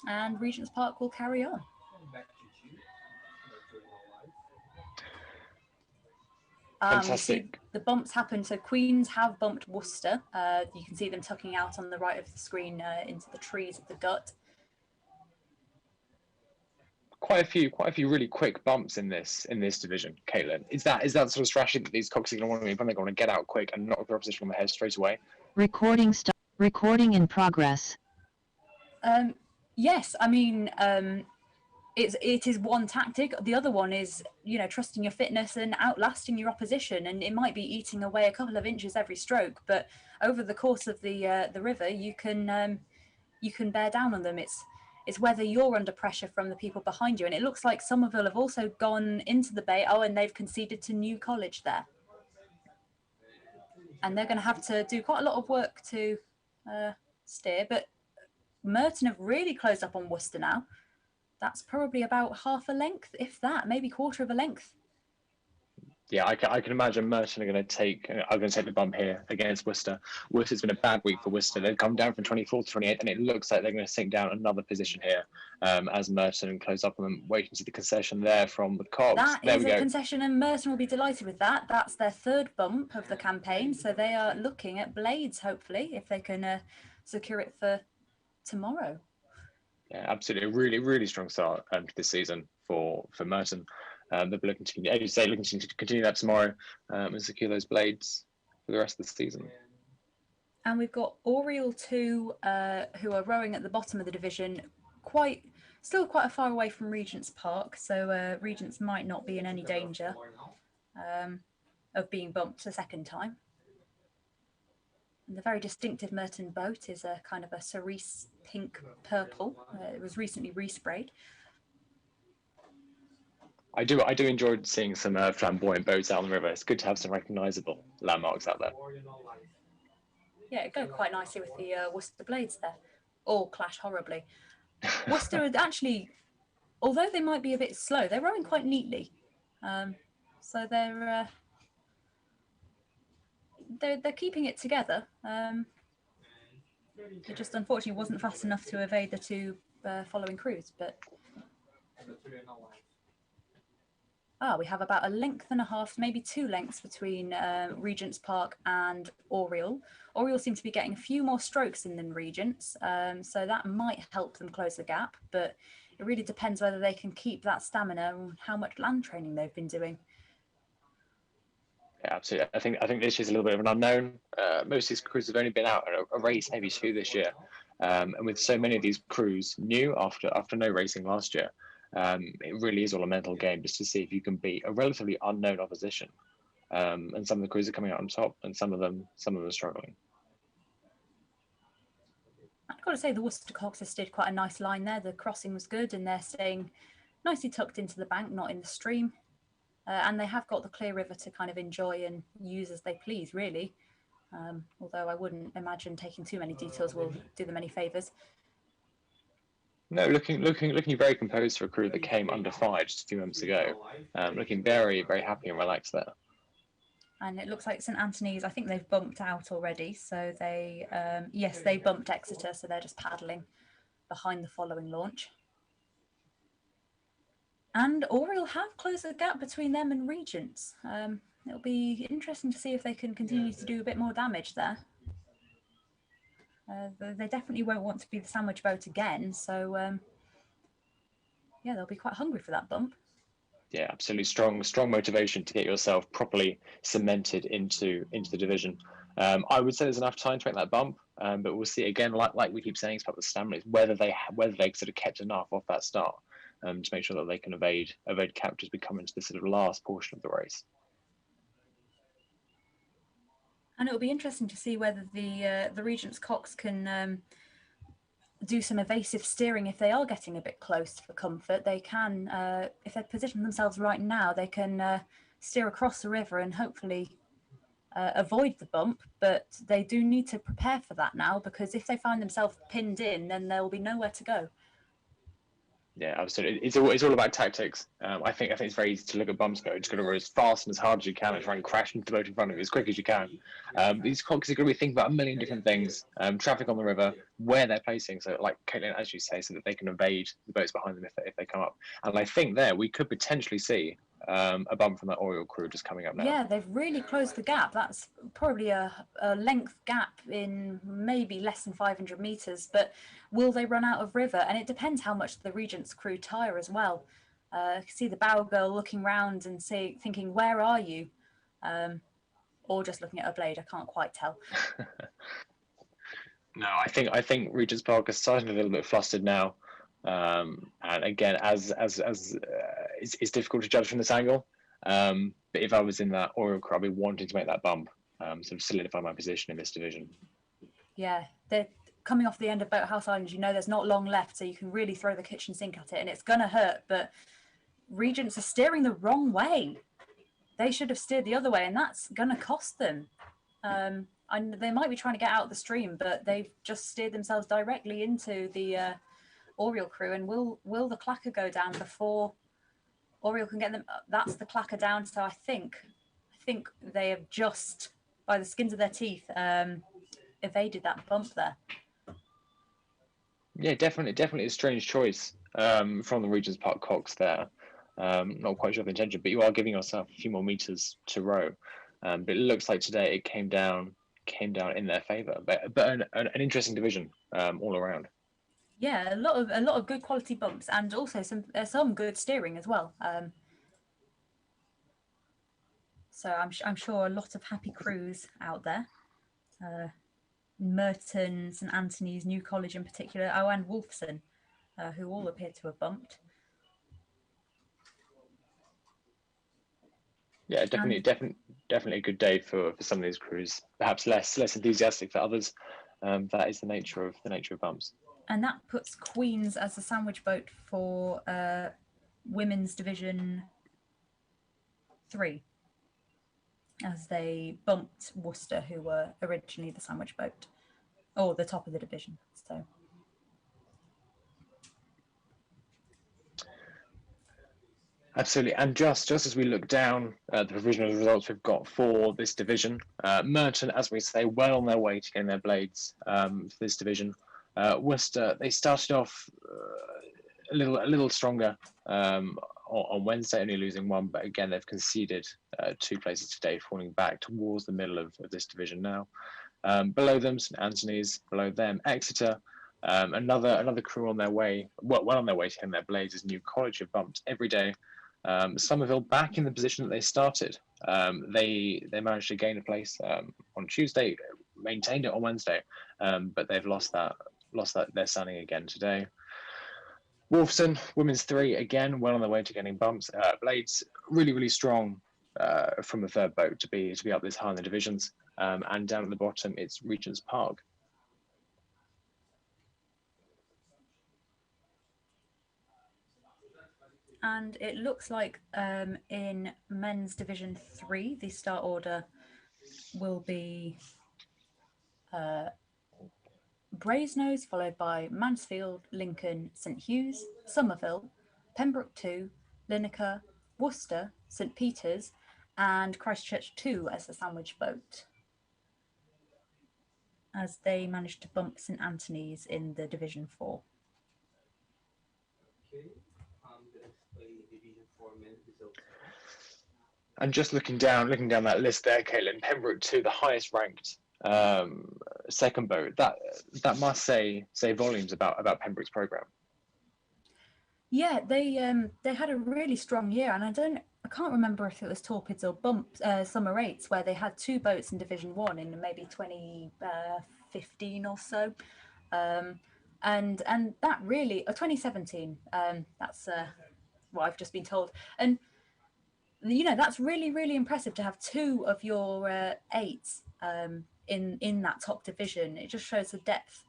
and Regent's Park will carry on. Fantastic. The bumps happen. So Queens have bumped Worcester. You can see them tucking out on the right of the screen into the trees at the gut. Quite a few really quick bumps in this division, Caitlin. Is that sort of strategy that these Cox are going to want to when they're going to get out quick and knock their opposition on the head straight away? Recording in progress. Yes, I mean, it is one tactic. The other one is, trusting your fitness and outlasting your opposition. And it might be eating away a couple of inches every stroke, but over the course of the river, you can bear down on them. It's whether you're under pressure from the people behind you. And it looks like Somerville have also gone into the bay. Oh, and they've conceded to New College there. And they're going to have to do quite a lot of work to steer. But Merton have really closed up on Worcester now. That's probably about half a length, if that, maybe quarter of a length. Yeah, I can imagine Merton are going to take the bump here against Worcester. Worcester's been a bad week for Worcester. They've come down from 24 to 28, and it looks like they're going to sink down another position here as Merton close up on them. Waiting to see the concession there from the Cox. That is a concession, and Merton will be delighted with that. That's their third bump of the campaign, so they are looking at Blades, hopefully, if they can secure it for tomorrow. Yeah, absolutely. A really, really strong start to this season for Merton. They'll be looking to continue that tomorrow and secure those Blades for the rest of the season. And we've got Oriel 2, who are rowing at the bottom of the division, still quite far away from Regent's Park, so Regents might not be in any danger of being bumped a second time. And the very distinctive Merton boat is a kind of a cerise pink purple. It was recently resprayed. I do enjoy seeing some flamboyant boats out on the river. It's good to have some recognisable landmarks out there. Yeah, it goes quite nicely with the Worcester Blades there. All clash horribly. Worcester are actually, although they might be a bit slow, they're rowing quite neatly. So they're keeping it together. It just unfortunately wasn't fast enough to evade the two following crews, but we have about a length and a half, maybe 2 lengths between Regent's Park and Oriel. Oriel seem to be getting a few more strokes in than Regent's, so that might help them close the gap, but it really depends whether they can keep that stamina and how much land training they've been doing. Yeah, absolutely. I think this is a little bit of an unknown. Most of these crews have only been out at a race, maybe 2 this year, and with so many of these crews new after no racing last year, it really is all a mental game just to see if you can beat a relatively unknown opposition. And some of the crews are coming out on top, and some of them are struggling. I've got to say the Worcester Coxers did quite a nice line there. The crossing was good, and they're staying nicely tucked into the bank, not in the stream. and they have got the clear river to kind of enjoy and use as they please, really. Although I wouldn't imagine taking too many details will do them any favours. No, looking very composed for a crew that came under fire just a few months ago. Looking very, very happy and relaxed there. And it looks like St Anthony's, I think they've bumped out already. So they, yes, they bumped Exeter. So they're just paddling behind the following launch. And Oriel have closed the gap between them and Regents. It'll be interesting to see if they can continue to do a bit more damage there. They definitely won't want to be the sandwich boat again. So, yeah, they'll be quite hungry for that bump. Yeah, absolutely strong motivation to get yourself properly cemented into the division. I would say there's enough time to make that bump, but we'll see again. Like we keep saying, it's about the stamina, whether they sort of kept enough off that start to make sure that they can evade captures, we come into the sort of last portion of the race. And it'll be interesting to see whether the Regent's cocks can do some evasive steering if they are getting a bit close for comfort. They can, if they position themselves right now, they can steer across the river and hopefully avoid the bump. But they do need to prepare for that now, because if they find themselves pinned in, then there will be nowhere to go. Yeah, absolutely. It's all about tactics. I think it's very easy to look at bumps and go, just got to row as fast and as hard as you can and try and crash into the boat in front of you as quick as you can. These cocks are going to be thinking about a million different things. Traffic on the river, where they're placing. So, like Caitlin, as you say, so that they can evade the boats behind them if they come up. And I think there we could potentially see a bump from that Oriel crew just coming up now. Yeah, they've really closed the gap. That's probably a length gap in maybe less than 500 meters, but will they run out of river? And it depends how much the Regent's crew tire as well. You can see the bow girl looking round and thinking, where are you? Or just looking at her blade, I can't quite tell. No, I think Regent's Park is starting a little bit flustered now. And again, as it's difficult to judge from this angle. But if I was in that Oriel crew, I'd be wanting to make that bump, sort of solidify my position in this division. Yeah, they're coming off the end of Boathouse Island. You know, there's not long left, so you can really throw the kitchen sink at it, and it's gonna hurt. But Regents are steering the wrong way. They should have steered the other way, and that's gonna cost them. And they might be trying to get out of the stream, but they've just steered themselves directly into the Oriel crew. And will the clacker go down before Oriel can get them? That's the clacker down. So I think they have just, by the skins of their teeth, evaded that bump there. Yeah, definitely a strange choice from the Regent's Park cocks there. Not quite sure of the intention, but you are giving yourself a few more meters to row. But it looks like today it came down in their favour. But an interesting division all around. Yeah, a lot of good quality bumps, and also some good steering as well. So I'm sure a lot of happy crews out there. Merton, St Anthony's, New College in particular, and Wolfson, who all appear to have bumped. Yeah, definitely a good day for some of these crews. Perhaps less enthusiastic for others. That is the nature of bumps. And that puts Queen's as the sandwich boat for Women's Division 3, as they bumped Worcester, who were originally the sandwich boat, or the top of the division. So. Absolutely, and just as we look down at the provisional results we've got for this division, Merton, as we say, well on their way to getting their blades for this division. Worcester, they started off a little stronger on Wednesday, only losing one, but again they've conceded 2 places today, falling back towards the middle of this division now. Below them, St Anthony's. Below them, Exeter. Another crew on their way, well on their way to getting their blades is New College, have bumped every day. Somerville back in the position that they started. They managed to gain a place on Tuesday, maintained it on Wednesday, but they've lost their standing again today. Wolfson, Women's 3, again, well on their way to getting bumps. Blades, really strong from the third boat to be up this high in the divisions. And down at the bottom, it's Regent's Park. And it looks like in men's Division 3, the start order will be Brasenose, followed by Mansfield, Lincoln, St Hughes, Somerville, Pembroke 2, Lineker, Worcester, St Peters, and Christchurch 2 as a sandwich boat, as they managed to bump St Anthony's in the Division 4. And just looking down that list there, Caitlin, Pembroke 2, the highest ranked second boat. That must say volumes about Pembroke's program. Yeah, they had a really strong year, and I can't remember if it was Torpids or Bumps, Summer 8s, where they had 2 boats in Division 1 in maybe 2015 or so. And that really, 2017, that's what I've just been told. And, you know, that's really, really impressive to have 2 of your 8s in that top division. It just shows the depth.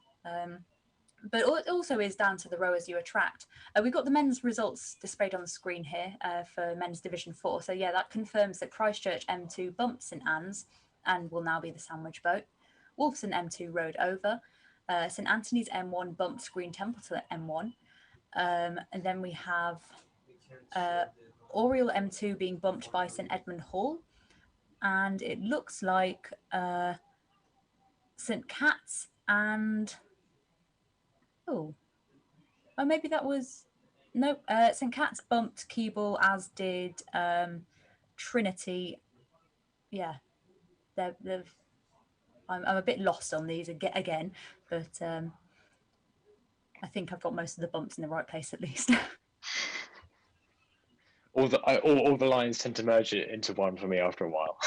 But it also is down to the rowers you attract. We've got the men's results displayed on the screen here for men's Division 4. So yeah, that confirms that Christchurch M2 bumped St Anne's and will now be the sandwich boat. Wolfson M2 rowed over. St Anthony's M1 bumped Green Templeton at M1. And then we have Oriel M2 being bumped by St Edmund Hall. And it looks like St Cat's and... Oh, maybe that was... No, St Cat's bumped Keble, as did Trinity. Yeah, they've... I'm a bit lost on these again, but I think I've got most of the bumps in the right place at least. All the lines tend to merge it into one for me after a while.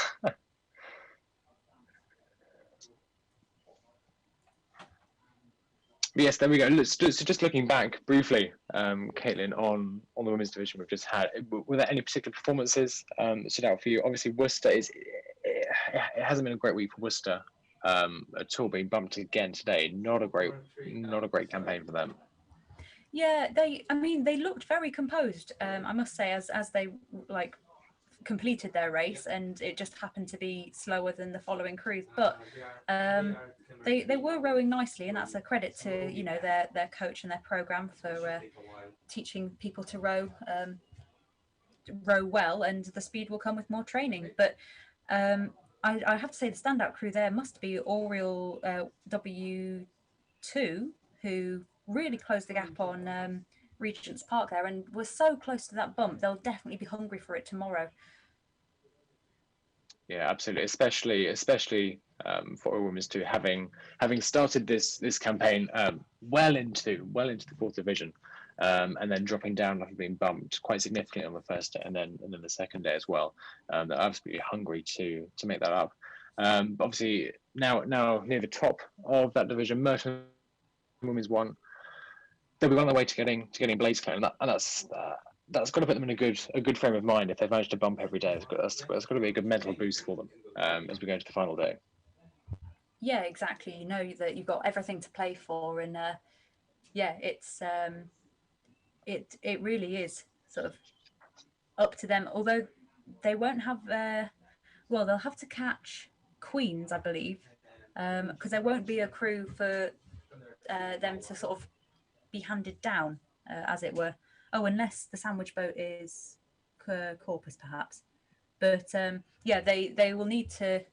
Yes, there we go. So just looking back briefly, Caitlin, on the women's division we've just had, were there any particular performances that stood out for you? Obviously, Worcester it hasn't been a great week for Worcester at all, being bumped again today. Not a great campaign for them. Yeah, they looked very composed. I must say, as they completed their race, and it just happened to be slower than the following crews, but they were rowing nicely, and that's a credit to their coach and their program for teaching people to row well, and the speed will come with more training. But I have to say the standout crew there must be Oriel W2, who really closed the gap on Regent's Park there, and was so close to that bump. They'll definitely be hungry for it tomorrow. Yeah, absolutely. Especially for our women's too, having started this campaign well into the 4th division, and then dropping down after being bumped quite significantly on the first day, and then the second day as well. They're absolutely hungry to make that up. But obviously now near the top of that division, Merton Women's 1. They'll be on their way to getting Blazeclare, and that's got to put them in a good frame of mind if they've managed to bump every day. That's got to be a good mental boost for them as we go into the final day. Yeah, exactly. You know that you've got everything to play for, and it's it really is sort of up to them. Although they won't have they'll have to catch Queens, I believe, because there won't be a crew for them to sort of be handed down, as it were. Oh, unless the sandwich boat is Corpus, perhaps. But they will need to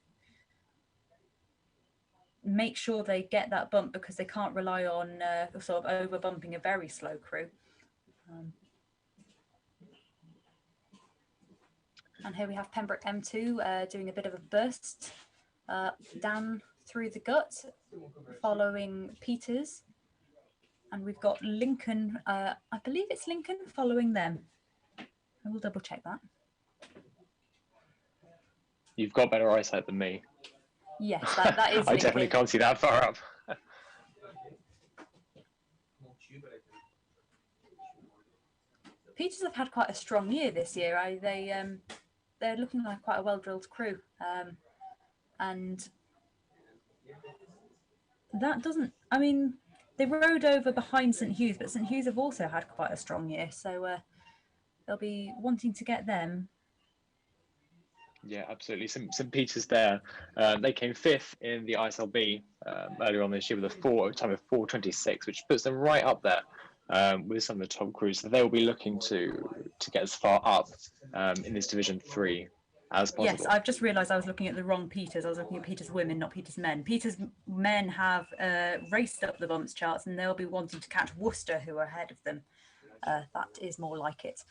make sure they get that bump, because they can't rely on sort of over bumping a very slow crew. And here we have Pembroke M2 doing a bit of a burst down through the gut, following Peters. And we've got Lincoln, I believe it's Lincoln, following them. I will double check that. You've got better eyesight than me. Yes, that is I Lincoln. definitely can't see that far up. Peters have had quite a strong year this year. They're looking like quite a well-drilled crew. And that doesn't... I mean... They rode over behind St Hughes, but St Hughes have also had quite a strong year. So they'll be wanting to get them. Yeah, absolutely. St Peter's there. They came fifth in the ISLB earlier on this year with a time of 4:26, which puts them right up there with some of the top crews. So they will be looking to get as far up in this Division 3 as possible. Yes, I've just realised I was looking at the wrong Peters. I was looking at Peters women, not Peters men. Peters men have raced up the bumps charts, and they'll be wanting to catch Worcester, who are ahead of them. That is more like it.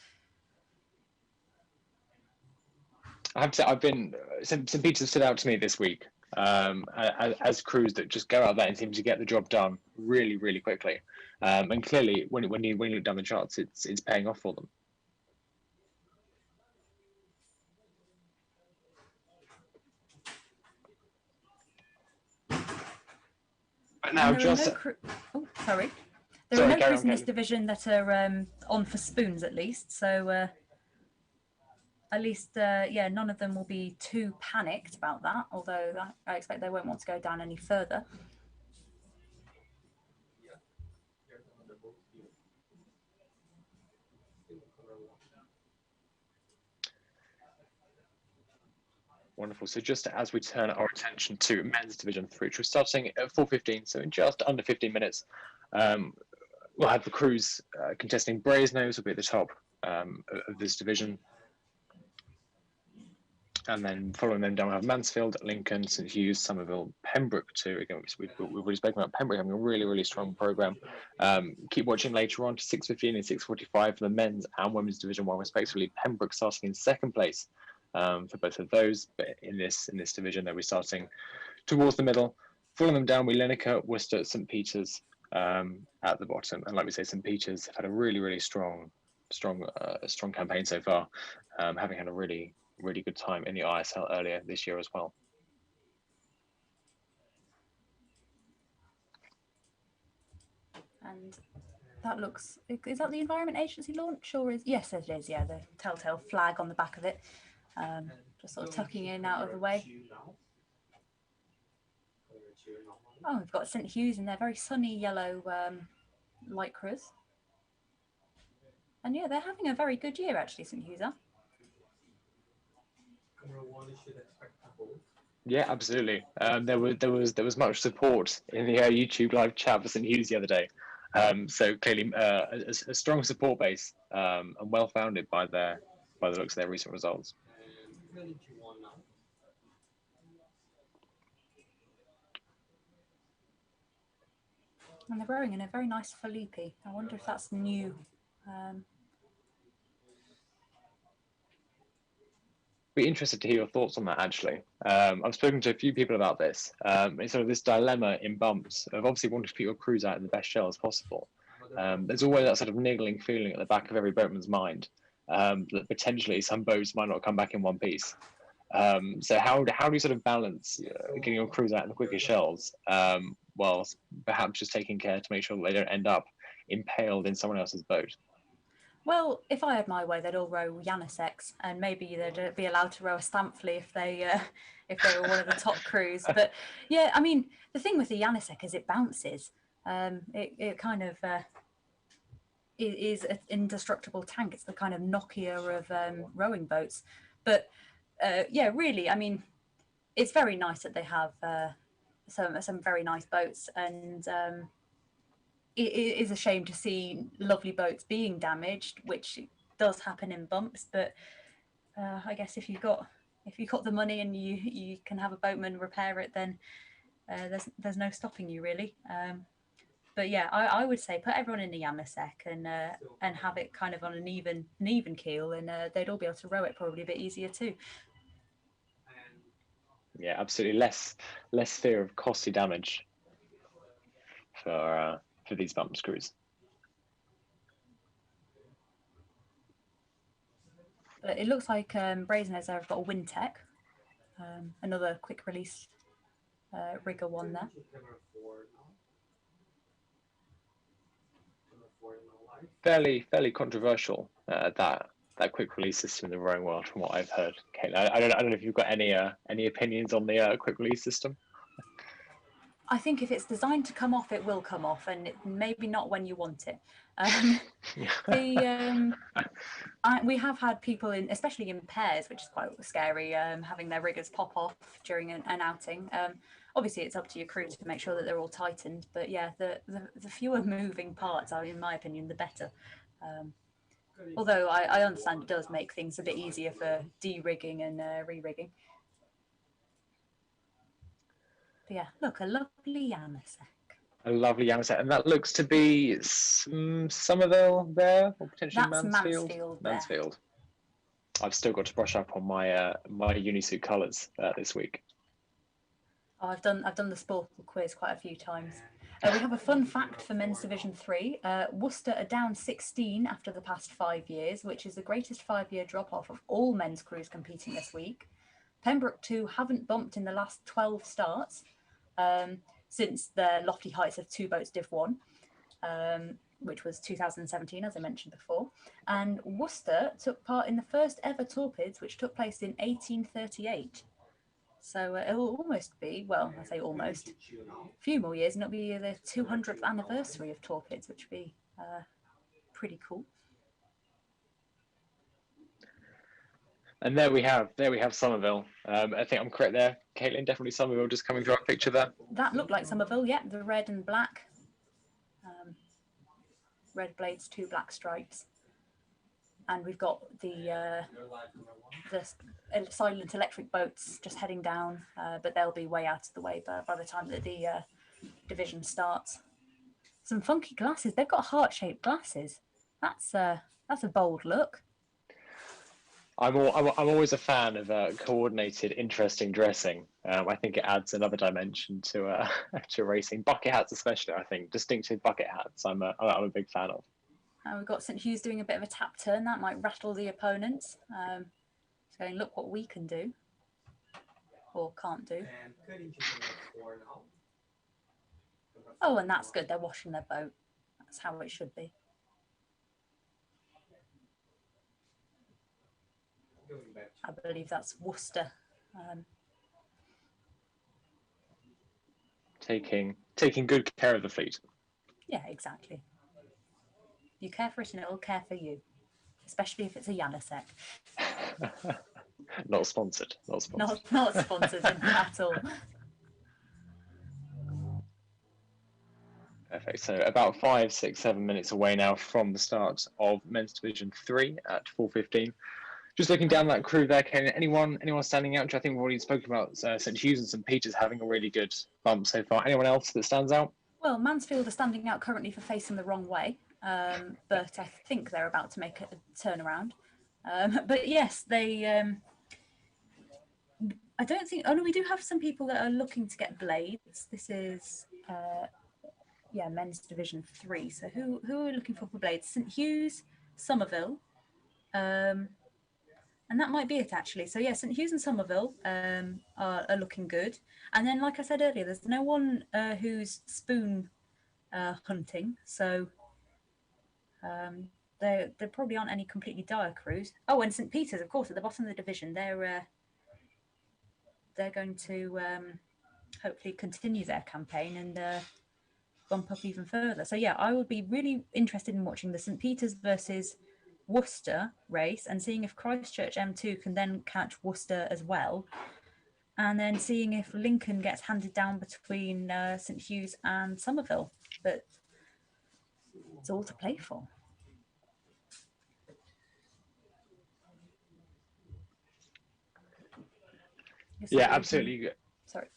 I have to say, I've been St Peter's stood out to me this week as crews that just go out there and seem to get the job done really, really quickly. And clearly, when you look down the charts, it's paying off for them. But now, just sorry. There are no crews in this division that are on for spoons, at least. So. At least, yeah, none of them will be too panicked about that, although I expect they won't want to go down any further. Wonderful. So just as we turn our attention to men's Division 3, which we're starting at 4:15, so in just under 15 minutes, we'll have the crews contesting. Brasenose will be at the top of this division. And then following them down, we have Mansfield, Lincoln, St Hughes, Somerville, Pembroke too. Again, we've already spoken about Pembroke having a really, really strong programme. Keep watching later on to 6:15 and 6:45 for the men's and women's Division 1 respectively. Pembroke starting in second place for both of those, but in this division they'll be starting towards the middle. Following them down, we Lineker, Worcester, St Peter's at the bottom. And like we say, St Peter's have had a really, really strong campaign so far, having had a really good time in the ISL earlier this year as well. And that looks, is that the Environment Agency launch, or is, yes it is, yeah, the telltale flag on the back of it, just sort of tucking in out of the way. Oh, we've got St Hughes in their very sunny yellow lycras. And yeah, they're having a very good year actually, St Hughes are. Yeah, absolutely. There was much support in the YouTube live chat for St Hughes the other day. So clearly a strong support base and well founded by the looks of their recent results. And they're rowing in a very nice Felipe. I wonder if that's new. Be interested to hear your thoughts on that actually. I've spoken to a few people about this. It's sort of this dilemma in bumps of obviously wanting to put your crews out in the best shell as possible. There's always that sort of niggling feeling at the back of every boatman's mind that potentially some boats might not come back in one piece. So how do you sort of balance getting your crews out in the quicker shells whilst perhaps just taking care to make sure that they don't end up impaled in someone else's boat? Well, if I had my way, they'd all row Janiceks, and maybe they'd be allowed to row a Stamfley if they were one of the top crews. But yeah, I mean, the thing with the Janicek is it bounces. It kind of is an indestructible tank. It's the kind of Nokia of rowing boats. But yeah, really, I mean, it's very nice that they have some very nice boats, and it is a shame to see lovely boats being damaged, which does happen in bumps. But I guess if you've got the money and you can have a boatman repair it, then there's no stopping you really. But yeah, I would say put everyone in the Janicek and have it kind of on an even keel, and they'd all be able to row it probably a bit easier too. Yeah, absolutely. Less fear of costly damage for these bump screws. But it looks like Brasenose have got a Wintec, another quick release rigger one there. Fairly controversial that quick release system in the rowing world, from what I've heard. Caitlin, I don't know if you've got any opinions on the quick release system. I think if it's designed to come off, it will come off, and maybe not when you want it. We have had people in, especially in pairs, which is quite scary, having their riggers pop off during an outing. Obviously, it's up to your crew to make sure that they're all tightened, but yeah, the fewer moving parts are, in my opinion, the better. Although I understand it does make things a bit easier for de-rigging and re-rigging. But yeah, look, a lovely Yamasek. A lovely Yamasek, and that looks to be Somerville there, or potentially That's Mansfield. Mansfield there. Mansfield. I've still got to brush up on my my unisuit colours this week. Oh, I've done the Sporkle quiz quite a few times. We have a fun fact for Men's Division 3. Worcester are down 16 after the past 5 years, which is the greatest 5-year drop-off of all men's crews competing this week. Pembroke 2 haven't bumped in the last 12 starts since their lofty heights of 2 boats Div 1, which was 2017, as I mentioned before. And Worcester took part in the first ever Torpids, which took place in 1838. So it will almost be, well, I say almost, a few more years, and it'll be the 200th anniversary of Torpids, which would be pretty cool. And there we have Somerville. I think I'm correct there, Caitlin. Definitely Somerville, just coming through our picture there. That looked like Somerville, yeah. The red and black, red blades, 2 black stripes, and we've got the silent electric boats just heading down, but they'll be way out of the way by the time that the division starts. Some funky glasses. They've got heart-shaped glasses. That's a bold look. I'm always a fan of coordinated, interesting dressing. I think it adds another dimension to to racing. Bucket hats, especially, I think distinctive bucket hats. I'm a big fan of. We've got St Hugh's doing a bit of a tap turn that might rattle the opponents. Going, look what we can do, or can't do. Oh, and that's good. They're washing their boat. That's how it should be. I believe that's Worcester. Taking good care of the fleet. Yeah, exactly. You care for it and it will care for you, especially if it's a Yamasek. Not sponsored. Not sponsored. Not sponsored at all. Perfect. So about 5, 6, 7 minutes away now from the start of Men's Division 3 at 4:15. Just looking down that crew there, Ken, anyone standing out? I think we've already spoken about St Hugh's and St Peter's having a really good bump so far. Anyone else that stands out? Well, Mansfield are standing out currently for facing the wrong way, but I think they're about to make a turnaround. But yes, they... I don't think... Oh, no, we do have some people that are looking to get blades. This is... yeah, Men's Division 3. So who are we looking for blades? St Hugh's, Somerville, and that might be it, actually. So, yeah, St Hugh's and Somerville are looking good. And then, like I said earlier, there's no one who's spoon hunting. So there probably aren't any completely dire crews. Oh, and St Peter's, of course, at the bottom of the division. They're going to hopefully continue their campaign and bump up even further. So, yeah, I would be really interested in watching the St Peter's versus Worcester race and seeing if Christchurch M2 can then catch Worcester as well, and then seeing if Lincoln gets handed down between St Hugh's and Somerville. But it's all to play for. Yeah, absolutely. Sorry.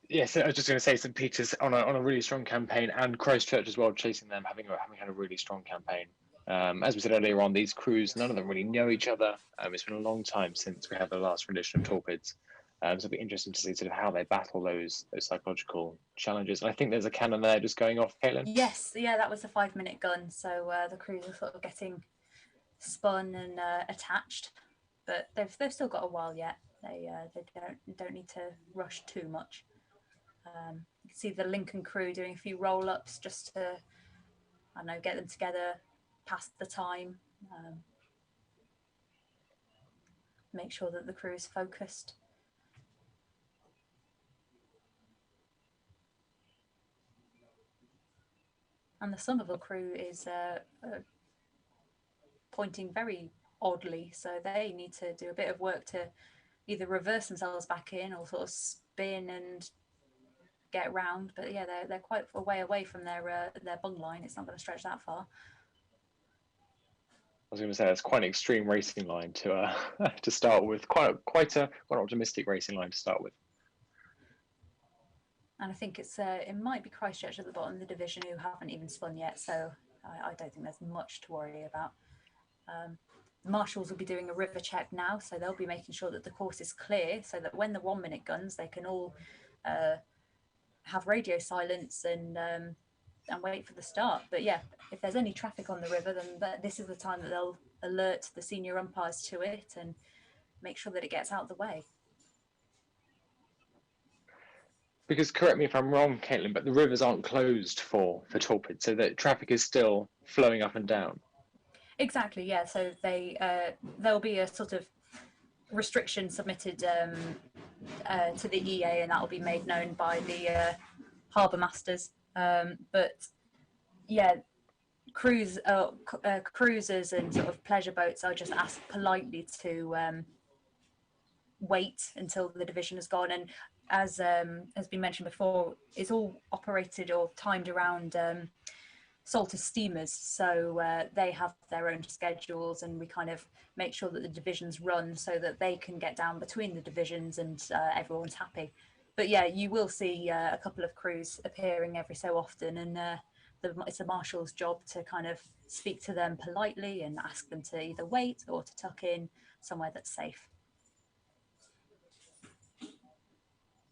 Yes, I was just going to say St Peter's on a really strong campaign, and Christchurch as well, chasing them, having had a really strong campaign. As we said earlier on, these crews, none of them really know each other. It's been a long time since we had the last rendition of Torpids. So it'll be interesting to see sort of how they battle those psychological challenges. And I think there's a cannon there just going off, Caitlin. Yes, yeah, that was a 5-minute gun. So the crews are sort of getting spun and attached, but they've still got a while yet. They don't need to rush too much. You can see the Lincoln crew doing a few roll-ups just to, I don't know, get them together, pass the time, make sure that the crew is focused. And the Somerville crew is pointing very oddly. So they need to do a bit of work to either reverse themselves back in or sort of spin and get round. But yeah, they're quite a way away from their bung line. It's not going to stretch that far. I was going to say that's quite an extreme racing line to to start with. Quite an optimistic racing line to start with. And I think it might be Christchurch at the bottom of the division who haven't even spun yet. So I don't think there's much to worry about. The marshals will be doing a river check now, so they'll be making sure that the course is clear, so that when the 1 minute guns, they can all have radio silence and wait for the start. But yeah, if there's any traffic on the river, then this is the time that they'll alert the senior umpires to it and make sure that it gets out of the way. Because correct me if I'm wrong, Caitlin, but the rivers aren't closed for Torpid, so that traffic is still flowing up and down. Exactly, yeah. So there'll be a sort of restriction submitted to the EA, and that will be made known by the harbour masters. But yeah, cruisers and sort of pleasure boats are just asked politely to wait until the division has gone. And as has been mentioned before, it's all operated or timed around Salter steamers, so they have their own schedules, and we kind of make sure that the divisions run so that they can get down between the divisions and everyone's happy. But yeah, you will see a couple of crews appearing every so often, and it's a marshal's job to kind of speak to them politely and ask them to either wait or to tuck in somewhere that's safe.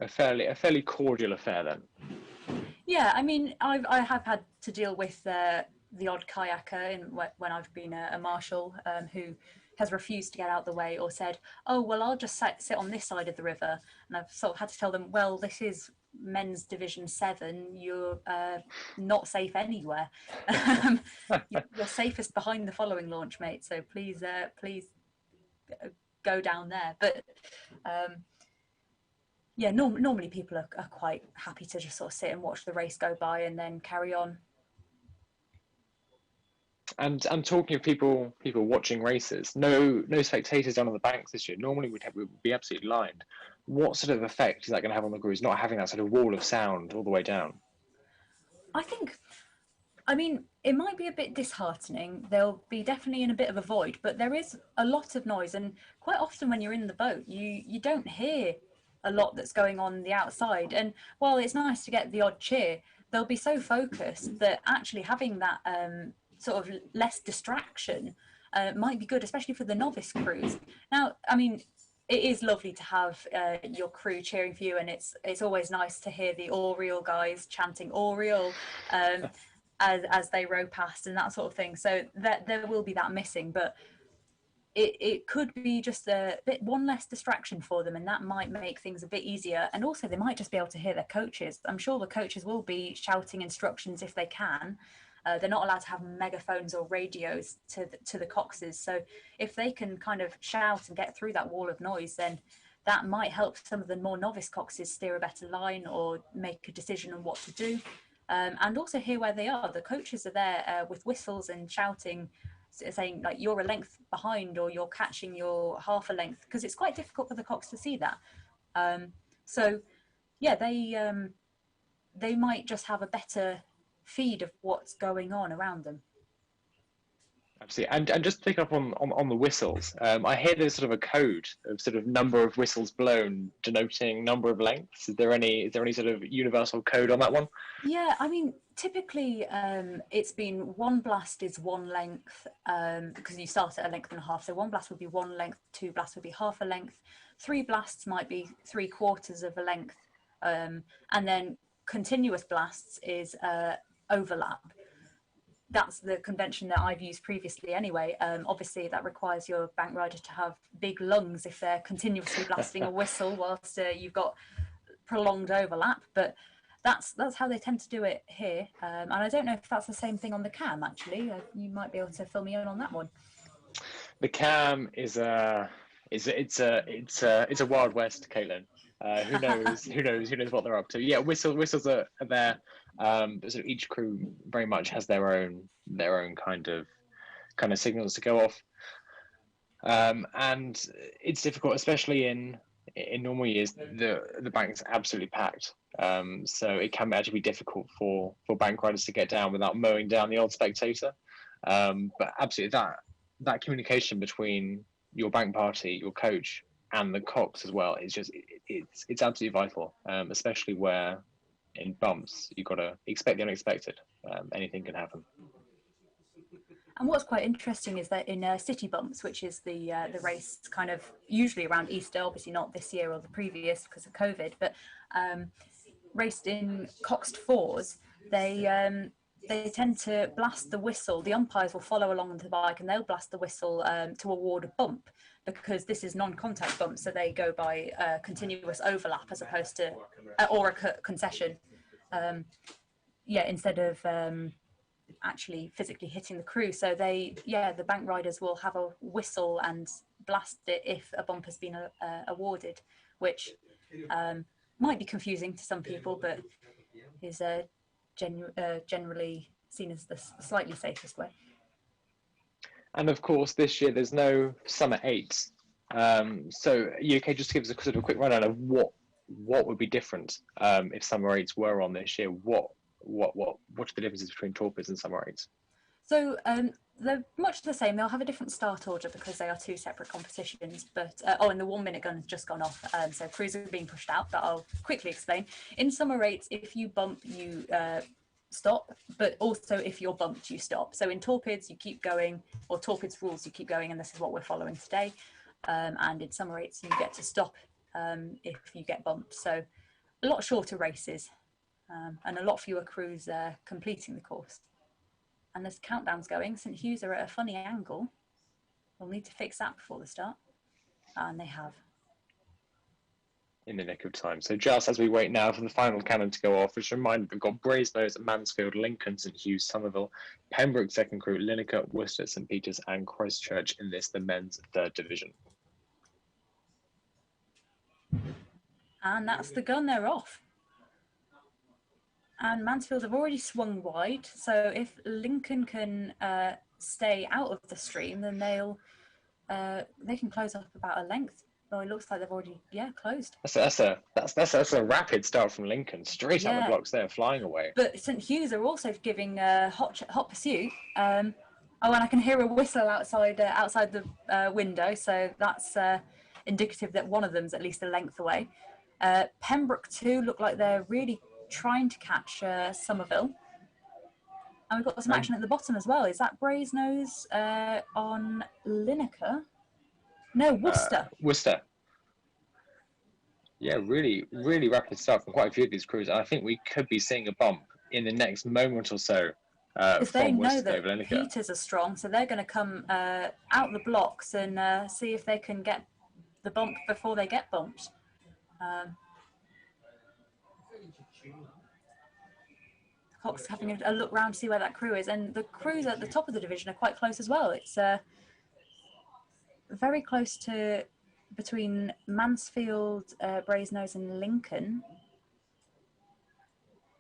A fairly cordial affair then. Yeah, I mean, I have had to deal with the odd kayaker when I've been a marshal who has refused to get out of the way or said, oh, well, I'll just sit on this side of the river. And I've sort of had to tell them, well, this is men's division 7. You're not safe anywhere. You're safest behind the following launch, mate. So please go down there. But yeah, normally people are quite happy to just sort of sit and watch the race go by and then carry on. And talking of people watching races, no spectators down on the banks this year. Normally we'd be absolutely lined. What sort of effect is that going to have on the cruise, not having that sort of wall of sound all the way down? I mean, it might be a bit disheartening. They'll be definitely in a bit of a void, but there is a lot of noise, and quite often when you're in the boat, you don't hear a lot that's going on the outside. And while it's nice to get the odd cheer, they'll be so focused that actually having that sort of less distraction might be good, especially for the novice crews. Now, I mean, it is lovely to have your crew cheering for you, and it's always nice to hear the Oriole guys chanting Oriole as they row past and that sort of thing. So that there will be that missing, but it could be just one less distraction for them, and that might make things a bit easier. And also they might just be able to hear their coaches. I'm sure the coaches will be shouting instructions if they can. They're not allowed to have megaphones or radios to the coxes. So if they can kind of shout and get through that wall of noise, then that might help some of the more novice coxes steer a better line or make a decision on what to do. And also hear where they are. The coaches are there with whistles and shouting, saying like you're a length behind or you're catching your half a length, because it's quite difficult for the cox to see that. So yeah, they might just have a better feed of what's going on around them. Absolutely. And just to pick up on the whistles, I hear there's sort of a code of sort of number of whistles blown denoting number of lengths. Is there any sort of universal code on that one? Yeah, I mean, typically it's been one blast is one length, because you start at a length and a half. So one blast would be one length, two blasts would be half a length, three blasts might be 3/4 of a length, and then continuous blasts is overlap. That's the convention that I've used previously anyway. Obviously that requires your bank rider to have big lungs if they're continuously blasting a whistle whilst you've got prolonged overlap, but that's how they tend to do it here. And I don't know if that's the same thing on the cam actually. You might be able to fill me in on that one. The cam is a Wild West, Caitlin. Who knows what they're up to. Yeah, whistles are there. But sort of each crew very much has their own kind of signals to go off. And it's difficult, especially in normal years. The bank's absolutely packed, so it can actually be difficult for bank riders to get down without mowing down the old spectator. But absolutely, that communication between your bank party, your coach, and the cocks as well is just it's absolutely vital, especially where in bumps you've got to expect the unexpected. Anything can happen. And what's quite interesting is that in City Bumps, which is the race kind of usually around Easter, obviously not this year or the previous because of COVID, but raced in Coxed Fours, they tend to blast the whistle. The umpires will follow along the bike and they'll blast the whistle to award a bump, because this is non-contact bump, so they go by continuous overlap as opposed to or a concession. Instead of actually physically hitting the crew. So the bank riders will have a whistle and blast it if a bump has been awarded, which might be confusing to some people, but is generally seen as the slightly safest way. And of course, this year there's no summer eights. So UK just give us a sort of a quick rundown of what would be different if summer eights were on this year. What are the differences between torpedoes and summer eights? So they're much the same. They'll have a different start order because they are two separate competitions. But and the 1 minute gun has just gone off, so crews are being pushed out. But I'll quickly explain. In summer eights, if you bump, you stop. But also, if you're bumped, you stop. So in torpedoes, you keep going, or torpedoes rules, you keep going, and this is what we're following today. And in summer eights, you get to stop if you get bumped. So a lot shorter races. And a lot fewer crews completing the course. And there's countdowns going. St Hugh's are at a funny angle. We'll need to fix that before the start. And they have. In the nick of time. So just as we wait now for the final cannon to go off, just a reminder, we've got Brasenose, Mansfield, Lincoln, St Hugh's, Somerville, Pembroke second crew, Lineker, Worcester, St Peters and Christchurch in this, the men's third division. And that's the gun, they're off. And Mansfield have already swung wide, so if Lincoln can stay out of the stream, then they can close up about a length. Well, it looks like they've already closed. That's a rapid start from Lincoln, straight out the blocks there, flying away. But St Hugh's are also giving hot pursuit. And I can hear a whistle outside the window, so that's indicative that one of them's at least a length away. Pembroke too look like they're really trying to catch Somerville. And we've got some action at the bottom as well. Is that Brasenose on Lineker? No, Worcester. Worcester. Yeah, really, really rapid start from quite a few of these crews. And I think we could be seeing a bump in the next moment or so. Because they know that Peters are strong, so they're going to come out the blocks and see if they can get the bump before they get bumped. Cox having a look round to see where that crew is, and the crews at the top of the division are quite close as well. It's very close to between Mansfield, Brasenose and Lincoln.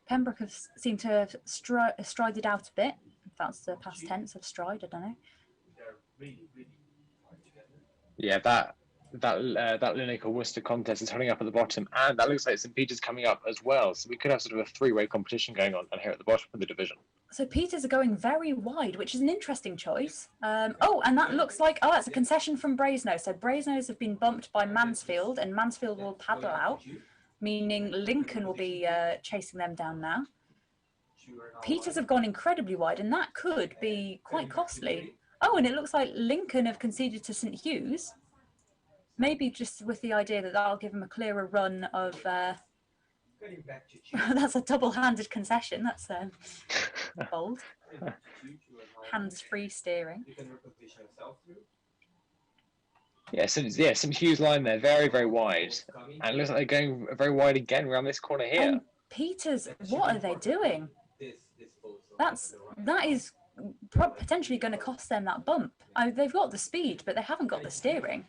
Pembroke have seemed to have strided out a bit. If that's the past tense of stride, I don't know. Yeah, that Lineker Worcester contest is heading up at the bottom, and that looks like St Peters coming up as well. So we could have sort of a three-way competition going on here at the bottom of the division. So Peters are going very wide, which is an interesting choice. And that looks like that's a concession from Brasenose. So Brasenose have been bumped by Mansfield, and Mansfield will paddle out, meaning Lincoln will be chasing them down now. Peters have gone incredibly wide, and that could be quite costly. Oh, and it looks like Lincoln have conceded to St Hugh's. Maybe just with the idea that that'll give them a clearer run of... that's a double-handed concession. That's bold. Hands-free steering. St Hugh's line there, very, very wide. And it looks like they're going very wide again around this corner here. And Peters, what are they doing? That is potentially going to cost them that bump. They've got the speed, but they haven't got the steering.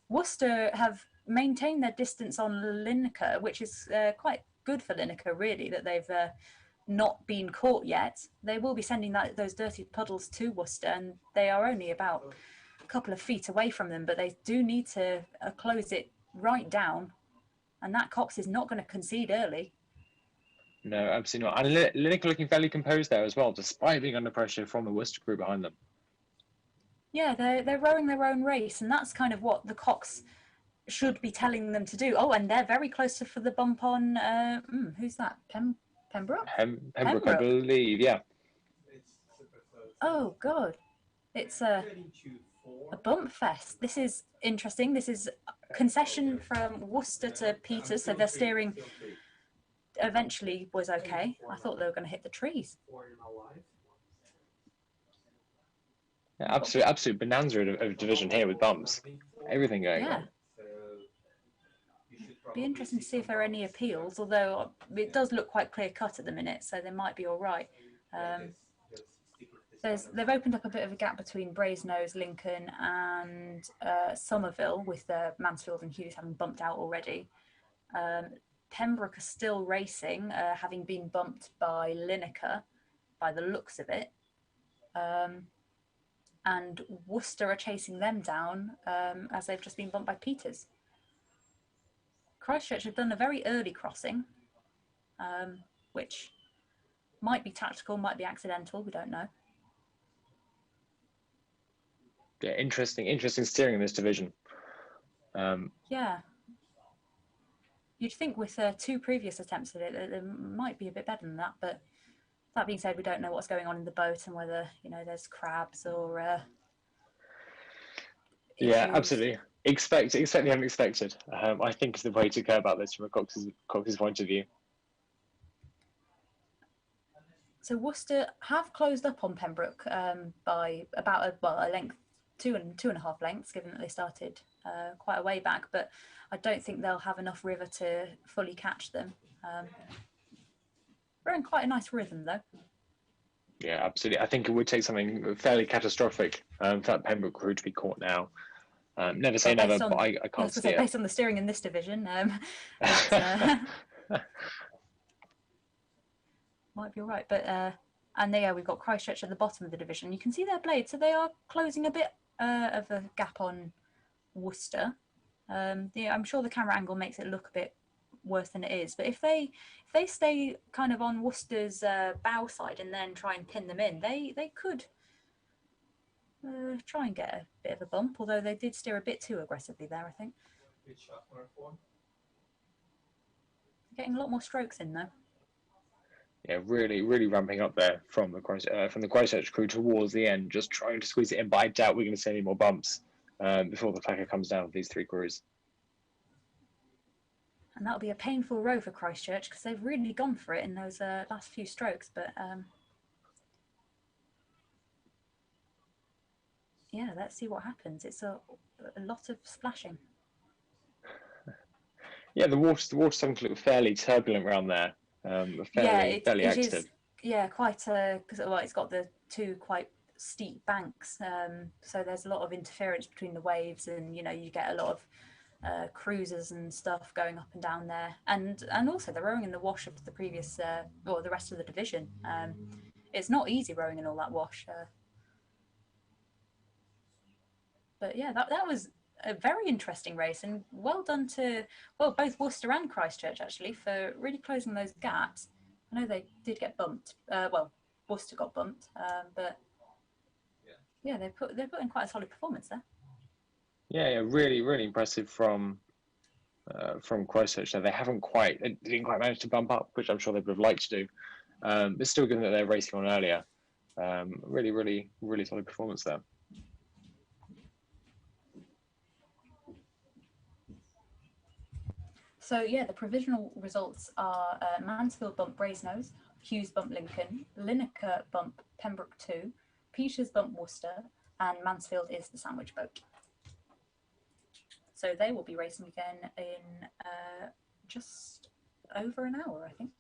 Worcester have maintained their distance on Lineker, which is quite good for Lineker, really, that they've not been caught yet. They will be sending those dirty puddles to Worcester, and they are only about couple of feet away from them, but they do need to close it right down. And that Cox is not going to concede early. No, absolutely not. And Lineker looking fairly composed there as well, despite being under pressure from the Worcester crew behind them. Yeah, they're rowing their own race, and that's kind of what the Cox should be telling them to do. Oh, and they're very close for the bump on, who's that? Pembroke? Pembroke, I believe, yeah. Oh, God. It's a bump fest. This is interesting. This is concession from Worcester to Peters, so their steering eventually was okay. I thought they were going to hit the trees. Yeah, absolute bonanza of division here with bumps. Everything going on. Be interesting to see if there are any appeals, although it does look quite clear cut at the minute, so they might be all right. They've opened up a bit of a gap between Brasenose, Lincoln and Somerville, with Mansfield and Hughes having bumped out already. Pembroke are still racing, having been bumped by Lineker, by the looks of it. And Worcester are chasing them down as they've just been bumped by Peters. Christchurch have done a very early crossing, which might be tactical, might be accidental, we don't know. Yeah, interesting steering in this division. Yeah. You'd think with 2 previous attempts at it, that it might be a bit better than that, but that being said, we don't know what's going on in the boat and whether, there's crabs or yeah, issues. absolutely. Expect the unexpected. I think is the way to go about this from a Cox's point of view. So Worcester have closed up on Pembroke by about a length, 2.5 lengths, given that they started quite a way back, but I don't think they'll have enough river to fully catch them. We're in quite a nice rhythm, though. Yeah, absolutely. I think it would take something fairly catastrophic for that Pembroke crew to be caught now. Never say never, but I can't see it. Based on the steering in this division, might be all right. But and there we've got Christchurch at the bottom of the division. You can see their blades, so they are closing a bit of a gap on Worcester. I'm sure the camera angle makes it look a bit worse than it is, but if they stay kind of on Worcester's bow side and then try and pin them in, they could try and get a bit of a bump, although they did steer a bit too aggressively there, I think. Getting a lot more strokes in though. Yeah, really ramping up there from the Christchurch crew towards the end, just trying to squeeze it in, but I doubt we're going to see any more bumps before the clacker comes down with these 3 crews. And that'll be a painful row for Christchurch because they've really gone for it in those last few strokes, but yeah, let's see what happens. It's a lot of splashing. Yeah, the water's starting to look fairly turbulent around there. Fairly active. Is, yeah, quite because it's got the 2 quite steep banks, so there's a lot of interference between the waves, and you get a lot of cruisers and stuff going up and down there, and also they're rowing in the wash of the previous or the rest of the division. It's not easy rowing in all that wash. But yeah, that was a very interesting race, and well done to both Worcester and Christchurch actually for really closing those gaps. I know they did get bumped. Worcester got bumped, but yeah, they put in quite a solid performance there. Yeah, really impressive from Christchurch. They didn't quite manage to bump up, which I'm sure they would have liked to do. But still, given that they're racing on earlier, really solid performance there. So yeah, the provisional results are Mansfield bump Brasenose, Hughes bump Lincoln, Lineker bump Pembroke 2, Peters bump Worcester, and Mansfield is the sandwich boat. So they will be racing again in just over an hour, I think.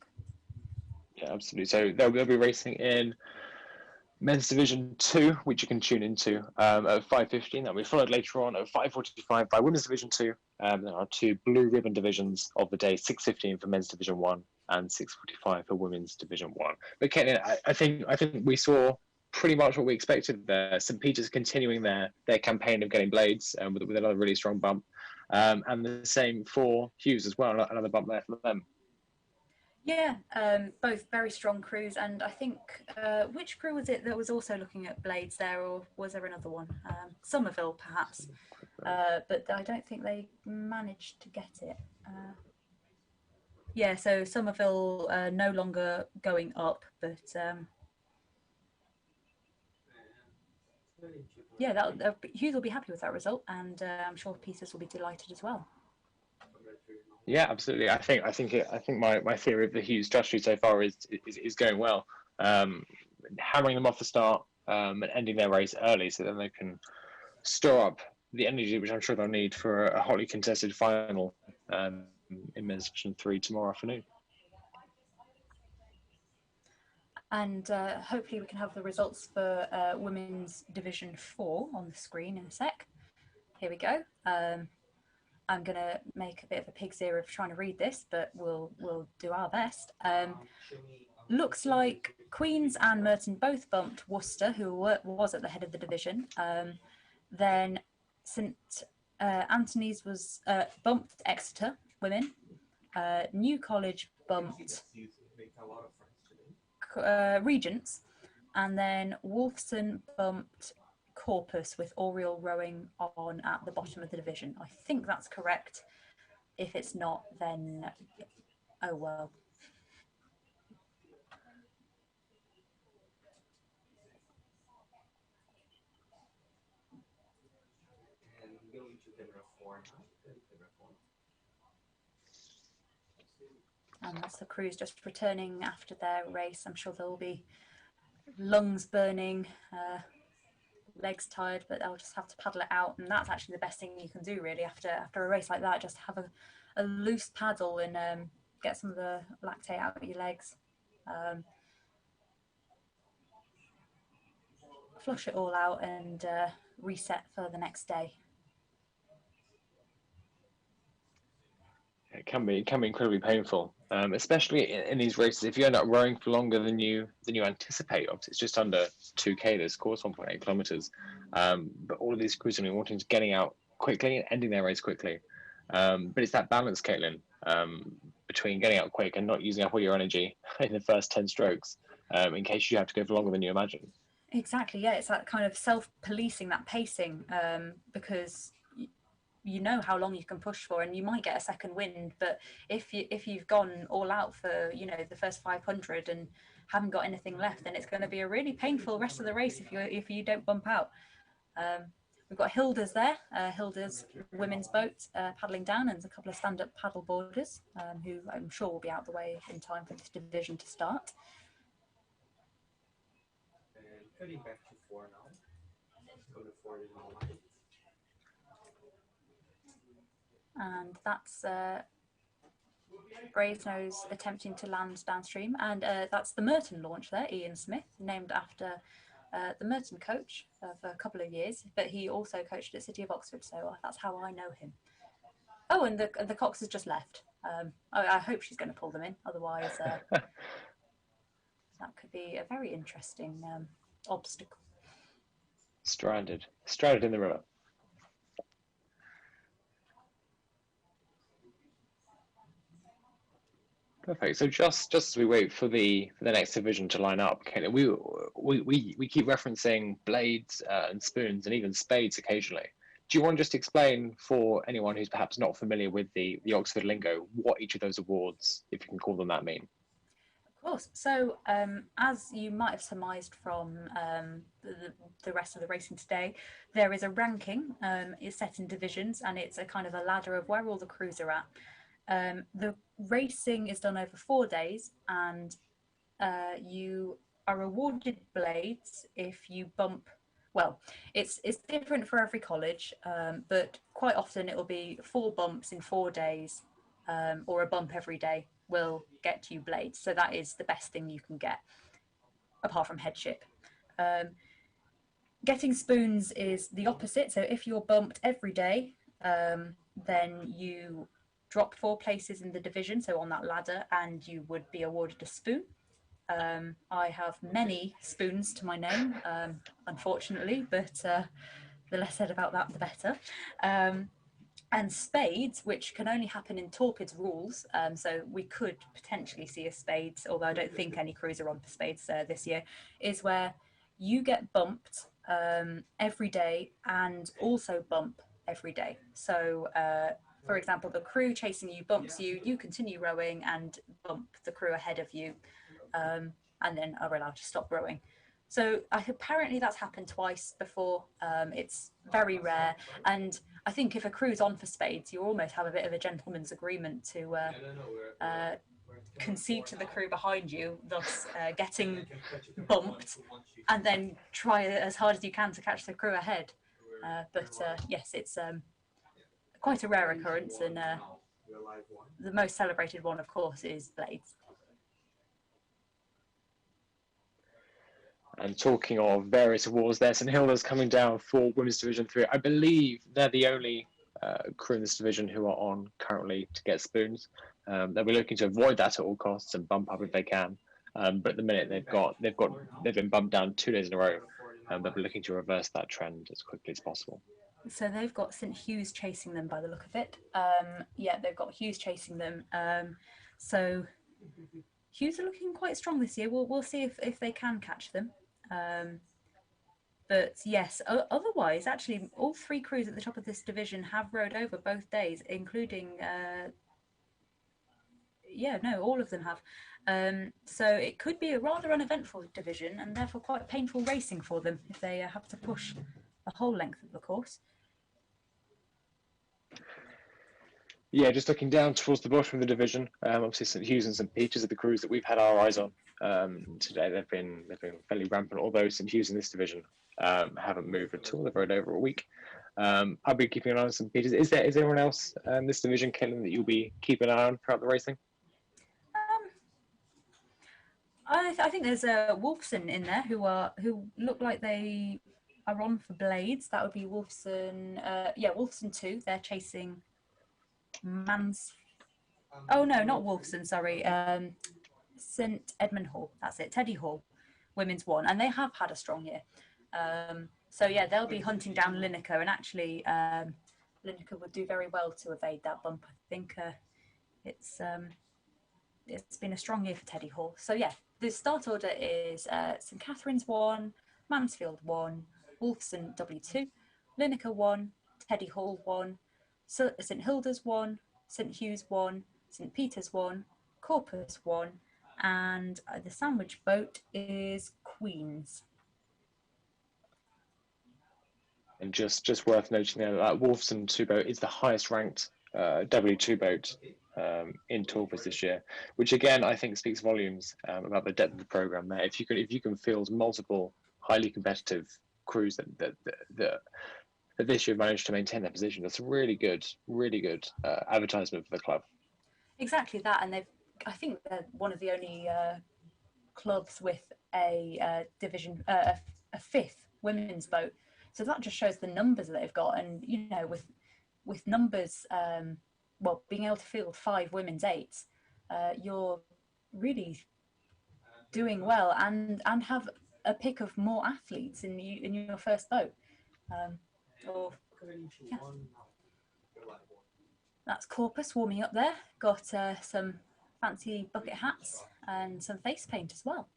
Yeah, absolutely. So they'll be racing in Men's Division 2, which you can tune into at 5:15. That'll be followed later on at 5:45 by Women's Division 2. There are 2 blue ribbon divisions of the day, 6:15 for Men's Division 1 and 6:45 for Women's Division 1. But Caitlin, I think we saw pretty much what we expected there. St. Peter's continuing their campaign of getting blades with another really strong bump. And the same for Hughes as well, another bump there for them. Yeah, both very strong crews, and I think which crew was it that was also looking at blades there, or was there another one? Somerville, perhaps, but I don't think they managed to get it. Yeah, so Somerville no longer going up, but yeah, Hughes will be happy with that result, and I'm sure Peters will be delighted as well. Yeah, absolutely. I think my theory of the Hughes strategy so far is going well. Hammering them off the start and ending their race early, so then they can store up the energy which I'm sure they'll need for a hotly contested final in men's Division 3 tomorrow afternoon. And hopefully we can have the results for Women's Division 4 on the screen in a sec. Here we go. I'm going to make a bit of a pig's ear of trying to read this, but we'll do our best. Looks like Queen's and Merton both bumped Worcester, who was at the head of the division. Then St Anthony's was bumped Exeter women. New College bumped Regents, and then Wolfson bumped Corpus with Oriel rowing on at the bottom of the division. I think that's correct. If it's not, then oh well. And that's the crews just returning after their race. I'm sure there'll be lungs burning, legs tired, but they'll just have to paddle it out. And that's actually the best thing you can do, really, after a race like that. Just have a loose paddle and get some of the lactate out of your legs. Flush it all out and reset for the next day. It can be incredibly painful, especially in these races. If you end up rowing for longer than you anticipate, obviously it's just under 2K this course, 1.8 kilometers. But all of these crews are wanting to getting out quickly and ending their race quickly. But it's that balance, Caitlin, between getting out quick and not using up all your energy in the first 10 strokes, in case you have to go for longer than you imagine. Exactly, yeah. It's that kind of self-policing, that pacing, because you know how long you can push for, and you might get a second wind, but if you've gone all out for the first 500 and haven't got anything left, then it's going to be a really painful rest of the race if you don't bump out. We've got Hilda's there, Hilda's women's boat paddling down, and there's a couple of stand-up paddle boarders who I'm sure will be out the way in time for this division to start. Cutting back to 4 now. Go to 4 in all line. And that's Brasenose attempting to land downstream, and that's the Merton launch there, Ian Smith, named after the Merton coach for a couple of years, but he also coached at City of Oxford, so that's how I know him. Oh, and the Cox has just left. I hope she's going to pull them in, otherwise that could be a very interesting obstacle. Stranded in the river. Perfect. So just as we wait for the next division to line up, Caitlin, we keep referencing blades and spoons and even spades occasionally. Do you want to just explain for anyone who's perhaps not familiar with the Oxford lingo what each of those awards, if you can call them that, mean? Of course. So as you might have surmised from the rest of the racing today, there is a ranking. It's set in divisions, and it's a kind of a ladder of where all the crews are at. The racing is done over 4 days, and you are awarded blades if you bump. Well, it's different for every college, but quite often it will be 4 bumps in 4 days, or a bump every day will get you blades. So that is the best thing you can get, apart from headship. Getting spoons is the opposite. So if you're bumped every day, then you drop 4 places in the division, so on that ladder, and you would be awarded a spoon. I have many spoons to my name, unfortunately, but the less said about that, the better. And spades, which can only happen in Torpid's rules, so we could potentially see a spades, although I don't think any crews are on for spades this year, is where you get bumped every day and also bump every day. So, for example, the crew chasing you bumps you, you continue rowing and bump the crew ahead of you, and then are allowed to stop rowing. So apparently that's happened twice before. It's very rare, and I think if a crew's on for spades, you almost have a bit of a gentleman's agreement to concede to the crew behind you, thus getting bumped, and then try as hard as you can to catch the crew ahead. But yes, it's quite a rare occurrence, and the most celebrated one, of course, is Blades. And talking of various awards there, St Hilda's coming down for Women's Division 3. I believe they're the only crew in this division who are on currently to get spoons. They'll be looking to avoid that at all costs and bump up if they can. But at the minute they've been bumped down 2 days in a row. They'll be looking to reverse that trend as quickly as possible. So they've got St Hugh's chasing them by the look of it. Yeah, they've got Hughes chasing them. So Hughes are looking quite strong this year. We'll see if they can catch them. But yes, otherwise, actually, all 3 crews at the top of this division have rowed over both days, including, all of them have. So it could be a rather uneventful division and therefore quite painful racing for them if they have to push the whole length of the course. Yeah, just looking down towards the bottom of the division, obviously St Hugh's and St Peters are the crews that we've had our eyes on today. They've been fairly rampant, although St Hugh's in this division haven't moved at all. They've rowed over a week. I'll be keeping an eye on St Peters. Is there anyone else in this division, Caitlin, that you'll be keeping an eye on throughout the racing? I think there's Wolfson in there who look like they are on for Blades. That would be Wolfson. Wolfson 2. They're chasing Oh no, not Wolfson. Sorry, St Edmund Hall. That's it. Teddy Hall, Women's 1, and they have had a strong year. So yeah, they'll be hunting down Lineker, and actually, Lineker would do very well to evade that bump. I think it's been a strong year for Teddy Hall. So yeah, the start order is St Catherine's 1, Mansfield 1, Wolfson W2, Lineker 1, Teddy Hall 1, St Hilda's 1, St Hugh's 1, St Peter's 1, Corpus 1, and the sandwich boat is Queen's. And just worth noting there that Wolfson 2 boat is the highest ranked W2 boat in Torpus this year, which again I think speaks volumes about the depth of the program there. If you can field multiple highly competitive crews that this year managed to maintain their position, that's a really good advertisement for the club. Exactly that, and I think they're one of the only clubs with a division, a 5th women's boat. So that just shows the numbers that they've got, and with numbers, being able to field 5 women's 8s, you're really doing well, and have a pick of more athletes in your first boat. That's Corpus warming up there. Got some fancy bucket hats and some face paint as well.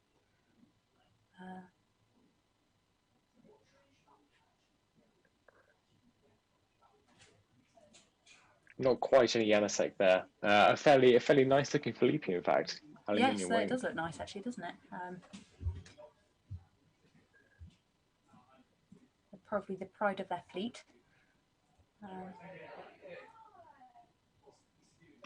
Not quite any Janasek there. A fairly nice looking Felipe, in fact. Yes, it does look nice actually, doesn't it? Probably the pride of their fleet.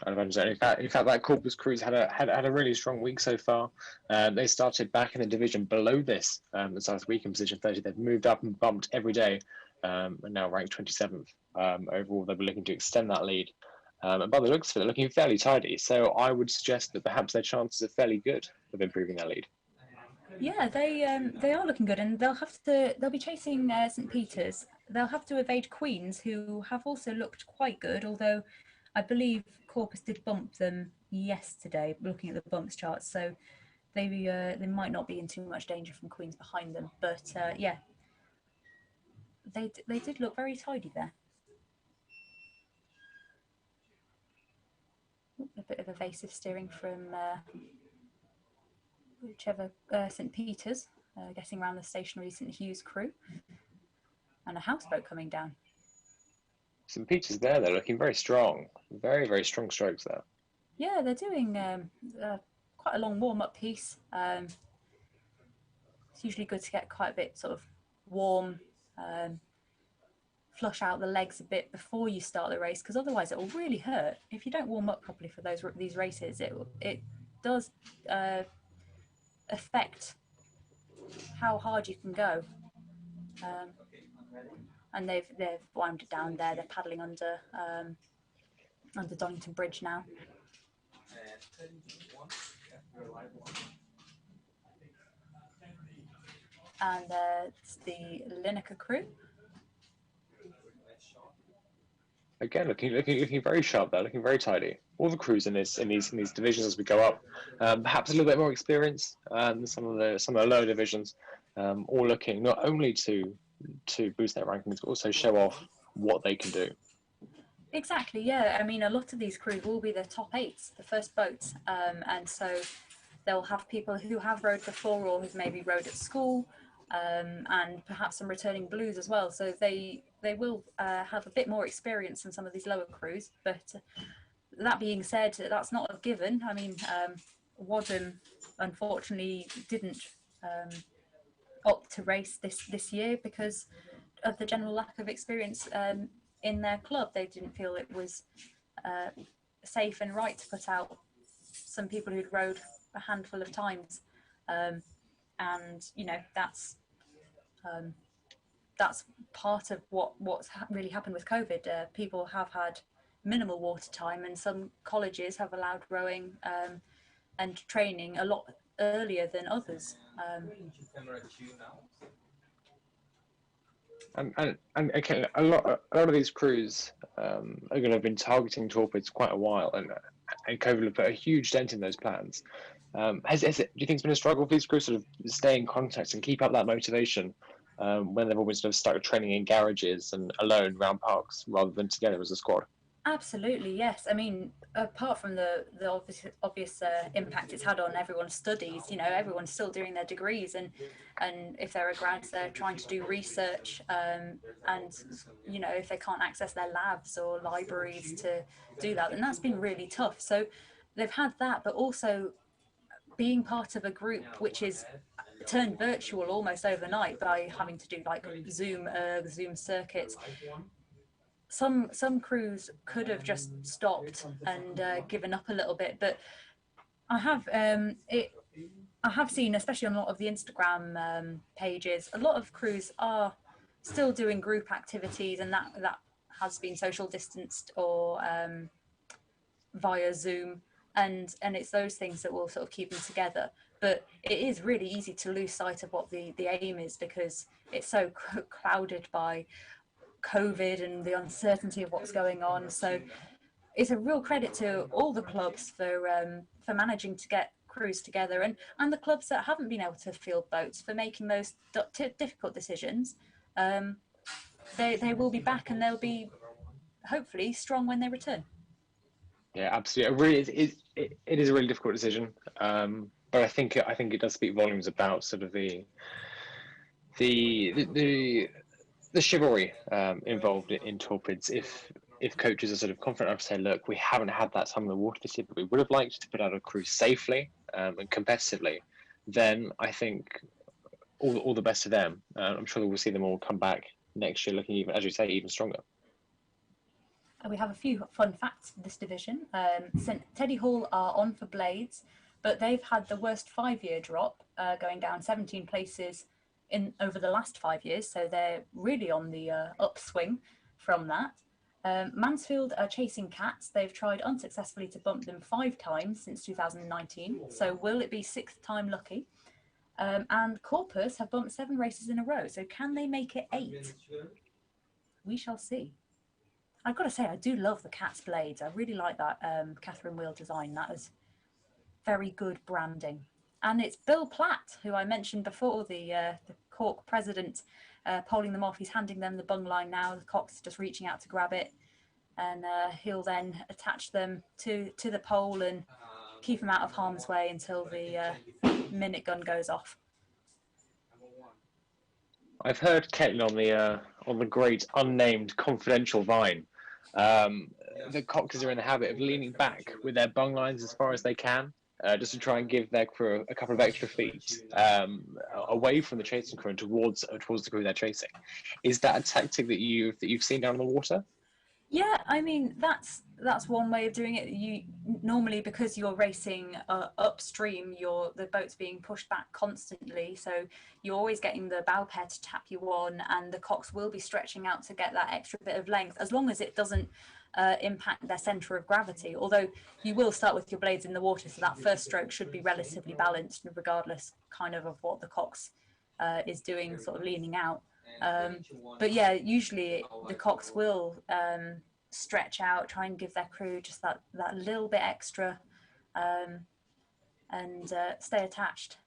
In fact, that Corpus Cruise had a really strong week so far. They started back in the division below this, the South Week in position 30. They've moved up and bumped every day, and now ranked 27th. Overall, they'll be looking to extend that lead. And by the looks of it, they're looking fairly tidy. So I would suggest that perhaps their chances are fairly good of improving their lead. Yeah, they are looking good, and they'll be chasing St Peter's. They'll have to evade Queen's, who have also looked quite good, although I believe Corpus did bump them yesterday, looking at the bumps charts. So maybe they might not be in too much danger from queens behind them, but yeah, they did look very tidy there. A bit of evasive steering from whichever St Peter's, getting around the stationary St Hughes crew, and a houseboat coming down. St Peter's there, they're looking very strong. Very, very strong strokes there. Yeah, they're doing quite a long warm-up piece. It's usually good to get quite a bit sort of warm, flush out the legs a bit before you start the race, because otherwise it will really hurt if you don't warm up properly for these races. It does affect how hard you can go. And they've wound it down there. They're paddling under Donington Bridge now. And it's the Lineker crew. Again, looking very sharp there, looking very tidy. All the crews in these divisions as we go up, perhaps a little bit more experience than some of the lower divisions, all looking not only to boost their rankings, but also show off what they can do. Exactly, yeah. I mean, a lot of these crews will be the top 8s, the first boats, and so they'll have people who have rowed before or who've maybe rowed at school, and perhaps some returning blues as well. So they will have a bit more experience than some of these lower crews. But that being said, that's not a given. I mean, Wadham unfortunately didn't opt to race this year because of the general lack of experience in their club. They didn't feel it was safe and right to put out some people who'd rowed a handful of times, and you know that's part of what's really happened with COVID. People have had minimal water time, and some colleges have allowed rowing and training a lot earlier than others. And okay, a lot of these crews are going to have been targeting torpedoes quite a while, and COVID will put a huge dent in those plans. Do you think it's been a struggle for these crews sort of stay in contact and keep up that motivation when they've always sort of started training in garages and alone around parks rather than together as a squad? Absolutely, yes. I mean, apart from the obvious impact it's had on everyone's studies, you know, everyone's still doing their degrees, and if there are grads, they're trying to do research, and you know, if they can't access their labs or libraries to do that, then that's been really tough. So they've had that, but also being part of a group which is turned virtual almost overnight by having to do like Zoom circuits. Some crews could have just stopped and given up a little bit, but I have seen, especially on a lot of the Instagram pages, a lot of crews are still doing group activities, and that has been social distanced or via Zoom, and it's those things that will sort of keep them together. But it is really easy to lose sight of what the aim is, because it's so clouded by COVID and the uncertainty of what's going on. So it's a real credit to all the clubs for managing to get crews together, and the clubs that haven't been able to field boats for making those difficult decisions. They will be back, and they'll be hopefully strong when they return. Yeah, absolutely. It is a really difficult decision, but I think it does speak volumes about sort of the chivalry involved in torpedoes. If coaches are sort of confident enough to say, look, we haven't had that time in the water this year, but we would have liked to put out a crew safely and competitively, then I think all the best to them. I'm sure that we'll see them all come back next year looking even, as you say, even stronger. We have a few fun facts for this division. St Teddy Hall are on for Blades, but they've had the worst 5-year drop, going down 17 places over the last 5 years, so they're really on the upswing from that. Mansfield are chasing Cats. They've tried unsuccessfully to bump them 5 times since 2019, so will it be 6th time lucky? And Corpus have bumped 7 races in a row, so can they make it 8? We shall see. I've got to say, I do love the Cats blades. I really like that Catherine Wheel design. That is very good branding. And it's Bill Platt, who I mentioned before, the Cork president, polling them off. He's handing them the bung line now. The cock's just reaching out to grab it, and he'll then attach them to the pole and keep them out of harm's way until the minute gun goes off. I've heard Caitlin on the great unnamed confidential Vine. The coxes are in the habit of leaning back with their bung lines as far as they can, just to try and give their crew a couple of extra feet away from the chasing crew and towards the crew they're chasing. Is that a tactic that you've seen down in the water? Yeah, I mean that's one way of doing it. You normally, because you're racing upstream, the boat's being pushed back constantly, so you're always getting the bow pair to tap you on, and the cocks will be stretching out to get that extra bit of length, as long as it doesn't impact their centre of gravity. Although you will start with your blades in the water, so that first stroke should be relatively balanced, regardless kind of what the cocks is doing, sort of leaning out. But yeah, usually the cocks will stretch out, try and give their crew just that little bit extra, and stay attached.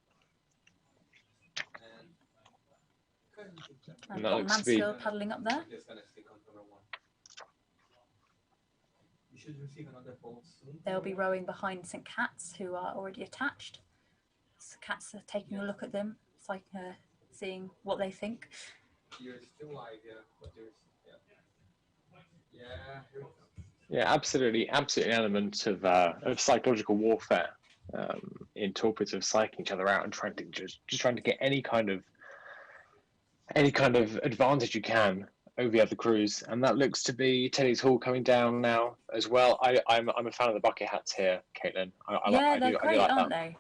And got Mansfield paddling up there. They'll be rowing behind St. Cat's, who are already attached. So Cats are taking a look at them. It's like seeing what they think. You're still live, yeah. But there's, Yeah, absolutely an element of psychological warfare in torpedoes, of psyching each other out and trying to get any kind of advantage you can over the other crews, and that looks to be Teddy's Hall coming down now as well. I'm a fan of the bucket hats here, Caitlin. They're great, aren't they?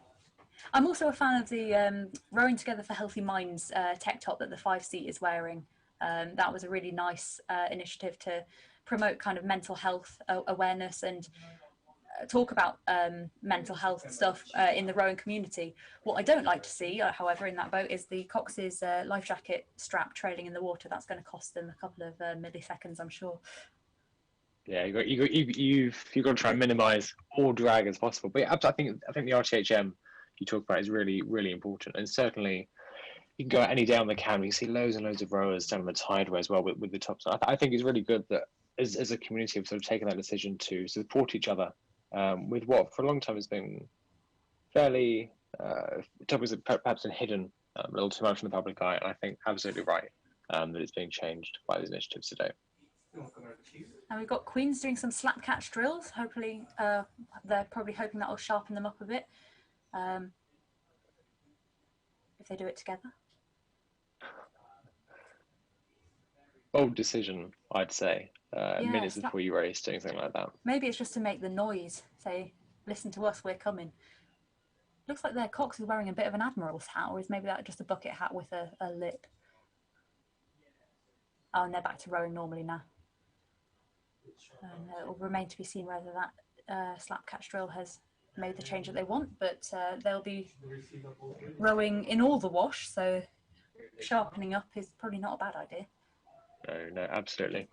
I'm also a fan of the Rowing Together for Healthy Minds tech top that the 5-seat is wearing. That was a really nice initiative to promote kind of mental health awareness and talk about mental health stuff in the rowing community. What I don't like to see, however, in that boat is the Cox's life jacket strap trailing in the water. That's going to cost them a couple of milliseconds, I'm sure. Yeah, you've got to try and minimise all drag as possible. But yeah, I think the RTHM you talk about is really, really important, and certainly you can go any day on the cam. You can see loads and loads of rowers down on the tideway as well with the tops. I think it's really good that as a community we've sort of taken that decision to support each other with what for a long time has been fairly topics that perhaps been hidden a little too much in the public eye. And I think absolutely right that it's being changed by these initiatives today. And we've got Queens doing some slap catch drills. Hopefully, they're probably hoping that will sharpen them up a bit. If they do it together. Bold decision, I'd say. Minutes before you race, doing something like that. Maybe it's just to make the noise. Say, listen to us, we're coming. Looks like their Cox is wearing a bit of an Admiral's hat, or is maybe that just a bucket hat with a lip? Oh, and they're back to rowing normally now. And it will remain to be seen whether that slap catch drill has made the change that they want, but they'll be rowing in all the wash, so sharpening up is probably not a bad idea. No, absolutely.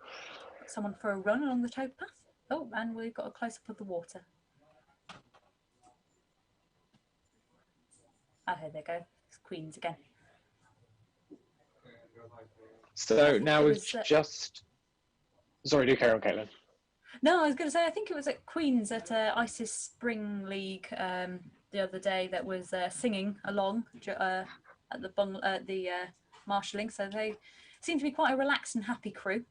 Someone for a run along the towpath. Oh, and we've got a close-up of the water. Oh, here they go. It's Queens again. So now it's just... Sorry, do carry on, Caitlin. No, I was going to say, I think it was at Queens at ISIS Spring League the other day that was singing along at the marshalling. So they seem to be quite a relaxed and happy crew.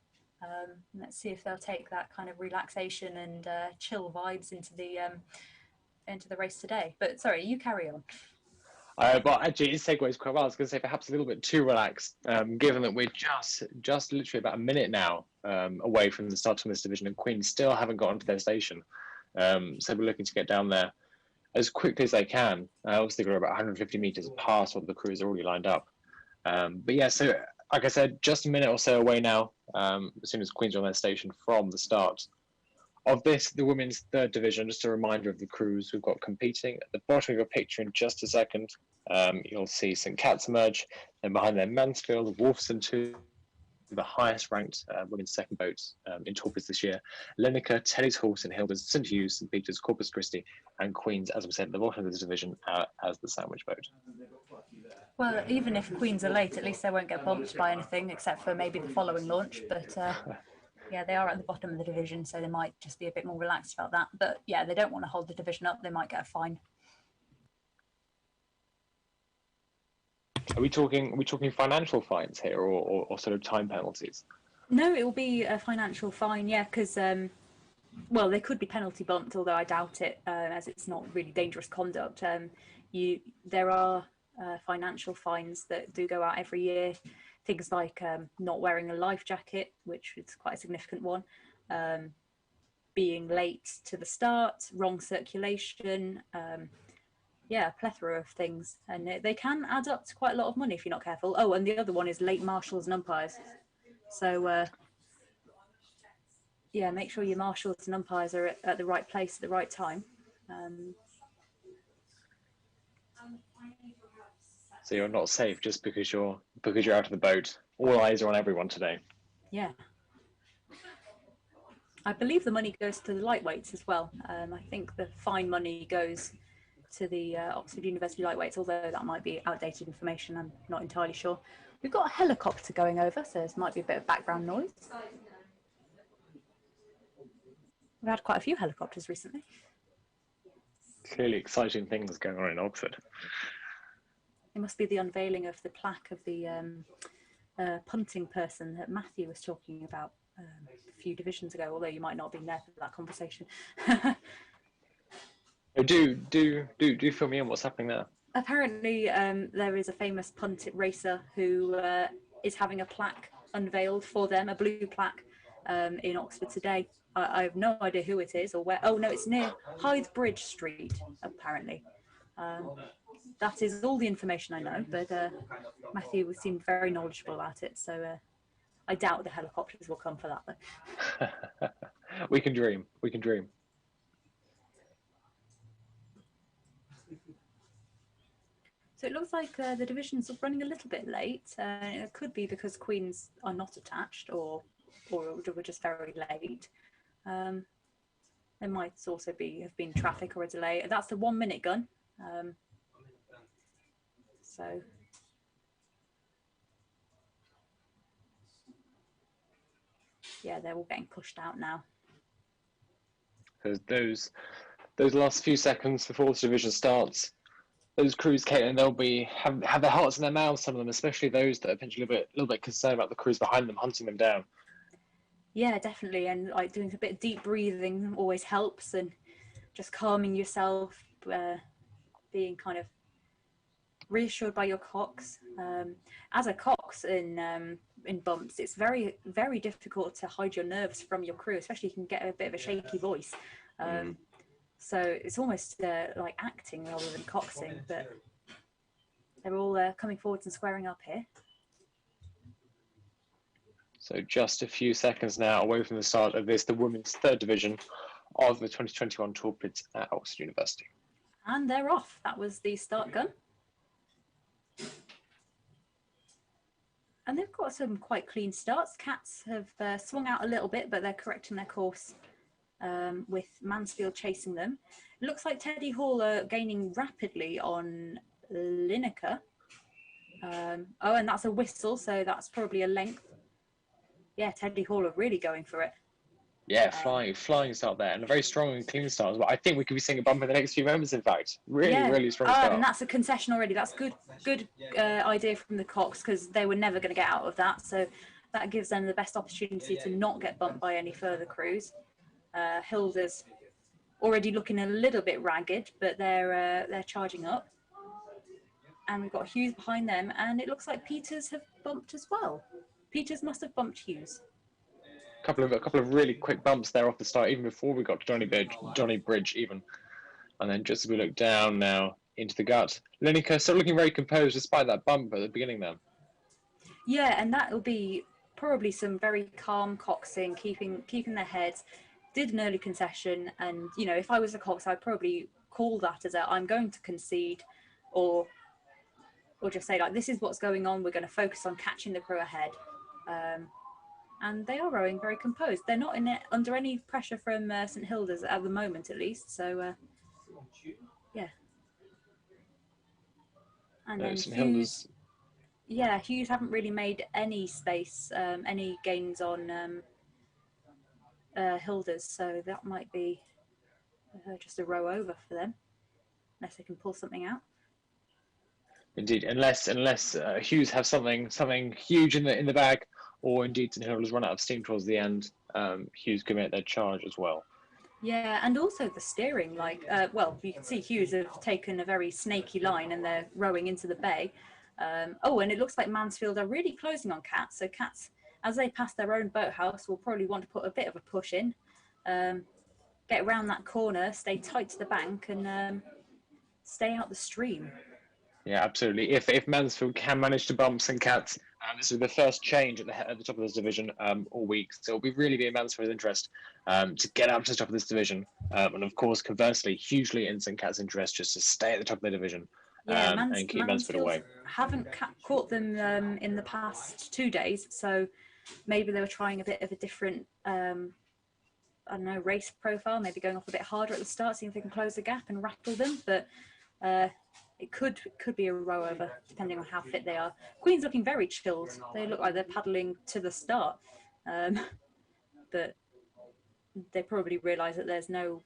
Let's see if they'll take that kind of relaxation and chill vibes into the race today. But sorry, you carry on. But actually, it segues quite well. I was going to say perhaps a little bit too relaxed, given that we're just literally about a minute now away from the start of this division, and Queens still haven't got onto their station. So we're looking to get down there as quickly as they can. Obviously, they're about 150 metres past what the crews are already lined up. But yeah, so like I said, just a minute or so away now, as soon as Queens are on their station from the start of this, the women's third division. Just a reminder of the crews we've got competing. At the bottom of your picture in just a second, you'll see St. Cat's emerge, and behind them Mansfield, Wolfson 2, the highest ranked women's second boats in torpedoes this year. Lineker, Teddy's Horse and Hilders, St Hughes, St Peters, Corpus Christi and Queen's, as we said, at the bottom of this division as the sandwich boat. Well, even if Queens are late, at least they won't get bumped by anything except for maybe the following launch. But yeah, they are at the bottom of the division, so they might just be a bit more relaxed about that. But yeah, they don't want to hold the division up. They might get a fine. Are we talking financial fines here, or sort of time penalties? No, it will be a financial fine, yeah, because well, they could be penalty bumped, although I doubt it, as it's not really dangerous conduct. There are financial fines that do go out every year. Things like not wearing a life jacket, which is quite a significant one, being late to the start, wrong circulation, yeah, a plethora of things, and they can add up to quite a lot of money if you're not careful. Oh, and the other one is late marshals and umpires. So yeah, make sure your marshals and umpires are at the right place at the right time. So you're not safe just because you're out of the boat. All eyes are on everyone today. Yeah. I believe the money goes to the lightweights as well. I think the fine money goes to the Oxford University lightweights, although that might be outdated information. I'm not entirely sure. We've got a helicopter going over, so there might be a bit of background noise. We've had quite a few helicopters recently. Clearly exciting things going on in Oxford. It must be the unveiling of the plaque of the punting person that Matthew was talking about a few divisions ago, although you might not have been there for that conversation. Do fill me in what's happening there. Apparently, there is a famous punt racer who is having a plaque unveiled for them, a blue plaque in Oxford today. I have no idea who it is or where. Oh no, it's near Hythe Bridge Street, apparently. That is all the information I know, but Matthew seemed very knowledgeable about it, so I doubt the helicopters will come for that though. We can dream. We can dream. So it looks like the division's running a little bit late. It could be because Queens are not attached or were just very late. There might also have been traffic or a delay. That's the 1 minute gun. So yeah, they're all getting pushed out now. Those last few seconds before the division starts, those crews, Caitlin, they'll have their hearts in their mouths. Some of them, especially those that are potentially a little bit concerned about the crews behind them hunting them down. Yeah, definitely, and like doing a bit of deep breathing always helps, and just calming yourself, being kind of reassured by your cox. As a cox in bumps, it's very, very difficult to hide your nerves from your crew, especially you can get a bit of a shaky voice. So it's almost like acting rather than coxing, but they're all coming forwards and squaring up here. So just a few seconds now away from the start of the women's third division of the 2021 Torpedoes at Oxford University. And they're off. That was the start gun. And they've got some quite clean starts. Cats have swung out a little bit, but they're correcting their course with Mansfield chasing them. It looks like Teddy Hall are gaining rapidly on Lineker. Oh, and that's a whistle, so that's probably a length. Yeah, Teddy Hall are really going for it. Yeah, flying start there, and a very strong and clean start as well. I think we could be seeing a bump in the next few moments, in fact. Really strong start. And that's a concession already. That's good idea from the Cox, because they were never going to get out of that. So that gives them the best opportunity to not get bumped by any further crews. Hilda's already looking a little bit ragged, but they're charging up. And we've got Hughes behind them, and it looks like Peters have bumped as well. Peters must have bumped Hughes. A couple of really quick bumps there off the start, even before we got to Johnny Bridge even. And then just as we look down now into the gut, Lineker still looking very composed despite that bump at the beginning there. Yeah, and that will be probably some very calm coxing, keeping their heads. Did an early concession, and you know, if I was a cox, I'd probably call that as I'm going to concede, or just say like, this is what's going on. We're going to focus on catching the crew ahead. and they are rowing very composed. They're not under any pressure from St Hilda's at the moment, at least. So yeah. And then St Hughes, Hilda's. yeah, Hughes haven't really made any space, any gains on Hilda's, so that might be just a row over for them, unless they can pull something out. Indeed, unless Hughes have something huge in the bag, or indeed St Hilda's run out of steam towards the end, Hughes could make their charge as well. Yeah, and also the steering, like, well, you can see Hughes have taken a very snaky line and they're rowing into the bay. Oh, and it looks like Mansfield are really closing on Cats. So Cats, as they pass their own boathouse, will probably want to put a bit of a push in, get around that corner, stay tight to the bank, and stay out the stream. Yeah, absolutely. If Mansfield can manage to bump St Cats, this is the first change at the top of this division all week. So it'll really be in Mansfield's interest to get up to the top of this division. And of course, conversely, hugely in St Cat's interest just to stay at the top of the division and keep Mansfield away. Haven't caught them in the past 2 days. So maybe they were trying a bit of a different, I don't know, race profile, maybe going off a bit harder at the start, seeing if they can close the gap and rattle them. But it could be a row over, depending on how fit they are. Queen's looking very chilled. They look like they're paddling to the start. But they probably realise that there's no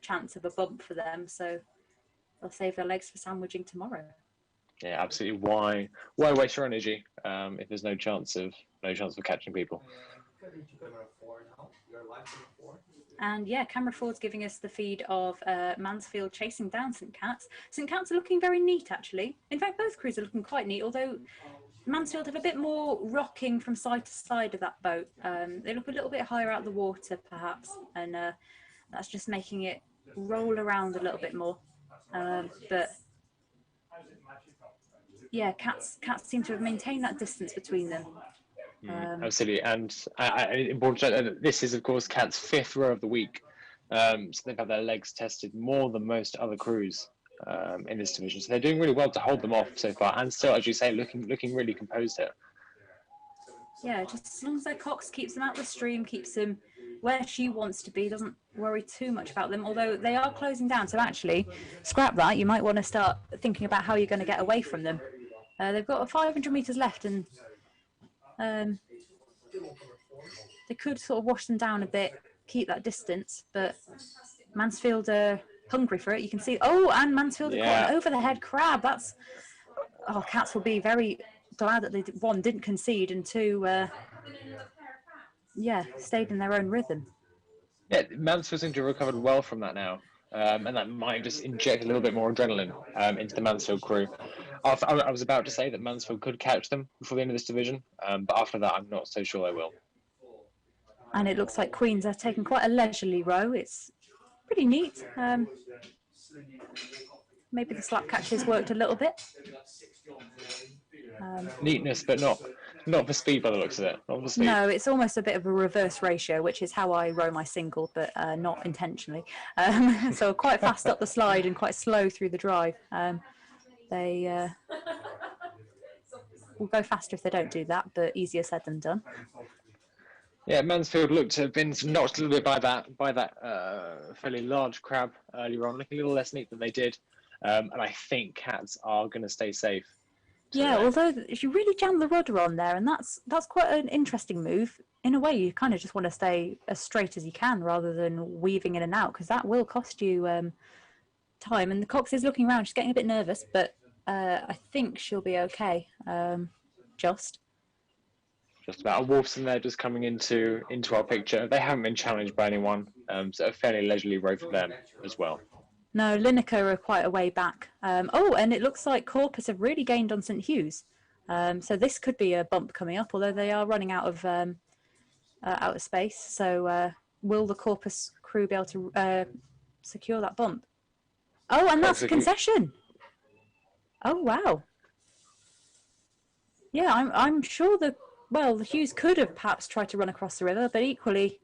chance of a bump for them, so they'll save their legs for sandwiching tomorrow. Yeah, absolutely. Why waste your energy if there's no chance of catching people? And yeah, Camera 4's giving us the feed of Mansfield chasing down St Cat's. St Cat's are looking very neat, actually. In fact, both crews are looking quite neat, although Mansfield have a bit more rocking from side to side of that boat. They look a little bit higher out the water, perhaps, and that's just making it roll around a little bit more. But yeah, Cats seem to have maintained that distance between them. Absolutely, and important to note that this is, of course, Cat's 5th row of the week, so they've had their legs tested more than most other crews in this division. So they're doing really well to hold them off so far, and still, as you say, looking really composed here. Yeah, just as long as their Cox keeps them out the stream, keeps them where she wants to be, doesn't worry too much about them. Although they are closing down, so actually, scrap that. You might want to start thinking about how you're going to get away from them. They've got 500 meters left, and they could sort of wash them down a bit, keep that distance, but Mansfield are hungry for it. You can see, and Mansfield have got an over the head crab. Cats will be very glad that they, one, didn't concede, and two, stayed in their own rhythm. Yeah, Mansfield seem to have recovered well from that now. And that might just inject a little bit more adrenaline into the Mansfield crew. I was about to say that Mansfield could catch them before the end of this division, but after that, I'm not so sure they will. And it looks like Queens are taking quite a leisurely row. It's pretty neat. Maybe the slap catches worked a little bit. Neatness, but not for speed by the looks of it. Not for speed. No, it's almost a bit of a reverse ratio, which is how I row my single, but not intentionally. So quite fast up the slide and quite slow through the drive. They will go faster if they don't do that, but easier said than done. Yeah, Mansfield looked to have been notched a little bit by that fairly large crab earlier on, looking a little less neat than they did. And I think Cats are going to stay safe. Yeah, although if you really jam the rudder on there, and that's quite an interesting move. In a way, you kind of just want to stay as straight as you can rather than weaving in and out, because that will cost you time. And the Cox is looking around, she's getting a bit nervous, but I think she'll be okay. Just about. Wolfson there just coming into our picture. They haven't been challenged by anyone, so a fairly leisurely row for them as well. No, Lineker are quite a way back. And it looks like Corpus have really gained on St Hughes. So this could be a bump coming up, although they are running out of space. So will the Corpus crew be able to secure that bump? Oh, and that's a concession. Oh, wow. Yeah, I'm sure the Hughes could have perhaps tried to run across the river, but equally,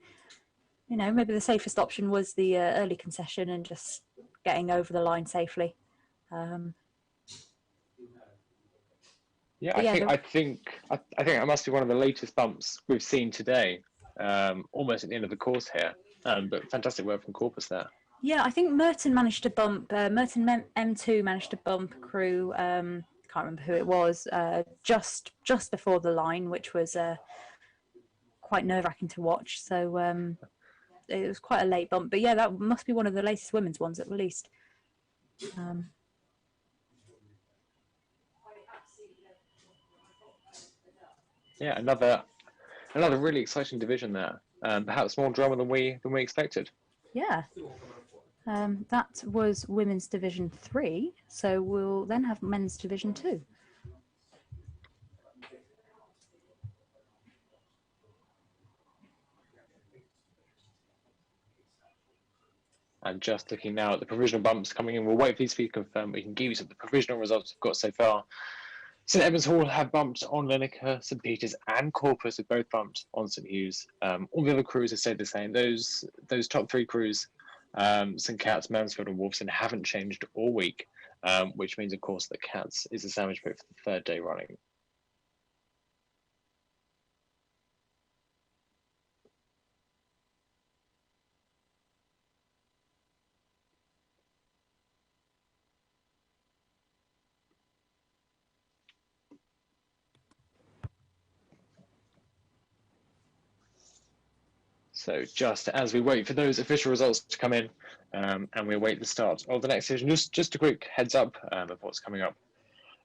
maybe the safest option was the early concession and just getting over the line safely. Yeah, But yeah, I think that must be one of the latest bumps we've seen today. Almost at the end of the course here. But fantastic work from Corpus there. Yeah, I think Merton managed to bump. M2 managed to bump a crew. Can't remember who it was. Just before the line, which was quite nerve-wracking to watch. So it was quite a late bump. But yeah, that must be one of the latest women's ones at least. Yeah, another really exciting division there. Perhaps more drama than we expected. Yeah. That was Women's Division 3. So we'll then have Men's Division 2. And just looking now at the provisional bumps coming in, we'll wait for these to be confirmed. We can give you some of the provisional results we've got so far. St Edmunds Hall have bumped on Linacre, St Peters and Corpus have both bumped on St Hugh's. All the other crews have stayed the same. Those top three crews, St Cat's, Mansfield and Wolfson, haven't changed all week, which means, of course, that Cats is the sandwich pit for the third day running. So just as we wait for those official results to come in, and we await the start of the next session, just a quick heads up of what's coming up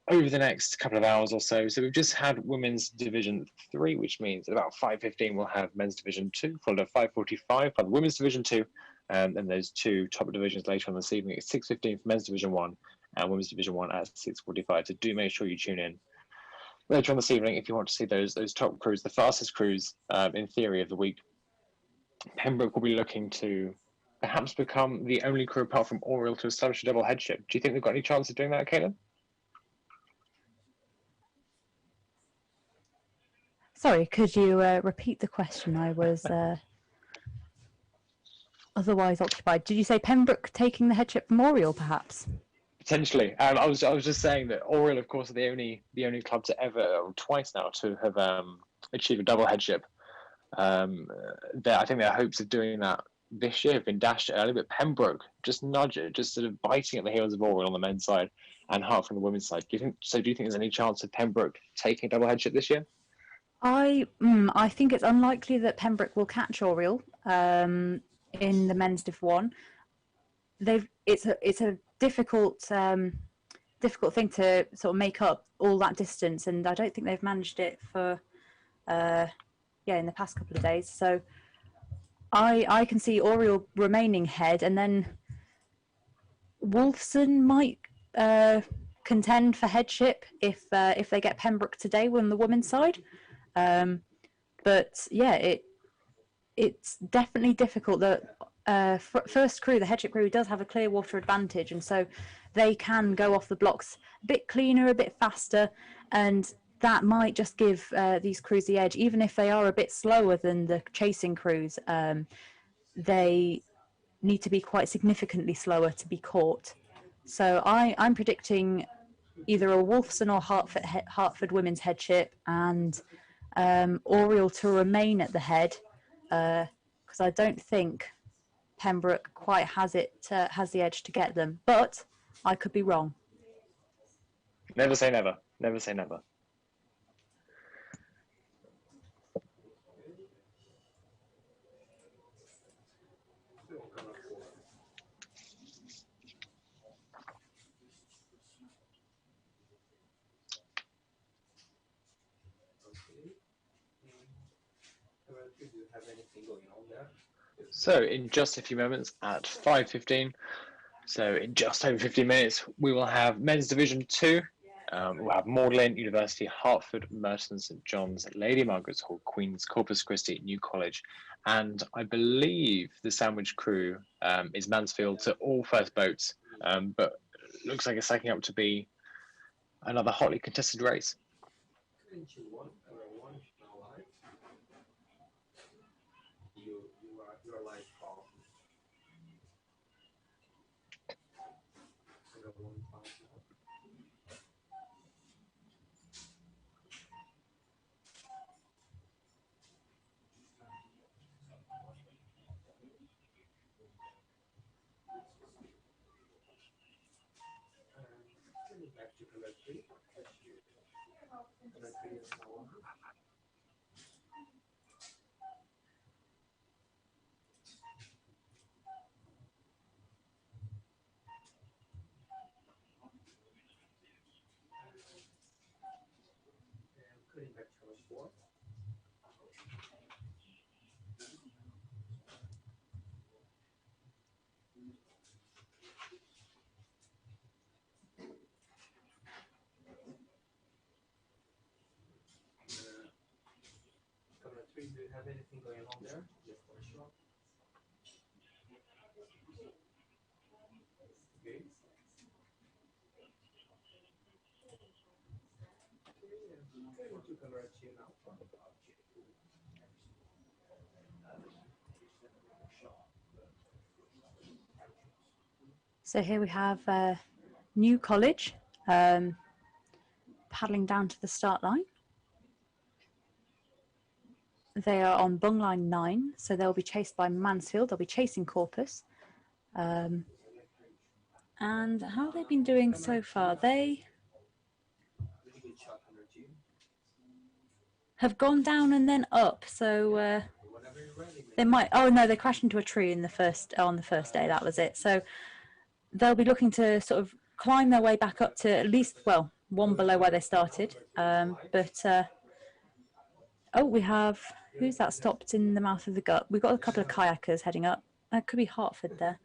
over the next couple of hours or so. So we've just had Women's Division 3, which means at about 5:15 we'll have Men's Division 2, followed at 5:45 by the Women's Division 2, and those two top divisions later on this evening at 6:15 for Men's Division 1 and Women's Division 1 at 6:45. So do make sure you tune in later on this evening if you want to see those top crews, the fastest crews in theory of the week. Pembroke will be looking to perhaps become the only crew apart from Oriel to establish a double headship. Do you think they've got any chance of doing that, Caitlin? Sorry, could you repeat the question? I was otherwise occupied. Did you say Pembroke taking the headship from Oriel, perhaps? Potentially. I was just saying that Oriel, of course, are the only club to ever, or twice now, to have achieved a double headship. I think their hopes of doing that this year have been dashed early, but Pembroke just nudge it, just sort of biting at the heels of Oriel on the men's side and Hart from the women's side. Do you think there's any chance of Pembroke taking a double headship this year? I think it's unlikely that Pembroke will catch Oriel in the men's Div 1. It's a difficult thing to sort of make up all that distance, and I don't think they've managed it for in the past couple of days. So I can see Oriel remaining head, and then Wolfson might contend for headship if they get Pembroke today on the women's side. But yeah, it's definitely difficult. The first crew, the headship crew, does have a clear water advantage, and so they can go off the blocks a bit cleaner, a bit faster, and that might just give these crews the edge. Even if they are a bit slower than the chasing crews, they need to be quite significantly slower to be caught. So I'm predicting either a Wolfson or Hertford women's headship, and Oriel to remain at the head, because I don't think Pembroke quite has the edge to get them, but I could be wrong. Never say never. Never say never. So in just a few moments at 5:15, so in just over 15 minutes, we will have Men's Division 2. We'll have Magdalen University, Hertford, Merton, St John's, Lady Margaret's Hall, Queen's, Corpus Christi, New College, and I believe the sandwich crew is Mansfield to all first boats, but looks like it's stacking up to be another hotly contested race. number 3. Number 3 is now on. And cutting back to number 4. Number 3, do you have anything going on there? Just for sure. Okay. Going to camera 2 now. So here we have New College paddling down to the start line. They are on bung line 9, so they'll be chased by Mansfield. They'll be chasing Corpus. And how have they been doing so far? They Really good shot, number 2. have gone down and then up, so Whenever you're ready. they might. Oh no, they crashed into a tree in the first on the first day. That was it. So they'll be looking to sort of climb their way back up to at least, well, one below where they started. Oh, we have, who's that stopped in the mouth of the gut? We've got a couple of kayakers heading up. That could be Hartford there,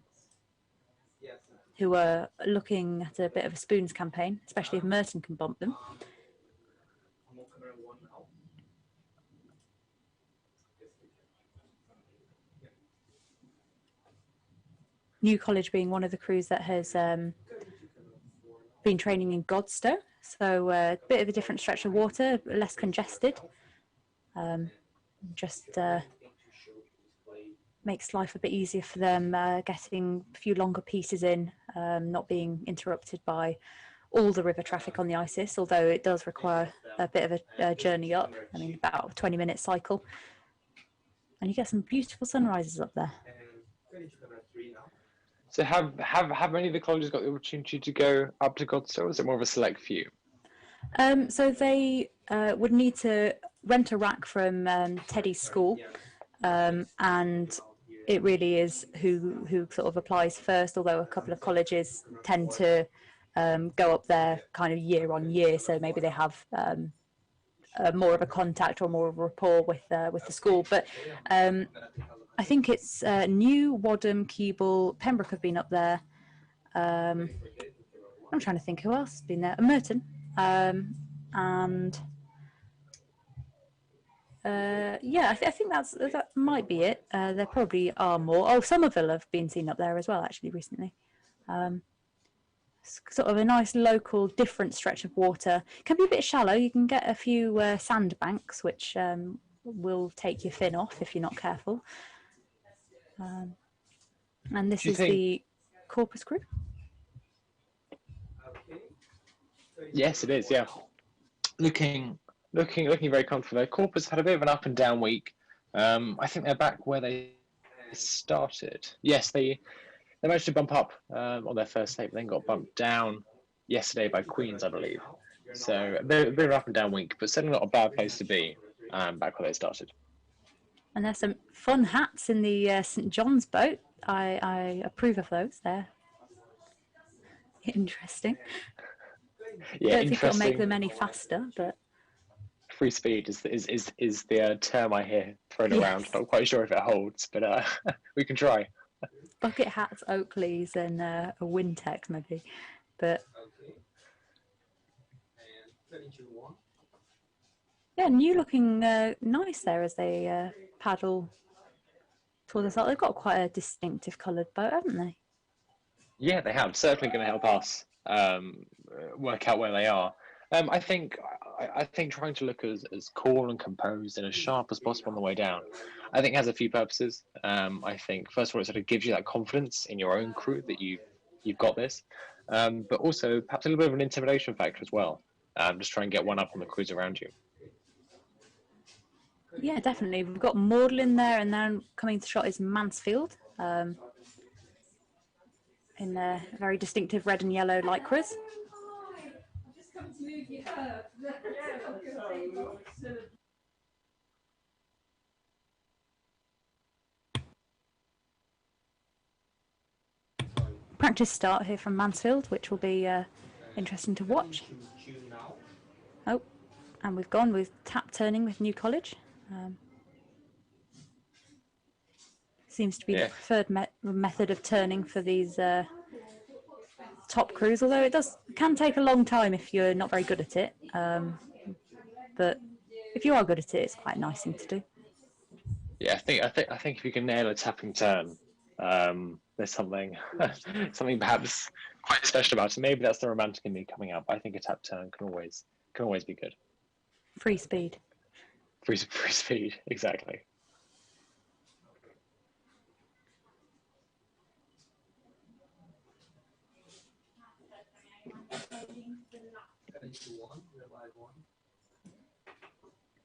Yes. who are looking at a bit of a spoons campaign, especially if Merton can bump them. I'm on camera 1 now. Yes, we can. New College being one of the crews that has been training in Godstow, so a bit of a different stretch of water, less congested. Makes life a bit easier for them, getting a few longer pieces in, not being interrupted by all the river traffic on the Isis, although it does require a bit of a journey up. I mean, about a 20-minute cycle. And you get some beautiful sunrises up there. And going to camera 3 now. So have many of the colleges got the opportunity to go up to Godstow, or is it more of a select few? So they would need to rent a rack from Teddy's school, and it really is who sort of applies first, although a couple of colleges tend to go up there kind of year on year, so maybe they have more of a contact or more of a rapport with the school. But I think it's New, Wadham, Keble, Pembroke have been up there. I'm trying to think who else has been there. Merton. Yeah, I think that might be it. There probably are more. Oh, Somerville have been seen up there as well, actually, recently. Sort of a nice local, different stretch of water. Can be a bit shallow. You can get a few sandbanks, which will take your fin off if you're not careful. And this is the Corpus crew. Yes, it is. Yeah, looking very comfortable. Corpus had a bit of an up and down week. I think they're back where they started. Yes, they managed to bump up on their first day, but then got bumped down yesterday by Queens, I believe. So they're a bit of an up and down week, but certainly not a bad place to be back where they started. And there's some fun hats in the St John's boat. I approve of those. They're interesting. Yeah, I don't think it'll make them any faster, but free speed is the term I hear thrown around. Not quite sure if it holds, but we can try. Bucket hats, Oakleys, and a Wintec maybe, but yeah, New looking nice there as they paddle toward the start. They've got quite a distinctive coloured boat, haven't they? Yeah, they have. Certainly going to help us work out where they are. I think trying to look as cool and composed and as sharp as possible on the way down, I think has a few purposes. I think first of all, it sort of gives you that confidence in your own crew that you've got this, but also perhaps a little bit of an intimidation factor as well. Just try and get one up on the crews around you. Yeah, definitely. We've got Magdalen there, and then coming to shot is Mansfield in their very distinctive red and yellow lycras. Practice start here from Mansfield, which will be interesting to watch. Oh, and we've gone with tap turning with New College. Seems to be the preferred method of turning for these top crews, although it can take a long time if you're not very good at it. But if you are good at it, it's quite a nice thing to do. Yeah, I think if you can nail a tapping turn, there's something perhaps quite special about it. Maybe that's the romantic in me coming out, but I think a tap turn can always be good. Free speed. Free speed, exactly.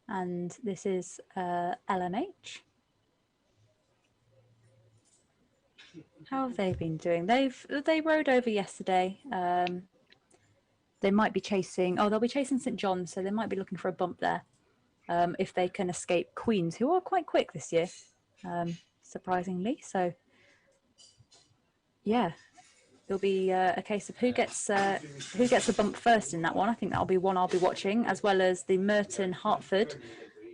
And this is LMH. How have they been doing? They rode over yesterday. They might be chasing. Oh, they'll be chasing St John's, so they might be looking for a bump there. If they can escape Queens, who are quite quick this year, surprisingly. So, yeah, it'll be a case of who gets the bump first in that one. I think that'll be one I'll be watching, as well as the Merton Hartford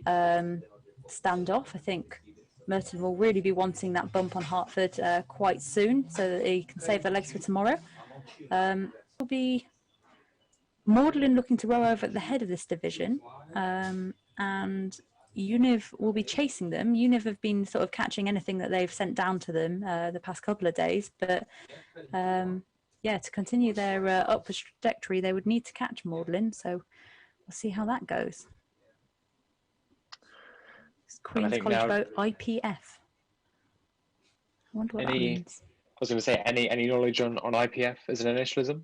standoff. I think Merton will really be wanting that bump on Hartford quite soon, so that he can save their legs for tomorrow. Will be Magdalen looking to row over at the head of this division, and Univ will be chasing them. Univ have been sort of catching anything that they've sent down to them the past couple of days, but yeah, to continue their upward trajectory, they would need to catch Magdalen, so we'll see how that goes. It's Queen's College boat, IPF. I wonder what that means. I was going to say, any knowledge on IPF as an initialism?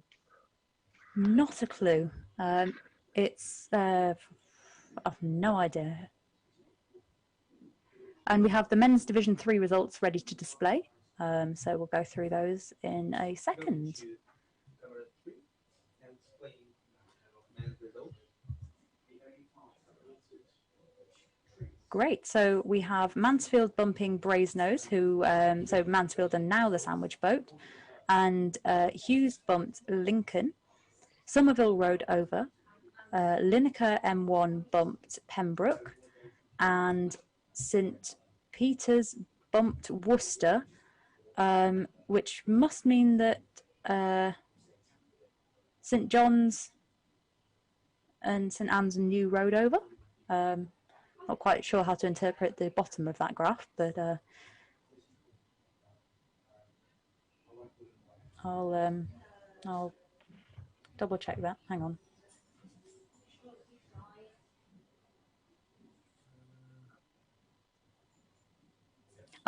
Not a clue. I've no idea. And we have the men's Division 3 results ready to display. So we'll go through those in a second. Great. So we have Mansfield bumping Brasenose, who so Mansfield are now the sandwich boat, and Hughes bumped Lincoln. Somerville rode over. Lineker M1 bumped Pembroke, and St Peter's bumped Worcester, which must mean that St John's and St Anne's and New rode over. Not quite sure how to interpret the bottom of that graph, but I'll double check that. Hang on.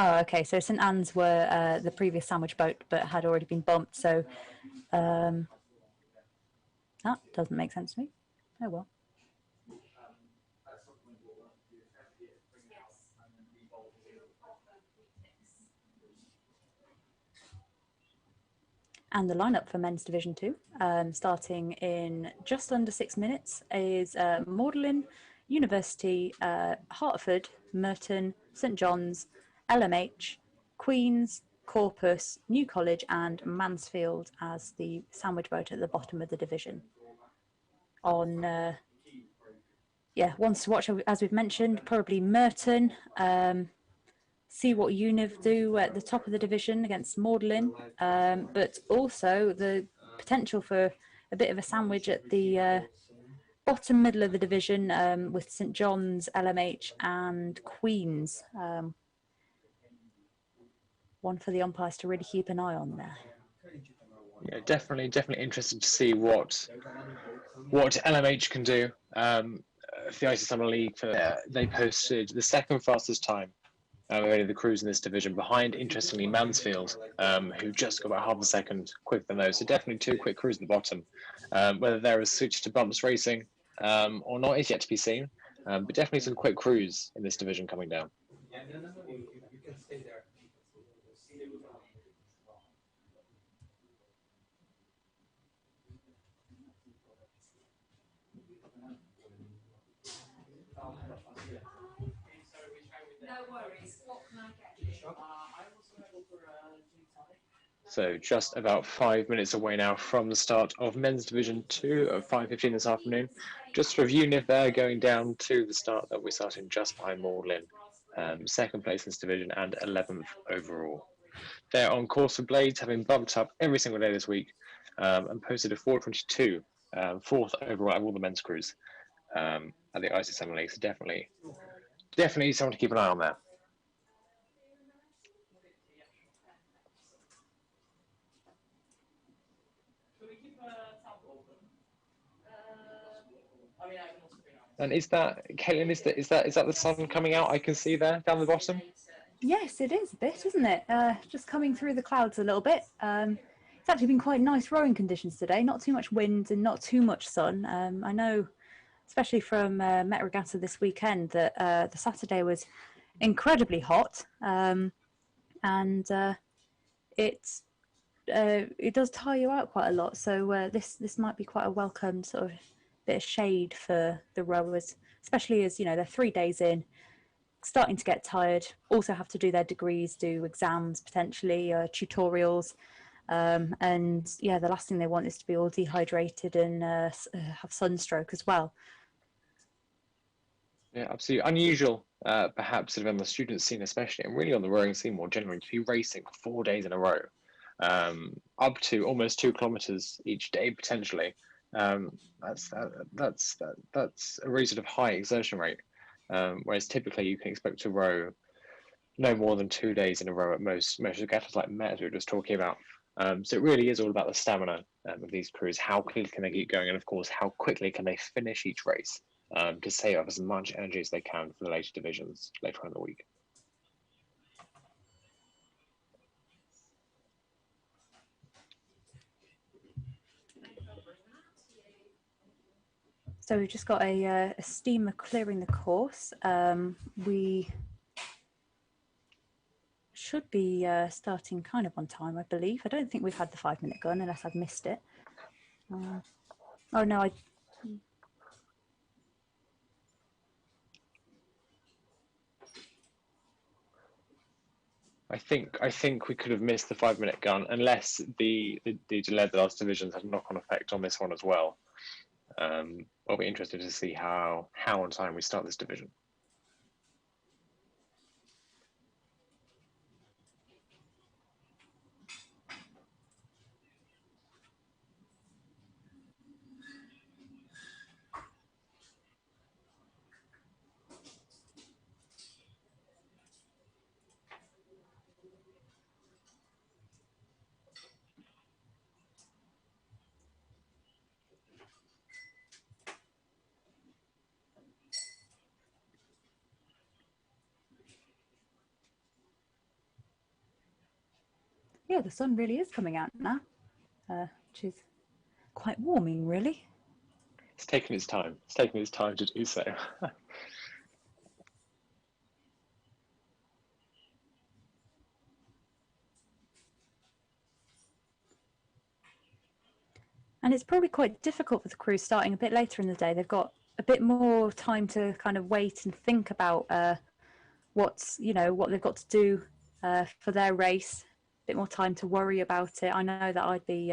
Oh, okay. So St Anne's were the previous sandwich boat, but had already been bumped. So that doesn't make sense to me. Oh well. And the lineup for men's Division 2, starting in just under 6 minutes, is Magdalen, University, Hertford, Merton, St John's, LMH, Queen's, Corpus, New College, and Mansfield as the sandwich boat at the bottom of the division. On, yeah, ones to watch, as we've mentioned, probably Merton. See what Univ do at the top of the division against Magdalen, but also the potential for a bit of a sandwich at the bottom middle of the division with St John's, LMH and Queen's. One for the umpires to really keep an eye on there. Yeah, definitely interested to see what LMH can do. For the IC Summer League, they posted the second fastest time of any of the crews in this division, behind, interestingly, Mansfield, who just got about half a second quicker than those. So definitely two quick crews at the bottom. Whether they're switched to bumps racing or not is yet to be seen, but definitely some quick crews in this division coming down. So just about 5 minutes away now from the start of Men's Division 2 at 5:15 this afternoon. Just to review, Niv there going down to the start that we're starting just behind Magdalen, second place in this division and 11th overall. They're on course for Blades, having bumped up every single day this week and posted a 4:22, fourth overall of all the men's crews at the IC7 League. So definitely someone to keep an eye on there. And is that, Caitlin, is that the sun coming out I can see there down the bottom? Yes, it is a bit, isn't it? Just coming through the clouds a little bit. It's actually been quite nice rowing conditions today. Not too much wind and not too much sun. I know, especially from Met Regatta this weekend, that the Saturday was incredibly hot, and it does tire you out quite a lot. So this might be quite a welcome sort of bit of shade for the rowers, especially as, you know, they're 3 days in, starting to get tired, also have to do their degrees, do exams, potentially tutorials, and yeah, the last thing they want is to be all dehydrated and have sunstroke as well. Yeah, absolutely unusual, perhaps sort of on the student scene especially, and really on the rowing scene more generally, to be racing 4 days in a row, up to almost 2 kilometers each day potentially. That's a really sort of high exertion rate, whereas typically you can expect to row no more than 2 days in a row at most regattas like Met, as we were just talking about. So it really is all about the stamina of these crews. How quickly can they keep going, and of course how quickly can they finish each race to save up as much energy as they can for the later divisions later on in the week. So we've just got a steamer clearing the course. We should be starting kind of on time, I believe. I don't think we've had the 5-minute gun unless I've missed it. Oh no, I think we could have missed the 5-minute gun unless the delay of the last divisions had a knock-on effect on this one as well. I'll be interested to see how on time we start this division. yeah, the sun really is coming out now, which is quite warming, really. It's taken its time. It's taken its time to do so. And it's probably quite difficult for the crew starting a bit later in the day. They've got a bit more time to kind of wait and think about what they've got to do for their race. A bit more time to worry about it. I know that I'd be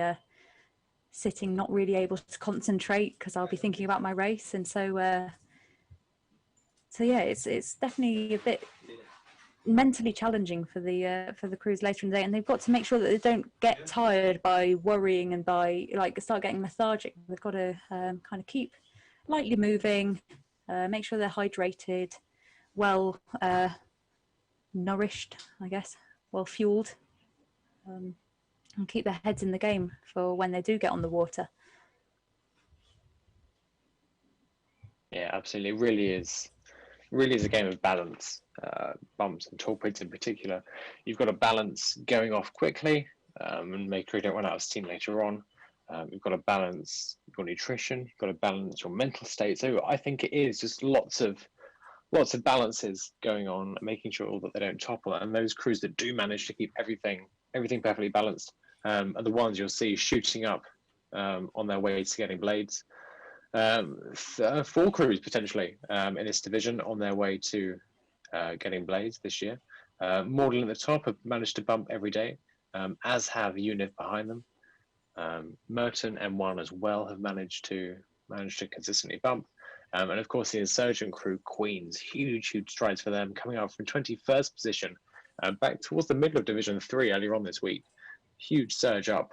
sitting not really able to concentrate because I'll be thinking about my race, and so yeah, it's definitely a bit mentally challenging for the crews later in the day, and they've got to make sure that they don't get tired by worrying and by start getting lethargic. They've got to kind of keep lightly moving, make sure they're hydrated, well nourished, I guess, well fueled, and keep their heads in the game for when they do get on the water. Yeah, absolutely. It really is a game of balance. Bumps and torpedoes in particular. You've got to balance going off quickly and make sure you don't run out of steam later on. You've got to balance your nutrition. You've got to balance your mental state. So I think it is just lots of balances going on, making sure that they don't topple. And those crews that do manage to keep everything perfectly balanced are the ones you'll see shooting up on their way to getting blades. 4 crews potentially in this division on their way to getting blades this year. Magdalen at the top have managed to bump every day, as have Univ behind them. Merton M1 as well have managed to consistently bump. And of course, the insurgent crew, Queens, huge strides for them, coming out from 21st position back towards the middle of Division 3 earlier on this week. Huge surge up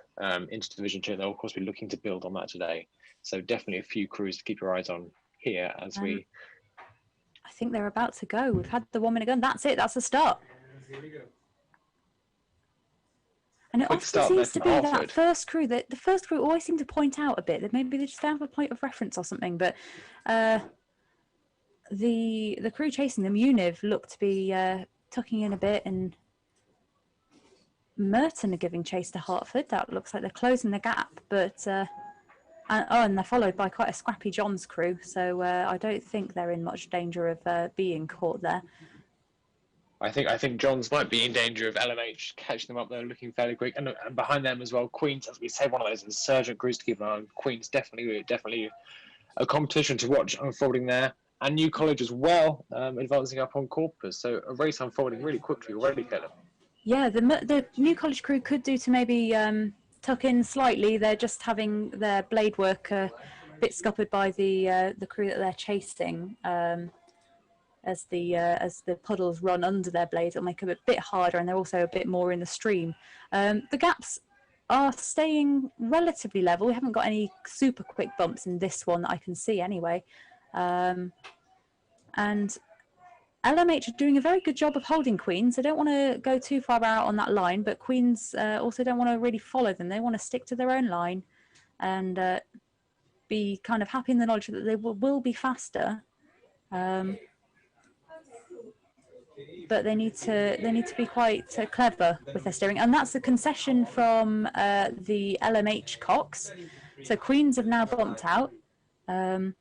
into Division 2. They'll, of course, be looking to build on that today. So definitely a few crews to keep your eyes on here as we... I think they're about to go. We've had the 1 minute gun. That's it. That's the start. Here we go. And it Quick often start there seems to from be Hartford. that first crew, that the first crew always seem to point out a bit, that maybe they just don't have a point of reference or something, but the crew chasing them, Univ, look to be tucking in a bit, and Merton are giving chase to Hartford. That looks like they're closing the gap, but and they're followed by quite a scrappy John's crew, so I don't think they're in much danger of being caught there. I think Johns might be in danger of LMH catching them up there, looking fairly quick, and behind them as well, Queens, as we said, one of those insurgent crews to keep an eye on. Queens definitely a competition to watch unfolding there, and New College as well, advancing up on Corpus. So a race unfolding really quickly already, Caleb. Yeah, the New College crew could do to maybe tuck in slightly. They're just having their blade work a bit scuppered by the crew that they're chasing. As the puddles run under their blades, it'll make it a bit harder, and they're also a bit more in the stream. The gaps are staying relatively level. We haven't got any super quick bumps in this one that I can see anyway. And LMH are doing a very good job of holding Queens. They don't want to go too far out on that line, but Queens also don't want to really follow them. They want to stick to their own line and be kind of happy in the knowledge that they will be faster. But they need to be quite clever with their steering, and that's a concession from the LMH Cox. So Queens have now bumped out, and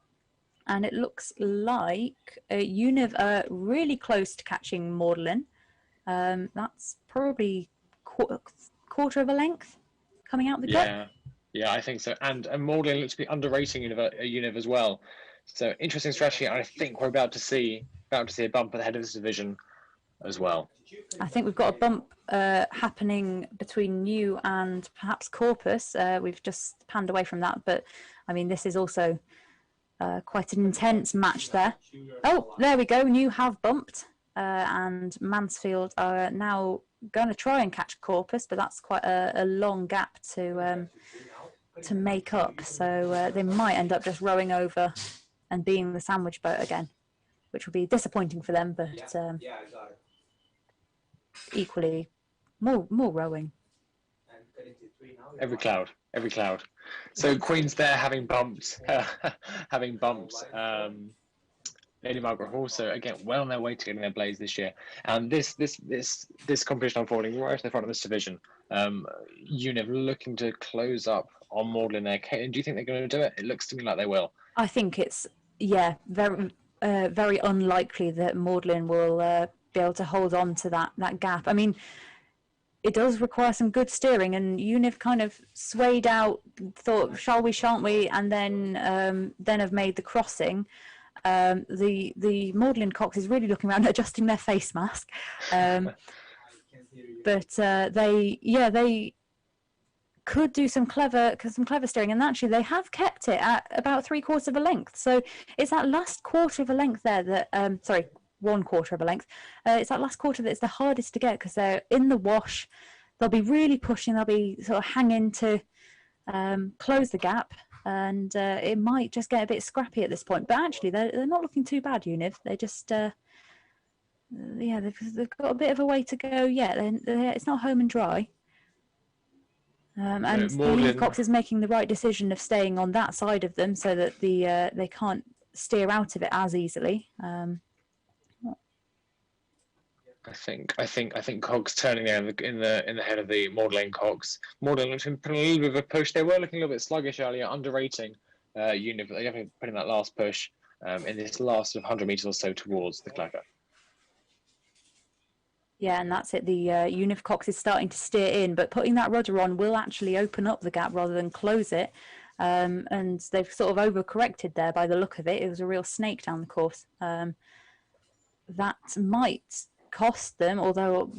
it looks like Univ are really close to catching Magdalen. That's probably quarter of a length coming out the gut. Yeah, I think so. And Magdalen looks to be underrating Univ as well. So interesting strategy. I think we're about to see a bump at the head of this division as well. I think we've got a bump happening between New and perhaps Corpus. We've just panned away from that, but I mean, this is also quite an intense match there. Oh, there we go. New have bumped, and Mansfield are now going to try and catch Corpus, but that's quite a long gap to make up. So they might end up just rowing over and being the sandwich boat again, which would be disappointing for them, but equally more rowing. Every cloud. So Queens there having bumped Lady Margaret Hall. So again, well on their way to getting their blades this year. And this competition unfolding right in the front of this division. Univ looking to close up on Magdalen there. Caitlin, do you think they're going to do it? It looks to me like they will. I think it's very unlikely that Magdalen will be able to hold on to that gap. I mean, it does require some good steering, and Univ kind of swayed out, thought, shall we, shan't we, and then have made the crossing. The Magdalen Cox is really looking around, adjusting their face mask. But they could do some clever steering, and actually they have kept it at about 3/4 of a length. So it's that last quarter of a length there that 1/4 of a length. It's that last quarter that's the hardest to get, because they're in the wash. They'll be really pushing. They'll be sort of hanging to close the gap, and it might just get a bit scrappy at this point. But actually, they're not looking too bad, Univ. They just they've got a bit of a way to go yet. It's not home and dry. And Univ Cox is making the right decision of staying on that side of them, so that they can't steer out of it as easily. I think Cogs turning there in the head of the Magdalen Cox. Magdalen looking putting a little bit of a push. They were looking a little bit sluggish earlier, underrating Univ, but they definitely putting that last push in this last 100 meters or so towards the Clacker. Yeah, and that's it. The Univ Cox is starting to steer in, but putting that rudder on will actually open up the gap rather than close it. And they've sort of overcorrected there by the look of it. It was a real snake down the course. That might cost them, although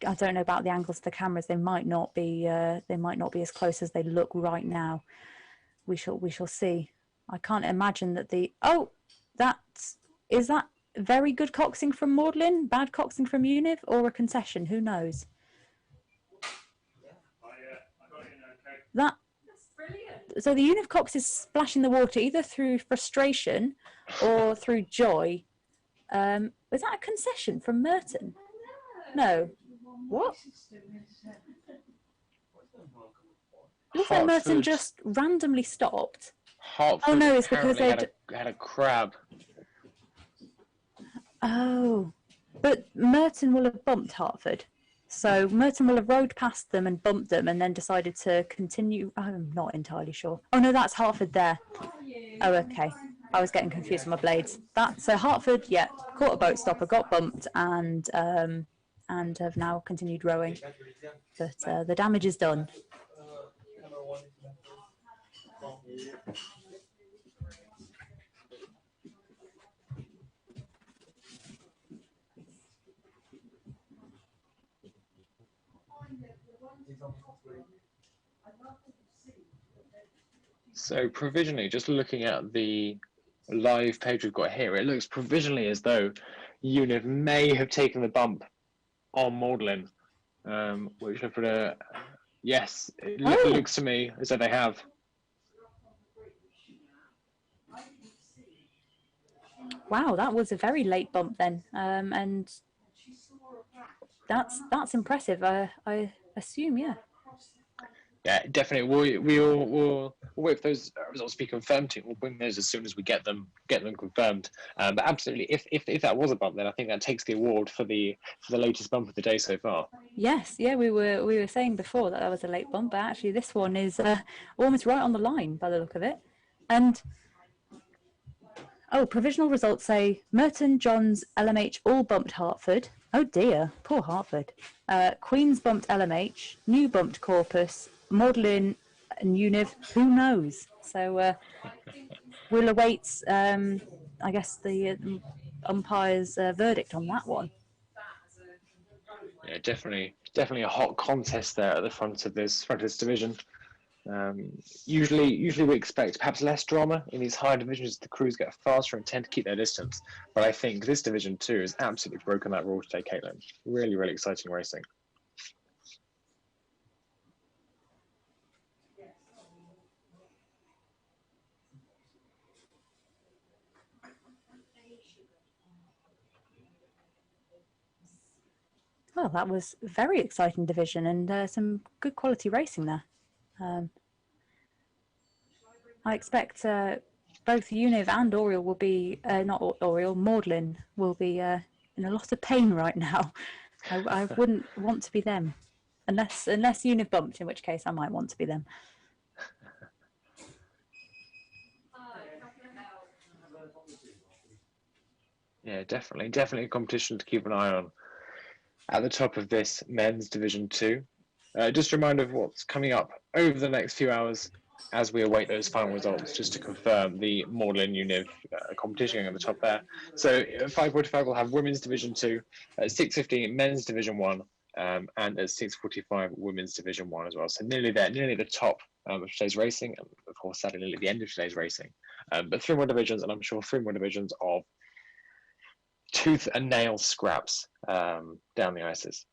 I don't know about the angles of the cameras. They might not be as close as they look right now. We shall see. I can't imagine that is that very good coxing from Magdalen, bad coxing from Univ, or a concession? Who knows? That so the Univ cox is splashing the water either through frustration or through joy. Was that a concession from Merton? No. What? Looks like Merton Hartford. just randomly stopped. Hartford Oh no, it's because apparently they had a crab. Oh, but Merton will have bumped Hartford. So Merton will have rode past them and bumped them and then decided to continue. I'm not entirely sure. Oh no, that's Hartford there. Oh, okay. I was getting confused with my blades. So Hartford, yeah, caught a boat stopper, got bumped, and have now continued rowing. But the damage is done. So provisionally, just looking at the live page we've got here, it looks provisionally as though Univ may have taken the bump on Magdalen, which look at a yes. It looks to me as though they have. Wow, that was a very late bump then, and that's impressive. I assume, yeah. Yeah, definitely. We'll wait for those results to be confirmed. We'll bring those as soon as we get them confirmed. But absolutely, if that was a bump, then I think that takes the award for the latest bump of the day so far. Yes, yeah, we were saying before that was a late bump, but actually this one is almost right on the line by the look of it. And provisional results say Merton, Johns, LMH all bumped Hartford. Oh dear, poor Hartford. Queen's bumped LMH, New bumped Corpus, Magdalen and Univ, who knows? So we'll await, I guess, the umpire's verdict on that one. Yeah, definitely a hot contest there at the front of this division. Usually we expect perhaps less drama in these higher divisions. The crews get faster and tend to keep their distance. But I think this Division 2 has absolutely broken that rule today, Caitlin. Really, really exciting racing. Well, that was a very exciting division and some good quality racing there. I expect both Univ and Oriel will be, not Oriel, Magdalen will be in a lot of pain right now. I wouldn't want to be them. Unless Univ bumped, in which case I might want to be them. Yeah, definitely a competition to keep an eye on. At the top of this men's Division 2. Just a reminder of what's coming up over the next few hours as we await those final results, just to confirm the Magdalen Univ competition going at the top there. So at 5:45 we'll have Women's Division 2, at 6:15 Men's Division 1, and at 6:45 Women's Division 1 as well. So nearly there, nearly the top of today's racing, and of course sadly nearly the end of today's racing. But 3 more divisions, and I'm sure 3 more divisions of tooth and nail scraps down the ices.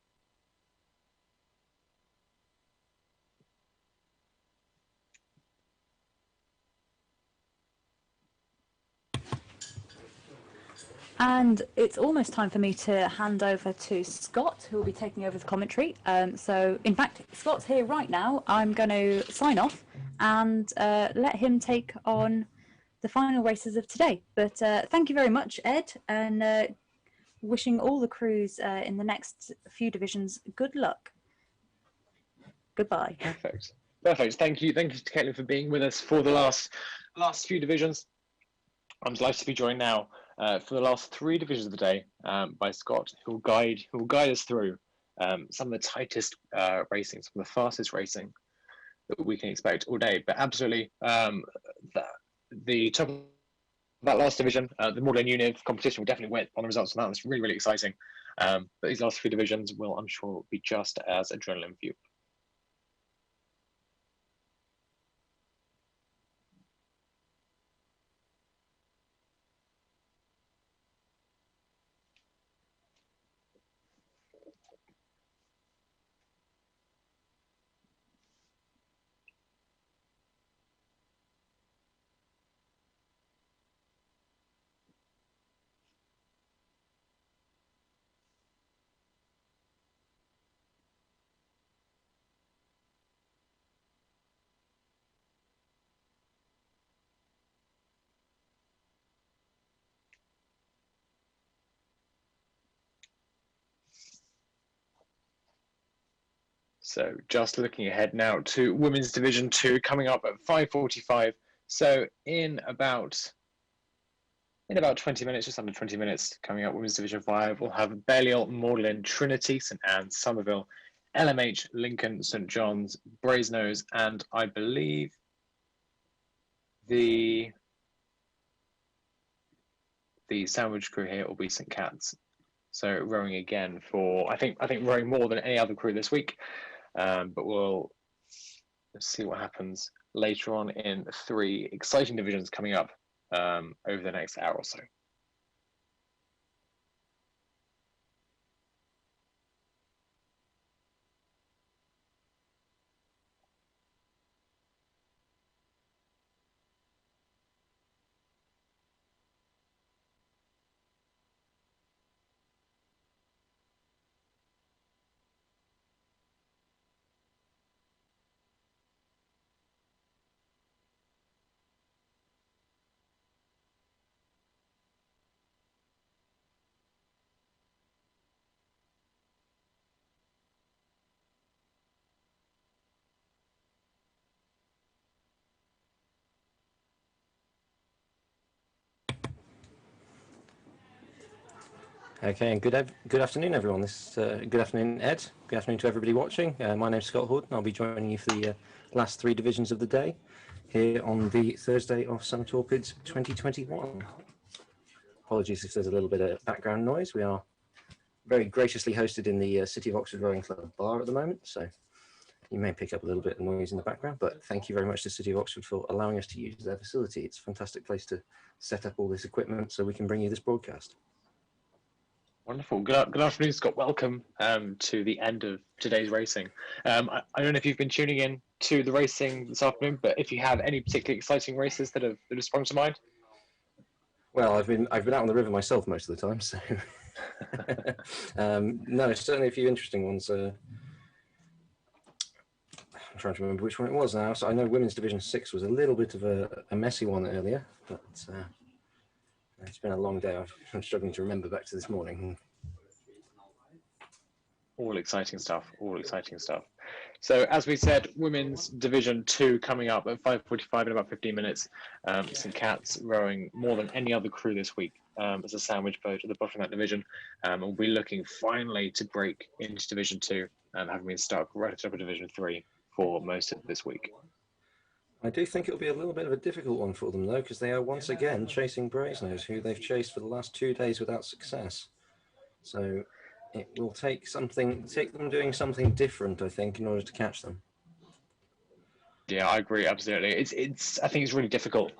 And it's almost time for me to hand over to Scott, who will be taking over the commentary. So, in fact, Scott's here right now. I'm going to sign off and let him take on the final races of today. But thank you very much, Ed, and wishing all the crews in the next few divisions good luck. Goodbye. Perfect. Thank you to Caitlin for being with us for the last few divisions. I'm delighted to be joined now for the last 3 divisions of the day by Scott, who will guide us through some of the tightest racing, some of the fastest racing that we can expect all day. But absolutely, the top that last division, the Magdalen Univ competition will definitely wait on the results of that. That's really, really exciting. But these last few divisions will, I'm sure, be just as adrenaline fueled. So just looking ahead now to Women's Division 2 coming up at 5:45. So in about 20 minutes, just under 20 minutes, coming up Women's Division 5, we'll have Balliol, Magdalen, Trinity, St Anne's, Somerville, LMH, Lincoln, St John's, Brasenose, and I believe the sandwich crew here will be St Cat's. So rowing again for I think rowing more than any other crew this week. But we'll see what happens later on in 3 exciting divisions coming up over the next hour or so. Okay, and good afternoon, everyone. Good afternoon, Ed. Good afternoon to everybody watching. My name's Scott Hood, and I'll be joining you for the last 3 divisions of the day here on the Thursday of Summer Torpids 2021. Apologies if there's a little bit of background noise. We are very graciously hosted in the City of Oxford Rowing Club bar at the moment, so you may pick up a little bit of noise in the background, but thank you very much to City of Oxford for allowing us to use their facility. It's a fantastic place to set up all this equipment so we can bring you this broadcast. Wonderful. Good afternoon, Scott. Welcome to the end of today's racing. I don't know if you've been tuning in to the racing this afternoon, but if you have any particularly exciting races that have sprung to mind. Well, I've been out on the river myself most of the time, so no, certainly a few interesting ones. I'm trying to remember which one it was now. So I know Women's Division 6 was a little bit of a messy one earlier, but it's been a long day. I'm struggling to remember back to this morning. All exciting stuff. All exciting stuff. So as we said, Women's Division 2 coming up at 5:45 in about 15 minutes. St Cat's rowing more than any other crew this week as a sandwich boat at the bottom of that division. And we'll be looking finally to break into Division 2, having been stuck right at the top of Division 3 for most of this week. I do think it'll be a little bit of a difficult one for them, though, because they are once again chasing Brasenose, who they've chased for the last 2 days without success. So it will take them doing something different, I think, in order to catch them. Yeah, I agree, absolutely. I think it's really difficult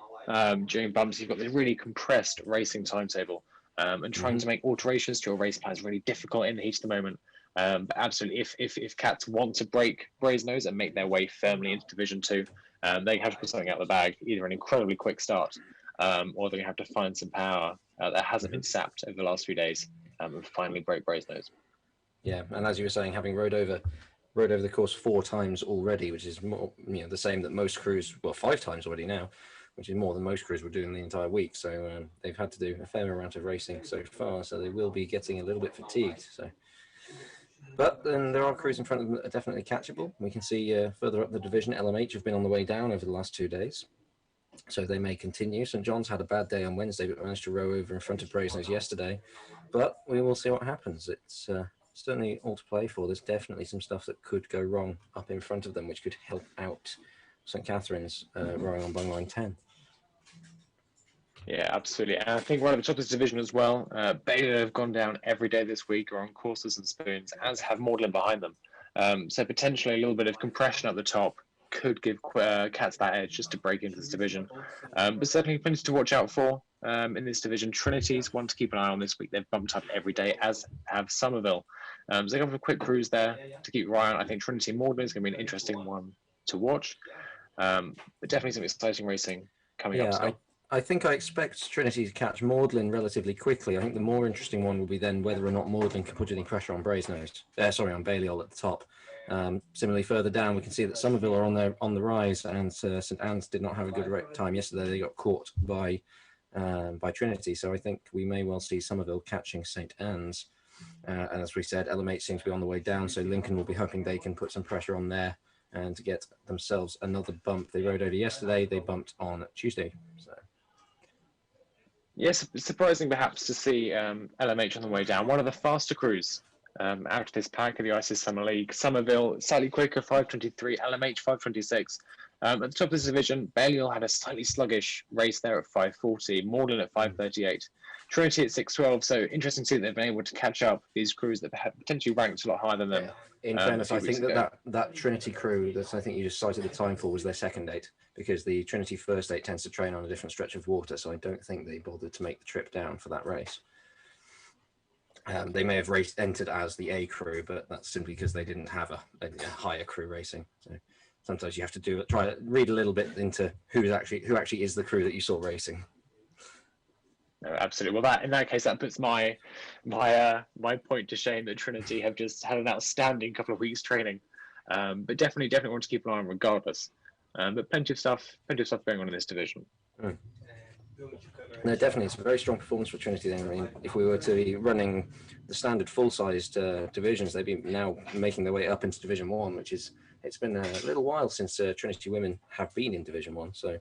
during bumps. You've got this really compressed racing timetable, and trying to make alterations to your race plan is really difficult in the heat of the moment. But absolutely, if Cats want to break Brasenose and make their way firmly into Division 2, they have to put something out of the bag, either an incredibly quick start, or they have to find some power that hasn't been sapped over the last few days, and finally break Brasenose. Yeah, and as you were saying, having rowed over the course 4 times already, which is more, the same that most crews, well, 5 times already now, which is more than most crews were doing the entire week. So they've had to do a fair amount of racing so far, so they will be getting a little bit fatigued. But then there are crews in front of them that are definitely catchable. We can see further up the division, LMH have been on the way down over the last 2 days, so they may continue. St John's had a bad day on Wednesday, but managed to row over in front of Brasenose yesterday. But we will see what happens. It's certainly all to play for. There's definitely some stuff that could go wrong up in front of them, which could help out St Catherine's rowing on Bungline 10. Yeah, absolutely. And I think right at the top of this division as well, Baylor have gone down every day this week, are on courses and spoons, as have Magdalen behind them. So potentially a little bit of compression at the top could give Cats that edge just to break into this division. But certainly plenty to watch out for in this division. Trinity's one to keep an eye on this week. They've bumped up every day, as have Somerville. So they have a quick cruise there to keep your eye on. I think Trinity Magdalen is going to be an interesting one to watch. But definitely some exciting racing coming up. Yeah, I think I expect Trinity to catch Magdalen relatively quickly. I think the more interesting one will be then whether or not Magdalen can put any pressure on Brasenose. On Balliol at the top. Similarly, further down, we can see that Somerville are on the rise, and St Anne's did not have a good time yesterday. They got caught by Trinity, so I think we may well see Somerville catching St Anne's. And as we said, LMH seems to be on the way down, so Lincoln will be hoping they can put some pressure on there and to get themselves another bump. They rode over yesterday. They bumped on Tuesday. So. Yes, surprising perhaps to see LMH on the way down. One of the faster crews out of this pack of the ISIS Summer League. Somerville slightly quicker, 5:23. LMH 5:26. At the top of this division, Balliol had a slightly sluggish race there at 5:40. Magdalen at 5:38. Trinity at 6:12. So interesting to see that they've been able to catch up these crews that have potentially ranked a lot higher than them. In fairness, I think that Trinity crew that I think you just cited the time for was their second date, because the Trinity first date tends to train on a different stretch of water, so I don't think they bothered to make the trip down for that race. They may have entered as the A crew, but that's simply because they didn't have a higher crew racing. So sometimes you have to try to read a little bit into who actually is the crew that you saw racing. No, absolutely. Well, in that case, that puts my point to shame that Trinity have just had an outstanding couple of weeks training, but definitely want to keep an eye on regardless. But plenty of stuff going on in this division. Mm. No, definitely, it's a very strong performance for Trinity. Then, I mean, if we were to be running the standard full-sized divisions, they'd be now making their way up into Division 1, it's been a little while since Trinity women have been in Division 1, so.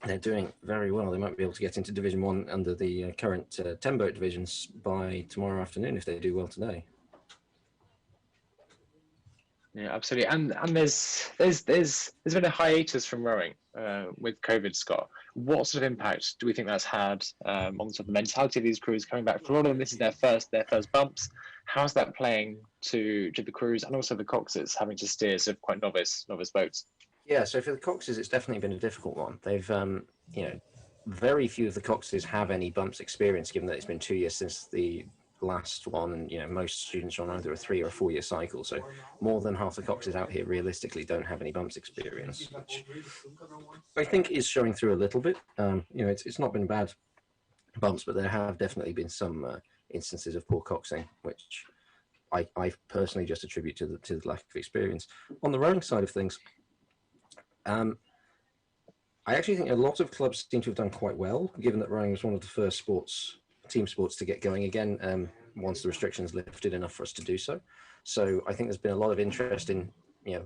They're doing very well. They might be able to get into Division 1 under the current 10-boat divisions by tomorrow afternoon if they do well today. Yeah, absolutely. And there's been a hiatus from rowing with COVID, Scott. What sort of impact do we think that's had on sort of the mentality of these crews coming back? For a lot of them, this is their first bumps. How's that playing to the crews and also the coxes having to steer sort of quite novice boats? Yeah, so for the coxes, it's definitely been a difficult one. They've, very few of the coxes have any bumps experience, given that it's been 2 years since the last one, and most students are on either a 3 or a 4 year cycle. So more than half the coxes out here realistically don't have any bumps experience, which I think is showing through a little bit. It's not been bad bumps, but there have definitely been some instances of poor coxing, which I personally just attribute to the lack of experience. On the rowing side of things, I actually think a lot of clubs seem to have done quite well, given that rowing was one of the first team sports to get going again once the restrictions lifted enough for us to do so. So I think there's been a lot of interest in,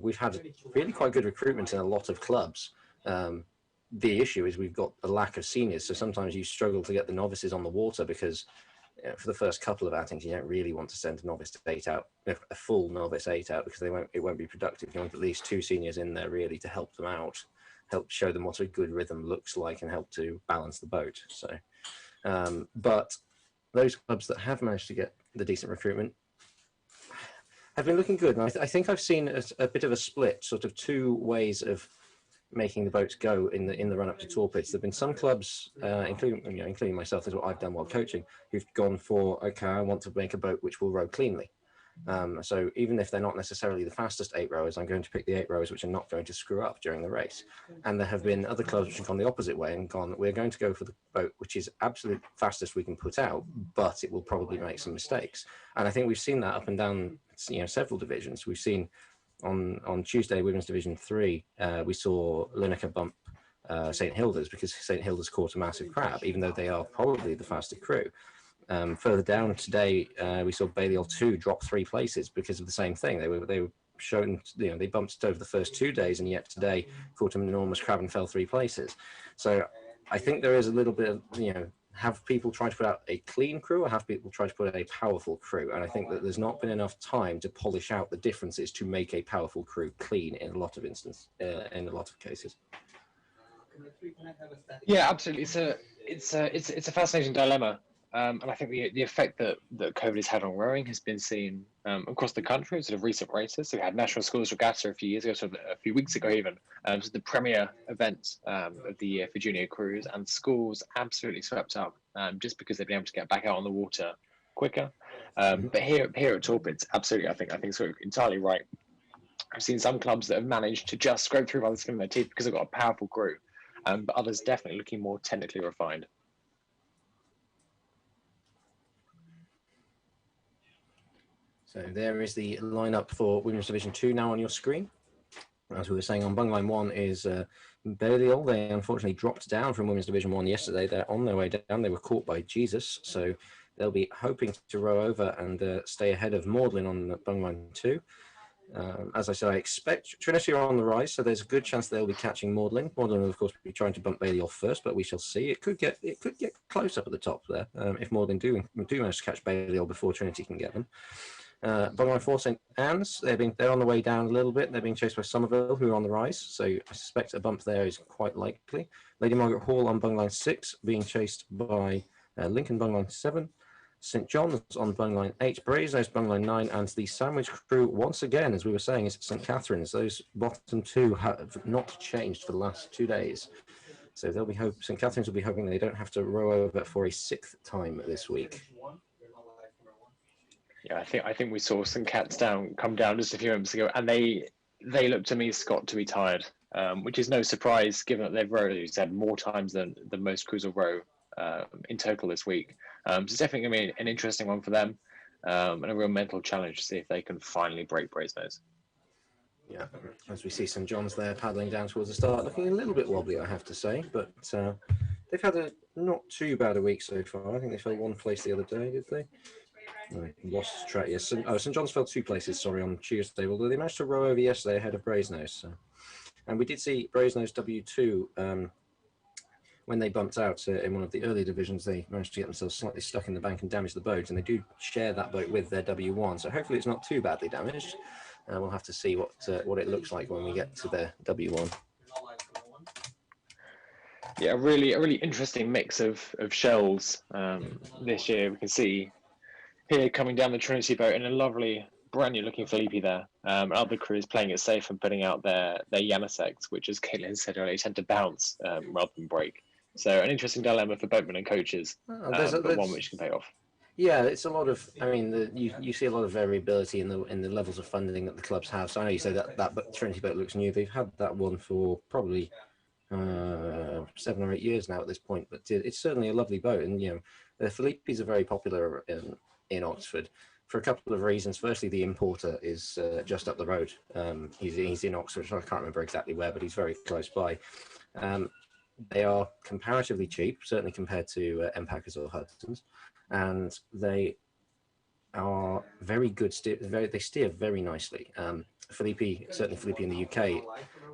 we've had really quite good recruitment in a lot of clubs. The issue is we've got a lack of seniors, so sometimes you struggle to get the novices on the water because for the first couple of outings, you don't really want to send a novice 8 out, a full novice 8 out, because it won't be productive. You want at least 2 seniors in there really to help them out, help show them what a good rhythm looks like, and help to balance the boat. So, but those clubs that have managed to get the decent recruitment have been looking good. And I think I've seen a bit of a split, sort of 2 ways of making the boats go in the run up to Tor Pits. There've been some clubs, including myself, is what I've done while coaching, who've gone for, okay, I want to make a boat which will row cleanly. So even if they're not necessarily the fastest 8 rowers, I'm going to pick the 8 rowers which are not going to screw up during the race. And there have been other clubs which have gone the opposite way and gone, we're going to go for the boat which is absolute fastest we can put out, but it will probably make some mistakes. And I think we've seen that up and down, several divisions. We've seen on Tuesday, Women's Division 3, we saw Lineker bump St Hilda's because St Hilda's caught a massive crab, even though they are probably the fastest crew. Further down today, we saw Balliol 2 drop 3 places because of the same thing. They were shown, they bumped over the first 2 days, and yet today caught an enormous crab and fell 3 places. So I think there is a little bit of, have people try to put out a clean crew or have people try to put out a powerful crew? And I think that there's not been enough time to polish out the differences to make a powerful crew clean in a lot of cases. Yeah, absolutely. It's a fascinating dilemma, and I think the effect that COVID has had on rowing has been seen across the country in sort of recent races. So we had National Schools Regatta a few years ago, sort of a few weeks ago even. So the premier event of the year for junior crews, and schools absolutely swept up just because they've been able to get back out on the water quicker. But here at Torpids, absolutely, I think sort of entirely right. I've seen some clubs that have managed to just scrape through by the skin of their teeth because they've got a powerful crew, but others definitely looking more technically refined. So there is the lineup for Women's Division 2 now on your screen. As we were saying, on bungline 1 is Balliol. They unfortunately dropped down from Women's Division 1 yesterday. They're on their way down. They were caught by Jesus, so they'll be hoping to row over and stay ahead of Magdalen on bungline 2. As I said, I expect Trinity are on the rise, so there's a good chance they'll be catching Magdalen. Magdalen will, of course, be trying to bump Balliol first, but we shall see. It could get close up at the top there if Magdalen do manage to catch Balliol before Trinity can get them. Bungline 4, St Anne's, they're on the way down a little bit. They're being chased by Somerville, who are on the rise, so I suspect a bump there is quite likely. Lady Margaret Hall on bungline 6, being chased by Lincoln bungline 7. St John's on bungline 8, Brasenose bungline 9, and the sandwich crew, once again, as we were saying, is St Catherine's. Those bottom two have not changed for the last 2 days. So they'll be St Catherine's will be hoping they don't have to row over for a 6th time this week. Yeah, I think we saw St Cat's come down just a few moments ago, and they look to me, Scott, to be tired, which is no surprise given that they've rowed, as you said, more times than most crews will row in total this week. So it's definitely going to be an interesting one for them, and a real mental challenge to see if they can finally break Brasenose. Yeah, as we see St John's there paddling down towards the start, looking a little bit wobbly, I have to say, but they've had a not too bad a week so far. I think they fell 1 place the other day, did they? No, lost track. Yes, St John's fell 2 places, sorry, on Tuesday, although they managed to row over yesterday ahead of Brasenose. So. And we did see Brasenose W2, when they bumped out in one of the early divisions, they managed to get themselves slightly stuck in the bank and damage the boat, and they do share that boat with their W1, so hopefully it's not too badly damaged. We'll have to see what it looks like when we get to their W1. Yeah, a really interesting mix of shells this year. We can see here coming down the Trinity boat in a lovely brand new looking Felipe there. Other crews playing it safe and putting out their Yamaseks, which, as Caitlin said earlier, tend to bounce rather than break. So an interesting dilemma for boatmen and coaches, but one which can pay off. Yeah, it's a lot of. I mean, you see a lot of variability in the levels of funding that the clubs have. So I know you say that Trinity boat looks new. They've had that one for probably 7 or 8 years now at this point, but it's certainly a lovely boat. And the Felipes are very popular in Oxford for a couple of reasons. Firstly, the importer is just up the road. He's in Oxford. I can't remember exactly where, but he's very close by. They are comparatively cheap, certainly compared to Empackers or Hudsons, and they are very good. They steer very nicely. Felipe in the UK,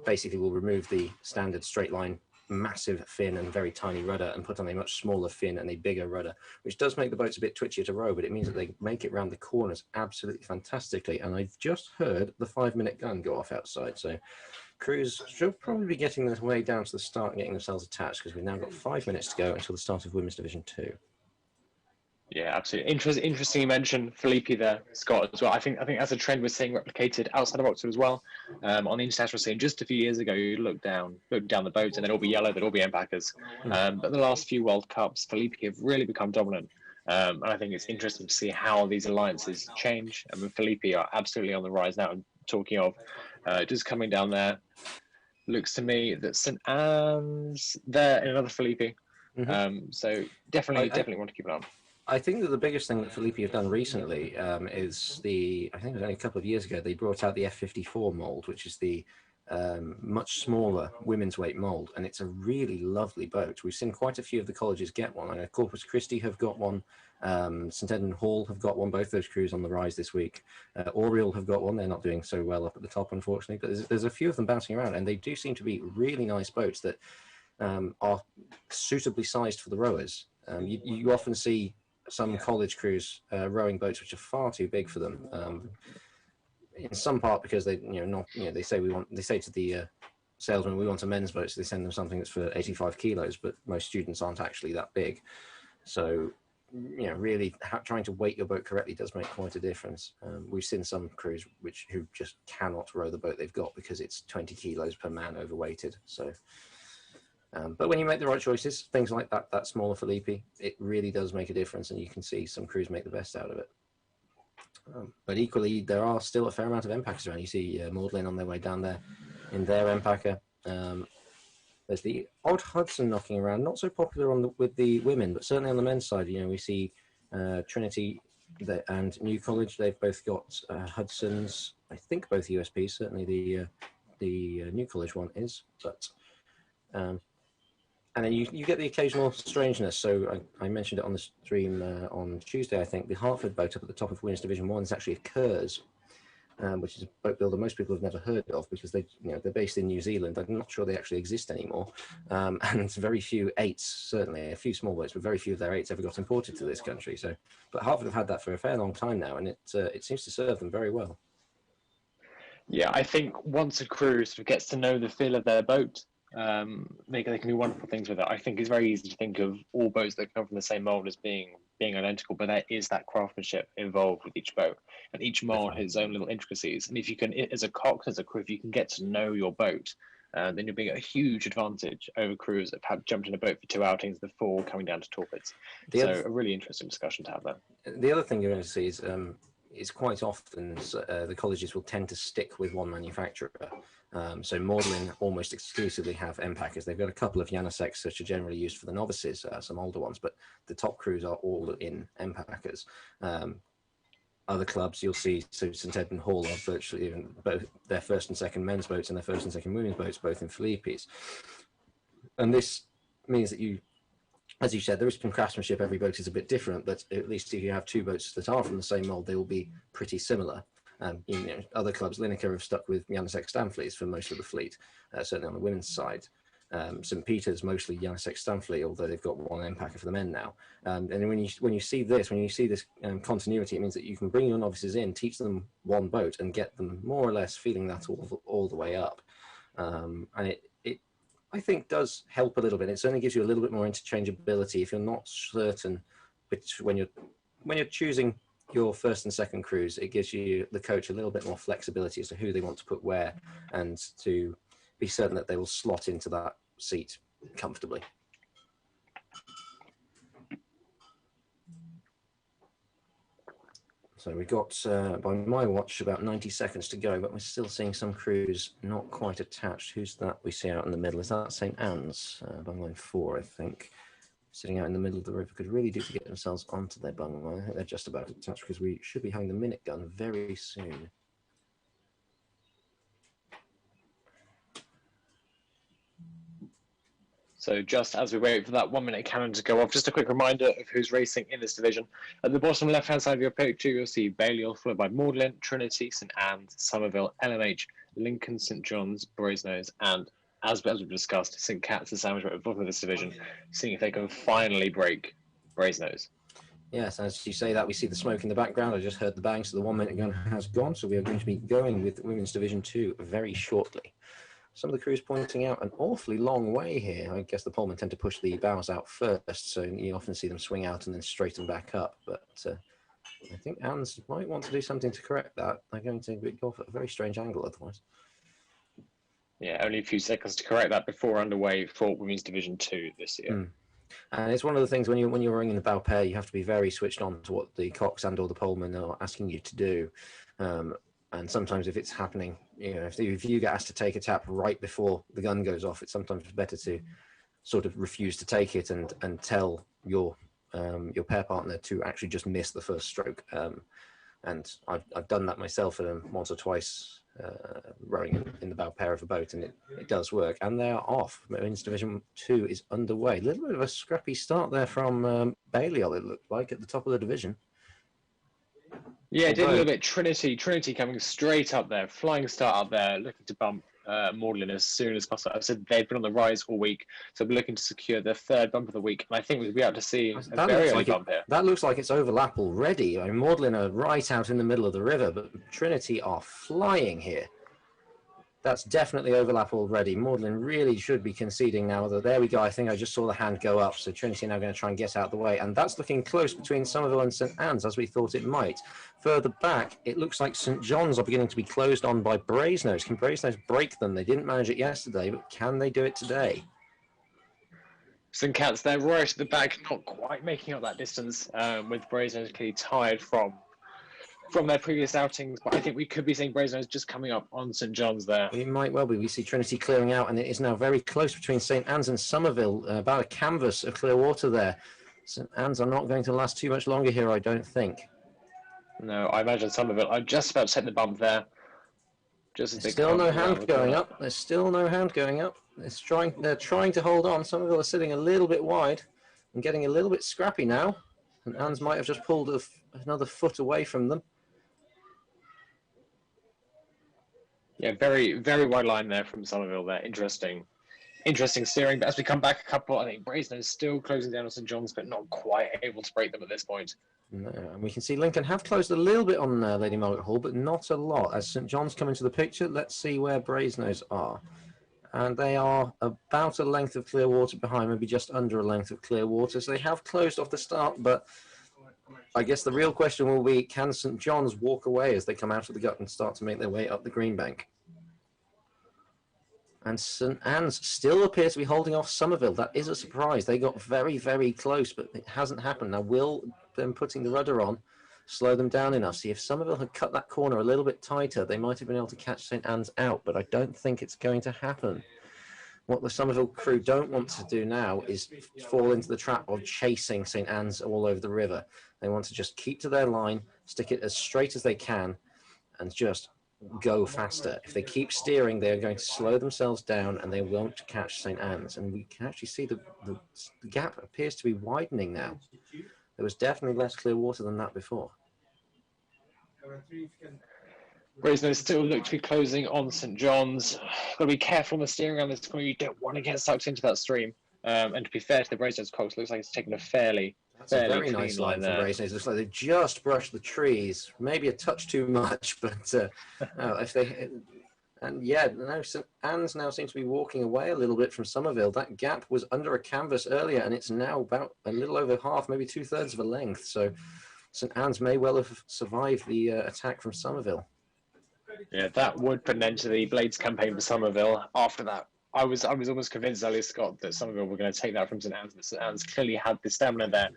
basically will remove the standard straight line massive fin and very tiny rudder and put on a much smaller fin and a bigger rudder, which does make the boats a bit twitchier to row, but it means that they make it round the corners absolutely fantastically. And I've just heard the 5-minute gun go off outside, so crews should probably be getting their way down to the start and getting themselves attached, because we've now got 5 minutes to go until the start of Women's Division 2. Yeah, absolutely. Interesting you mentioned Felipe there, Scott, as well. I think that's a trend we're seeing replicated outside of Oxford as well. On the international scene, just a few years ago, you look down the boats and they'd all be yellow, they'd all be Empackers. But the last few World Cups, Felipe have really become dominant. And I think it's interesting to see how these alliances change. I mean, Felipe are absolutely on the rise now. And talking of just coming down there, looks to me that St Anne's there, another Felipe. So definitely want to keep an eye on. I think that the biggest thing that Felipe have done recently is I think it was only a couple of years ago, they brought out the F54 mould, which is the much smaller women's weight mould, and it's a really lovely boat. We've seen quite a few of the colleges get one. I know Corpus Christi have got one, St Edmund Hall have got one, both those crews on the rise this week. Oriel have got one. They're not doing so well up at the top, unfortunately, but there's a few of them bouncing around, and they do seem to be really nice boats that are suitably sized for the rowers. You often see some college crews rowing boats which are far too big for them. In some part because they say to the salesmen, we want a men's boat, so they send them something that's for 85 kilos, but most students aren't actually that big. So, really trying to weight your boat correctly does make quite a difference. We've seen some crews who just cannot row the boat they've got because it's 20 kilos per man overweighted. So, but when you make the right choices, things like that smaller Felipe, it really does make a difference, and you can see some crews make the best out of it. But equally, there are still a fair amount of MPACers around. You see Magdalen on their way down there in their MPACer. There's the odd Hudson knocking around, not so popular with the women, but certainly on the men's side. We see Trinity and New College. They've both got Hudsons. I think both USPs. Certainly the New College one is, but. And then you get the occasional strangeness. So I mentioned it on the stream on Tuesday, I think. The Hartford boat up at the top of Women's Division 1 is actually a Kurz, which is a boat builder most people have never heard of because they're based in New Zealand. I'm not sure they actually exist anymore. And very few eights, certainly a few small boats, but very few of their eights ever got imported to this country. So, but Hartford have had that for a fair long time now, and it seems to serve them very well. Yeah, I think once a crew sort of gets to know the feel of their boat, they can do wonderful things with it. I think it's very easy to think of all boats that come from the same mold as being identical, but there is that craftsmanship involved with each boat, and each mold has its own little intricacies. And if you can, as a cox, as a crew, if you can get to know your boat, then you'll be at a huge advantage over crews that have jumped in a boat for 2 outings before coming down to torpedoes. So a really interesting discussion to have there. The other thing you're going to see is quite often the colleges will tend to stick with one manufacturer. So Magdalen almost exclusively have MPACers. They've got a couple of Janoseks which are generally used for the novices, some older ones, but the top crews are all in MPACers. Other clubs you'll see, so St Edmund Hall are virtually both their first and second men's boats and their first and second women's boats, both in Felipes. And this means that as you said, there is some craftsmanship. Every boat is a bit different, but at least if you have 2 boats that are from the same mold, they will be pretty similar. Other clubs, Lineker have stuck with Janosek Stanfleets for most of the fleet, certainly on the women's side. St Peter's mostly Janosek Stanfleet, although they've got one MPACer for the men now. And when you see this continuity, it means that you can bring your novices in, teach them one boat, and get them more or less feeling that all the way up. And it I think does help a little bit. It certainly gives you a little bit more interchangeability if you're not certain when you're choosing your first and second crews. It gives you, the coach, a little bit more flexibility as to who they want to put where, and to be certain that they will slot into that seat comfortably. So we've got, by my watch, about 90 seconds to go, but we're still seeing some crews not quite attached. Who's that we see out in the middle? Is that St. Anne's, bungline 4, I think. Sitting out in the middle of the river, could really do to get themselves onto their bungline. I think they're just about to touch, because we should be having the minute gun very soon. So just as we wait for that 1 minute cannon to go off, just a quick reminder of who's racing in this division. At the bottom left-hand side of your picture, you'll see Balliol, followed by Magdalen, Trinity, St Anne's, Somerville, LMH, Lincoln, St John's, Brasenose, and as we've discussed, St Cat's and Sandwich at the bottom of this division, seeing if they can finally break Brasenose. Yes, as you say that, we see the smoke in the background. I just heard the bang, so the 1 minute gun has gone. So we are going to be going with Women's Division 2 very shortly. Some of the crews pointing out an awfully long way here. I guess the polemen tend to push the bows out first, so you often see them swing out and then straighten back up. But I think Anne's might want to do something to correct that. They're going to go off at a very strange angle otherwise. Yeah, only a few seconds to correct that before underway for Women's Division 2 this year. And it's one of the things when you're rowing in the bow pair, you have to be very switched on to what the cox and or the polemen are asking you to do. And sometimes if it's happening, if you get asked to take a tap right before the gun goes off, it's sometimes better to sort of refuse to take it and tell your pair partner to actually just miss the first stroke. And I've done that myself once or twice, rowing in the bow pair of a boat, and it does work. And they are off. Women's Division 2 is underway. A little bit of a scrappy start there from Balliol, it looked like, at the top of the division. Yeah, it did a little bit. Trinity coming straight up there, flying start up there, looking to bump Magdalen as soon as possible. I said they've been on the rise all week, so we're looking to secure their third bump of the week. And I think we'll be able to see a very early bump here. That looks like it's overlap already. I mean, Magdalen are right out in the middle of the river, but Trinity are flying here. That's definitely overlap already. Magdalen really should be conceding now. Although there we go. I think I just saw the hand go up. So Trinity are now going to try and get out of the way. And that's looking close between Somerville and St Anne's, as we thought it might. Further back, it looks like St John's are beginning to be closed on by Brasenose. Can Brasenose break them? They didn't manage it yesterday, but can they do it today? St Cat's, they're right at the back, not quite making up that distance, with Brasenose clearly tired from their previous outings, but I think we could be seeing Brasenose just coming up on St John's there. It might well be. We see Trinity clearing out, and it is now very close between St Anne's and Somerville, about a canvas of clear water there. St Anne's are not going to last too much longer here, I don't think. No, I imagine Somerville are just about to take the bump there. Just as There's still no hand going up. There's still no hand going up. They're trying to hold on. Somerville are sitting a little bit wide and getting a little bit scrappy now. And Anne's might have just pulled another foot away from them. Yeah, very, very wide line there from Somerville there. Interesting steering. But as we come back a couple, I think Brasenose still closing down on St John's, but not quite able to break them at this point. No, and we can see Lincoln have closed a little bit on Lady Margaret Hall, but not a lot. As St John's come into the picture, let's see where Brasenose are. And they are about a length of clear water behind, maybe just under a length of clear water. So they have closed off the start, but I guess the real question will be, can St John's walk away as they come out of the gut and start to make their way up the green bank? And St Anne's still appear to be holding off Somerville. That is a surprise. They got very, very close, but it hasn't happened. Now, will them putting the rudder on slow them down enough? See, if Somerville had cut that corner a little bit tighter, they might have been able to catch St Anne's out, but I don't think it's going to happen. What the Somerville crew don't want to do now is fall into the trap of chasing St Anne's all over the river. They want to just keep to their line, stick it as straight as they can, and just go faster. If they keep steering, they are going to slow themselves down and they won't catch St Anne's. And we can actually see the gap appears to be widening now. There was definitely less clear water than that before. Brasenose still look to be closing on St John's. Got to be careful on the steering around this corner. You don't want to get sucked into that stream. And to be fair to the Brasenose Cox, looks like it's taken a fairly very nice line from Brasenose. Looks like they've just brushed the trees, maybe a touch too much, but if they and yeah, now St Anne's now seems to be walking away a little bit from Somerville. That gap was under a canvas earlier, and it's now about a little over half, maybe 2/3 of a length. So St Anne's may well have survived the attack from Somerville. Yeah, that would put an end to the Blades campaign for Somerville. After that, I was almost convinced, earlier, Scott, that Somerville were going to take that from St Anne's, but St Anne's clearly had the stamina there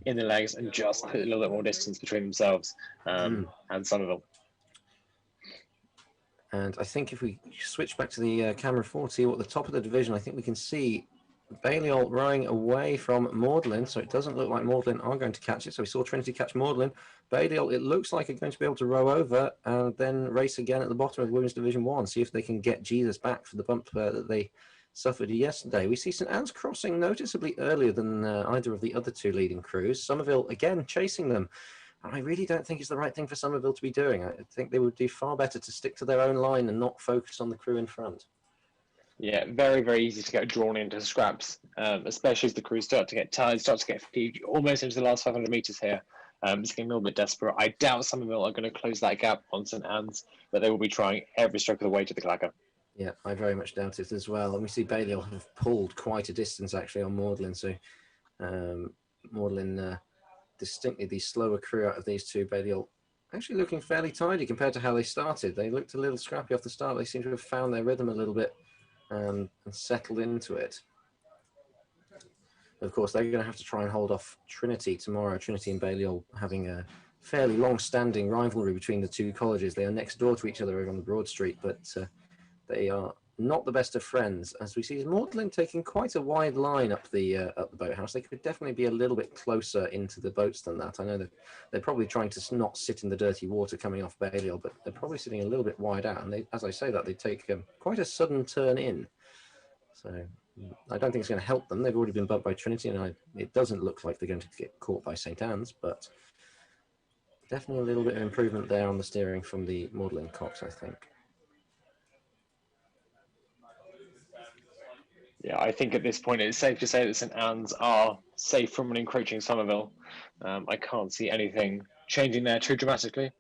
in the legs and just put a little bit more distance between themselves and Somerville. And I think if we switch back to the camera 40, at the top of the division, I think we can see Balliol rowing away from Magdalen, so it doesn't look like Magdalen are going to catch it. So we saw Trinity catch Magdalen. Balliol, it looks like they're going to be able to row over and then race again at the bottom of Women's Division 1, see if they can get Jesus back for the bump that they suffered yesterday. We see St Anne's crossing noticeably earlier than either of the other two leading crews. Somerville, again, chasing them. And I really don't think it's the right thing for Somerville to be doing. I think they would do far better to stick to their own line and not focus on the crew in front. Yeah, very, very easy to get drawn into scraps, especially as the crews start to get tired, start to get fatigued, almost into the last 500 metres here. It's getting a little bit desperate. I doubt Somerville are going to close that gap on St Anne's, but they will be trying every stroke of the way to the clacker. Yeah, I very much doubt it as well. And we see Balliol have pulled quite a distance actually on Magdalen. So Magdalen distinctly the slower crew out of these two. Balliol actually looking fairly tidy compared to how they started. They looked a little scrappy off the start. They seem to have found their rhythm a little bit and settled into it. Of course, they're going to have to try and hold off Trinity tomorrow. Trinity and Balliol having a fairly long-standing rivalry between the two colleges. They are next door to each other over on the Broad Street, but they are not the best of friends. As we see Magdalen taking quite a wide line up the boathouse. They could definitely be a little bit closer into the boats than that. I know that they're probably trying to not sit in the dirty water coming off Balliol, but they're probably sitting a little bit wide out. And they, as I say that, they take quite a sudden turn in. So I don't think it's going to help them. They've already been bumped by Trinity, and it doesn't look like they're going to get caught by St Anne's, but definitely a little bit of improvement there on the steering from the Magdalen Cox, I think. Yeah, I think at this point it's safe to say that St Anne's are safe from an encroaching Somerville. I can't see anything changing there too dramatically.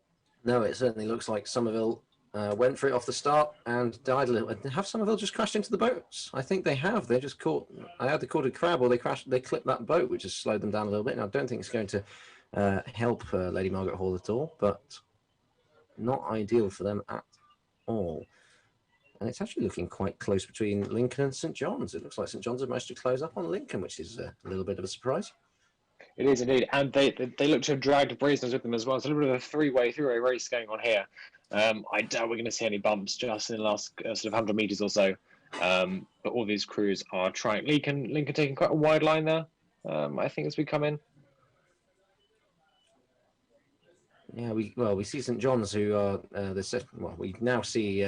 No, it certainly looks like Somerville went for it off the start and died a little. Have Somerville just crashed into the boats? I think they have. They just caught. Either they caught a crab or they crashed. They clipped that boat, which has slowed them down a little bit. And I don't think it's going to help Lady Margaret Hall at all, but not ideal for them at all. And it's actually looking quite close between Lincoln and St John's. It looks like St John's have managed to close up on Lincoln, which is a little bit of a surprise. It is indeed, and they look to have dragged Brasenose with them as well. It's a little bit of a three-way race going on here. I doubt we're going to see any bumps just in the last sort of 100 metres or so. But all these crews are trying. Lincoln taking quite a wide line there, I think, as we come in. Yeah, we see St John's, who are we now see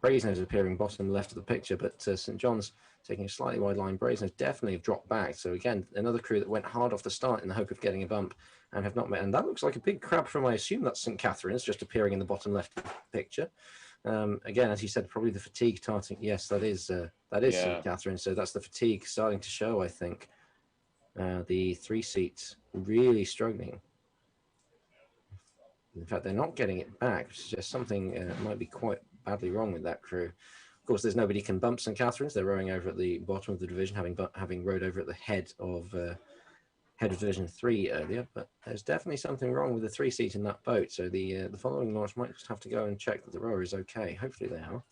Brasenose appearing bottom left of the picture, but St John's taking a slightly wide line. Brasenose definitely have dropped back. So again, another crew that went hard off the start in the hope of getting a bump and have not met. And that looks like a big crab from, I assume that's St Catherine's, just appearing in the bottom left of the picture. Again, as you said, probably the fatigue starting. Yes, that is St Catherine. So that's the fatigue starting to show, I think. The 3 seats really struggling. In fact, they're not getting it back, which suggests something might be quite badly wrong with that crew. Of course, there's nobody can bump St Catherine's. They're rowing over at the bottom of the division, having rowed over at the head of Division 3 earlier. But there's definitely something wrong with the 3 seat in that boat. So the following launch might just have to go and check that the rower is okay. Hopefully they are.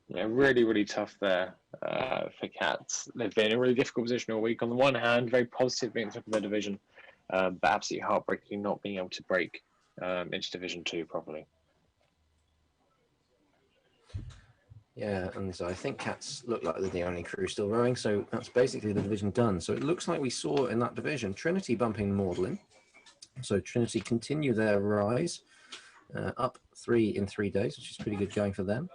Yeah, really, really tough there for Cats. They've been in a really difficult position all week. On the one hand, very positive being top of their division, but absolutely heartbreaking not being able to break into Division 2 properly. Yeah, and so I think Cats look like they're the only crew still rowing, so that's basically the division done. So it looks like we saw in that division Trinity bumping Magdalen. So Trinity continue their rise, up 3 in 3 days, which is pretty good going for them.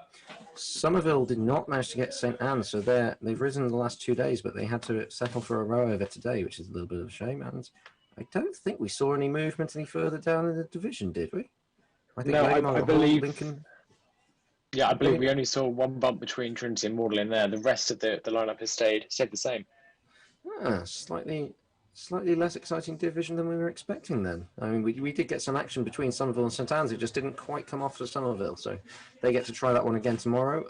Somerville did not manage to get St Anne's, so they've risen in the last 2 days, but they had to settle for a row over today, which is a little bit of a shame. And I don't think we saw any movement any further down in the division, did we? I think I believe Lincoln. Yeah, I believe we only saw one bump between Trinity and Magdalen there. The rest of the lineup has stayed the same. Slightly less exciting division than we were expecting then. I mean, we did get some action between Somerville and St Anne's. It just didn't quite come off for Somerville, so they get to try that one again tomorrow.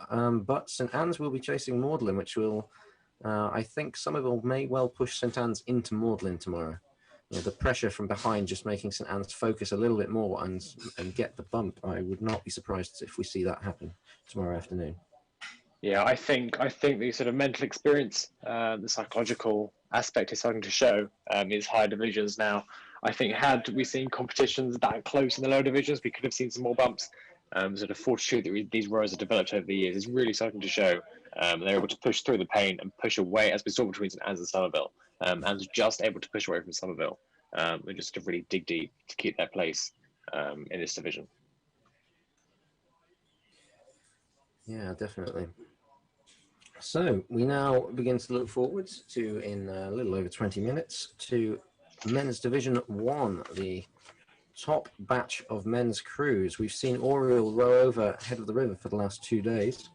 But St Anne's will be chasing Magdalen, which will, I think Somerville may well push St Anne's into Magdalen tomorrow. You know, the pressure from behind just making St Anne's focus a little bit more and get the bump. I would not be surprised if we see that happen tomorrow afternoon. Yeah, I think the sort of mental experience, the psychological aspect is starting to show is higher divisions now. I think had we seen competitions that close in the lower divisions, we could have seen some more bumps. Sort of fortitude that these rowers have developed over the years is really starting to show. They're able to push through the pain and push away, as we saw between St Anne's and Somerville. And just able to push away from Somerville. And just to really dig deep to keep their place in this division. Yeah, definitely. So we now begin to look forward to, in a little over 20 minutes, to Men's Division 1, the top batch of men's crews. We've seen Oriel row over head of the river for the last 2 days,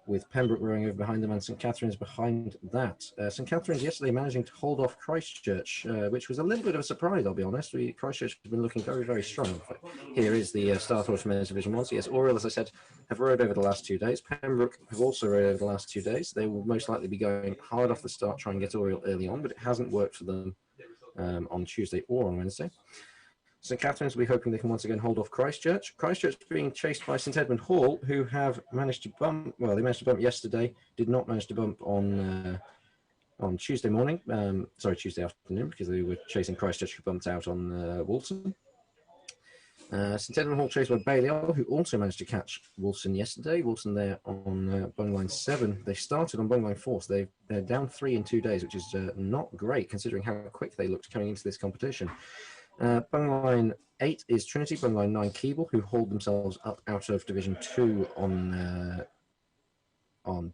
with Pembroke rowing over behind them and St Catherine's behind that. St Catherine's yesterday managing to hold off Christchurch, which was a little bit of a surprise, I'll be honest. Christchurch has been looking very, very strong. Here is the start order for Men's Division 1. So yes, Oriel, as I said, have rowed over the last 2 days. Pembroke have also rowed over the last 2 days. They will most likely be going hard off the start, trying to get Oriel early on, but it hasn't worked for them on Tuesday or on Wednesday. St Catherine's will be hoping they can once again hold off Christchurch. Christchurch being chased by St Edmund Hall, who have managed to bump. Well, they managed to bump yesterday. Did not manage to bump on Tuesday morning. Tuesday afternoon, because they were chasing Christchurch, who bumped out on Walton. St Edmund Hall chased by Balliol, who also managed to catch Walton yesterday. Walton there on Bungline 7. They started on Bungline 4, so they're down 3 in 2 days, which is not great considering how quick they looked coming into this competition. Bungline 8 is Trinity, Bungline 9 Keble, who hold themselves up out of Division 2 on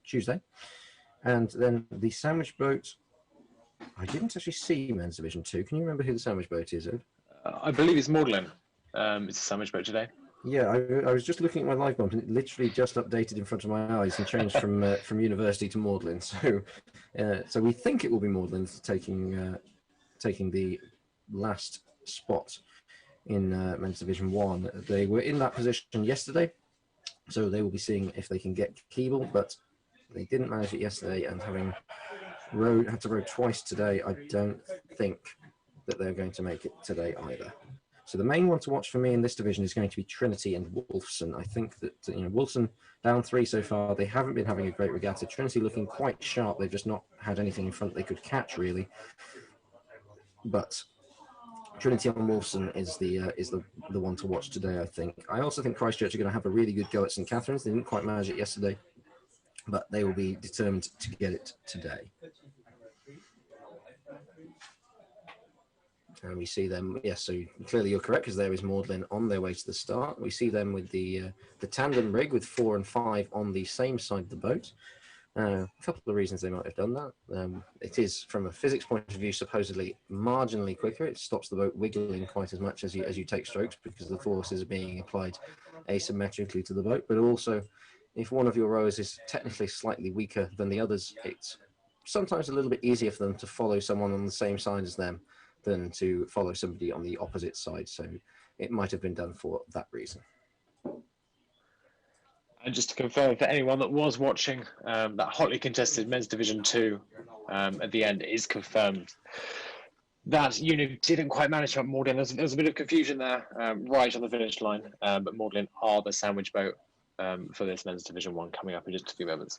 Tuesday. And then the sandwich boat, I didn't actually see Men's Division 2. Can you remember who the sandwich boat is, Ed? I believe it's Magdalen. It's a sandwich boat today. Yeah, I was just looking at my live bump and it literally just updated in front of my eyes and changed from University to Magdalen. So we think it will be Magdalen taking the last spot in Men's Division 1. They were in that position yesterday, So they will be seeing if they can get Keeble, but they didn't manage it yesterday, and having had to row twice today, I don't think that they're going to make it today either. So the main one to watch for me in this division is going to be Trinity and Wolfson. I think that Wolfson down 3 so far. They haven't been having a great regatta. Trinity looking quite sharp. They've just not had anything in front they could catch really. But Trinity and Wolfson is the one to watch today, I think. I also think Christchurch are going to have a really good go at St Catherine's. They didn't quite manage it yesterday, but they will be determined to get it today. And we see them, yes, so clearly you're correct, because there is Magdalen on their way to the start. We see them with the tandem rig with 4 and 5 on the same side of the boat. A couple of reasons they might have done that. It is, from a physics point of view, supposedly marginally quicker. It stops the boat wiggling quite as much as you take strokes, because the forces are being applied asymmetrically to the boat. But also, if one of your rowers is technically slightly weaker than the others, it's sometimes a little bit easier for them to follow someone on the same side as them than to follow somebody on the opposite side. So it might have been done for that reason. And just to confirm for anyone that was watching, that hotly contested men's Division 2 at the end is confirmed. That unit didn't quite manage to have Magdalen. There was a bit of confusion there right on the finish line, but Magdalen are the sandwich boat for this men's Division 1 coming up in just a few moments.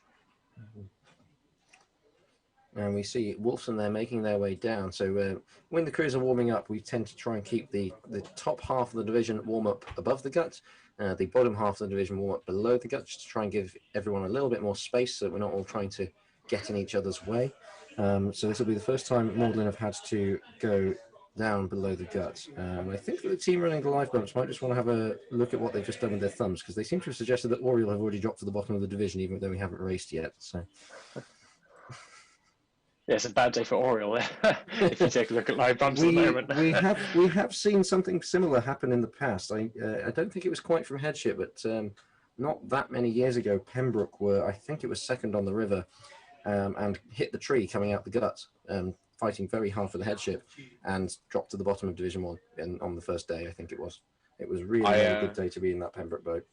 And we see Wolfson there making their way down. So when the crews are warming up, we tend to try and keep the top half of the division warm up above the gut, the bottom half of the division warm up below the gut, just to try and give everyone a little bit more space so that we're not all trying to get in each other's way. So this will be the first time Magdalen have had to go down below the gut. I think that the team running the live bumps might just want to have a look at what they've just done with their thumbs, because they seem to have suggested that Oriel have already dropped to the bottom of the division, even though we haven't raced yet. So. Yeah, it's a bad day for Oriel if you take a look at live bumps at the moment. we have seen something similar happen in the past. I don't think it was quite from headship, but not that many years ago, Pembroke were, I think it was second on the river, and hit the tree coming out the gut, fighting very hard for the headship, and dropped to the bottom of Division 1 on the first day, I think it was. It was really a good day to be in that Pembroke boat.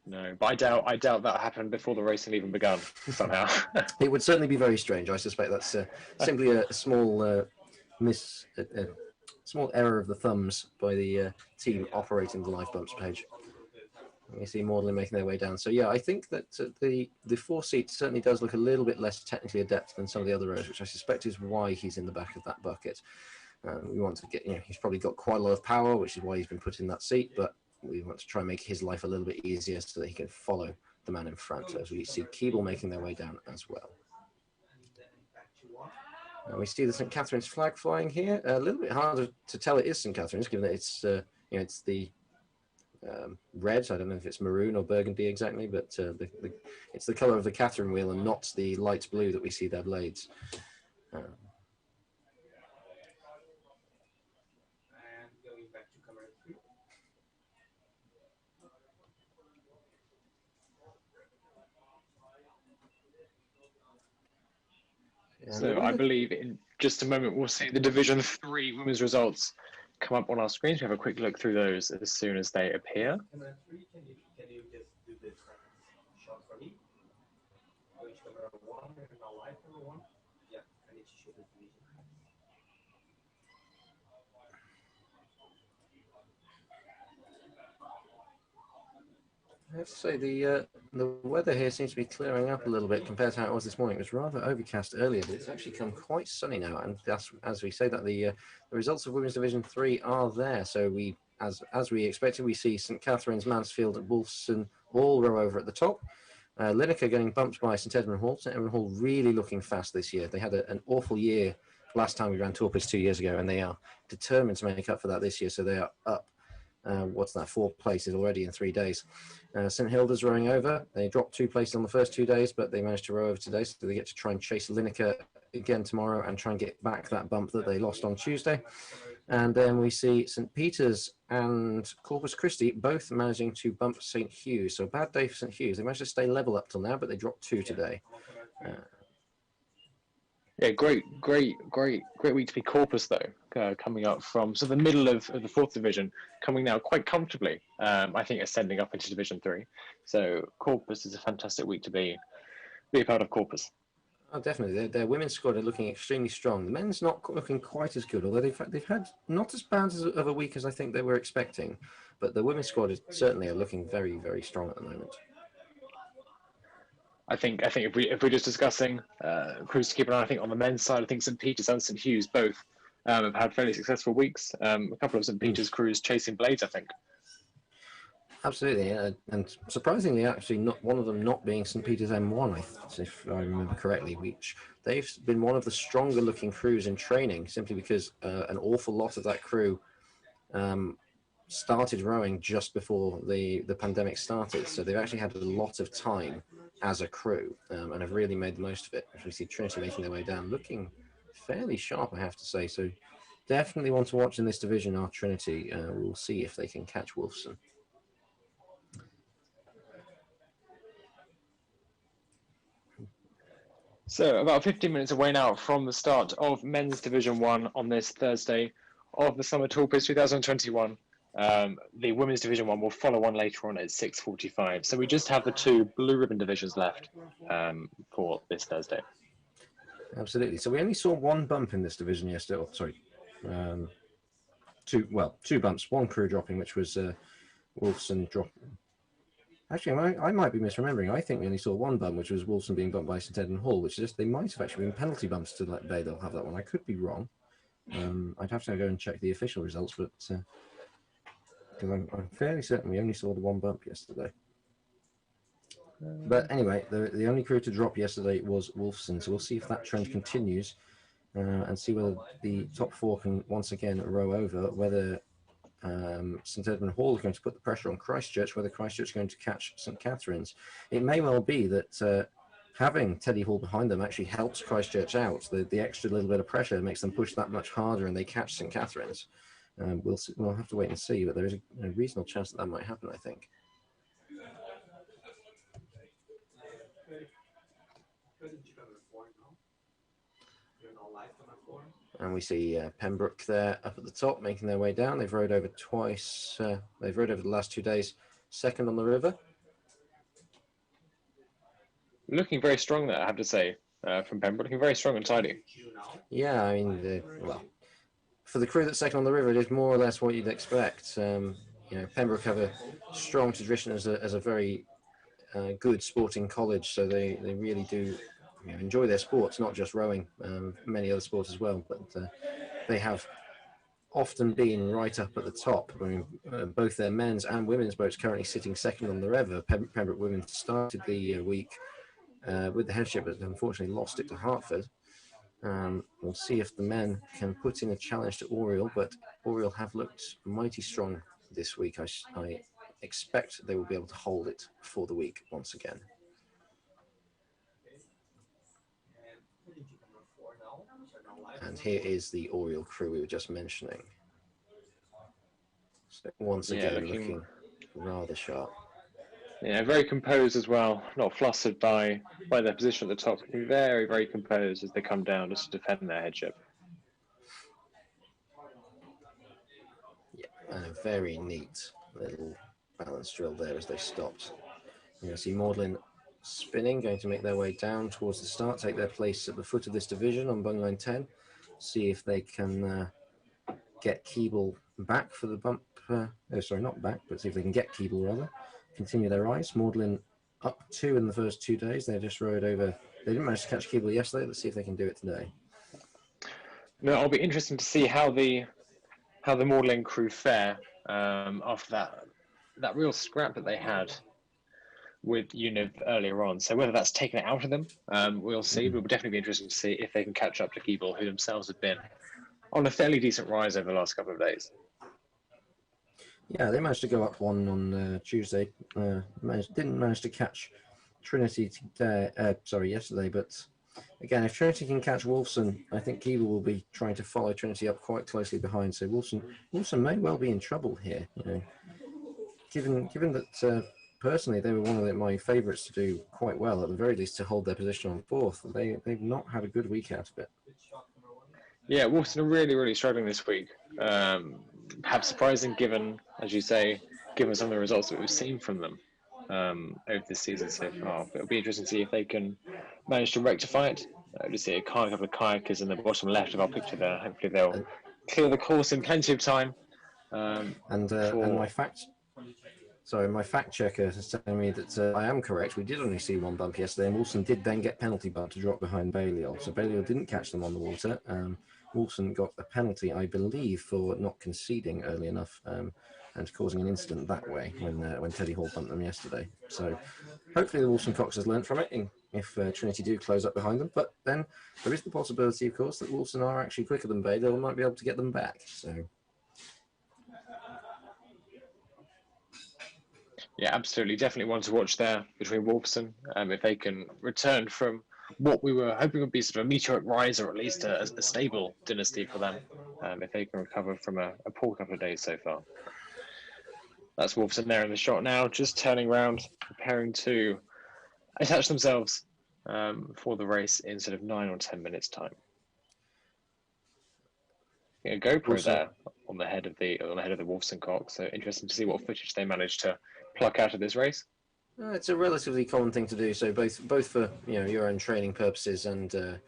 No, but I doubt that happened before the racing even begun, somehow. It would certainly be very strange. I suspect that's simply a small small error of the thumbs by the team operating the live bumps page. You see Magdalen making their way down. So yeah, I think that the 4-seat certainly does look a little bit less technically adept than some of the other rows, which I suspect is why he's in the back of that bucket. We want to get, he's probably got quite a lot of power, which is why he's been put in that seat, but we want to try and make his life a little bit easier so that he can follow the man in front, as we see Keeble making their way down as well. Now we see the St Catherine's flag flying here. A little bit harder to tell it is St Catherine's, given that it's it's the red. I don't know if it's maroon or burgundy exactly, but it's the colour of the Catherine wheel and not the light blue that we see their blades. So I believe in just a moment we'll see the Division 3 women's results come up on our screens. We have a quick look through those as soon as they appear. And then 3, can you just do the shot for me? Which camera 1 and now live camera 1? Yeah, I need to show the division. I have to say the weather here seems to be clearing up a little bit compared to how it was this morning. It was rather overcast earlier, but it's actually come quite sunny now. And as we say that, the results of Women's Division 3 are there. So we, as we expected, we see St Catherine's, Mansfield, and Wolfson all row over at the top. Lineker getting bumped by St Edmund Hall. St Edmund Hall really looking fast this year. They had an awful year last time we ran Torpus 2 years ago, and they are determined to make up for that this year. So they are up. 4 places already in 3 days. St Hilda's rowing over. They dropped 2 places on the first 2 days, but they managed to row over today, so they get to try and chase Lineker again tomorrow and try and get back that bump that they lost on Tuesday. And then we see St Peter's and Corpus Christi both managing to bump St Hugh's. So a bad day for St Hugh's. They managed to stay level up till now, but they dropped 2 today. Yeah, great week to be Corpus though, coming up from so the middle of the fourth division, coming now quite comfortably. I think ascending up into Division 3. So Corpus is a fantastic week to be a part of Corpus. Oh, definitely. Their women's squad are looking extremely strong. The men's not looking quite as good, although they've had not as bad of a week as I think they were expecting. But the women's squad is certainly are looking very, very strong at the moment. I think if we're just discussing crews to keep an eye, I think on the men's side, I think St. Peter's and St. Hughes both have had fairly successful weeks. A couple of St. Peter's crews chasing blades, I think. Absolutely, and surprisingly, actually, not one of them not being St. Peter's M1, if I remember correctly, which they've been one of the stronger looking crews in training, simply because an awful lot of that crew started rowing just before the pandemic started. So they've actually had a lot of time as a crew and have really made the most of it. We see Trinity making their way down, looking fairly sharp, I have to say. So definitely want to watch in this division are Trinity. We'll see if they can catch Wolfson. So about 15 minutes away now from the start of Men's Division 1 on this Thursday of the Summer Torpus 2021. The Women's Division 1 will follow on later on at 6:45. So we just have the two blue ribbon divisions left for this Thursday. Absolutely. So we only saw one bump in this division yesterday. Oh, sorry. Two bumps. One crew dropping, which was Wolfson dropping. Actually, I might be misremembering. I think we only saw one bump, which was Wolfson being bumped by St Edmund Hall, which is they might have actually been penalty bumps to let Bay. They'll have that one. I could be wrong. I'd have to go and check the official results, but because I'm fairly certain we only saw the one bump yesterday. But anyway, the only crew to drop yesterday was Wolfson, so we'll see if that trend continues and see whether the top four can once again row over, whether St Edmund Hall is going to put the pressure on Christchurch, whether Christchurch is going to catch St Catherine's. It may well be that having Teddy Hall behind them actually helps Christchurch out. The extra little bit of pressure makes them push that much harder and they catch St Catherine's. We'll have to wait and see, but there is a reasonable chance that might happen, I think. And we see Pembroke there up at the top, making their way down. They've rowed over twice. They've rowed over the last 2 days, second on the river. Looking very strong there, I have to say, from Pembroke. Looking very strong and tidy. Yeah, I mean, for the crew that's second on the river, it is more or less what you'd expect. Pembroke have a strong tradition as a very good sporting college, so they really do enjoy their sports, not just rowing, many other sports as well, but they have often been right up at the top. I mean, both their men's and women's boats currently sitting second on the river. Pembroke women started the week with the headship, but unfortunately lost it to Hartford. We'll see if the men can put in a challenge to Oriel, but Oriel have looked mighty strong this week. I expect they will be able to hold it for the week once again. And here is the Oriel crew we were just mentioning. So once again, looking rather sharp. Yeah, very composed as well. Not flustered by their position at the top. Looking very, very composed as they come down just to defend their headship. Yeah, and a very neat little balance drill there as they stopped. You see Magdalen spinning, going to make their way down towards the start, take their place at the foot of this division on bungline 10. See if they can get Keeble back for the bump. Sorry, not back, but see if they can get Keeble rather. Continue their rise. Magdalen up 2 in the first 2 days. They just rode over. They didn't manage to catch Keeble yesterday. Let's see if they can do it today. No, it'll be interesting to see how the Magdalen crew fare after that real scrap that they had with Univ earlier on. So whether that's taken it out of them, we'll see. But it'll definitely be interesting to see if they can catch up to Keeble, who themselves have been on a fairly decent rise over the last couple of days. Yeah, they managed to go up 1 on Tuesday. Didn't manage to catch Trinity yesterday. But again, if Trinity can catch Wolfson, I think Keeble will be trying to follow Trinity up quite closely behind. So Wolfson may well be in trouble here. Given that personally, they were one of my favourites to do quite well, at the very least to hold their position on fourth. They've not had a good week out of it. Yeah, Wolverhampton are really, really struggling this week. Perhaps surprising given, as you say, given some of the results that we've seen from them over this season so far. But it'll be interesting to see if they can manage to rectify it. Just see a couple of kayakers in the bottom left of our picture there. Hopefully they'll clear the course in plenty of time. And my fact checker is telling me that I am correct. We did only see one bump yesterday, and Wilson did then get penalty bump to drop behind Balliol. So Balliol didn't catch them on the water. Wilson got a penalty, I believe, for not conceding early enough and causing an incident that way when Teddy Hall bumped them yesterday. So hopefully the Wilson Coxers learnt from it if Trinity do close up behind them. But then there is the possibility, of course, that Wilson are actually quicker than Balliol, might be able to get them back. So. Yeah, absolutely. Definitely one to watch there between Wolfson. If they can return from what we were hoping would be sort of a meteoric rise, or at least a stable dynasty for them, if they can recover from a poor couple of days so far. That's Wolfson there in the shot now, just turning around, preparing to attach themselves for the race in sort of 9 or 10 minutes' time. A GoPro there on the head of the Wolfson Cox. So interesting to see what footage they managed to pluck out of this race. It's a relatively common thing to do. So both for your own training purposes and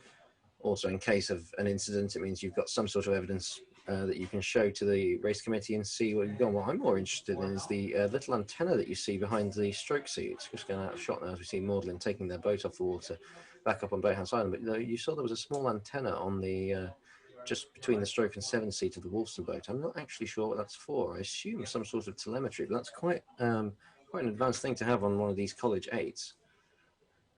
also in case of an incident, it means you've got some sort of evidence that you can show to the race committee and see what you've done. What I'm more interested in is the little antenna that you see behind the stroke seat. It's just going out of shot now as we see Magdalen taking their boat off the water, back up on Boathouse Island. But you saw there was a small antenna on the just between the stroke and 7 seat of the Wolfson boat. I'm not actually sure what that's for. I assume some sort of telemetry, but that's quite an advanced thing to have on one of these college 8s.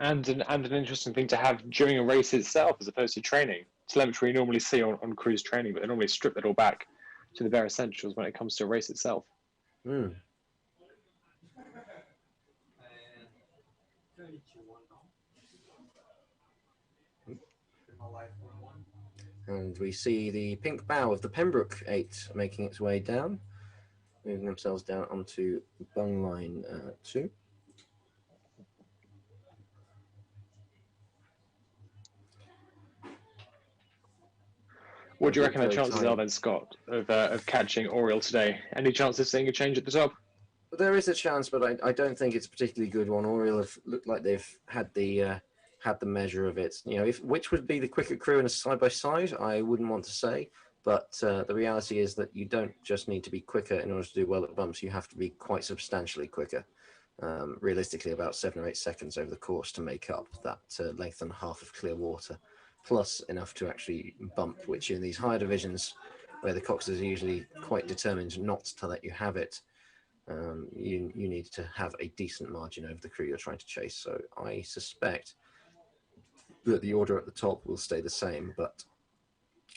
And an interesting thing to have during a race itself as opposed to training. Telemetry you normally see on cruise training, but they normally strip it all back to the bare essentials when it comes to a race itself. Mm. And we see the pink bow of the Pembroke 8 making its way down, moving themselves down onto bung line 2. What do you reckon the chances are then, Scott, of catching Oriel today? Any chance of seeing a change at the top? There is a chance, but I don't think it's a particularly good one. Oriel have looked like they've had the measure of it. Which would be the quicker crew in a side-by-side, I wouldn't want to say. But the reality is that you don't just need to be quicker in order to do well at bumps. You have to be quite substantially quicker. Realistically, about 7 or 8 seconds over the course to make up that length and a half of clear water, plus enough to actually bump, which in these higher divisions, where the Coxers are usually quite determined not to let you have it, you need to have a decent margin over the crew you're trying to chase. So I suspect that the order at the top will stay the same, but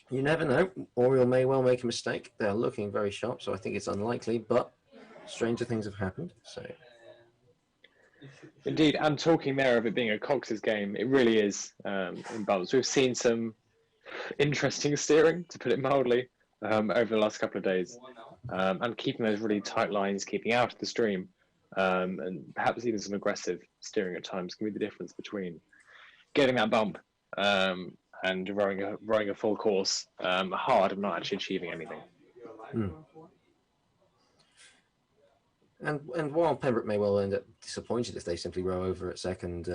you never know. Oriel may well make a mistake. They're looking very sharp, so I think it's unlikely, but stranger things have happened. So. Indeed, and talking there of it being a Cox's game, it really is in bumps. We've seen some interesting steering, to put it mildly, over the last couple of days. And keeping those really tight lines, keeping out of the stream, and perhaps even some aggressive steering at times can be the difference between getting that bump and rowing a full course hard and not actually achieving anything. Mm. And while Pembroke may well end up disappointed if they simply row over at second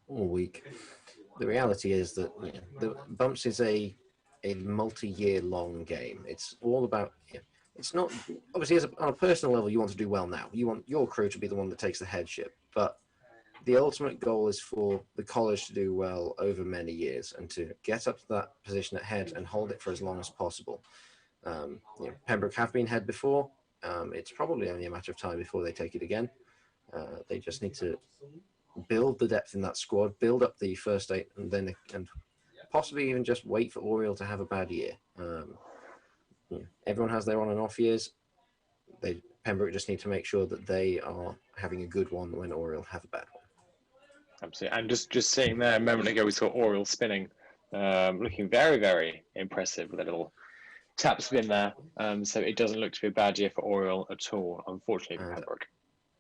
all week, the reality is that the bumps is a multi-year long game. It's all about, it's not, obviously on a personal level, you want to do well now. You want your crew to be the one that takes the headship, but the ultimate goal is for the college to do well over many years and to get up to that position at head and hold it for as long as possible. Pembroke have been head before. It's probably only a matter of time before they take it again. They just need to build the depth in that squad, build up the first 8, and possibly even just wait for Oriel to have a bad year. Everyone has their on and off years. Pembroke just need to make sure that they are having a good one when Oriel have a bad one. Absolutely. And just seeing there a moment ago, we saw Oriel spinning, looking very, very impressive with a little tap spin there. So it doesn't look to be a bad year for Oriel at all, unfortunately, for Pembroke.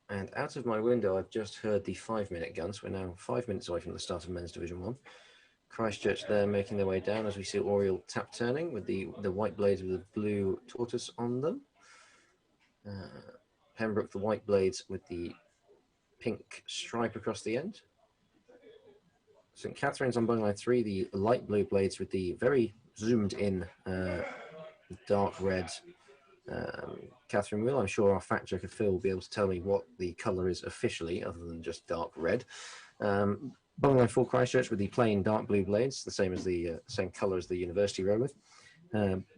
And out of my window, I've just heard the 5-minute guns. We're now 5 minutes away from the start of Men's Division 1. Christchurch there making their way down as we see Oriel tap turning with the white blades with the blue tortoise on them. Pembroke, the white blades with the pink stripe across the end. St Catherine's on bungline 3, the light blue blades with the very zoomed in dark red Catherine wheel. I'm sure our fact checker Phil will be able to tell me what the colour is officially, other than just dark red. Bungline 4 Christchurch with the plain dark blue blades, the same as the same colour as the University row with.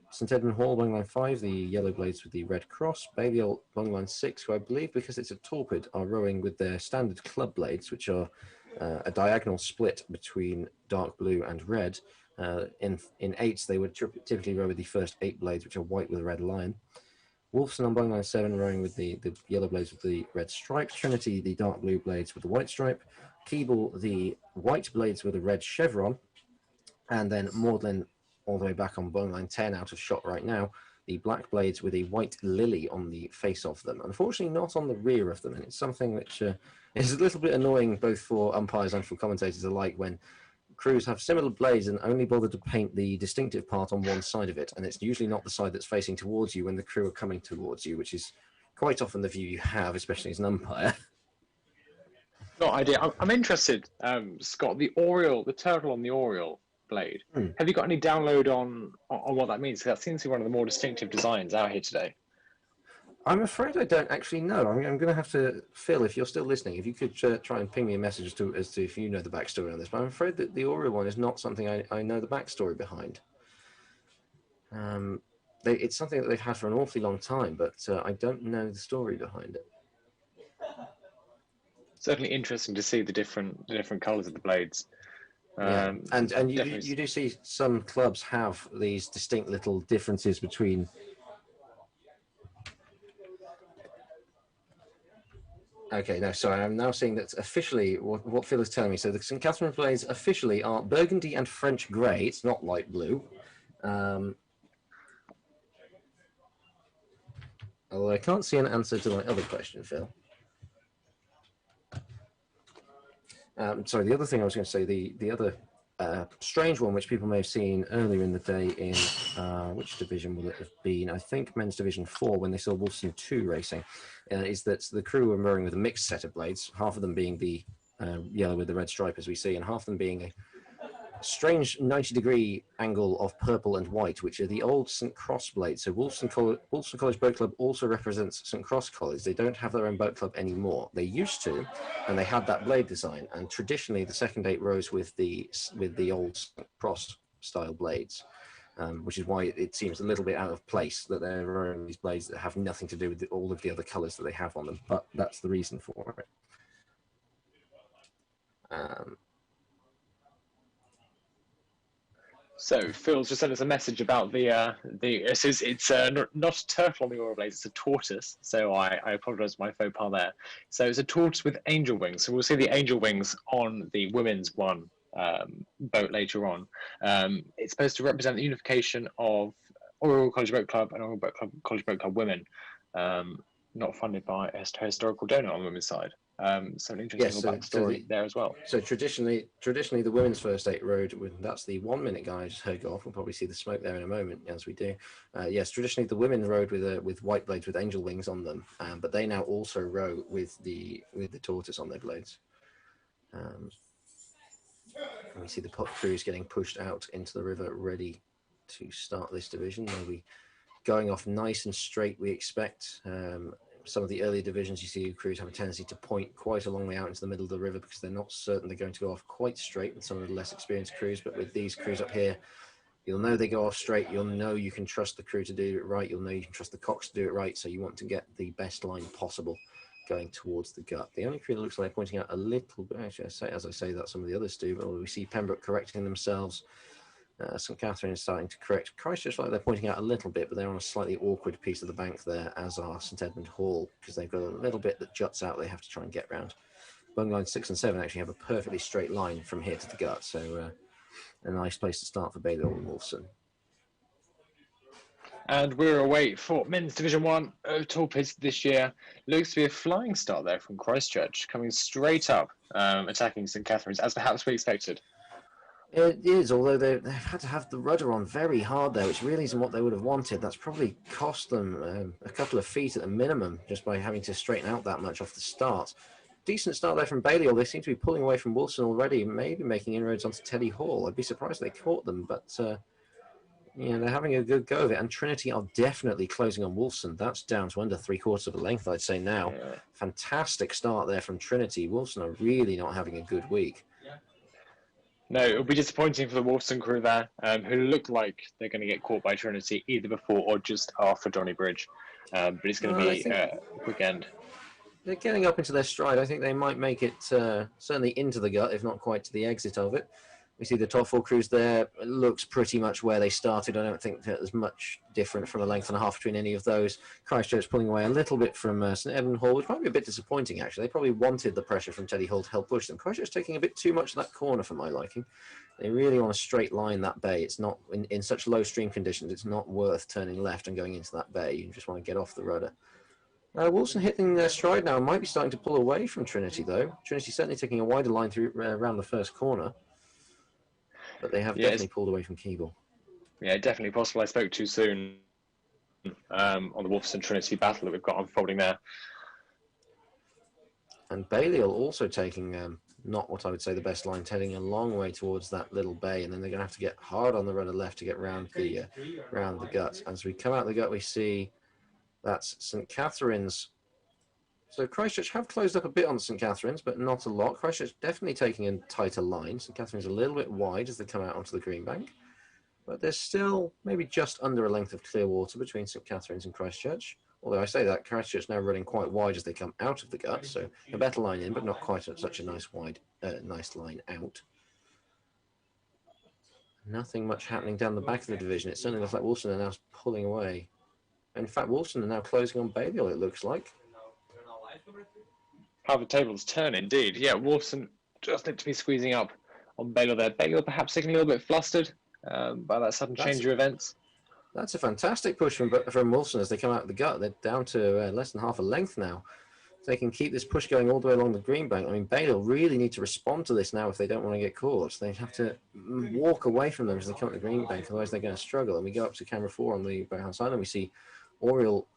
St Edmund Hall, bungline 5, the yellow blades with the red cross. Balliol, bungline 6, who I believe, because it's a torpid, are rowing with their standard club blades, which are a diagonal split between dark blue and red. In 8s, they would typically row with the first 8 blades, which are white with a red line. Wolfson on bungline 7, rowing with the yellow blades with the red stripes. Trinity, the dark blue blades with the white stripe. Keble, the white blades with a red chevron. And then Magdalen, all the way back on bungline 10, out of shot right now, the black blades with a white lily on the face of them. Unfortunately, not on the rear of them, and it's something which is a little bit annoying both for umpires and for commentators alike when crews have similar blades and only bother to paint the distinctive part on one side of it, and it's usually not the side that's facing towards you when the crew are coming towards you, which is quite often the view you have, especially as an umpire. No idea. I'm interested, Scott. The Oriole, the turtle on the Oriole blade. Have you got any download on what that means? That seems to be one of the more distinctive designs out here today. I'm afraid I don't actually know. I'm going to have to, Phil, if you're still listening, if you could try and ping me a message as to if you know the backstory on this. But I'm afraid that the Oriole one is not something I know the backstory behind. It's something that they've had for an awfully long time, but I don't know the story behind it. Certainly interesting to see the different colours of the blades. Yeah. And you do see some clubs have these distinct little differences between. Okay, no, sorry, I'm now seeing that officially what Phil is telling me. So the St Catherine blades officially are burgundy and French grey. It's not light blue. Although I can't see an answer to my other question, Phil. Sorry, the other thing I was going to say, the other strange one, which people may have seen earlier in the day in, which division will it have been? I think Men's Division 4, when they saw Wolfson 2 racing, is that the crew were rowing with a mixed set of blades, half of them being the yellow with the red stripe, as we see, and half of them being a strange 90-degree angle of purple and white, which are the old St Cross blades. So Wolfson College Boat Club also represents St Cross College. They don't have their own boat club anymore. They used to, and they had that blade design. And traditionally, the second 8 rows with the old St Cross style blades, which is why it seems a little bit out of place that they're wearing these blades that have nothing to do with all of the other colours that they have on them. But that's the reason for it. So Phil's just sent us a message about it's not a turtle on the Oriole blades, it's a tortoise. So I apologise for my faux pas there. So it's a tortoise with angel wings. So we'll see the angel wings on the women's one boat later on. It's supposed to represent the unification of Oriole College Boat Club and Oriole College Boat Club women, not funded by a historical donor on the women's side. So an interesting backstory there as well. So traditionally the women's first 8 rowed that's the 1 minute guy I just heard go off. We'll probably see the smoke there in a moment as we do. Yes, traditionally the women rowed with white blades with angel wings on them, but they now also row with the tortoise on their blades. And we see the pot crews getting pushed out into the river, ready to start this division. They'll be going off nice and straight, we expect. Some of the earlier divisions, you see crews have a tendency to point quite a long way out into the middle of the river because they're not certain they're going to go off quite straight with some of the less experienced crews. But with these crews up here, you'll know they go off straight. You'll know you can trust the crew to do it right. You'll know you can trust the cocks to do it right. So you want to get the best line possible going towards the gut. The only crew that looks like they're pointing out a little bit, actually, as I say that, some of the others do, but we see Pembroke correcting themselves. St Catherine is starting to correct. Christchurch, like they're pointing out a little bit, but they're on a slightly awkward piece of the bank there, as are St Edmund Hall, because they've got a little bit that juts out they have to try and get round. Bungline 6 and 7 actually have a perfectly straight line from here to the gut, so a nice place to start for Balliol and Wolfson. And we're away for men's Division 1 Torpids this year. Looks to be a flying start there from Christchurch, coming straight up, attacking St Catherine's, as perhaps we expected. It is, although they've had to have the rudder on very hard there, which really isn't what they would have wanted. That's probably cost them a couple of feet at the minimum, just by having to straighten out that much off the start. Decent start there from Balliol. They seem to be pulling away from Wolfson already, maybe making inroads onto Teddy Hall. I'd be surprised if they caught them, but yeah, they're having a good go of it. And Trinity are definitely closing on Wolfson. That's down to under 3/4 of a length, I'd say now. Yeah. Fantastic start there from Trinity. Wolfson are really not having a good week. No, it'll be disappointing for the Wolfson crew there, who look like they're going to get caught by Trinity either before or just after Donnybridge. But it's going to be a quick end. They're getting up into their stride. I think they might make it certainly into the gut, if not quite to the exit of it. We see the top 4 crews there. It looks pretty much where they started. I don't think that there's much different from a length and a half between any of those. Christchurch pulling away a little bit from St Edmund Hall, which might be a bit disappointing, actually. They probably wanted the pressure from Teddy Hall to help push them. Christchurch taking a bit too much of that corner for my liking. They really want to straight line that bay. It's not, in such low stream conditions, it's not worth turning left and going into that bay. You just want to get off the rudder. Wolfson hitting their stride now. Might be starting to pull away from Trinity, though. Trinity certainly taking a wider line through around the first corner. But they have definitely pulled away from Keeble. Yeah, definitely possible. I spoke too soon on the Wolfson Trinity battle that we've got unfolding there. And Balliol also taking not what I would say the best line, heading a long way towards that little bay, and then they're going to have to get hard on the rudder left to get round the gut. As we come out the gut, we see that's St Catherine's. So Christchurch have closed up a bit on St Catherine's, but not a lot. Christchurch definitely taking a tighter line. St Catherine's a little bit wide as they come out onto the green bank. But there's still maybe just under a length of clear water between St Catherine's and Christchurch. Although I say that, Christchurch now running quite wide as they come out of the gut. So a better line in, but not quite such a nice nice line out. Nothing much happening down the back of the division. It certainly looks like Wolfson are now pulling away. In fact, Wolfson are now closing on Balliol, it looks like. How the tables turn, indeed. Yeah, Wolfson just looked to be squeezing up on Balliol there. Balliol perhaps looking a little bit flustered by that sudden change of events. That's a fantastic push from Wolfson as they come out of the gut. They're down to less than half a length now. They can keep this push going all the way along the green bank. I mean, Balliol really need to respond to this now if they don't want to get caught. They have to walk away from them as they come up the green bank, otherwise they're going to struggle. And we go up to camera 4 on the boathouse island. We see Oriel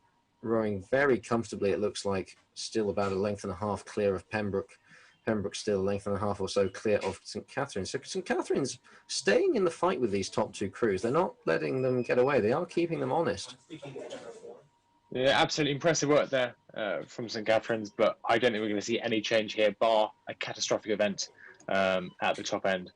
rowing very comfortably, it looks like, still about a length and a half clear of Pembroke. Pembroke still a length and a half or so clear of St Catherine's. So St Catherine's staying in the fight with these top 2 crews. They're not letting them get away. They are keeping them honest. Yeah, absolutely impressive work there from St Catherine's, but I don't think we're going to see any change here, bar a catastrophic event at the top end.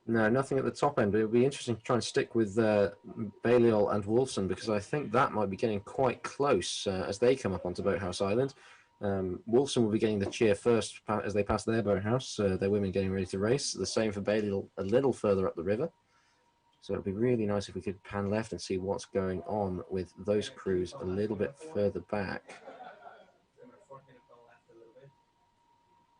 No, nothing at the top end, but it'll be interesting to try and stick with Balliol and Wolfson, because I think that might be getting quite close as they come up onto Boathouse Island. Wolfson will be getting the cheer first as they pass their boathouse, their women getting ready to race. The same for Balliol a little further up the river. So it'd be really nice if we could pan left and see what's going on with those crews a little bit further back.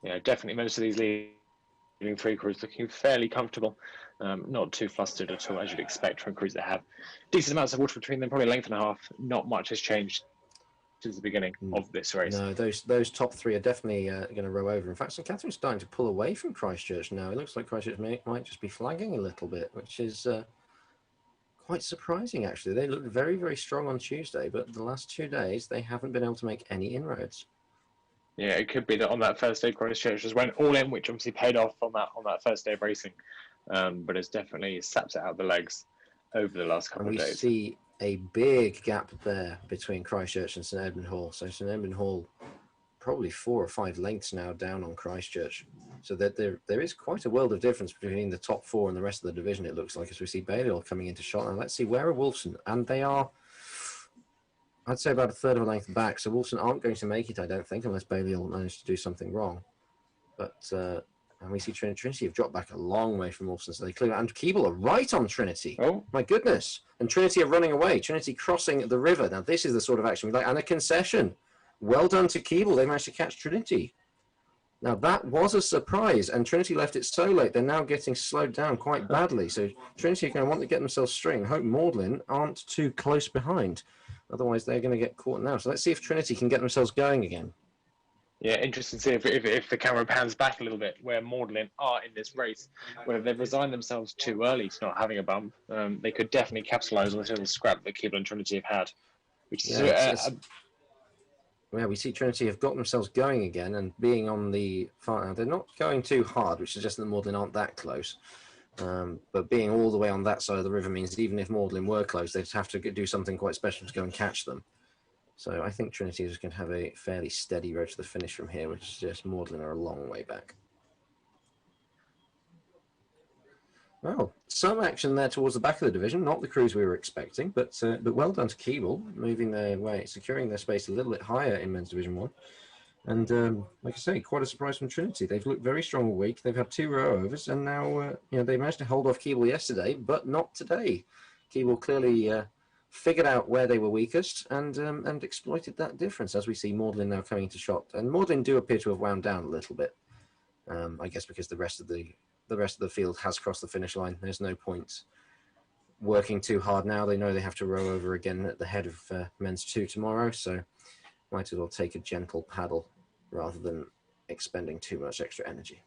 Yeah, definitely most of these leading 3 crews looking fairly comfortable. Not too flustered at all, as you'd expect from crews that have decent amounts of water between them, probably a length and a half. Not much has changed since the beginning of this race. No, those top 3 are definitely going to row over. In fact, St Catherine's starting to pull away from Christchurch now. It looks like Christchurch might just be flagging a little bit, which is quite surprising, actually. They looked very, very strong on Tuesday, but the last 2 days, they haven't been able to make any inroads. Yeah, it could be that on that first day, Christchurch just went all in, which obviously paid off on that first day of racing. But it's definitely sapped it out of the legs over the last couple of days. We see a big gap there between Christchurch and St Edmund Hall. So St Edmund Hall probably 4 or 5 lengths now down on Christchurch. So that there is quite a world of difference between the top 4 and the rest of the division, it looks like, as we see Balliol coming into shot. Now let's see, where are Wolfson? And they are, I'd say, about a third of a length back. So Wolfson aren't going to make it, I don't think, unless Balliol managed to do something wrong. But and we see Trinity have dropped back a long way from Wolfson, so they clear. And Keeble are right on Trinity. Oh my goodness! And Trinity are running away. Trinity crossing the river. Now this is the sort of action we like, and a concession. Well done to Keeble. They managed to catch Trinity. Now that was a surprise, and Trinity left it so late, they're now getting slowed down quite badly. So Trinity are going to want to get themselves straight and hope Magdalen aren't too close behind. Otherwise, they're going to get caught now. So let's see if Trinity can get themselves going again. Yeah, interesting to see if the camera pans back a little bit where Magdalen are in this race, whether they've resigned themselves too early to not having a bump. They could definitely capitalise on this little scrap that Keeble and Trinity have had. Which is yeah, we see Trinity have got themselves going again and being on the far. They're not going too hard, which suggests that Magdalen aren't that close. But being all the way on that side of the river means that even if Magdalen were close, they'd have to do something quite special to go and catch them. So I think Trinity is going to have a fairly steady road to the finish from here, which suggests Magdalen are a long way back. Well, some action there towards the back of the division, not the crews we were expecting, but well done to Keeble, moving their way, securing their space a little bit higher in Men's Division 1. And like I say, quite a surprise from Trinity. They've looked very strong all week. They've had 2 row overs, and now they managed to hold off Keeble yesterday, but not today. Keeble clearly figured out where they were weakest and exploited that difference, as we see Magdalen now coming to shot. And Magdalen do appear to have wound down a little bit, I guess because the rest of the field has crossed the finish line. There's no point working too hard now. They know they have to row over again at the head of Men's 2 tomorrow, so might as well take a gentle paddle rather than expending too much extra energy.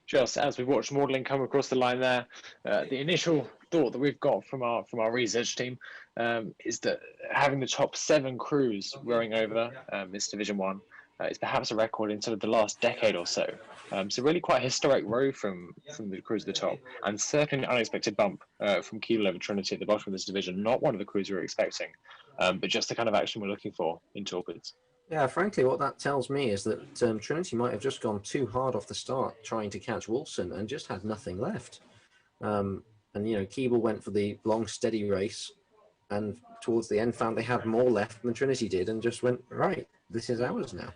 Just as we watched Magdalen come across the line there, the initial thought that we've got from our research team is that having the top 7 crews rowing over this Division 1 is perhaps a record in sort of the last decade or so. So really quite a historic row from the crews at the top, and certainly an unexpected bump from Keeble over Trinity at the bottom of this division. Not one of the crews we were expecting, but just the kind of action we're looking for in Torpids. Yeah, frankly, what that tells me is that Trinity might have just gone too hard off the start trying to catch Wolfson and just had nothing left. And, Keeble went for the long, steady race and towards the end found they had more left than Trinity did and just went, right, this is ours now.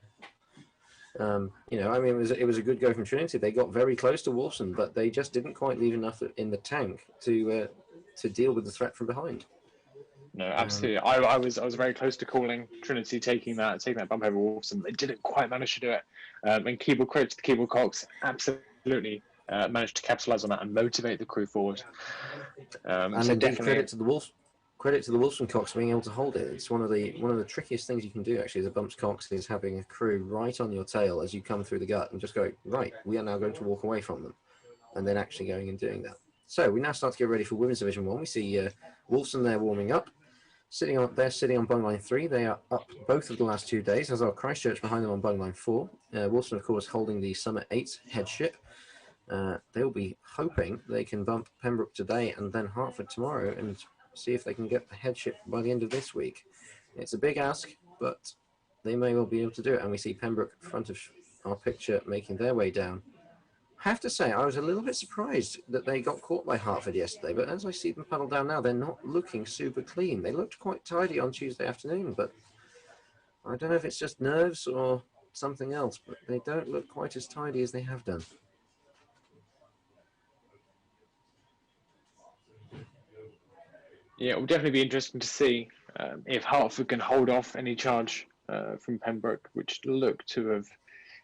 It was a good go from Trinity. They got very close to Wolfson, but they just didn't quite leave enough in the tank to deal with the threat from behind. No, absolutely. I was very close to calling Trinity taking that bump over Wolfson. They didn't quite manage to do it. And Keeble, credit to the Keeble Cox, absolutely managed to capitalise on that and motivate the crew forward. And so indeed, credit to the Wolfson Cox being able to hold it. It's one of the trickiest things you can do actually as a bumps Cox is having a crew right on your tail as you come through the gut and just go, right, we are now going to walk away from them, and then actually going and doing that. So we now start to get ready for Women's Division 1. We see Wolfson there warming up. Sitting on bungline 3. They are up both of the last 2 days, as are Christchurch behind them on bungline 4. Wolfson, of course, holding the Summit 8 headship. They'll be hoping they can bump Pembroke today and then Hertford tomorrow and see if they can get the headship by the end of this week. It's a big ask, but they may well be able to do it. And we see Pembroke in front of our picture making their way down. I have to say, I was a little bit surprised that they got caught by Hertford yesterday, but as I see them paddle down now, they're not looking super clean. They looked quite tidy on Tuesday afternoon, but I don't know if it's just nerves or something else, but they don't look quite as tidy as they have done. Yeah, it will definitely be interesting to see if Hertford can hold off any charge from Pembroke, which looked to have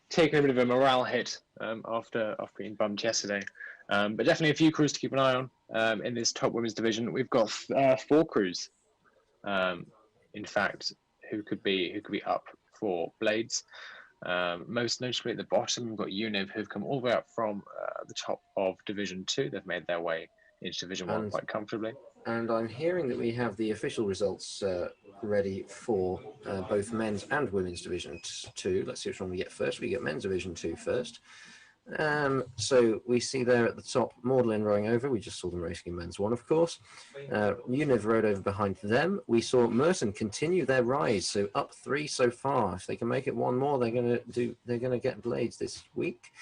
taken a bit of a morale hit after being bumped yesterday. But definitely a few crews to keep an eye on in this top women's division. We've got 4 crews, in fact, who could be up for Blades. Most notably at the bottom, we've got UNIV, who've come all the way up from the top of Division 2. They've made their way into Division 1 quite comfortably. And I'm hearing that we have the official results ready for both men's and women's Division 2. Let's see which one we get first. We get men's Division 2 first. So we see there at the top, Magdalen rowing over. We just saw them racing in men's 1, of course. UNIV rowed over behind them. We saw Merton continue their rise, so up 3 so far. If they can make it 1 more, they're going to get Blades this week.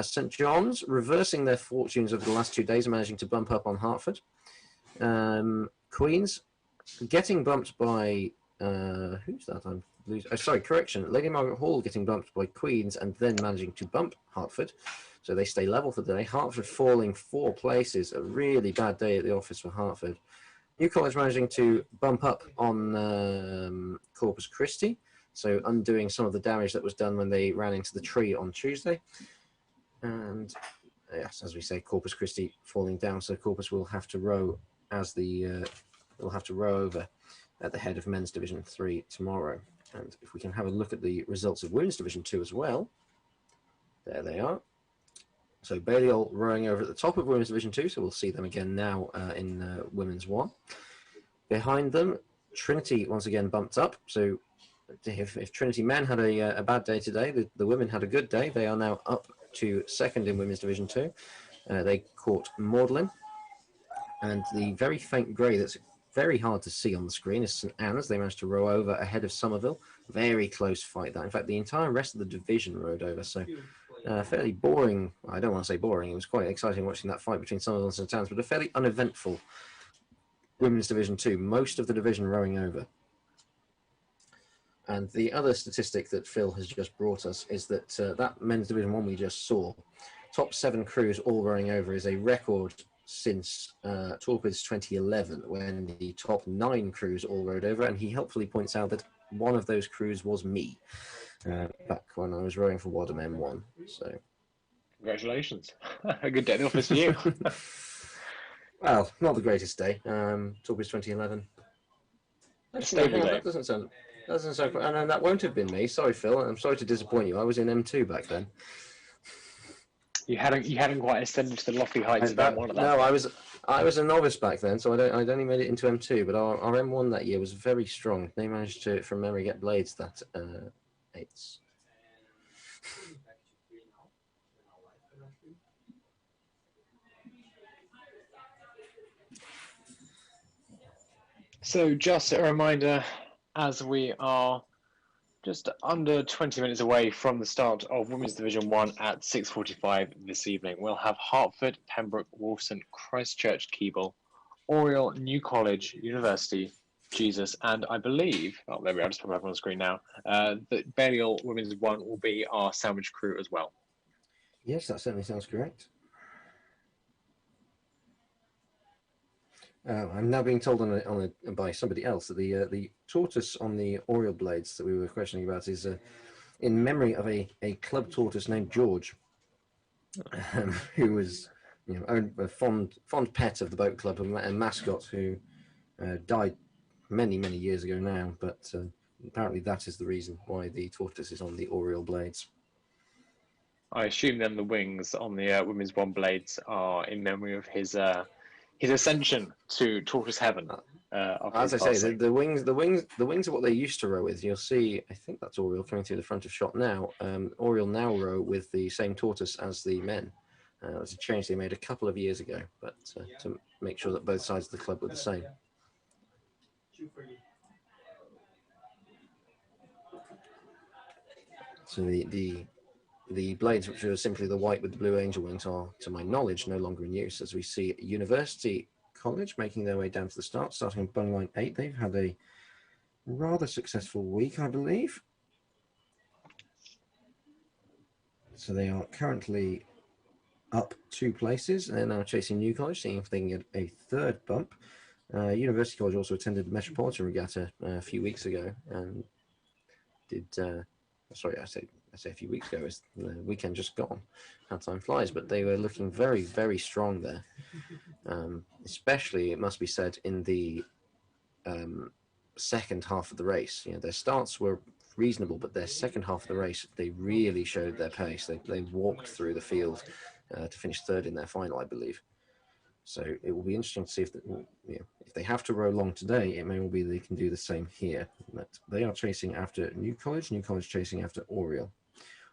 St John's reversing their fortunes over the last 2 days, managing to bump up on Hertford. Queens getting bumped by who's that? I'm losing. Sorry, correction. Lady Margaret Hall getting bumped by Queens and then managing to bump Hertford, so they stay level for the day. Hertford falling 4 places. A really bad day at the office for Hertford. New College managing to bump up on Corpus Christi. So undoing some of the damage that was done when they ran into the tree on Tuesday. And yes, as we say, Corpus Christi falling down. So Corpus will have to row as the will have to row over at the head of Men's Division 3 tomorrow. And if we can have a look at the results of Women's Division 2 as well. There they are. So Balliol rowing over at the top of Women's Division 2, so we'll see them again now in Women's 1. Behind them, Trinity once again bumped up. So if Trinity men had a bad day today, the women had a good day. They are now up to second in Women's Division 2. They caught Magdalen. And the very faint grey that's very hard to see on the screen is St Anne's. They managed to row over ahead of Somerville. Very close fight that. In fact, the entire rest of the division rowed over. So fairly boring. I don't want to say boring. It was quite exciting watching that fight between Somerville and St Anne's, but a fairly uneventful Women's Division 2. Most of the division rowing over. And the other statistic that Phil has just brought us is that that Men's Division 1 we just saw, top 7 crews all rowing over, is a record since Torpid's 2011, when the top 9 crews all rowed over. And he helpfully points out that one of those crews was me back when I was rowing for Wadham M1. So, congratulations! A good day in the office for you. Well, not the greatest day. Torpid's 2011. Stable day. That doesn't sound. And that won't have been me. Sorry, Phil. I'm sorry to disappoint you. I was in M2 back then. You hadn't quite ascended to the lofty heights of M1 at that No, point. I was a novice back then, so I'd only made it into M2. But our M1 that year was very strong. They managed to, from memory, get blades that 8s. So just a reminder, as we are just under 20 minutes away from the start of Women's Division 1 at 6:45 this evening, we'll have Hertford, Pembroke, Wolfson, Christchurch, Keble, Oriel, New College, University, Jesus, and I believe, oh, there we are, I'll just put it up on the screen now, that Balliol Women's 1 will be our sandwich crew as well. Yes, that certainly sounds correct. I'm now being told by somebody else that the tortoise on the Oriel blades that we were questioning about is in memory of a club tortoise named George, who was a fond pet of the boat club and mascot who died many years ago now. But apparently that is the reason why the tortoise is on the Oriel blades. I assume then the wings on the Women's 1 blades are in memory of his ascension to tortoise heaven. As I say, the wings are what they used to row with. You'll see, I think that's Oriel coming through the front of shot now. Oriel now row with the same tortoise as the men. It was a change they made a couple of years ago, but to make sure that both sides of the club were the same. So the blades, which are simply the white with the blue angel wings, are, to my knowledge, no longer in use, as we see University College making their way down to the start, starting on Bungline 8. They've had a rather successful week, I believe. So they are currently up 2 places. They're now chasing New College, seeing if they can get a 3rd bump. University College also attended the Metropolitan Regatta a few weeks ago and did... sorry, I say a few weeks ago, it's the weekend just gone. How time flies, but they were looking very strong there. Especially, it must be said, in the second half of the race. Their starts were reasonable, but their second half of the race, they really showed their pace. They walked through the field to finish 3rd in their final, I believe. So it will be interesting to see if they have to row long today, it may well be they can do the same here. But they are chasing after New College chasing after Oriel.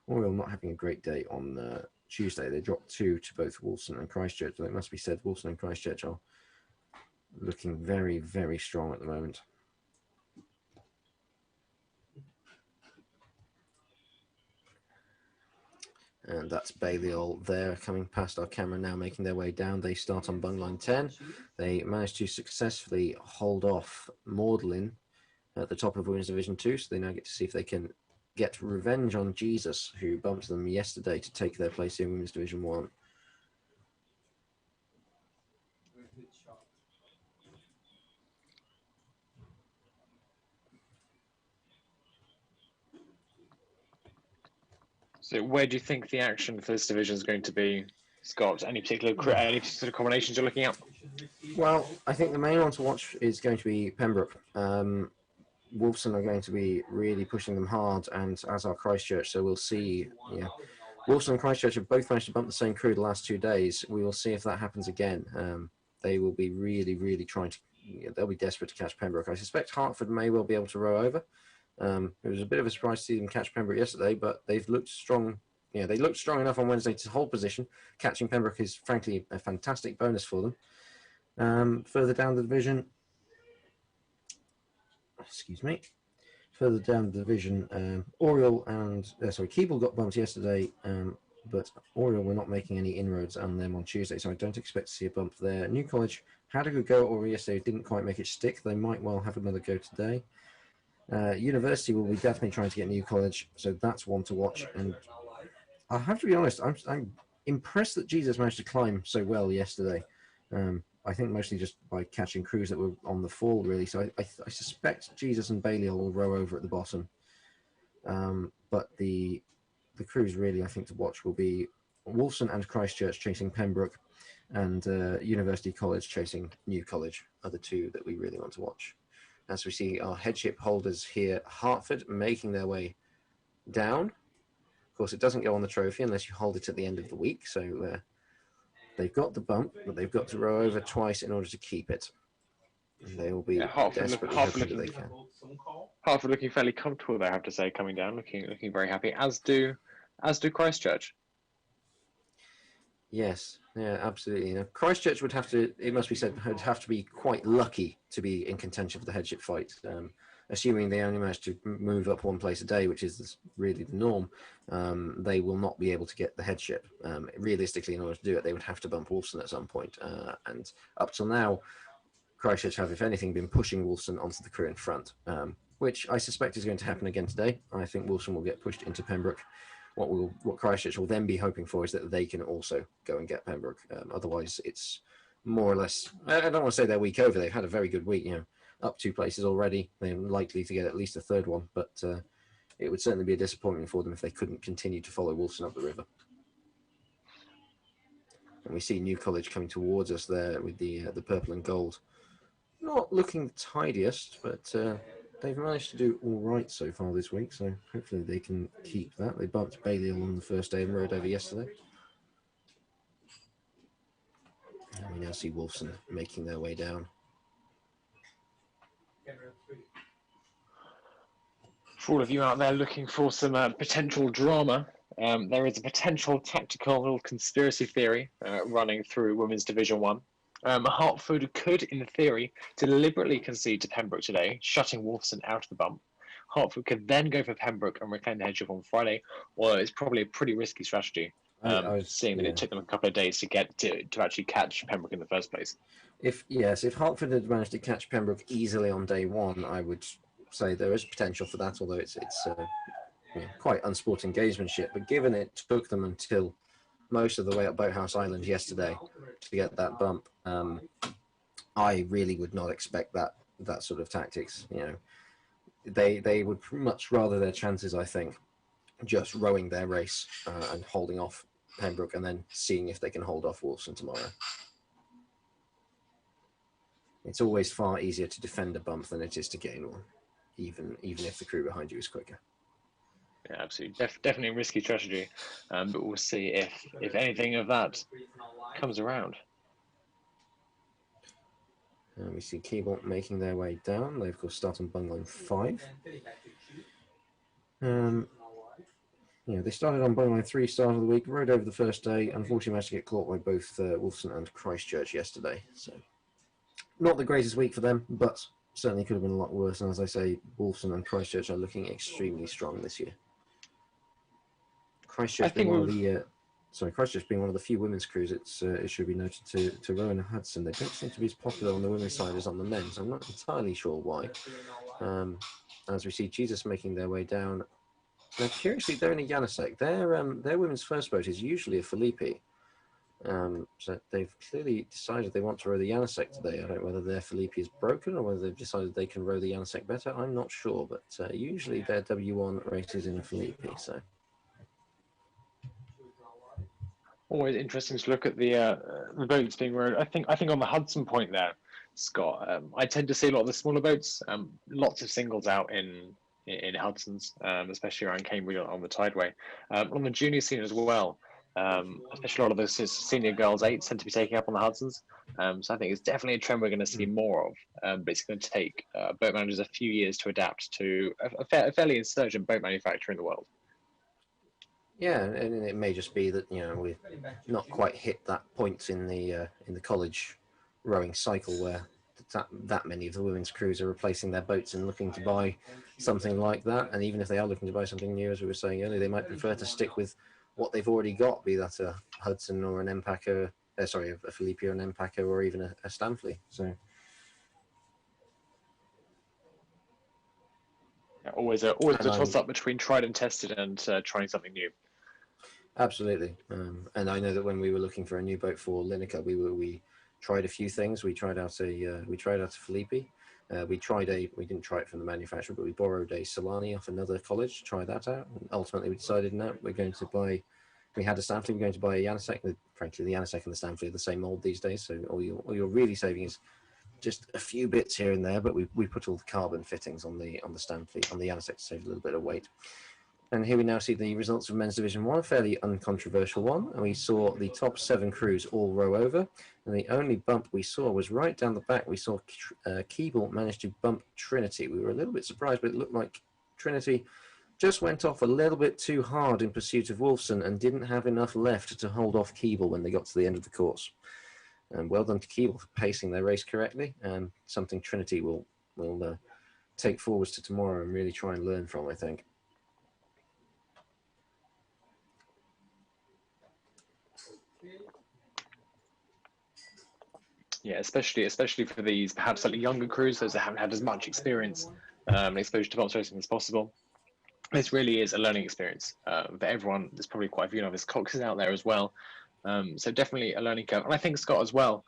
Oriel not having a great day on Tuesday. They dropped 2 to both Wolfson and Christchurch, but it must be said Wolfson and Christchurch are looking very strong at the moment. And that's Balliol there, coming past our camera now, making their way down. They start on Bungline 10. They managed to successfully hold off Magdalen at the top of Women's Division 2, so they now get to see if they can get revenge on Jesus, who bumped them yesterday to take their place in Women's Division 1. So where do you think the action for this division is going to be, Scott? Any particular combinations you're looking at? Well, I think the main one to watch is going to be Pembroke. Wolfson are going to be really pushing them hard, and as are Christchurch. So we'll see. Yeah, Wolfson and Christchurch have both managed to bump the same crew the last 2 days. We will see if that happens again. They will be really, really trying to. They'll be desperate to catch Pembroke. I suspect Hertford may well be able to row over. It was a bit of a surprise to see them catch Pembroke yesterday, but they've looked strong. Yeah, they looked strong enough on Wednesday to hold position. Catching Pembroke is frankly a fantastic bonus for them. Further down the division, Further down the division, Oriel and Keeble got bumped yesterday, but Oriel were not making any inroads on them on Tuesday, so I don't expect to see a bump there. New College had a good go at Oriel yesterday, didn't quite make it stick. They might well have another go today. University will be definitely trying to get New College, so that's one to watch. And I have to be honest, I'm impressed that Jesus managed to climb so well yesterday. I think mostly just by catching crews that were on the fall, really. So I suspect Jesus and Balliol will row over at the bottom. But the crews really, I think, to watch will be Wolfson and Christchurch chasing Pembroke, and University College chasing New College are the two that we really want to watch. As we see our headship holders here, Hertford, making their way down. Of course, it doesn't go on the trophy unless you hold it at the end of the week. So they've got the bump, but they've got to row over twice in order to keep it. And they will be desperately hoping that they can. Hertford looking fairly comfortable there, I have to say, coming down, looking very happy, as do Christchurch. Yes, yeah, absolutely. You know, Christchurch would have to, it must be said, would have to be quite lucky to be in contention for the headship fight. Assuming they only manage to move up one place a day, which is really the norm, they will not be able to get the headship. Realistically, in order to do it, they would have to bump Wolfson at some point. And up till now, Christchurch have, if anything, been pushing Wolfson onto the crew in front, which I suspect is going to happen again today. I think Wolfson will get pushed into Pembroke. What Christchurch will then be hoping for is that they can also go and get Pembroke. Otherwise, it's more or less, I don't want to say they're week over. They've had a very good week, up 2 places already. They're likely to get at least a third one, but it would certainly be a disappointment for them if they couldn't continue to follow Wolfson up the river. And we see New College coming towards us there with the purple and gold. Not looking the tidiest, but they've managed to do all right so far this week, so hopefully they can keep that. They bumped Balliol on the first day and rode over yesterday. And we now see Wolfson making their way down. For all of you out there looking for some potential drama, there is a potential tactical little conspiracy theory running through Women's Division 1. Hertford could, in theory, deliberately concede to Pembroke today, shutting Wolfson out of the bump. Hertford could then go for Pembroke and reclaim the headship on Friday, or it's probably a pretty risky strategy, seeing that it took them a couple of days to get to actually catch Pembroke in the first place. If Hertford had managed to catch Pembroke easily on day one, I would say there is potential for that, although it's quite unsporting gamesmanship. But given it took them until most of the way up Boathouse Island yesterday to get that bump, I really would not expect that sort of tactics. They would much rather their chances, I think, just rowing their race and holding off Pembroke and then seeing if they can hold off Wolfson tomorrow. It's always far easier to defend a bump than it is to gain one, even if the crew behind you is quicker. Yeah, absolutely. Definitely a risky strategy, but we'll see if anything of that comes around. We see Keeble making their way down. They, of course, start on bungline 5. They started on bungline 3 start of the week, rode over the first day. Unfortunately, managed to get caught by both Wolfson and Christchurch yesterday. So, not the greatest week for them, but certainly could have been a lot worse. And as I say, Wolfson and Christchurch are looking extremely strong this year. Christchurch being one of the few women's crews, it should be noted to Rowan and Hudson. They don't seem to be as popular on the women's side as on the men's. I'm not entirely sure why. As we see Jesus making their way down. Now, curiously, they're in a Janasek. Their women's first boat is usually a Felipe. So they've clearly decided they want to row the Janasek today. I don't know whether their Felipe is broken or whether they've decided they can row the Janasek better. I'm not sure, but usually their W1 race is in a Felipe. So Always interesting to look at the boats being rowed. I think on the Hudson Point there, Scott. I tend to see a lot of the smaller boats. Lots of singles out in Hudson's, especially around Cambridge on the Tideway. On the junior scene as well, especially a lot of those senior girls eights tend to be taking up on the Hudson's. So I think it's definitely a trend we're going to see more of. But it's going to take boat managers a few years to adapt to a fairly insurgent boat manufacturer in the world. Yeah, and it may just be that we've not quite hit that point in the college rowing cycle where that many of the women's crews are replacing their boats and looking to buy something like that. And even if they are looking to buy something new, as we were saying earlier, they might prefer to stick with what they've already got, be that a Hudson or an Empacher, a Felipe or an Empacher, or even a Stanley. So. Yeah, always a toss up between tried and tested and trying something new. Absolutely, and I know that when we were looking for a new boat for Lineker, we tried a few things. We tried out a Felipe. We didn't try it from the manufacturer, but we borrowed a Solani off another college to try that out. And ultimately, we decided no, we're going to buy. We had a Stanley. We're going to buy a Janusek. Frankly, the Janusek and the Stanley are the same mold these days. So all you're really saving is just a few bits here and there. But we put all the carbon fittings on the Stanley, on the Janusek, to save a little bit of weight. And here we now see the results of Men's Division 1, a fairly uncontroversial one. And we saw the top 7 crews all row over. And the only bump we saw was right down the back. We saw Keeble manage to bump Trinity. We were a little bit surprised, but it looked like Trinity just went off a little bit too hard in pursuit of Wolfson and didn't have enough left to hold off Keeble when they got to the end of the course. And well done to Keeble for pacing their race correctly, and something Trinity will take forwards to tomorrow and really try and learn from, I think. Yeah, especially for these perhaps slightly younger crews, those that haven't had as much experience and exposure to bumps racing as possible. This really is a learning experience for everyone. There's probably quite a few novice coxes out there as well. So definitely a learning curve. And I think, Scott, as well,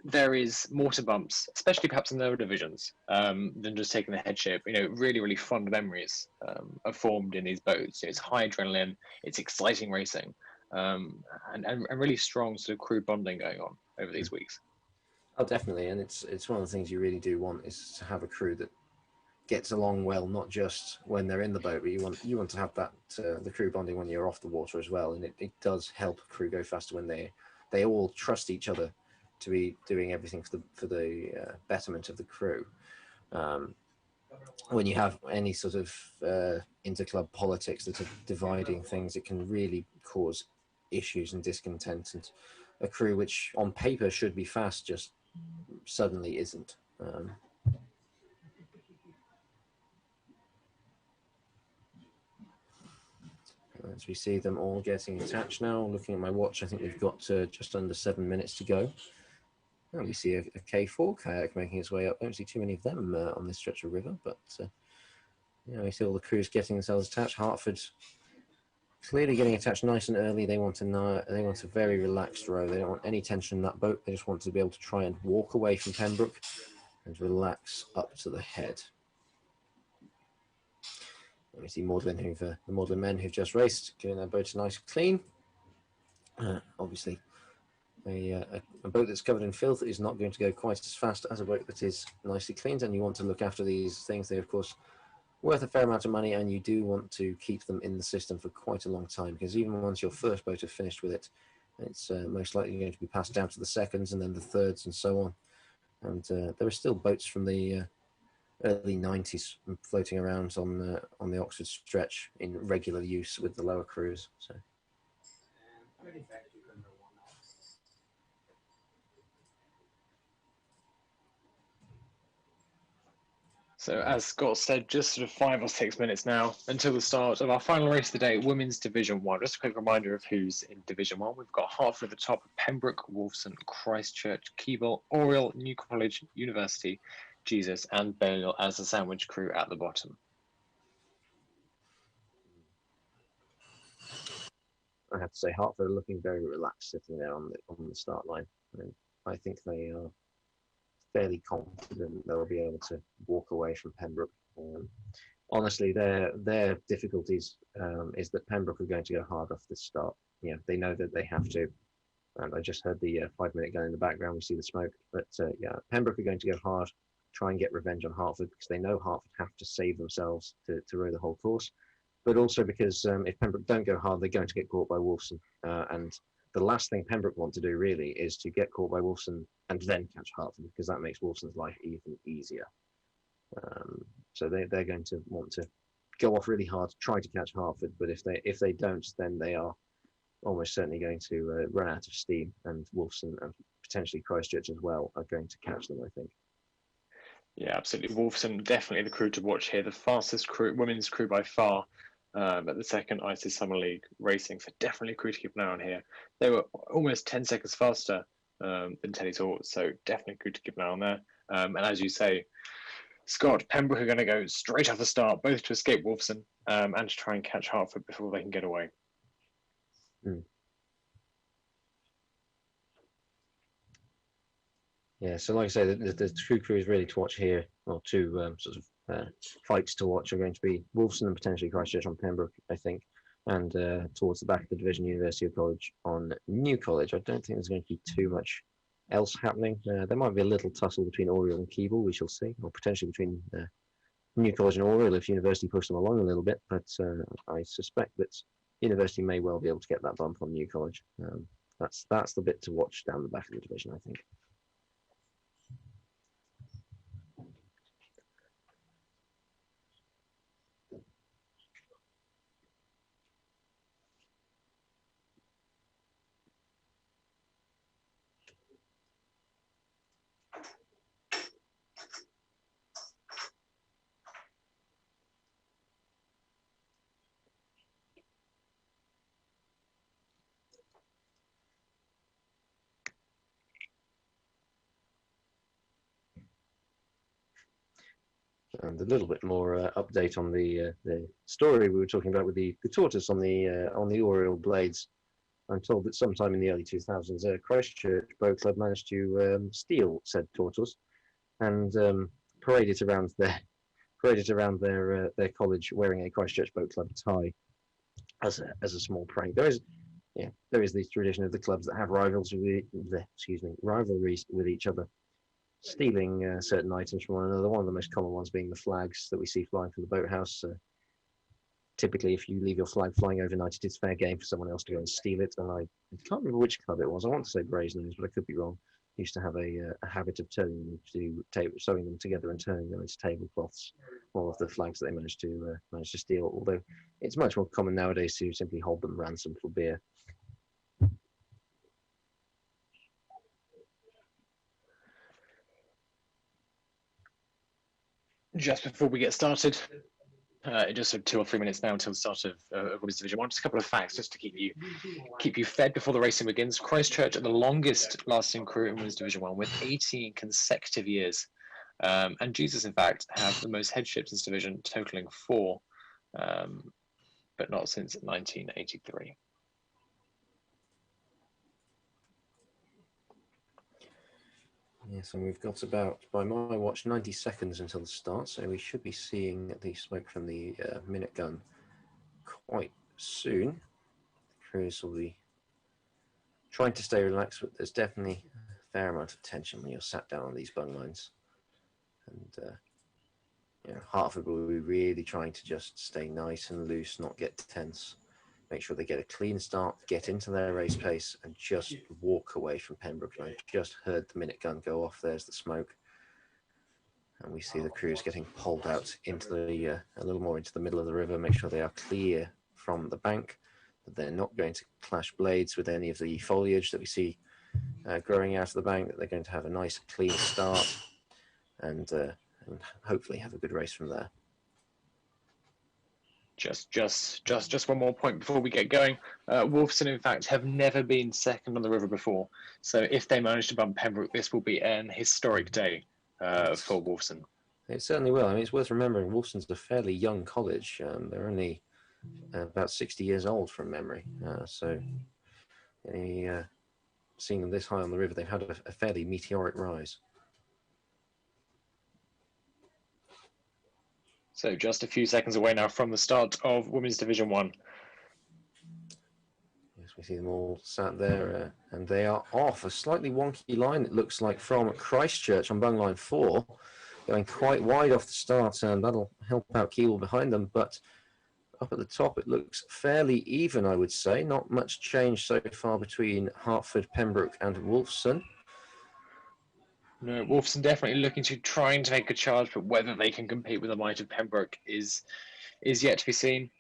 there is more to bumps, especially perhaps in lower divisions, than just taking the headship. Really, really fond memories are formed in these boats. It's high adrenaline, it's exciting racing, and really strong sort of crew bonding going on over these weeks. Oh, definitely, and it's one of the things you really do want is to have a crew that gets along well, not just when they're in the boat, but you want to have that the crew bonding when you're off the water as well, and it does help a crew go faster when they all trust each other to be doing everything for the betterment of the crew. When you have any sort of interclub politics that are dividing things, it can really cause issues and discontent, and a crew which on paper should be fast just suddenly isn't. As we see them all getting attached now, looking at my watch, I think we've got just under 7 minutes to go. And we see a K4 kayak making its way up. Don't see too many of them on this stretch of river, but we see all the crews getting themselves attached. Hartford clearly getting attached nice and early. They want a very relaxed row. They don't want any tension in that boat. They just want to be able to try and walk away from Pembroke and relax up to the head. And we see Magdalen the Magdalen men who've just raced, giving their boats nice and clean. Obviously, a boat that's covered in filth is not going to go quite as fast as a boat that is nicely cleaned, and you want to look after these things. They, of course, worth a fair amount of money, and you do want to keep them in the system for quite a long time, because even once your first boat have finished with it, it's most likely going to be passed down to the seconds and then the thirds and so on. And there are still boats from the early 90s floating around on the Oxford stretch in regular use with the lower crews. So as Scott said, just sort of 5 or 6 minutes now until the start of our final race of the day, Women's Division 1. Just a quick reminder of who's in Division 1. We've got Hartford at the top, Pembroke, Wolfson, Christchurch, Keeble, Oriel, New College, University, Jesus, and Balliol as the sandwich crew at the bottom. I have to say, Hartford are looking very relaxed sitting there on the start line. And I think they are fairly confident they'll be able to walk away from Pembroke. Honestly, their difficulties is that Pembroke are going to go hard off the start. they know that they have to. And I just heard the 5-minute gun in the background. We see the smoke. But yeah, Pembroke are going to go hard, try and get revenge on Hertford, because they know Hertford have to save themselves to row the whole course. But also because if Pembroke don't go hard, they're going to get caught by Wolfson. And the last thing Pembroke want to do really is to get caught by Wolfson and then catch Hertford, because that makes Wolfson's life even easier. So they're going to want to go off really hard, try to catch Hertford. But if they don't, then they are almost certainly going to run out of steam, and Wolfson and potentially Christchurch as well are going to catch them, I think. Yeah, absolutely. Wolfson, definitely the crew to watch here. The fastest crew, women's crew by far at the second ICES Summer League racing. So definitely a crew to keep an eye on here. They were almost 10 seconds faster than Teletor, so definitely a crew to keep an eye on there. And as you say, Scott, Pembroke are going to go straight off the start, both to escape Wolfson and to try and catch Hertford before they can get away. Yeah, so like I say, the two crews really to watch here, or two sort of fights to watch, are going to be Wolfson and potentially Christchurch on Pembroke, I think, and towards the back of the division, University of College on New College. I don't think there's going to be too much else happening. There might be a little tussle between Oriel and Keble, we shall see, or potentially between New College and Oriel if University push them along a little bit, but I suspect that University may well be able to get that bump on New College. That's the bit to watch down the back of the division, I think. And a little bit more update on the story we were talking about with the tortoise on the Oriel blades. I'm told that sometime in the early 2000s, Christchurch Boat Club managed to steal said tortoise and parade it around their college wearing a Christchurch Boat Club tie as a small prank. There is this tradition of the clubs that have rivalries with each other, stealing certain items from one another. One of the most common ones being the flags that we see flying from the boathouse. Typically, if you leave your flag flying overnight, it is fair game for someone else to go and steal it. And I can't remember which club it was. I want to say Brasenose, but I could be wrong. Used to have a habit of turning them to sewing them together and turning them into tablecloths. All of the flags that they managed to steal. Although it's much more common nowadays to simply hold them ransom for beer. Just before we get started, just 2 or 3 minutes now until the start of Women's Division 1. Just a couple of facts just to keep you fed before the racing begins. Christchurch are the longest lasting crew in Women's Division 1 with 18 consecutive years. And Jesus, in fact, have the most headships in this division, totaling 4, but not since 1983. Yes, and we've got about, by my watch, 90 seconds until the start, so we should be seeing the smoke from the minute gun quite soon. The crews will be trying to stay relaxed, but there's definitely a fair amount of tension when you're sat down on these bung lines. And Hertford will be really trying to just stay nice and loose, not get tense. Make sure they get a clean start, get into their race pace, and just walk away from Pembroke. And I just heard the minute gun go off. There's the smoke. And we see the crews getting pulled out into a little more into the middle of the river, make sure they are clear from the bank, that they're not going to clash blades with any of the foliage that we see growing out of the bank, that they're going to have a nice clean start and hopefully have a good race from there. Just one more point before we get going. Wolfson, in fact, have never been second on the river before. So if they manage to bump Pembroke, this will be an historic day for Wolfson. It certainly will. I mean, it's worth remembering Wolfson's a fairly young college. They're only about 60 years old from memory. So seeing them this high on the river, they've had a fairly meteoric rise. So just a few seconds away now from the start of Women's Division 1. Yes, We see them all sat there, and they are off. A slightly wonky line, it looks like, from Christchurch on bung line 4, going quite wide off the start, and that'll help out Keble behind them. But up at the top, it looks fairly even, I would say. Not much change so far between Hertford, Pembroke, and Wolfson. No, Wolfson definitely looking to trying to make a charge, but whether they can compete with the might of Pembroke is yet to be seen.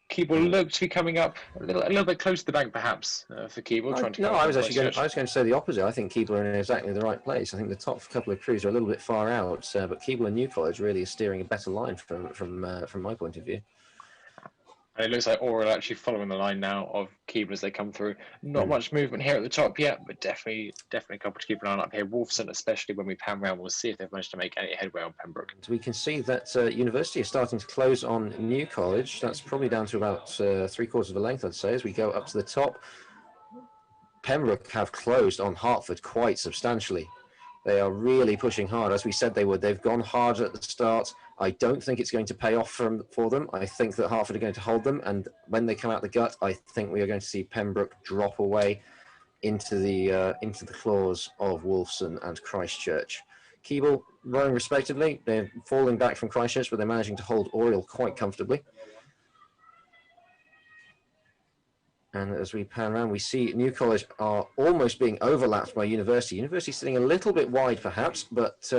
Keble look to be coming up a little bit close to the bank, perhaps, for Keble. I was going to say the opposite. I think Keble are in exactly the right place. I think the top couple of crews are a little bit far out, but Keble and New College really is steering a better line from my point of view. And it looks like Oriel actually following the line now of Keble as they come through. Not much movement here at the top yet, but definitely a couple to keep an eye on up here. Wolfson, especially when we pan round, we'll see if they've managed to make any headway on Pembroke. So we can see that University is starting to close on New College. That's probably down to about 3/4 of a length, I'd say, as we go up to the top. Pembroke have closed on Hertford quite substantially. They are really pushing hard, as we said they would. They've gone hard at the start. I don't think it's going to pay off for them. I think that Hertford are going to hold them, and when they come out the gut, I think we are going to see Pembroke drop away into the claws of Wolfson and Christchurch. Keble rowing respectively. They're falling back from Christchurch, but they're managing to hold Oriel quite comfortably. And as we pan around, we see New College are almost being overlapped by University. University sitting a little bit wide, perhaps, but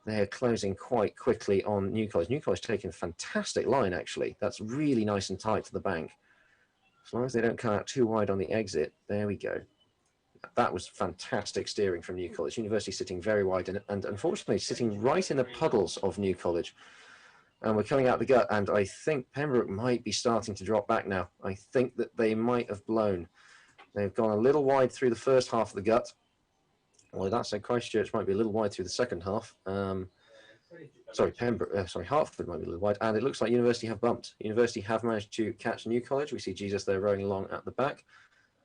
they're closing quite quickly on New College. New College taking a fantastic line, actually. That's really nice and tight to the bank. As long as they don't come out too wide on the exit. There we go. That was fantastic steering from New College. University sitting very wide and unfortunately sitting right in the puddles of New College. And we're coming out the gut, and I think Pembroke might be starting to drop back now. I think that they might have blown. They've gone a little wide through the first half of the gut. Well, that said, Christchurch might be a little wide through the second half. Hertford might be a little wide, and it looks like University have bumped. University have managed to catch New College. We see Jesus there rowing along at the back.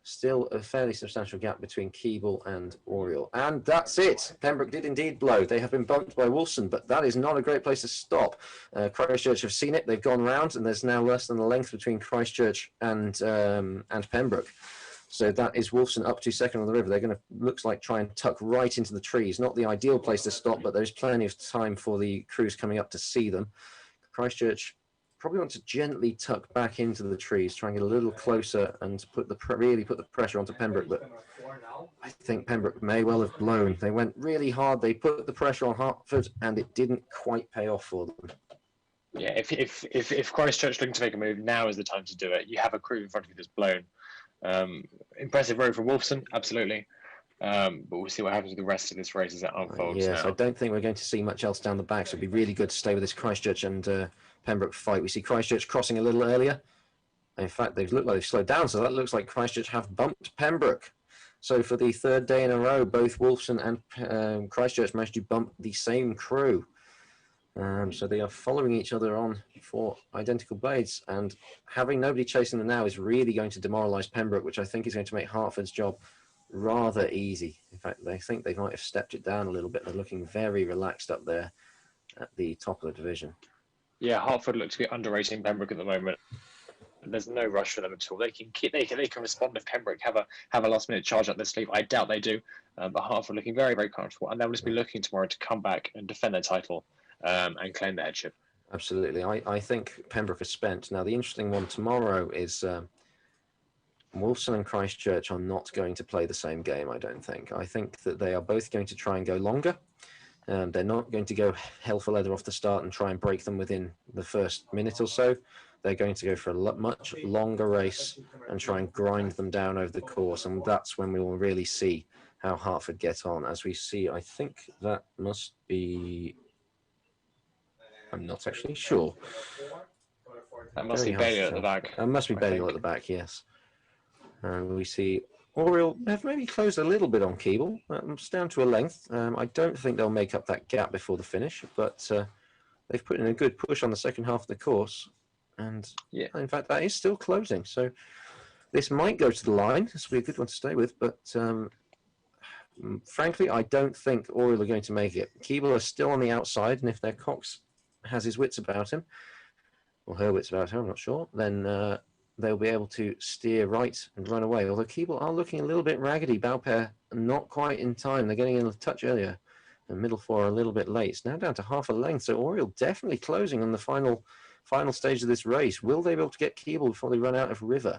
Still a fairly substantial gap between Keble and Oriel. And that's it. Pembroke did indeed blow. They have been bumped by Wolfson, but that is not a great place to stop. Christchurch have seen it. They've gone round, and there's now less than a length between Christchurch and Pembroke. So that is Wolfson up to second on the river. They're going to, looks like, try and tuck right into the trees. Not the ideal place to stop, but there's plenty of time for the crews coming up to see them. Christchurch probably want to gently tuck back into the trees, try and get a little closer and really put the pressure onto Pembroke. But I think Pembroke may well have blown. They went really hard. They put the pressure on Hertford, and it didn't quite pay off for them. Yeah, if Christchurch looking to make a move, now is the time to do it. You have a crew in front of you that's blown. Impressive row from Wolfson, absolutely. But we'll see what happens with the rest of this race as it unfolds. Yes, now. I don't think we're going to see much else down the back, so it'd be really good to stay with this Christchurch and Pembroke fight. We see Christchurch crossing a little earlier. In fact, they look like they've slowed down, so that looks like Christchurch have bumped Pembroke. So for the third day in a row, both Wolfson and Christchurch managed to bump the same crew. So they are following each other on for identical blades, and having nobody chasing them now is really going to demoralise Pembroke, which I think is going to make Hertford's job rather easy. In fact, they think they might have stepped it down a little bit. They're looking very relaxed up there at the top of the division. Yeah, Hertford look to be underrating Pembroke at the moment. There's no rush for them at all. They can respond if Pembroke have a last minute charge up their sleeve. I doubt they do, but Hertford looking very, very comfortable, and they'll just be looking tomorrow to come back and defend their title and claim the headship. Absolutely. I think Pembroke is spent. Now, the interesting one tomorrow is Wolfson and Christchurch are not going to play the same game, I don't think. I think that they are both going to try and go longer. They're not going to go hell for leather off the start and try and break them within the first minute or so. They're going to go for a much longer race and try and grind them down over the course. And that's when we will really see how Hertford get on. As we see, I think that must be... I'm not actually sure. That must be Balliol at the back. That must be Balliol at the back, yes. And we see Oriel have maybe closed a little bit on Keble. It's down to a length. I don't think they'll make up that gap before the finish, but they've put in a good push on the second half of the course. And yeah, in fact, that is still closing. So this might go to the line. This will be a good one to stay with. But frankly, I don't think Oriel are going to make it. Keble are still on the outside, and if their Cox has his wits about him, or her wits about her, I'm not sure, then they'll be able to steer right and run away. Although Keeble are looking a little bit raggedy. Baupair not quite in time. They're getting in a touch earlier. And middle four a little bit late. It's now down to half a length. So Oriel definitely closing on the final stage of this race. Will they be able to get Keeble before they run out of River?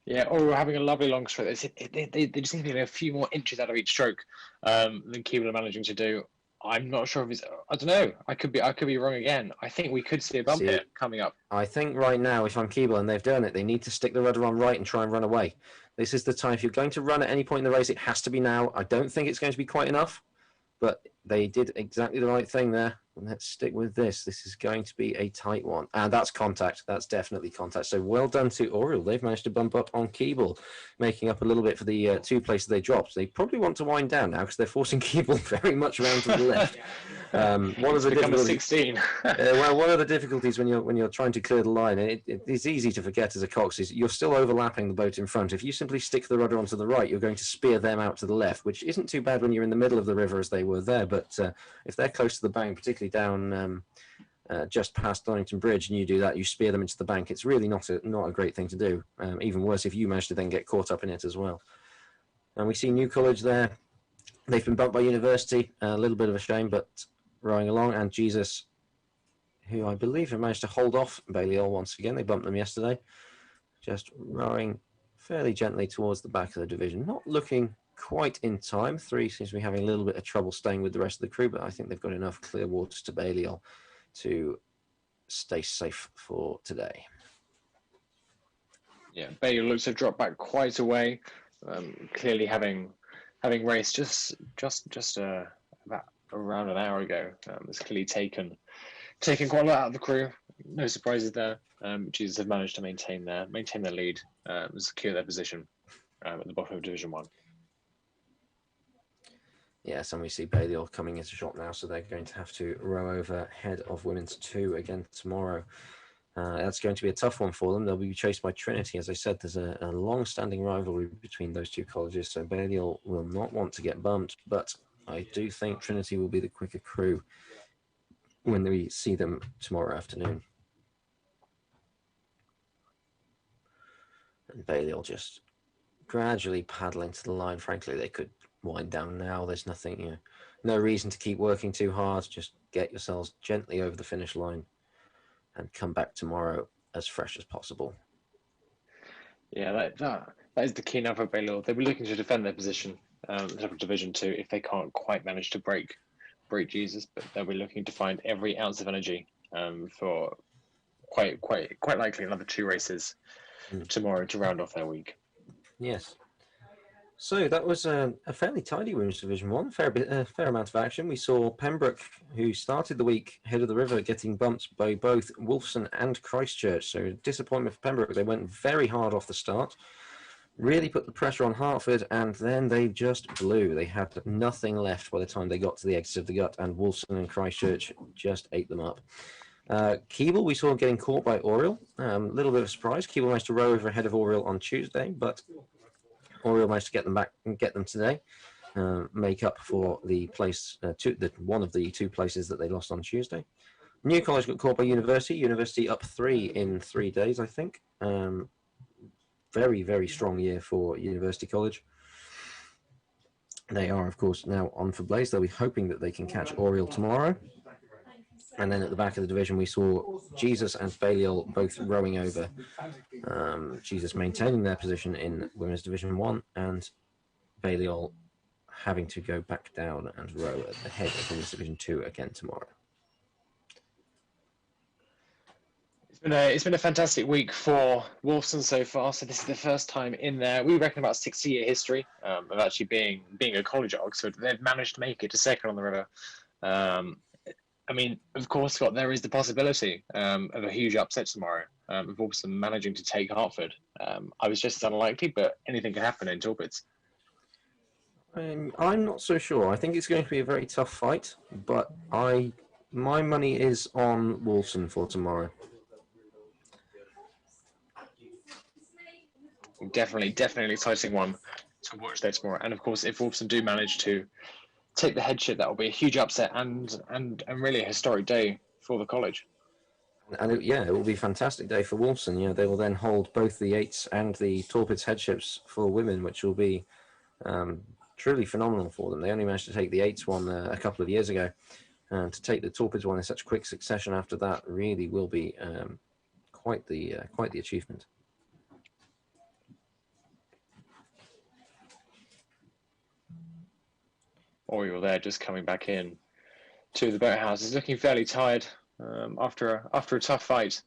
Yeah, or having a lovely long stroke. They just seem to be a few more inches out of each stroke than Keeble are managing to do. I'm not sure if it's. I don't know. I could be wrong again. I think we could see a bump here coming up. I think right now, if I'm Keeble and they've done it, they need to stick the rudder on right and try and run away. This is the time. If you're going to run at any point in the race, it has to be now. I don't think it's going to be quite enough, but they did exactly the right thing there. Let's stick with this. This is going to be a tight one. And that's contact. That's definitely contact. So well done to Oriel. They've managed to bump up on Keeble, making up a little bit for the 2 places they dropped. They probably want to wind down now because they're forcing Keeble very much around to the left. One of the difficulties, 16. well, one of the difficulties when you're trying to clear the line, and it's easy to forget as a cox, is you're still overlapping the boat in front. If you simply stick the rudder onto the right, you're going to spear them out to the left, which isn't too bad when you're in the middle of the river as they were there. But if they're close to the bank, particularly down just past Donington Bridge, and you do that, you spear them into the bank. It's really not a great thing to do. Even worse if you manage to then get caught up in it as well. And we see New College there. They've been bumped by University. A little bit of a shame, but rowing along. And Jesus, who I believe have managed to hold off Balliol once again. They bumped them yesterday. Just rowing fairly gently towards the back of the division. Not looking quite in time. 3 seems to be having a little bit of trouble staying with the rest of the crew, but I think they've got enough clear waters to Balliol to stay safe for today. Yeah, Balliol looks to have dropped back quite a way. Clearly having raced just about around an hour ago. It's clearly taken quite a lot out of the crew. No surprises there. Jesus have managed to maintain their lead and secure their position at the bottom of Division 1. Yes, and we see Balliol coming into shot now, so they're going to have to row over head of Women's 2 again tomorrow. That's going to be a tough one for them. They'll be chased by Trinity. As I said, there's a long-standing rivalry between those 2 colleges, so Balliol will not want to get bumped, but I do think Trinity will be the quicker crew when we see them tomorrow afternoon. And Balliol just gradually paddling to the line. Frankly, they could wind down now. There's nothing, no reason to keep working too hard. Just get yourselves gently over the finish line and come back tomorrow as fresh as possible. Yeah, that is the key now for Balliol. They'll be looking to defend their position at the top of Division 2 if they can't quite manage to break Jesus, but they'll be looking to find every ounce of energy for quite likely another 2 races tomorrow to round off their week. Yes. So that was a fairly tidy Women's Division 1, a fair amount of action. We saw Pembroke, who started the week head of the river, getting bumped by both Wolfson and Christchurch. So disappointment for Pembroke. They went very hard off the start, really put the pressure on Hertford, and then they just blew. They had nothing left by the time they got to the exit of the gut, and Wolfson and Christchurch just ate them up. Keeble, we saw getting caught by Oriel. A little bit of a surprise. Keeble managed to row over ahead of Oriel on Tuesday, but Oriel managed to get them back and get them today, make up for the place, one of the 2 places that they lost on Tuesday. New College got caught by University. University up 3 in 3 days, I think. Very, very strong year for University College. They are, of course, now on for Blaze. They'll be hoping that they can catch Oriel tomorrow. And then at the back of the division, we saw Jesus and Balliol both rowing over. Jesus maintaining their position in Women's Division 1 and Balliol having to go back down and row at the head of Women's Division 2 again tomorrow. It's been a fantastic week for Wolfson so far. So this is the first time in there, we reckon, about 60-year history of actually being a college at Oxford. They've managed to make it to second on the river. I mean, of course, Scott, there is the possibility of a huge upset tomorrow, of Wolfson managing to take Hertford. I was just as unlikely, but anything can happen in Talbots. I'm not so sure. I think it's going to be a very tough fight, but my money is on Wolfson for tomorrow. Definitely an exciting one to watch there tomorrow. And of course, if Wolfson do manage to take the headship, that will be a huge upset and really a historic day for the college. And it will be a fantastic day for Wolfson. You know, they will then hold both the 8s and the Torpids headships for women, which will be truly phenomenal for them. They only managed to take the 8s one a couple of years ago, and to take the Torpids one in such quick succession after that really will be quite the achievement. Oriel there, just coming back in to the boathouse, is looking fairly tired after a tough fight,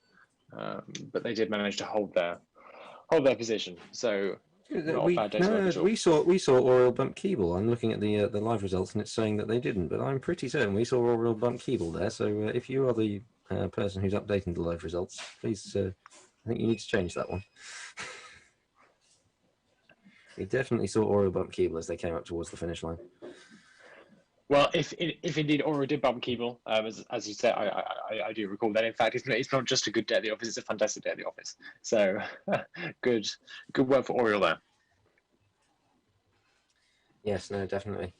but they did manage to hold their position. So not a bad day's work at all. We saw Oriel bump Keeble. I'm looking at the live results, and it's saying that they didn't, but I'm pretty certain we saw Oriel bump Keeble there. So if you are the person who's updating the live results, please, I think you need to change that one. We definitely saw Oriel bump Keeble as they came up towards the finish line. Well, if indeed Oriel did bump Keeble, as you said, I do recall that. In fact, it's not just a good day at the office; it's a fantastic day at the office. So, good work for Oriel there. Yes, no, definitely.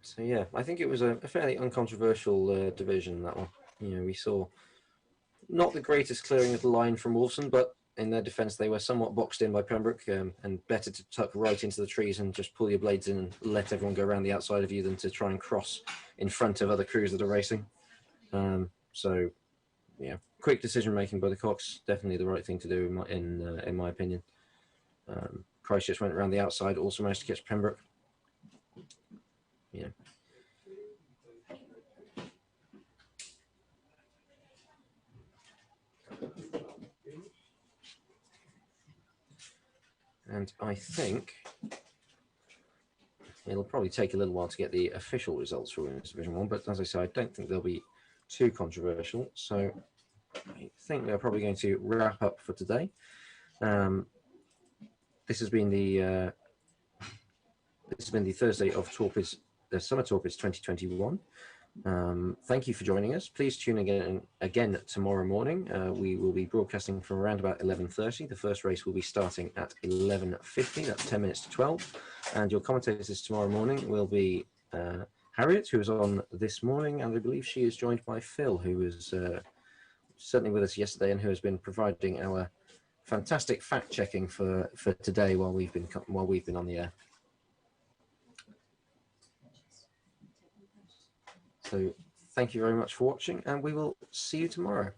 So yeah, I think it was a fairly uncontroversial division, that one. You know, we saw not the greatest clearing of the line from Wolfson, but in their defence, they were somewhat boxed in by Pembroke, and better to tuck right into the trees and just pull your blades in and let everyone go around the outside of you than to try and cross in front of other crews that are racing. So, yeah, quick decision making by the Cox, definitely the right thing to do in my opinion. Christchurch went around the outside, also managed to catch Pembroke. Yeah. And I think it'll probably take a little while to get the official results for Women's Division 1, but as I say, I don't think they'll be too controversial. So I think we're probably going to wrap up for today. This has been the Thursday of Torpids, the Summer Torpids 2021. Thank you for joining us. Please tune again tomorrow morning. We will be broadcasting from around about 11:30. The first race will be starting at 11:50. That's 10 minutes to 12. And your commentators tomorrow morning will be Harriet, who was on this morning, and I believe she is joined by Phil, who was certainly with us yesterday and who has been providing our fantastic fact checking for today while we've been on the air. So thank you very much for watching, and we will see you tomorrow.